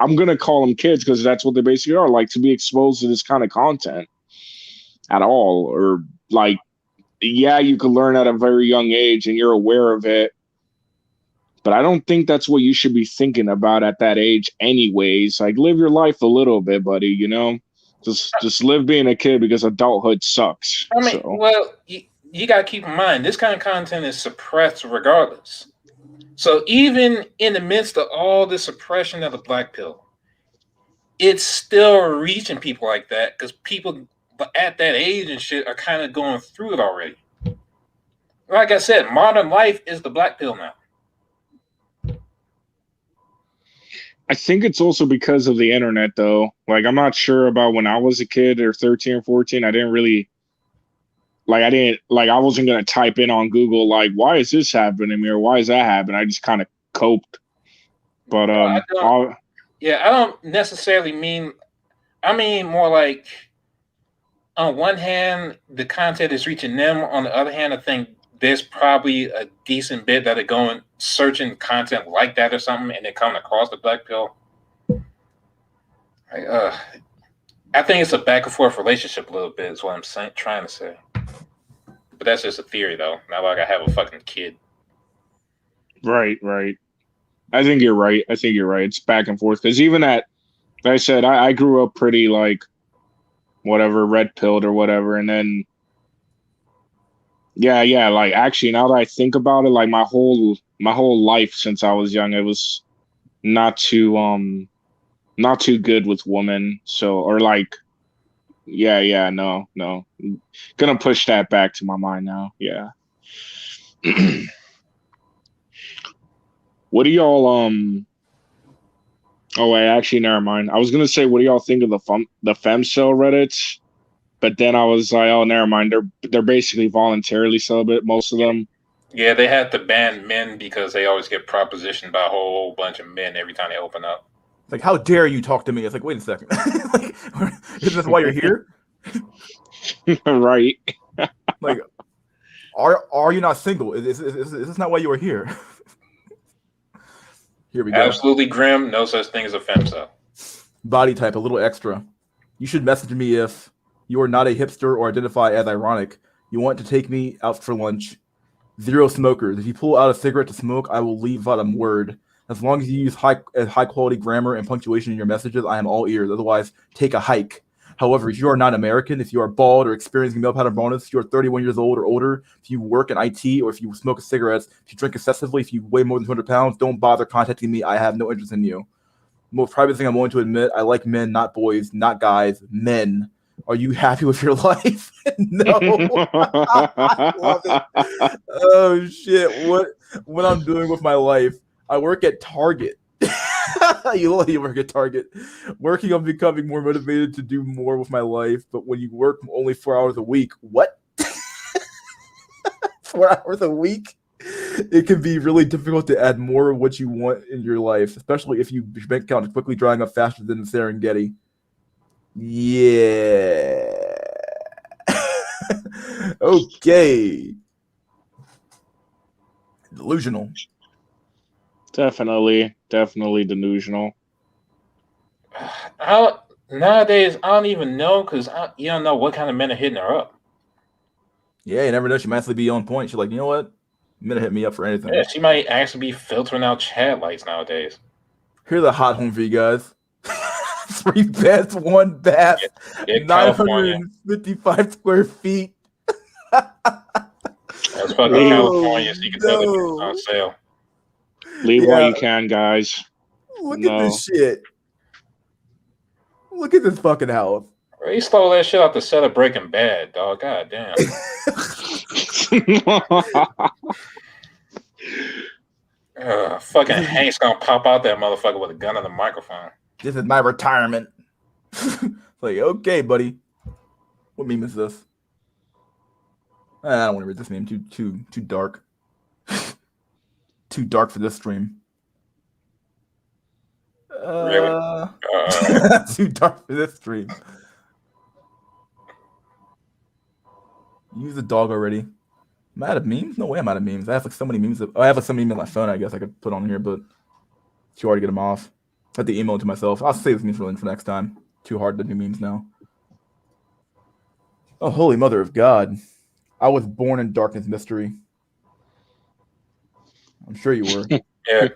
I'm gonna call them kids because that's what they basically are, like, to be exposed to this kind of content at all. Or like, yeah, you can learn at a very young age and you're aware of it, but I don't think that's what you should be thinking about at that age anyways. Like, live your life a little bit, buddy, you know? Just live being a kid, because adulthood sucks. I mean, well, you got to keep in mind this kind of content is suppressed regardless. So even in the midst of all the suppression of the black pill, it's still reaching people like that because people at that age and shit are kind of going through it already. Like I said, modern life is the black pill now. I think it's also because of the internet, though. Like, I'm not sure about when I was a kid or 13 or 14. I wasn't going to type in on Google, like, why is this happening to me or why is that happening? I just kind of coped. But, I don't necessarily mean, I mean more like, on one hand, the content is reaching them. On the other hand, I think there's probably a decent bit that are going searching content like that or something, and they're coming across the black pill. I think it's a back and forth relationship a little bit. Is what I'm trying to say. But that's just a theory, though. Not like I have a fucking kid. Right. I think you're right. It's back and forth because even like I said, I grew up pretty like whatever, red pilled or whatever, and then. Yeah. Like actually, now that I think about it, like my whole life since I was young, it was not too good with women. So no. Gonna push that back to my mind now. Yeah. What do y'all Oh wait, actually, never mind. I was gonna say, what do y'all think of the femcel Reddits? But then I was like, oh, never mind. They're basically voluntarily celibate, most of them. Yeah, they had to ban men because they always get propositioned by a whole bunch of men every time they open up. Like, how dare you talk to me? It's like, wait a second. Like, is this why you're here? Right. Like, are you not single? Is this not why you are here? Here we go. Absolutely grim. No such thing as a femcel. Body type, a little extra. You should message me if you are not a hipster or identify as ironic. You want to take me out for lunch. Zero smokers. If you pull out a cigarette to smoke, I will leave out a word. As long as you use high quality grammar and punctuation in your messages, I am all ears. Otherwise, take a hike. However, if you are not American, if you are bald or experiencing male pattern baldness, if you are 31 years old or older, if you work in IT, or if you smoke cigarettes, if you drink excessively, if you weigh more than 200 pounds, don't bother contacting me. I have no interest in you. Most private thing I'm willing to admit, I like men, not boys, not guys, men. Are you happy with your life? No. I love it. Oh shit! What I'm doing with my life? I work at Target. You work at Target. Working on becoming more motivated to do more with my life, but when you work only 4 hours a week, what? 4 hours a week? It can be really difficult to add more of what you want in your life, especially if your bank account is quickly drying up faster than the Serengeti. Yeah. Okay. Delusional. Definitely delusional. Nowadays, I don't even know because you don't know what kind of men are hitting her up. Yeah, you never know. She might actually be on point. She's like, you know what? I'm gonna hit me up for anything. Yeah, she might actually be filtering out chat lights nowadays. Here's a hot home for you guys. 3 beds, 1 bath, 955 square feet. That's fucking California, so you can tell them it's on sale. Leave while you can, guys. Look at this shit. Look at this fucking house. He stole that shit off the set of Breaking Bad, dog. God damn. Fucking Hank's gonna pop out that motherfucker with a gun and a microphone. This is my retirement. Like, okay, buddy. What meme is this? I don't want to read this meme. Too dark. Too dark for this stream. Really? Too dark for this stream. Use the dog already. Am I out of memes? No way I'm out of memes. I have like so many memes. I have like so many memes on my phone, I guess I could put on here, but it's too hard to get them off. I have to email it to myself. I'll save this memes for next time. Too hard to do memes now. Oh, holy mother of God. I was born in darkness mystery. I'm sure you were. Yeah,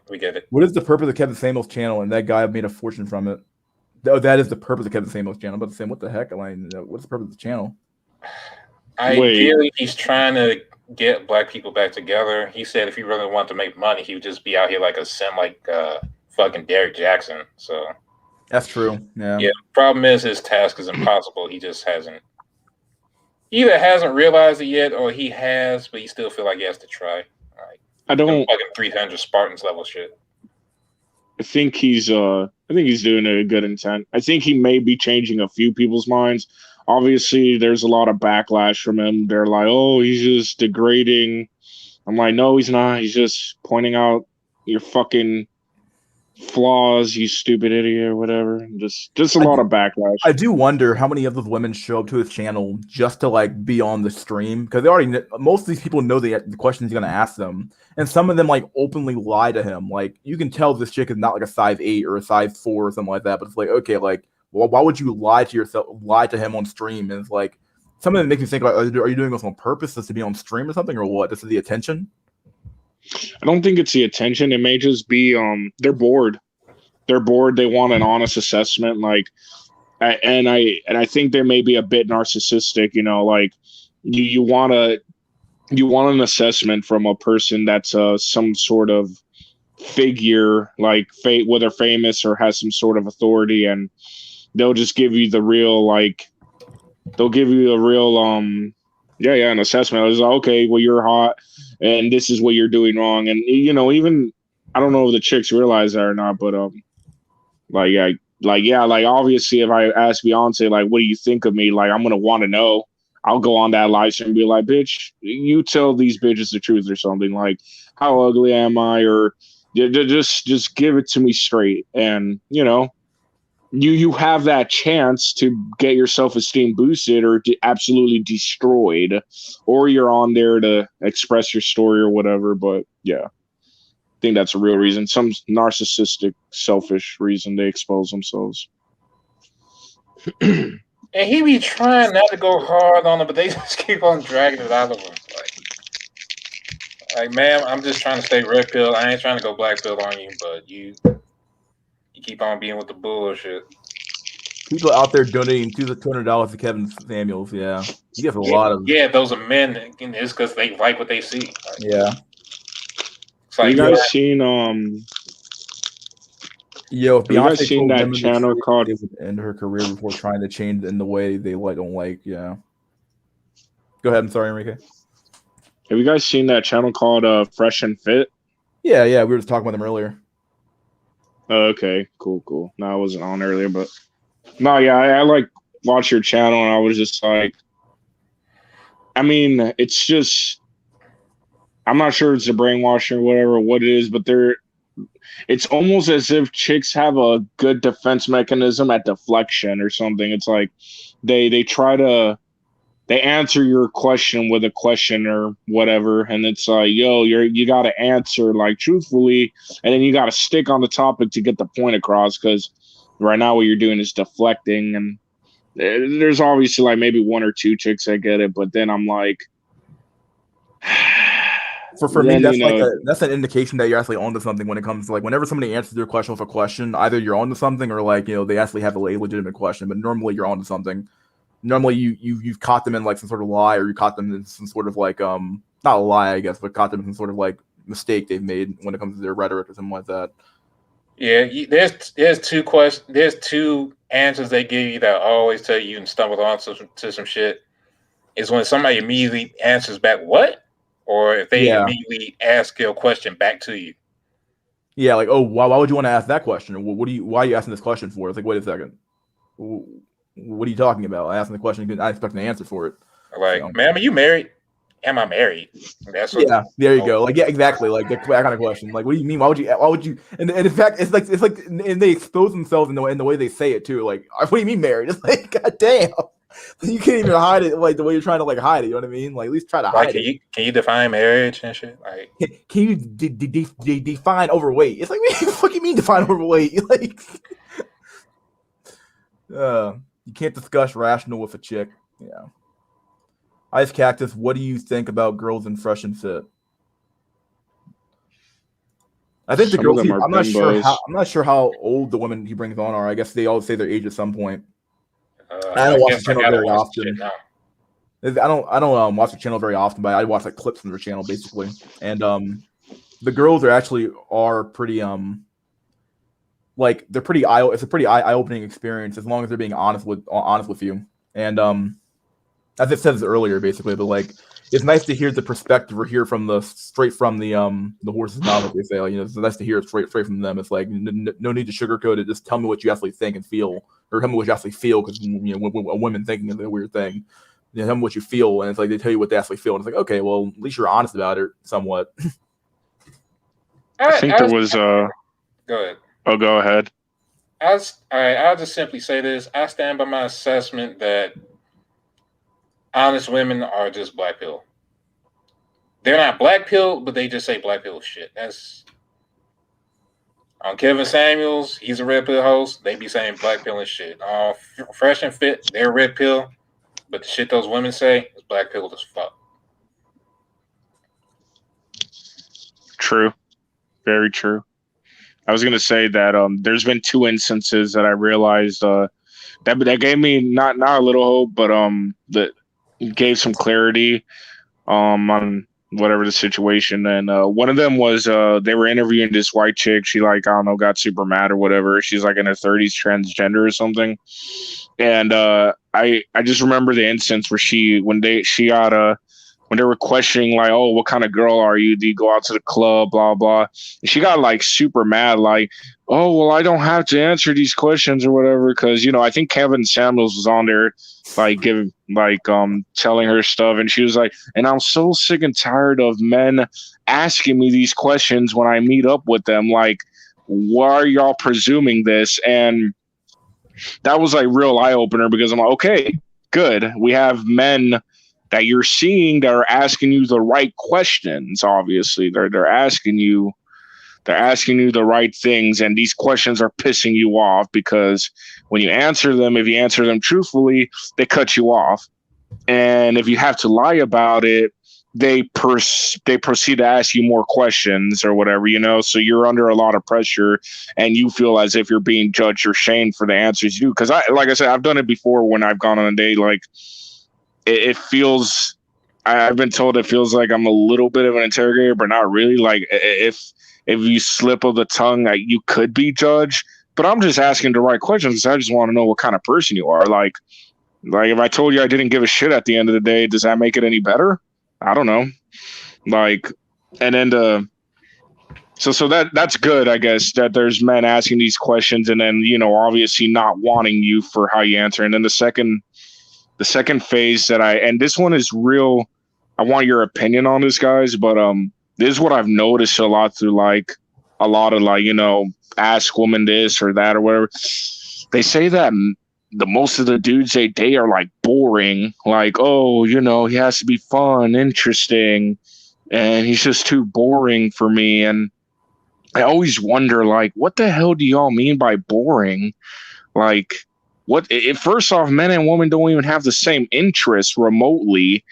we get it. What is the purpose of Kevin Samuel's channel? And that guy made a fortune from it. Oh, that is the purpose of Kevin Samuel's channel. I'm about to say, what the heck? What's the purpose of the channel? Ideally, he's trying to get black people back together. He said if he really wanted to make money, he would just be out here like a sim, like fucking Derek Jackson. So That's true. Yeah. yeah. Problem is his task is impossible. He just hasn't realized it yet, or he has, but he still feel like he has to try. Like I don't. fucking 300 Spartans level shit. I think he's doing a good intent. I think he may be changing a few people's minds. Obviously, there's a lot of backlash from him. They're like, "Oh, he's just degrading." I'm like, "No, he's not. He's just pointing out your fucking flaws, you stupid idiot, or whatever." Just a lot of backlash. I do wonder how many of those women show up to his channel just to like be on the stream, because they already most of these people know the questions he's gonna ask them, and some of them like openly lie to him. Like you can tell this chick is not like a size 8 or a size 4 or something like that, but it's like, okay, like, well, why would you lie to him on stream? And it's like some of them make me think like, are you doing this on purpose just to be on stream or something, or what? This is the attention. I don't think it's the attention. It may just be they're bored. They're bored. They want an honest assessment. Like, and I think they may be a bit narcissistic. You know, like you want an assessment from a person that's some sort of figure, like whether famous or has some sort of authority, and they'll just give you the real like. They'll give you a real an assessment. It's like, okay, well, you're hot, and this is what you're doing wrong. And you know, even I don't know if the chicks realize that or not, but like obviously, if I ask Beyonce, like, what do you think of me? Like, I'm gonna want to know. I'll go on that live stream and be like, bitch, you tell these bitches the truth or something. Like, how ugly am I? Or just give it to me straight. And you know, you have that chance to get your self-esteem boosted or absolutely destroyed, or you're on there to express your story or whatever. But yeah, I think that's a real reason. Some narcissistic, selfish reason they expose themselves. And he be trying not to go hard on it, but they just keep on dragging it out of him. Like, ma'am, I'm just trying to stay red pill. I ain't trying to go black pill on you, but you keep on being with the bullshit. People out there donating $200 to Kevin Samuels. Yeah, he gets a lot of. Yeah, those are men. It's because they like what they see. Like, yeah. It's like, you guys seen Yo, if have you guys Beyonce seen told that women the channel truth, called? they would end her career before trying to change in the way they don't like. Yeah. Go ahead. I'm sorry, Enrique. Have you guys seen that channel called Fresh and Fit? Yeah. We were just talking about them earlier. Okay, cool. No, I wasn't on earlier, but no, yeah, I like watch your channel, and I was just like, I mean, it's just, I'm not sure it's a brainwashing or whatever, what it is, but it's almost as if chicks have a good defense mechanism at deflection or something. It's like they try to. They answer your question with a question or whatever, and it's like, yo, you got to answer like truthfully, and then you got to stick on the topic to get the point across. Because right now, what you're doing is deflecting, and there's obviously like maybe one or two chicks that get it, but then I'm like, for me, that's that's an indication that you're actually onto something when it comes to like whenever somebody answers your question with a question, either you're onto something or like they actually have a legitimate question. But normally, you're onto something. Normally you've caught them in like some sort of lie, or you caught them in some sort of like not a lie, I guess, but caught them in some sort of like mistake they've made when it comes to their rhetoric or something like that. Yeah, there's two answers they give you that always tell you and stumble on to some shit. Is when somebody immediately answers back what, or if they immediately ask your question back to you. Yeah, like, oh, why would you want to ask that question? Or why are you asking this question for? It's like, wait a second. What are you talking about? I asked the question. I expect an answer for it. Like, ma'am, are you married? Am I married? That's what. Yeah, there you go. Like, yeah, exactly. Like that kind of question. Like, what do you mean? Why would you? And in fact, it's like, and they expose themselves in the way they say it too. Like, what do you mean married? It's like, god damn, you can't even hide it like the way you're trying to like hide it. You know what I mean? Like, at least try to hide it. Can you define marriage and shit? Like, can you define overweight? It's like, what the fuck you mean define overweight? Like, you can't discuss rational with a chick. Yeah. Ice Cactus, what do you think about girls in Fresh and Fit? I think the girls. I'm not sure how old the women he brings on are. I guess they all say their age at some point. I don't watch the channel very often. I don't watch the channel very often, but I watch like clips from their channel basically. And the girls are pretty like they're pretty it's a pretty eye opening experience as long as they're being honest with you. And as it says earlier, basically, but like it's nice to hear the perspective or hear from straight from the horse's mouth, as they say. Like, it's nice to hear it straight from them. It's like no need to sugarcoat it. Just tell me what you actually think and feel, or tell me what you actually feel, because a women thinking is a weird thing. Tell me what you feel, and it's like they tell you what they actually feel, and it's like, okay, well, at least you're honest about it somewhat. I think there was Go ahead. Oh, go ahead. I'll just simply say this. I stand by my assessment that honest women are just black pill. They're not black pill, but they just say black pill shit. That's on Kevin Samuels. He's a red pill host. They be saying black pill and shit. Fresh and Fit, they're red pill, but the shit those women say is black pill as fuck. True. Very true. I was gonna say that there's been 2 instances that I realized that gave me not a little hope, but that gave some clarity on whatever the situation. And one of them was they were interviewing this white chick. She, like, I don't know, got super mad or whatever. She's like in her 30s, transgender or something. And I just remember the instance where when they were questioning, like, oh, what kind of girl are you? Do you go out to the club? Blah, blah. And she got, like, super mad, like, oh, well, I don't have to answer these questions or whatever. Because, I think Kevin Samuels was on there, like, telling her stuff. And she was like, and I'm so sick and tired of men asking me these questions when I meet up with them. Like, why are y'all presuming this? And that was, like, real eye-opener, because I'm like, okay, good. We have men that you're seeing that are asking you the right questions. Obviously, they're asking you the right things, and these questions are pissing you off because when you answer them, if you answer them truthfully, they cut you off, and if you have to lie about it, they proceed to ask you more questions or whatever, so you're under a lot of pressure, and you feel as if you're being judged or shamed for the answers you do. Because like I said, I've done it before when I've gone on a date. Like, it feels, I've been told it feels like I'm a little bit of an interrogator, but not really. Like, if you slip of the tongue, like, you could be judged. But I'm just asking the right questions. I just want to know what kind of person you are. Like if I told you I didn't give a shit at the end of the day, does that make it any better? I don't know. Like, and then so that's good, I guess, that there's men asking these questions, and then obviously not wanting you for how you answer. And then the second phase and this one is real. I want your opinion on this, guys, but this is what I've noticed a lot through, like, a lot of, like, ask women this or that or whatever. They say that the most of the dudes they date are, like, boring. Like, oh, he has to be fun, interesting, and he's just too boring for me. And I always wonder, like, what the hell do y'all mean by boring? Like, first off, men and women don't even have the same interests remotely.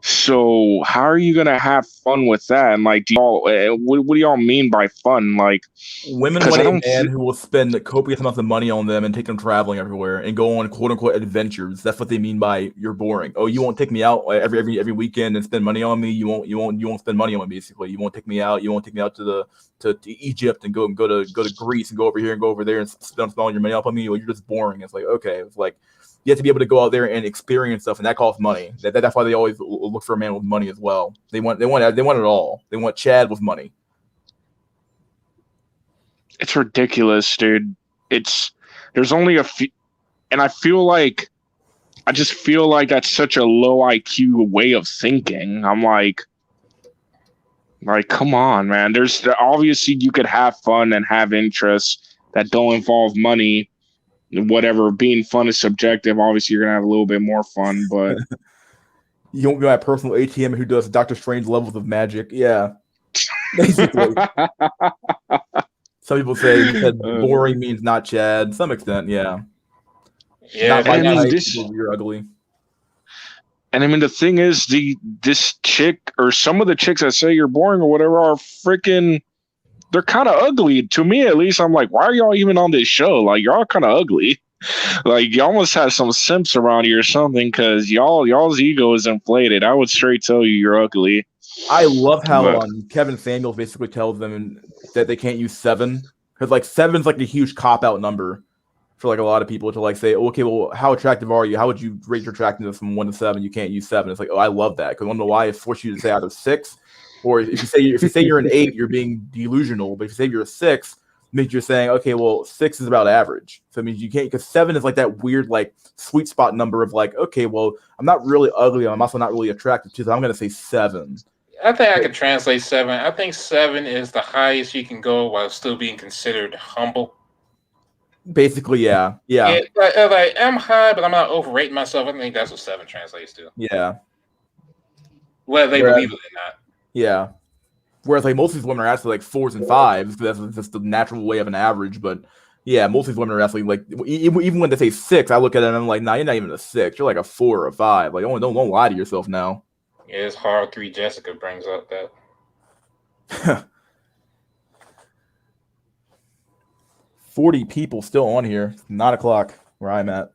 So how are you gonna have fun with that? And, like, what do y'all mean by fun? Like, women want a man who will spend copious amounts of money on them and take them traveling everywhere and go on quote unquote adventures. That's what they mean by you're boring. Oh, you won't take me out every weekend and spend money on me. You won't spend money on me, basically. You won't take me out. You won't take me out to Egypt and go to Greece and go over here and go over there and spend all your money up on me. You're just boring. It's like, okay, it's like, you have to be able to go out there and experience stuff, and that costs money. That's why they always look for a man with money as well. They want it all. They want Chad with money. It's ridiculous, dude. There's only a few, and I just feel like that's such a low IQ way of thinking. I'm like, come on, man. There's obviously you could have fun and have interests that don't involve money. Whatever, being fun is subjective. Obviously, you're gonna have a little bit more fun, but you won't be my personal ATM who does Doctor Strange levels of magic. Yeah, basically. Some people say that boring means not Chad. To some extent, yeah. Yeah, you're ugly. And I mean, the thing is, this chick or some of the chicks that say you're boring or whatever are freaking. They're kind of ugly to me, at least. I'm like, why are y'all even on this show? Like, y'all kind of ugly. Like y'all must have some simps around you or something, because y'all's ego is inflated. I would straight tell you you're ugly. I love how But Kevin Samuels basically tells them that they can't use 7 because like 7's like a huge cop out number for like a lot of people to like say, okay, well, how attractive are you? How would you rate your attractiveness from 1 to 7? You can't use 7. It's like, oh, I love that because I don't know why it forces you to say either 6 or if you say you're an 8, you're being delusional. But if you say you're a 6, it means you're saying, okay, well, 6 is about average. So it means you can't because 7 is like that weird like sweet spot number of like, okay, well, I'm not really ugly. I'm also not really attractive too. So I'm gonna say 7. I think I could translate 7. I think 7 is the highest you can go while still being considered humble. Basically, yeah. Like I'm high, but I'm not overrating myself. I think that's what 7 translates to. Yeah. Whether they believe it or not. Yeah. Whereas like most of these women are actually like 4s and 5s. That's just the natural way of an average. But yeah, most of these women are actually like even when they say 6, I look at it and I'm like, nah, you're not even a 6. You're like a 4 or a 5. Like, don't lie to yourself now. Yeah, it's hard. 3 Jessica brings up that. 40 people still on here. It's 9 o'clock where I'm at.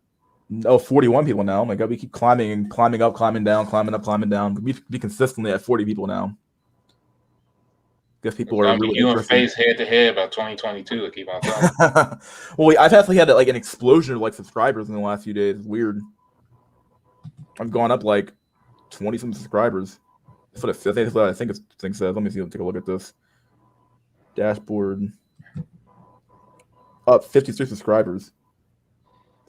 Oh, 41 people now. Oh my god, we keep climbing up, climbing down, climbing up, climbing down. We be consistently at 40 people now. Guess people are really you and interested. Face head to head by 2022. To keep on talking. Well, I've actually had like an explosion of like subscribers in the last few days. It's weird. I've gone up like 20 some subscribers. That's what I think it says. Let me see. Take a look at this dashboard. Up 53 subscribers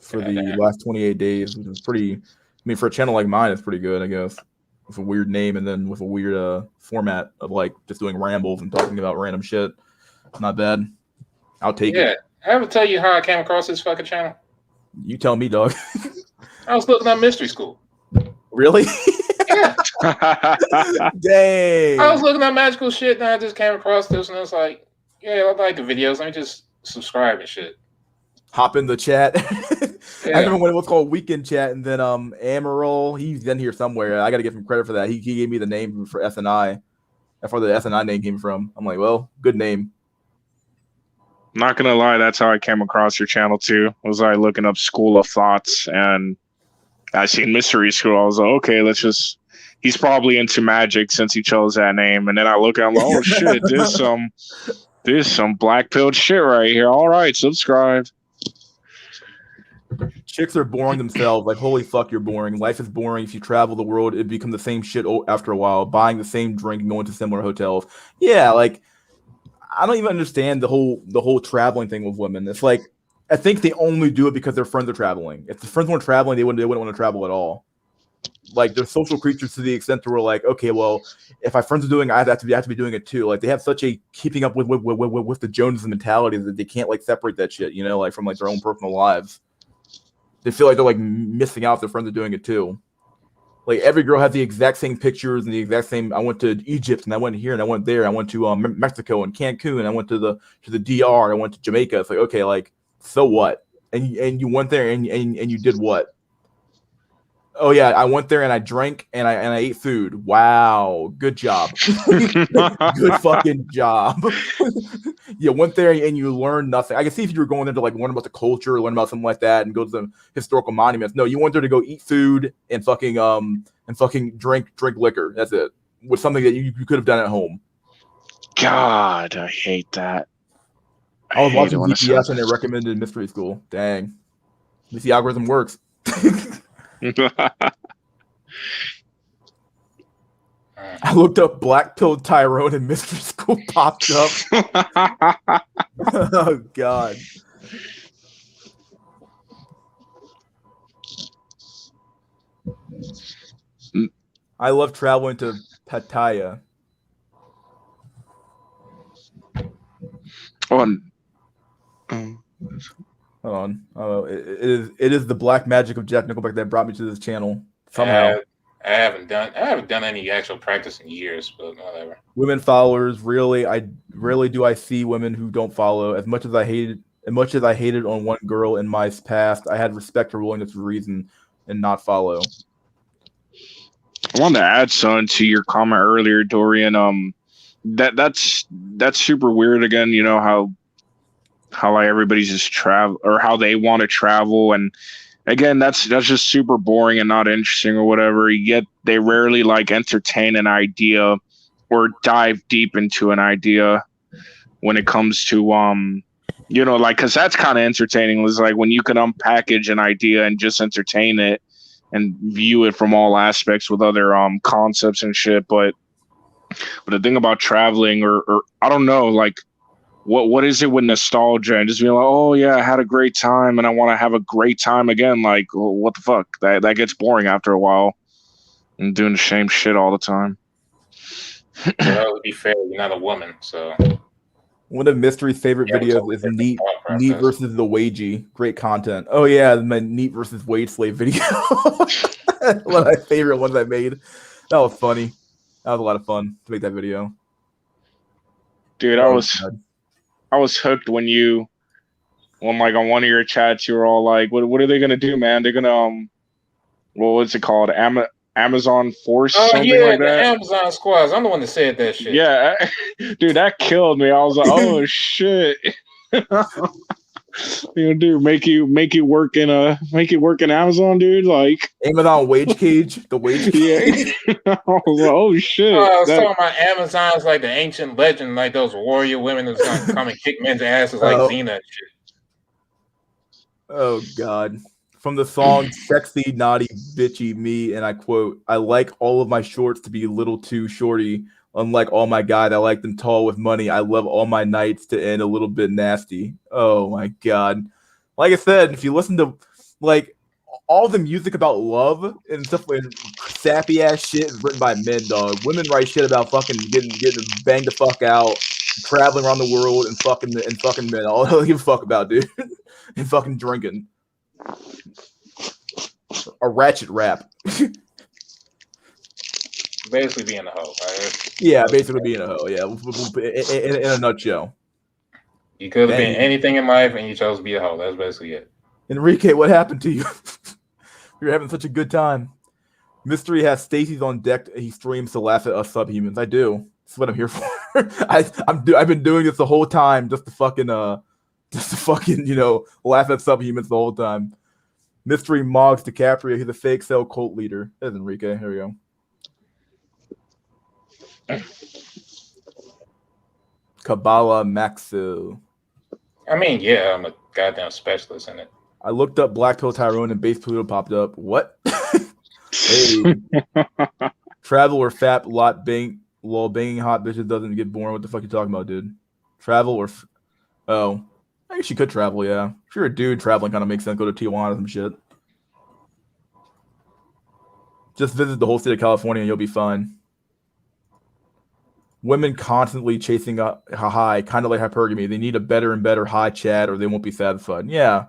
for the last 28 days, which is pretty. I mean, for a channel like mine, it's pretty good, I guess. With a weird name and then with a weird format of like just doing rambles and talking about random shit. Not bad. I'll take it. Yeah, I ever tell you how I came across this fucking channel? You tell me, dog. I was looking at Mystery School. Really? Yeah. Dang. I was looking at magical shit and I just came across this and it's like, yeah, I like the videos. Let me just subscribe and shit. Hop in the chat. Yeah. I remember when it was called Weekend Chat, and then Amaral, he's in here somewhere. I got to give him credit for that. He gave me the name for SNI. That's where the SNI name came from. I'm like, well, good name. Not gonna lie, that's how I came across your channel too. Was I looking up School of Thoughts and I seen Mystery School. I was like, okay, he's probably into magic since he chose that name. And then I look at him like, oh shit, there's some black pilled shit right here. All right, subscribe. Chicks are boring themselves. Like, holy fuck, you're boring. Life is boring. If you travel the world, it becomes the same shit after a while. Buying the same drink and going to similar hotels. Yeah, like I don't even understand the whole traveling thing with women. It's like I think they only do it because their friends are traveling. If the friends weren't traveling, they wouldn't want to travel at all. Like they're social creatures to the extent that we're like, okay, well, if my friends are doing it, I have to be doing it too. Like they have such a keeping up with the Joneses mentality that they can't like separate that shit, you know, like from like their own personal lives. They feel like they're like missing out if their friends are doing it too. Like every girl has the exact same pictures and the exact same. I went to Egypt and I went here and I went there. I went to Mexico and Cancun. And I went to the DR. I went to Jamaica. It's like okay, like so what? And you went there and you did what? Oh yeah, I went there and I drank and I ate food. Wow, good job. Good fucking job. You went there and you learned nothing. I can see if you were going there to like learn about the culture, learn about something like that, and go to some historical monuments. No, you went there to go eat food and fucking drink liquor. That's it. With something that you could have done at home. God, I hate that. I was watching DPS and they recommended Mystery School. Dang. At least the algorithm works. I looked up Black Pill Tyrone and Mystery School popped up. Oh god. I love traveling to Pattaya. Hold on. It is the black magic of Jack Nickelback that brought me to this channel. Somehow. I haven't done any actual practice in years, but whatever. Women followers, really, I see women who don't follow. As much as I hated on one girl in my past, I had respect for willingness to reason and not follow. I wanted to add something to your comment earlier, Dorian. That's super weird again, you know, how how like everybody's just travel or how they want to travel, and again, that's just super boring and not interesting or whatever. Yet they rarely like entertain an idea or dive deep into an idea when it comes to like, because that's kind of entertaining. It's like when you can unpackage an idea and just entertain it and view it from all aspects with other concepts and shit. But the thing about traveling, or I don't know, like what is it with nostalgia and just being like, oh yeah, I had a great time and I want to have a great time again. Like, well, what the fuck? That gets boring after a while. And doing the same shit all the time. Well, to be fair, you're not a woman, so. One of Mystery's favorite Yeah, it's a videos is different Neat thought process. Neat versus the Wagey. Great content. Oh yeah, my Neat versus Wage Slave video. One of my favorite ones I made. That was funny. That was a lot of fun to make that video. Dude, I was hooked when like on one of your chats you were all like, what are they gonna do, man? They're gonna what's it called? Amazon Force, something like the that. Amazon squads. I'm the one that said that shit. Yeah, dude, that killed me. I was like, oh shit. Dude, make you work in Amazon, dude. Like Amazon Wage Cage, the Wage Cage. yeah. I was like, oh shit. I was talking about Amazon's like the ancient legend, like those warrior women that's gonna come and kick men's asses like Xena and shit. Oh God. From the song Sexy, Naughty, Bitchy Me, and I quote, I like all of my shorts to be a little too shorty. Unlike all my guys, I like them tall with money. I love all my nights to end a little bit nasty. Oh my God. Like I said, if you listen to like all the music about love and stuff like sappy ass shit is written by men, dog. Women write shit about fucking getting banged the fuck out, traveling around the world and fucking men. All they give a fuck about, dude. And fucking drinking. A ratchet rap. Basically being a hoe. Right? Yeah, basically being a hoe. Yeah, in a nutshell. You could have been anything in life, and you chose to be a hoe. That's basically it. Enrique, what happened to you? You're having such a good time. Mystery has Stacy's on deck. He streams to laugh at us subhumans. I do. That's what I'm here for. I've been doing this the whole time just to fucking laugh at subhumans the whole time. Mystery Moggs DiCaprio. He's a fake cell cult leader. There's Enrique. Here we go. Kabbalah Maxu. I mean, yeah, I'm a goddamn specialist in it. I looked up Black Pill Tyrone and Base Pluto popped up. What? Hey. Travel or fap lot bang lol banging hot bitches doesn't get boring. What the fuck you talking about, dude? Travel or oh. I guess you could travel, yeah. If you're a dude, traveling kind of makes sense. Go to Tijuana or some shit. Just visit the whole state of California and you'll be fine. Women constantly chasing a high, kind of like hypergamy. They need a better and better high chat or they won't be satisfied. Yeah.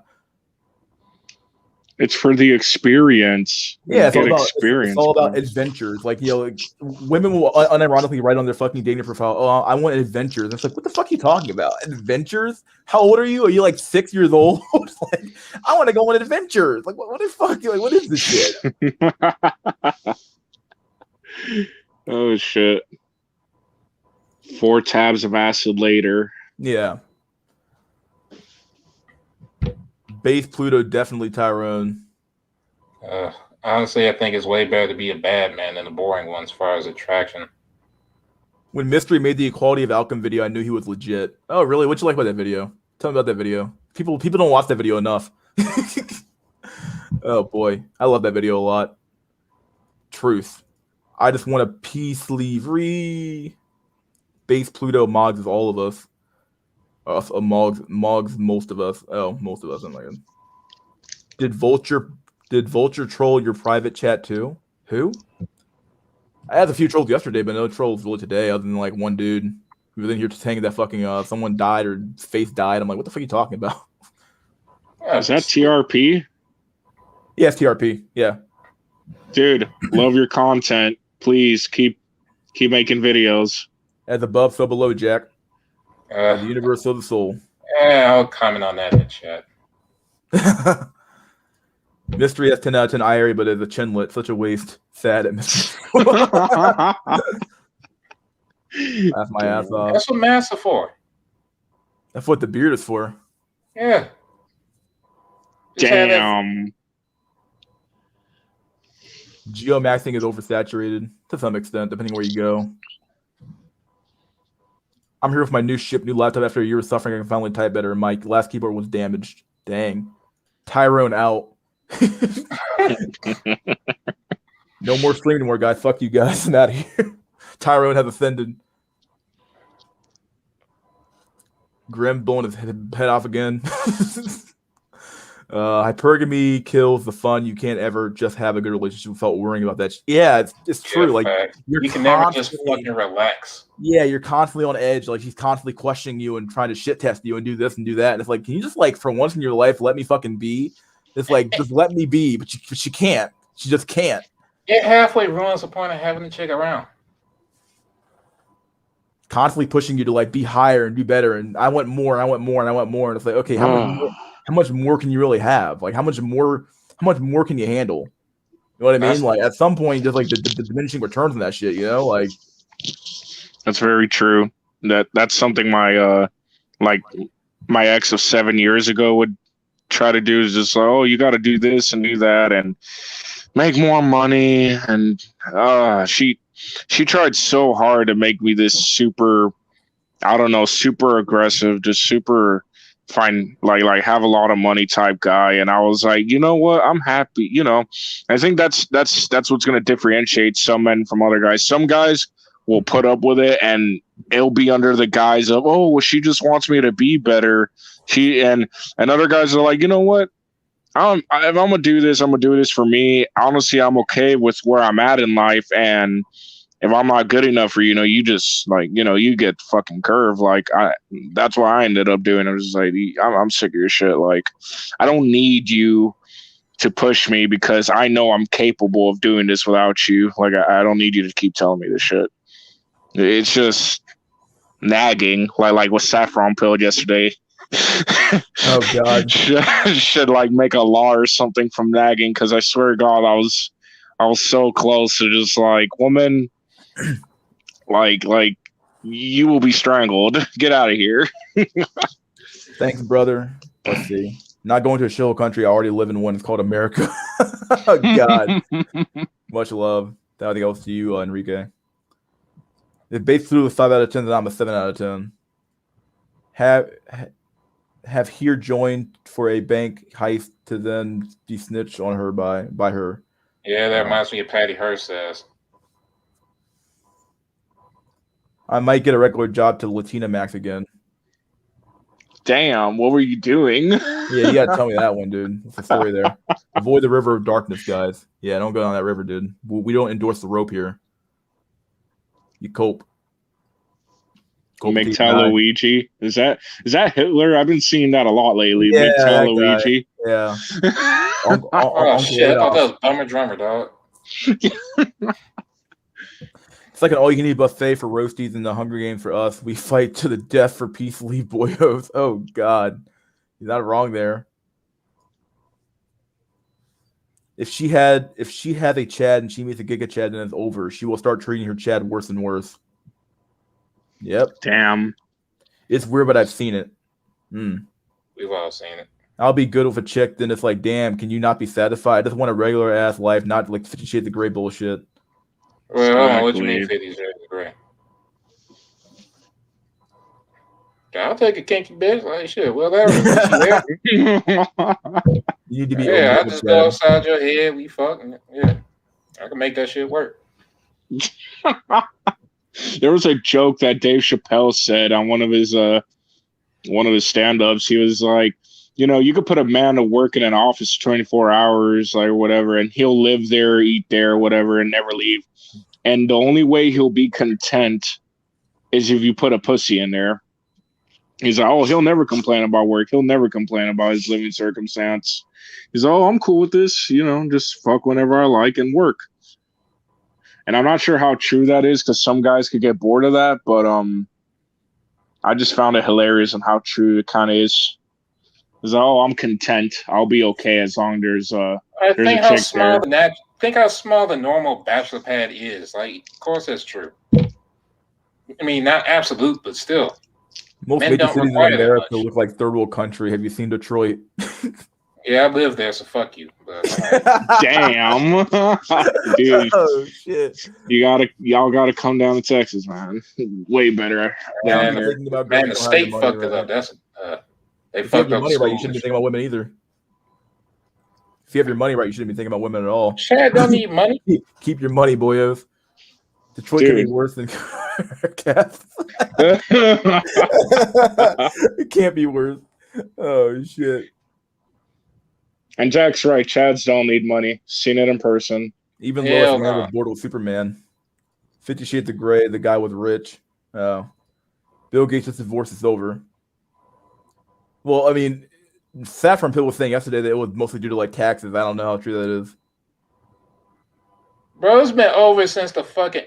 It's for the experience. Yeah, it's all about adventures. Like, like, women will unironically write on their fucking dating profile, "Oh, I want adventures." And it's like, what the fuck are you talking about? Adventures? How old are you? Are you like 6 years old? Like, I want to go on adventures. Like, what the fuck? Like, what is this shit? Oh shit. 4 tabs of acid later. Yeah. Base Pluto, definitely Tyrone. Honestly, I think it's way better to be a bad man than a boring one as far as attraction. When Mystery made the Equality of Outcome video, I knew he was legit. Oh, really? What'd you like about that video? Tell me about that video. People don't watch that video enough. Oh boy, I love that video a lot. Truth. I just want a peace leave. Base Pluto Moggs is all of us. Moggs, most of us. Oh, most of us. I'm like, did Vulture troll your private chat too? Who? I had a few trolls yesterday, but no trolls really today, other than like one dude who was in here just saying that fucking someone died or face died. I'm like, what the fuck are you talking about? Is that TRP? Yes, TRP. Yeah. Dude, love your content. Please keep making videos. As above, so below, Jack. The universe of the soul. I'll comment on that in the chat. Mystery has 10 out of 10 IRA, but as a chinlet, such a waste. Sad at Mystery. Laugh my ass off. That's what masks are for. That's what the beard is for. Yeah. Just have that. Damn. Geomaxing is oversaturated to some extent, depending where you go. I'm here with my new laptop after a year of suffering. I can finally type better. My last keyboard was damaged. Dang. Tyrone out. No more streaming anymore, guys. Fuck you guys. I'm out of here. Tyrone has ascended. Grim blowing his head off again. Hypergamy kills the fun. You can't ever just have a good relationship without worrying about that. Yeah, it's true. Like you can never just fucking relax. Yeah, you're constantly on edge. Like he's constantly questioning you and trying to shit test you and do this and do that. And it's like, can you just like for once in your life let me fucking be? It's like just let me be, but she can't. She just can't. It halfway ruins the point of having the chick around. Constantly pushing you to like be higher and do better. And I want more, and I want more, and I want more. And it's like, okay, how much more can you really have? Like how much more can you handle? You know what I mean? Like at some point, just like the diminishing returns on that shit, you know? Like that's very true. That's something my my ex of 7 years ago would try to do, is just oh, you gotta do this and do that and make more money. And she tried so hard to make me this super, I don't know, super aggressive, just super fine, like have a lot of money type guy. And I was like, you know what, I'm happy. You know, I think that's what's going to differentiate some men from other guys. Some guys will put up with it and it'll be under the guise of, oh, well, she just wants me to be better. And other guys are like, you know what, if I'm gonna do this, I'm gonna do this for me. Honestly, I'm okay with where I'm at in life, and if I'm not good enough for you, you just like, you get fucking curved. Like that's what I ended up doing. I was just like, I'm sick of your shit. Like, I don't need you to push me because I know I'm capable of doing this without you. Like, I don't need you to keep telling me this shit. It's just nagging, like with Saffron Pill yesterday. Oh God, should like make a law or something from nagging, because I swear to God, I was so close to just like, woman, like you will be strangled. Get out of here. Thanks, brother. Let's see. Not going to a shithole country. I already live in one. It's called America. Oh, God. Much love. I think that was to you, Enrique. If Bates threw a 5 out of 10, then I'm a 7 out of 10. Have here joined for a bank heist to then be snitched on her by her. Yeah, that reminds me of Patty Hearst says. I might get a regular job to Latina Max again. Damn, what were you doing? Yeah, you gotta tell me that one, dude. What's the story there? Avoid the river of darkness, guys. Yeah, don't go down that river, dude. We don't endorse the rope here. You cope. McTaluigi. Is that Hitler? I've been seeing that a lot lately. Yeah, McTaluigi. Yeah. Oh shit! I thought that was Bummer Drummer, dog. It's like an all-you-can-eat buffet for roasties in the Hunger Games for us. We fight to the death for peace, leave boyos. Oh God, you're not wrong there. If she has a Chad and she meets a Giga Chad and it's over, she will start treating her Chad worse and worse. Yep. Damn. It's weird, but I've seen it. We've all seen it. I'll be good with a chick, then it's like, damn, can you not be satisfied? I just want a regular ass life, not like 50 Shades of Grey bullshit. Well, hold on, what you mean 50 Shades of Grey? I'll take a kinky bitch. Like shit, whatever. You need to be. Yeah, I just go outside your head. We fucking. Yeah, I can make that shit work. There was a joke that Dave Chappelle said on one of his stand-ups. He was like, you could put a man to work in an office 24 hours, like whatever, and he'll live there, eat there, whatever, and never leave. And the only way he'll be content is if you put a pussy in there. He's like, oh, he'll never complain about work. He'll never complain about his living circumstance. He's like, oh, I'm cool with this. Just fuck whenever I like and work. And I'm not sure how true that is, because some guys could get bored of that. But I just found it hilarious and how true it kind of is. He's like, oh, I'm content. I'll be okay as long as there's a chick there. Think how small the normal bachelor pad is. Like, of course, that's true. I mean, not absolute, but still. Most Men major don't cities in require that America much. look like third world country. Have you seen Detroit? Yeah, I live there, so fuck you. But, all right. Damn, dude, Oh shit! y'all gotta come down to Texas, man. Way better down And You're here. thinking about man, girls the who don't have your state money, fucked it right? up. That's they If you have fucked your up the money right, you schools. shouldn't be thinking about women either. If you have your money right, you shouldn't be thinking about women at all. Chad don't need money. Keep your money, boyos. Detroit can be Dude. worse than Cass. It can't be worse. Oh shit! And Jack's right. Chads don't need money. Seen it in person. Even Lois Hell Lane no. was bored with Superman. 50 Shades of Grey. The guy was rich. Oh, Bill Gates' divorce is over. Well, I mean, Saffron Pill was saying yesterday that it was mostly due to like taxes. I don't know how true that is. Bro, it's been over since the fucking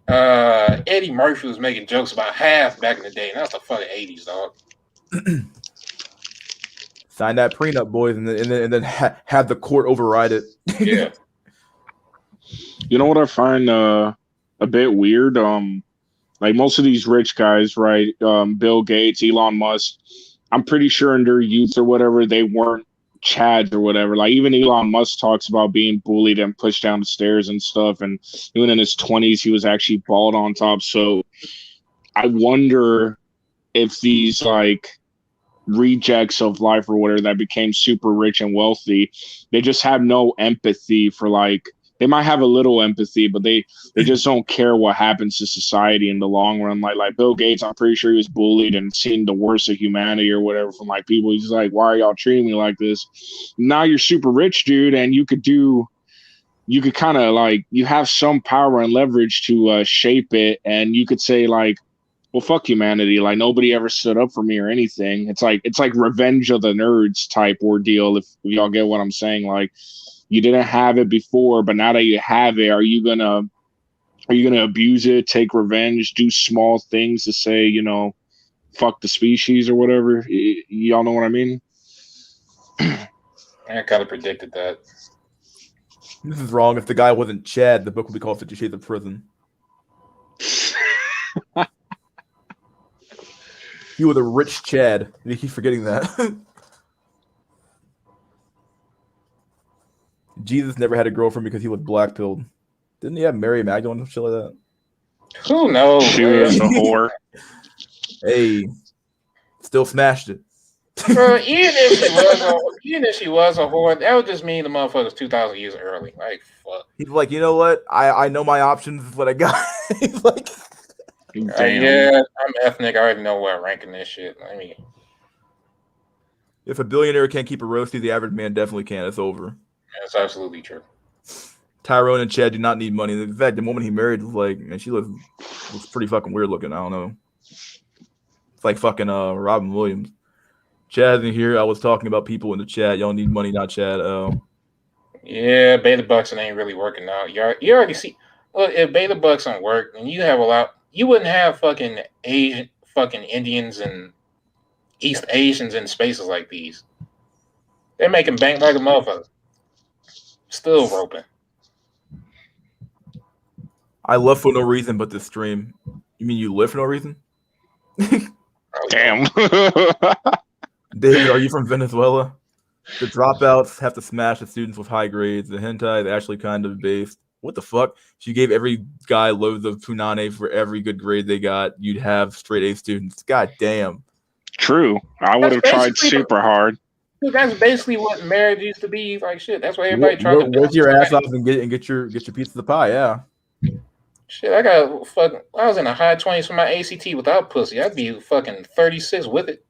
Eddie Murphy was making jokes about half back in the day, and that's the fucking 80s, dog. Sign that prenup, boys, and then have the court override it. Yeah. You know what I find a bit weird? Like most of these rich guys, right? Bill Gates, Elon Musk. I'm pretty sure in their youth or whatever, they weren't Chads or whatever. Like even Elon Musk talks about being bullied and pushed down the stairs and stuff. And even in his 20s, he was actually bald on top. So I wonder if these like rejects of life or whatever that became super rich and wealthy, they just have no empathy for like they might have a little empathy, but they just don't care what happens to society in the long run. Like Bill Gates, I'm pretty sure he was bullied and seen the worst of humanity or whatever from like people. He's like, why are y'all treating me like this? Now you're super rich, dude, and you could kind of like you have some power and leverage to shape it, and you could say like, well, fuck humanity. Like nobody ever stood up for me or anything. It's like Revenge of the Nerds type ordeal. If y'all get what I'm saying, like you didn't have it before, but now that you have it, are you gonna abuse it, take revenge, do small things to say, you know, fuck the species or whatever? Y'all know what I mean? I kind of predicted that. This is wrong. If the guy wasn't Chad, the book would be called 50 Shades of Prison. He was a rich Chad. You keep forgetting that. Jesus never had a girlfriend because he was black-pilled. Didn't he have Mary Magdalene and shit like that? Who knows? She man? was a whore. Hey, still smashed it. Bro, even if she was a whore, that would just mean the motherfucker's 2,000 years early. Like, fuck. He's like, you know what? I know my options. This is what I got. He's like, Damn. Yeah, I'm ethnic. I already know where I'm ranking this shit. I mean, if a billionaire can't keep a roasty, the average man definitely can. It's over. that's absolutely true. Tyrone and Chad do not need money. In fact, the woman he married was like, man, she looks pretty fucking weird looking. I don't know. It's like fucking Robin Williams. Chad's in here. I was talking about people in the chat. Y'all need money, not Chad. Oh. Yeah, Beta Buxton ain't really working out. You already see. Look, if Beta Buxton worked, and you have a lot, you wouldn't have fucking Asian, fucking Indians and East Asians in spaces like these. They're making bank like a motherfucker. Still roping. I love for no reason but this stream. You mean you live for no reason? Damn. David, are you from Venezuela? The dropouts have to smash the students with high grades. The hentai is actually kind of based. What the fuck? If you gave every guy loads of punane for every good grade they got, you'd have straight A students. God damn. True. I would have tried basically- super hard. Dude, that's basically what marriage used to be. Like shit. That's why everybody tried to Work your ass off and get your piece of the pie. Yeah. Shit, I got fucking. I was in the high 20s for my ACT without pussy. I'd be fucking 36 with it.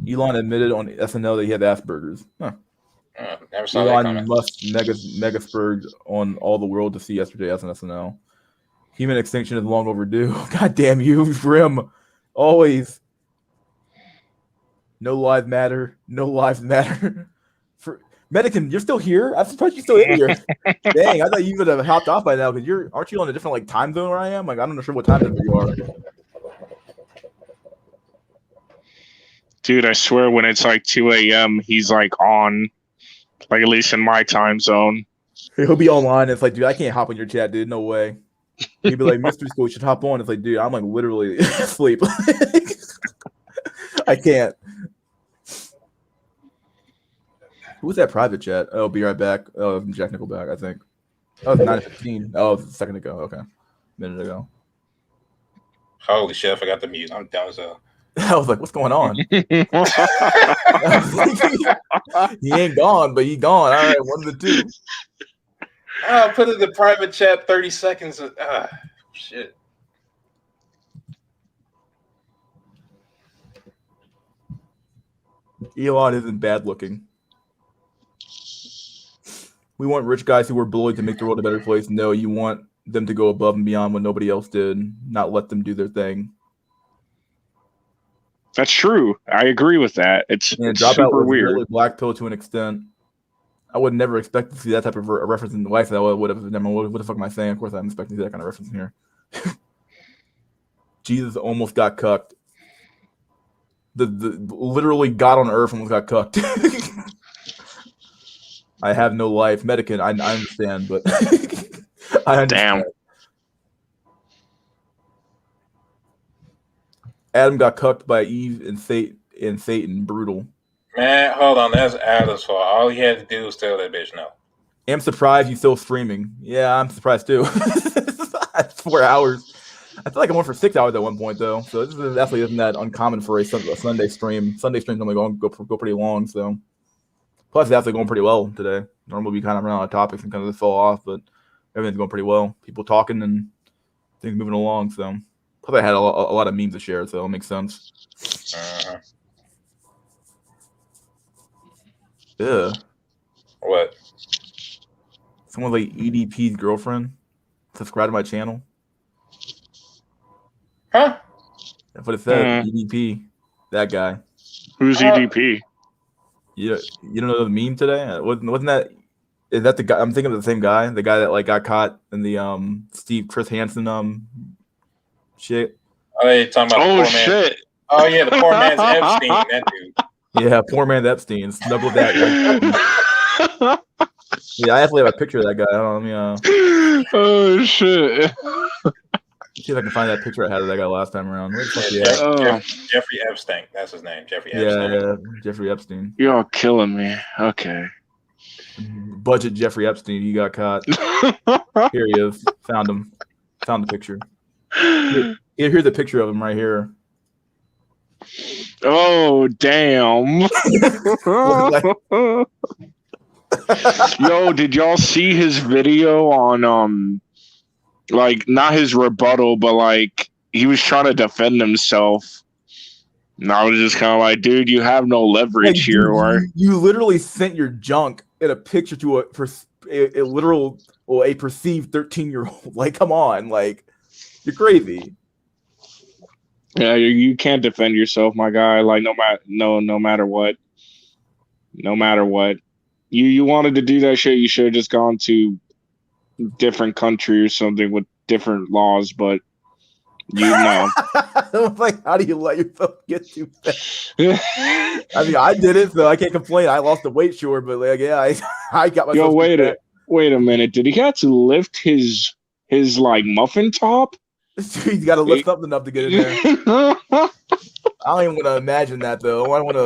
Elon admitted on SNL that he had Asperger's. Huh. Never saw that Elon coming. Musk megaspurged on all the world to see yesterday as an SNL. Human extinction is long overdue. God damn you, Grim. Always. No lives matter. No lives matter. For Medican, you're still here? I'm surprised you're still in here. Dang, I thought you would have hopped off by now because aren't you on a different like time zone where I am? Like I'm not sure what time zone you are. Dude, I swear when it's like 2 a.m., he's like on, like at least in my time zone. He'll be online. It's like, dude, I can't hop on your chat, dude. No way. He'd be like, "Mystery School, you should hop on." It's like, dude, I'm like literally asleep. I can't. Who's that private chat? Oh, be right back. Oh, Jack Nickelback, I think. Oh, it's 9:15. Oh, it was a second ago. Okay, minute ago. Holy shit! I forgot to mute. I'm dumb as hell. I was like, "What's going on?" He ain't gone, but he gone. All right, one of the two. I'll put it in the private chat. 30 seconds. Shit. Elon isn't bad looking. We want rich guys who were bullied to make the world a better place. No, you want them to go above and beyond what nobody else did, not let them do their thing. That's true. I agree with that. It's super weird. Really black pill to an extent. I would never expect to see that type of reference in life. That would have. What the fuck am I saying? Of course, I'm expecting to see that kind of reference in here. Jesus almost got cucked. The literally God on earth almost got cucked. I have no life. Medican, I understand, but I understand. Damn. Adam got cucked by Eve and Satan. Brutal. Man, hold on. That's Adam's fault. All he had to do was tell that bitch no. I'm surprised you still streaming. Yeah, I'm surprised too. 4 hours. I feel like I went for 6 hours at one point though, so this is definitely isn't that uncommon for a Sunday stream. Sunday streams normally go pretty long, so plus it's actually going pretty well today. Normally we kind of run out of topics and kind of fall off, but everything's going pretty well. People talking and things moving along. So plus I had a lot of memes to share, so it makes sense. Yeah. What? Someone's like EDP's girlfriend. Subscribe to my channel. Huh? That's what it said. EDP. That guy. Who's EDP? You don't know the meme today? Wasn't that? Is that the guy? I'm thinking of the same guy. The guy that like got caught in the Chris Hansen shit. Oh, you talking about? Oh the poor shit! Man. Oh yeah, the poor man's Epstein. That dude. Yeah, poor man Epstein snuggled that. Yeah, I actually have a picture of that guy. I don't know. Oh shit! See if I can find that picture I had of that guy last time around. Where the fuck Jeffrey Epstein. That's his name. Jeffrey Epstein. Yeah, Jeffrey Epstein. You're all killing me. Okay. Budget Jeffrey Epstein. You got caught. Here he is. Found him. Found the picture. Here's the picture of him right here. Oh damn! Yo, did y'all see his video on like not his rebuttal, but like he was trying to defend himself? And I was just kind of like, dude, you have no leverage here, or you literally sent your junk in a picture to a perceived 13-year-old. Like, come on, like you're crazy. Yeah, you can't defend yourself, my guy. Like no matter what, you wanted to do that shit, you should have just gone to different country or something with different laws. But you know, like, how do you let yourself get too fat? I mean, I did it, so I can't complain. I lost the weight, sure, but like, yeah, I got myself. Yo, wait a minute. Did he have to lift his like muffin top? He's got to lift something up to get in there. I don't even want to imagine that, though. I don't want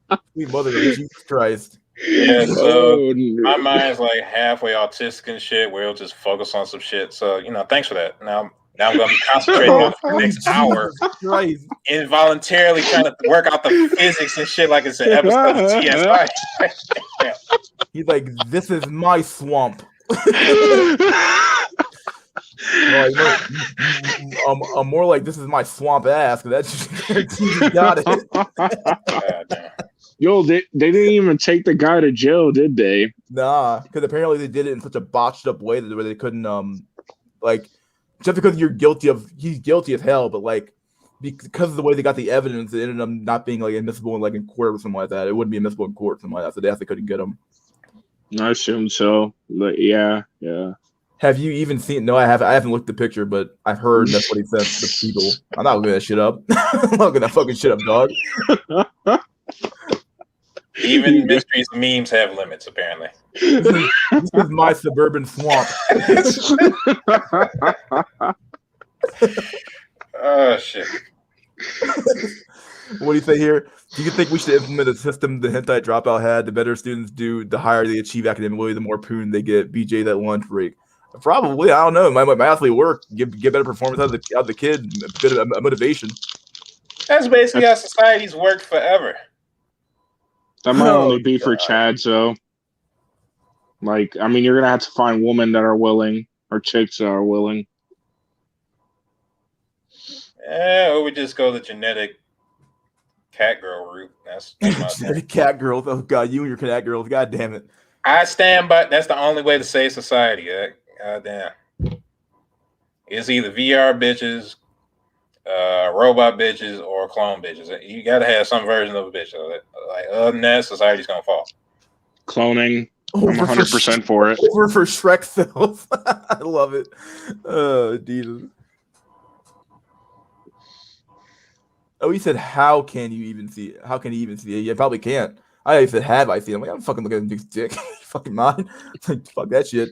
to. Sweet mother of Jesus Christ. Yeah, so my mind's like halfway autistic and shit, where it'll just focus on some shit. So, thanks for that. Now I'm going to be concentrating on for the next hour, involuntarily trying to work out the physics and shit like it's an episode of TSI. Yeah. He's like, this is my swamp. I'm more like, this is my swamp ass. That's you got it. Yo, they didn't even take the guy to jail, did they? Nah, because apparently they did it in such a botched up way that where they couldn't like, just because he's guilty as hell, but like because of the way they got the evidence, it ended up not being like admissible in court or something like that. It wouldn't be admissible in court or something like that, so they actually couldn't get him. I assume so. But yeah. Have you even seen? No, I haven't looked at the picture, but I've heard that's what he said to people. I'm not looking that shit up. I'm not looking that fucking shit up, dog. Even mysteries and memes have limits, apparently. This is my suburban swamp. Oh shit. What do you say here? Do you think we should implement a system the hentai dropout had? The better students do, the higher they achieve academically, the more poon they get. BJ that lunch break. Probably, I don't know. Might actually work. Get better performance out of the kid. A bit of motivation. That's basically how society's worked forever. That might only be God. for Chad, so like I mean you're gonna have to find women that are willing or chicks that are willing. Or we just go the genetic cat girl route. That's my Genetic cat girls. Oh god, you and your cat girls. God damn it. I stand by. That's the only way to save society. God damn. It's either VR bitches, robot bitches, or clone bitches. You got to have some version of a bitch. Like other than that, society's gonna fall. Cloning. I'm 100% for it. Over for Shrek cells. I love it. Oh, Jesus. Oh, he said, how can you even see it? How can you even see it? You probably can't. I said, have I seen it? I'm like, I'm fucking looking at dude's dick. Fucking mine. Like, fuck that shit.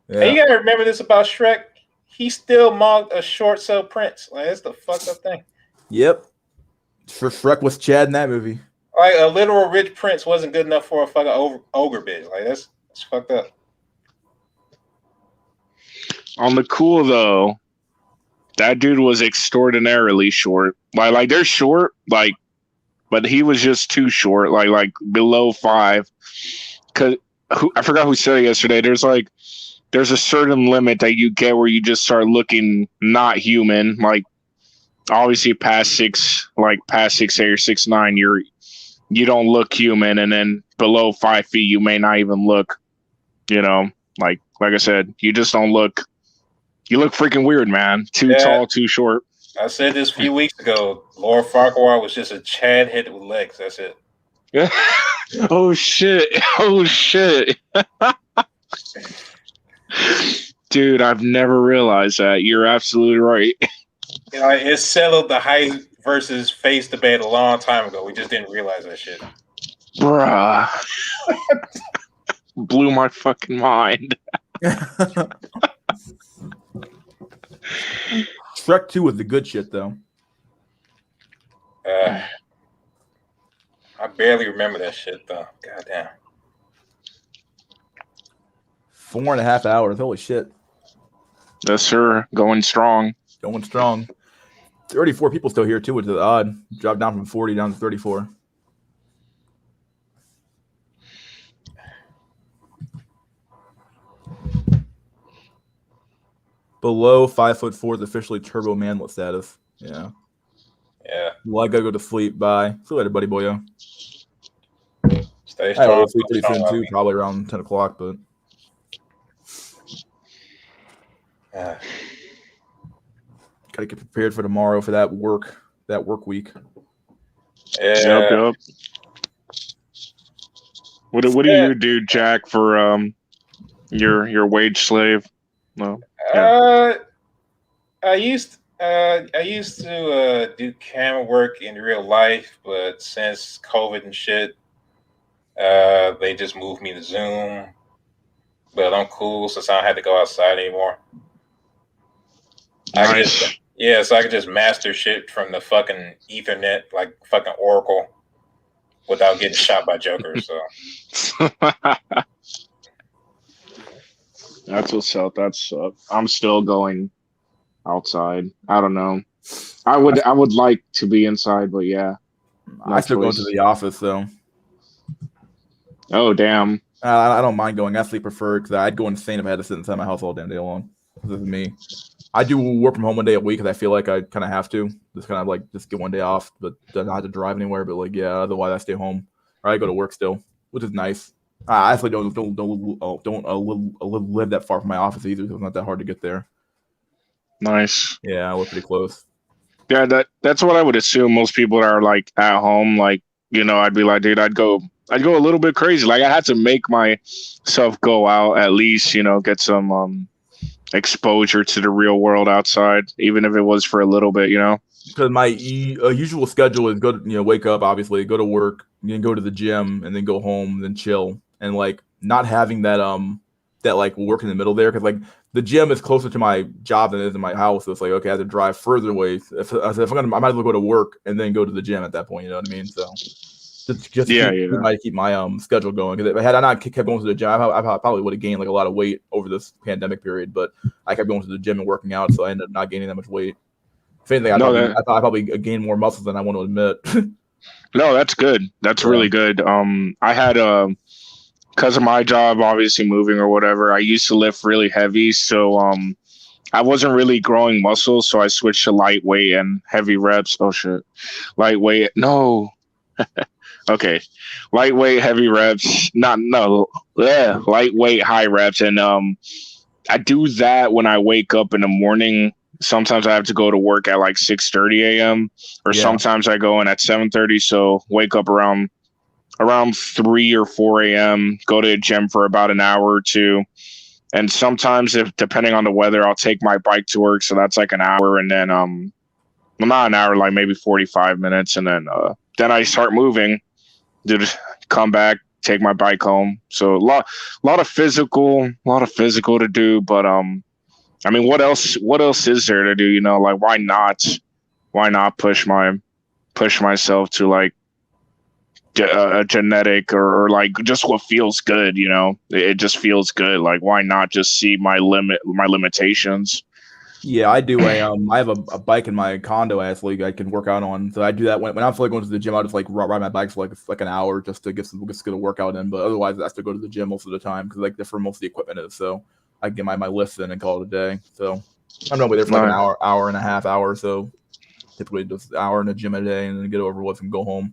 Yeah. Hey, you gotta remember this about Shrek. He still mocked a short cell prince. Like, that's the fucked up thing. Yep. Shrek was Chad in that movie. Like, a literal rich prince wasn't good enough for a fucking ogre bitch. Like, that's fucked up. On the cool though, that dude was extraordinarily short. Like they're short, like, but he was just too short, like below 5. Cause I forgot who said it yesterday. There's a certain limit that you get where you just start looking not human. Like obviously past 6'8" or 6'9", you don't look human, and then below 5 feet you may not even look. Like I said, you just don't look. You look freaking weird, man. Too tall, too short. I said this a few weeks ago. Lord Farquhar was just a Chad head with legs. That's it. Yeah. Oh shit. Oh shit. Dude, I've never realized that. You're absolutely right. It settled the height versus face debate a long time ago. We just didn't realize that shit. Bruh. Blew my fucking mind. Shrek 2 was the good shit, though. I barely remember that shit, though. Goddamn. 4.5 hours. Holy shit. Yes, sir. Going strong. Going strong. 34 people still here, too, which is odd. Dropped down from 40 down to 34. Below 5'4" is officially turbo manlet status. Yeah. Yeah. Well, I gotta go to sleep. Bye. See you later, buddy boyo. Stay I strong. will sleep pretty soon too, probably around 10 o'clock, but Yeah. gotta get prepared for tomorrow for that work week. Yeah. Yep. What do you do, Jack, for your wage slave? No. Yeah. I used to do camera work in real life, but since COVID and shit, they just moved me to Zoom. But I'm cool since I don't have to go outside anymore. Nice. So I could just master shit from the fucking Ethernet, like fucking Oracle, without getting shot by jokers. So That's what's up. I'm still going outside. I don't know. I would like to be inside, but yeah. I still go to the office though. Oh damn. I don't mind going. I sleep preferred because I'd go insane if I had to sit inside my house all damn day long. This is me. I do work from home one day a week because I feel like I kind of have to. Just kind of like just get one day off, but not have to drive anywhere. But like, yeah, otherwise I stay home or I go to work still, which is nice. I actually don't live that far from my office either, so it's not that hard to get there. Nice. Yeah, I live pretty close. Yeah, that's what I would assume. Most people that are like at home, like, I'd be like, dude, I'd go a little bit crazy. Like I had to make myself go out at least, get some exposure to the real world outside, even if it was for a little bit, because my usual schedule is go to, wake up, obviously, go to work, then go to the gym, and then go home, then chill, and like not having that like work in the middle there, because like the gym is closer to my job than it is in my house, so it's like okay, I have to drive further away. If I'm gonna, I might as well go to work and then go to the gym at that point. You know what I mean? So just keep my schedule going. Because if I had not kept going to the gym, I probably would have gained like a lot of weight over this pandemic period. But I kept going to the gym and working out, so I ended up not gaining that much weight. If anything, I probably gained more muscle than I want to admit. No, that's good. That's really good. I had because of my job, obviously moving or whatever, I used to lift really heavy, so I wasn't really growing muscle, so I switched to lightweight and heavy reps. Oh shit, lightweight. No. Okay, lightweight, heavy reps. Lightweight, high reps, and I do that when I wake up in the morning. Sometimes I have to go to work at like 6:30 a.m. or sometimes I go in at 7:30. So wake up around 3 or 4 a.m. Go to the gym for about an hour or two, and sometimes, if depending on the weather, I'll take my bike to work. So that's like an hour, and then well, not an hour, like maybe 45 minutes, and then I start moving. Come back, take my bike home. So a lot of physical to do. But I mean, what else is there to do? You know, like why not push myself to like a genetic or like just what feels good? You know, it just feels good. Like why not just see my limitations? Yeah, I do. I have a bike in my condo actually I can work out on. So I do that when I'm like going to the gym. I just like ride my bike for like an hour just to get a workout in. But otherwise, I have to go to the gym most of the time because like that's where most of the equipment is. So I can get my lifts in and call it a day. So I'm normally there for like an hour and a half, hour. So typically just an hour in the gym a day and then get over with and go home.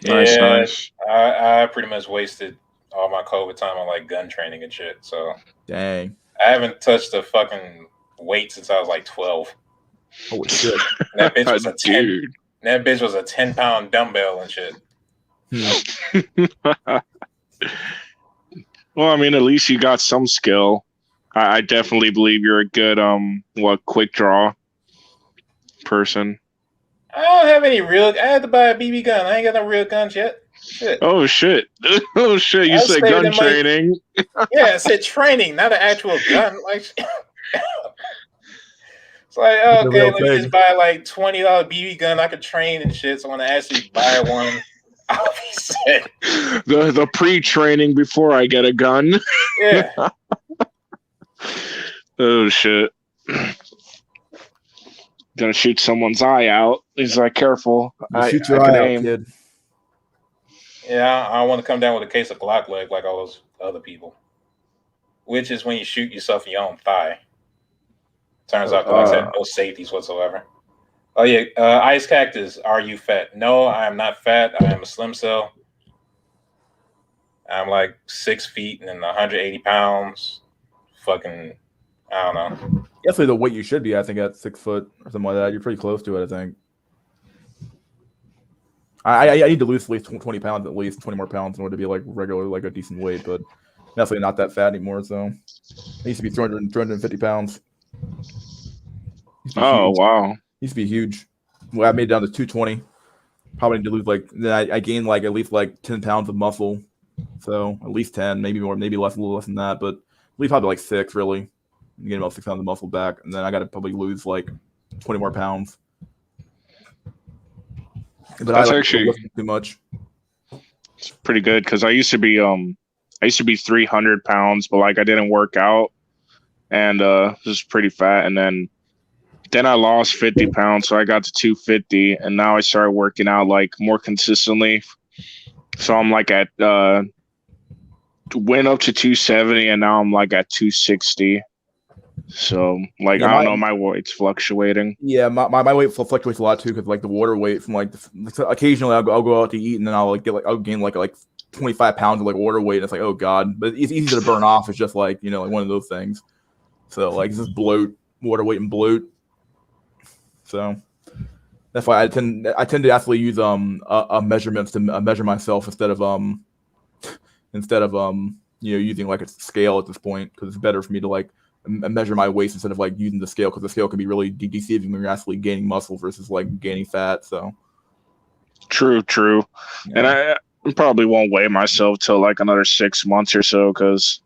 Yeah, Nice. I pretty much wasted all my COVID time on like gun training and shit. So dang, I haven't touched a fucking weight since I was like 12. Holy shit! That bitch was a 10. That bitch was a 10-pound dumbbell and shit. Well, I mean, at least you got some skill. I definitely believe you're a good quick draw person. I don't have any real. I had to buy a BB gun. I ain't got no real guns yet. Shit. Oh shit! Oh shit! You said gun training. Yeah, I said training, not an actual gun. Like, it's like okay, let me just buy like $20 BB gun. I could train and shit. So when I actually buy one, I'll be set. The pre-training before I get a gun. Yeah. Oh shit! Gonna shoot someone's eye out. He's like, careful. Shoot your eye out, kid. Yeah, I don't want to come down with a case of Glock leg like all those other people. Which is when you shoot yourself in your own thigh. Turns out Glocks have no safeties whatsoever. Oh yeah, Ice Cactus, are you fat? No, I am not fat. I am a slim cell. I'm like 6 feet and 180 pounds. Fucking, I don't know. Definitely the weight you should be, I think, at 6 foot or something like that. You're pretty close to it, I think. I need to lose at least 20 pounds, at least 20 more pounds in order to be like regular, like a decent weight, but definitely not that fat anymore. So I used to be 250 pounds. Oh, wow. Used to be huge. Well, I made it down to 220. Probably need to lose then I gained like at least like 10 pounds of muscle. So at least 10, maybe more, maybe less, a little less than that, but at least probably like 6 really. You get about 6 pounds of muscle back, and then I got to probably lose like 20 more pounds. But that's actually too much. It's pretty good because I used to be 300 pounds, but like I didn't work out, and just pretty fat. And then I lost 50 pounds, so I got to 250, and now I started working out like more consistently. So I'm like at went up to 270, and now I'm like at 260. So like I don't know, my weight's fluctuating. Yeah, my weight fluctuates a lot too because like the water weight from like occasionally I'll go out to eat and then I'll gain like 25 pounds of like water weight. And it's like, oh god, but it's easy to burn off. It's just like like one of those things. So like it's just bloat, water weight and bloat. So that's why I tend to actually use a measurements to measure myself instead of using like a scale at this point because it's better for me to like measure my waist instead of like using the scale, because the scale can be really deceiving when you're actually gaining muscle versus like gaining fat. So True. yeah. And I probably won't weigh myself till like another 6 months or so, because,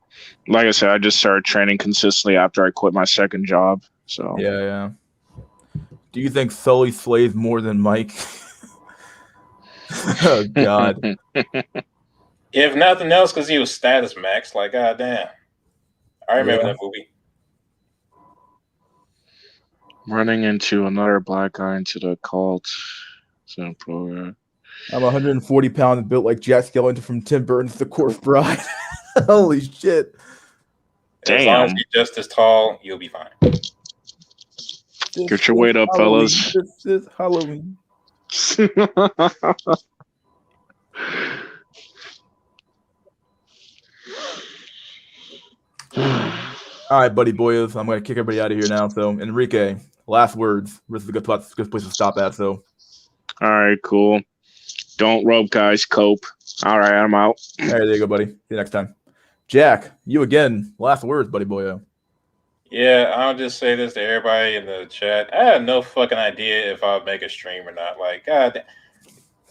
like I said, I just started training consistently after I quit my second job. So Yeah. Do you think Sully slays more than Mike? Oh God. If nothing else, because he was status max. Like, goddamn. I remember Yeah. that movie. Running into another black guy into the cult. So, I'm 140 pounds and built like Jack Skellington from Tim Burton's The Corpse Bride. Holy shit. As long as damn. you're just as tall, you'll be fine. Get your weight up, Halloween. fellas. This is Halloween. All right, buddy boys. I'm gonna kick everybody out of here now. So Enrique, last words. This is a good place to stop at. So All right, cool. Don't rope, guys. Cope. All right, I'm out. all right, there you go, buddy. See you next time. Jack, you again. Last words, buddy boyo. Yeah, I'll just say this to everybody in the chat. I have no fucking idea if I'll make a stream or not. Like, God,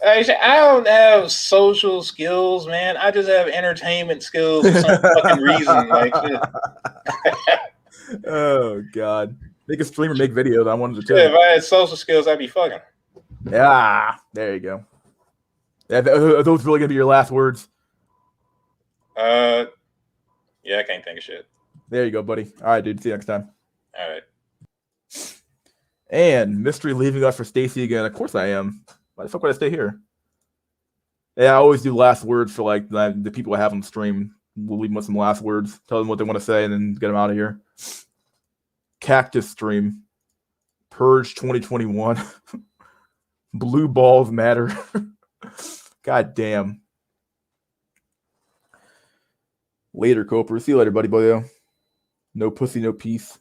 I don't have social skills, man. I just have entertainment skills for some fucking reason. Like, shit. Oh God. Make a stream or make videos. I wanted to Yeah, too. if I had social skills, I'd be fucking. Yeah, there you go. Are those really gonna be your last words? Yeah, I can't think of shit. There you go, buddy. All right, dude. See you next time. All right. And mystery leaving us for Stacy again. Of course I am. Why the fuck would I stay here? Yeah, I always do last words for like the people I have on stream. We'll leave them with some last words. Tell them what they want to say and then get them out of here. Cactus stream. Purge 2021. Blue balls matter. God damn. Later, Coper. See you later, buddy, boyo. No pussy, no peace.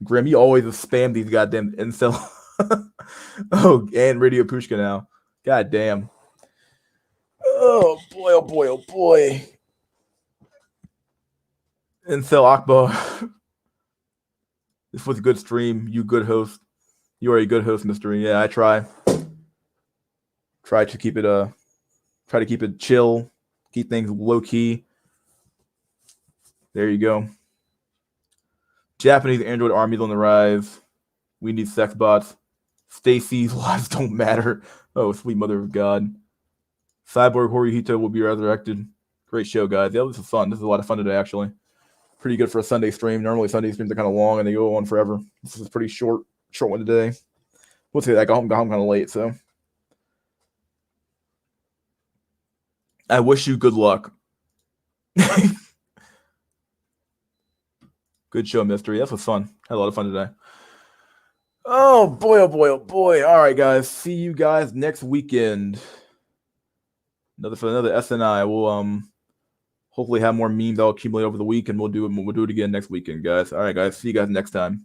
Grim, you always spam these goddamn incel. Oh, and Radio Pushka now. God damn. Oh boy, oh boy, oh boy. Incel Akbar. This was a good stream. You good host. You are a good host, Mystery. Yeah, I try. Try to keep it chill. Keep things low key. There you go. Japanese Android armies on the rise. We need sex bots. Stacy's lives don't matter. Oh, sweet mother of God. Cyborg Horihito will be resurrected. Great show, guys. Yeah, this is fun. This is a lot of fun today, actually. Pretty good for a Sunday stream. Normally, Sunday streams are kind of long and they go on forever. This is a pretty short one today. We'll see. I got home kind of late, so. I wish you good luck. Good show, Mystery. That was fun. Had a lot of fun today. Oh boy, oh boy, oh boy. All right, guys. See you guys next weekend. Another SNI. We'll hopefully have more memes that'll accumulate over the week, and we'll do it again next weekend, guys. All right, guys. See you guys next time.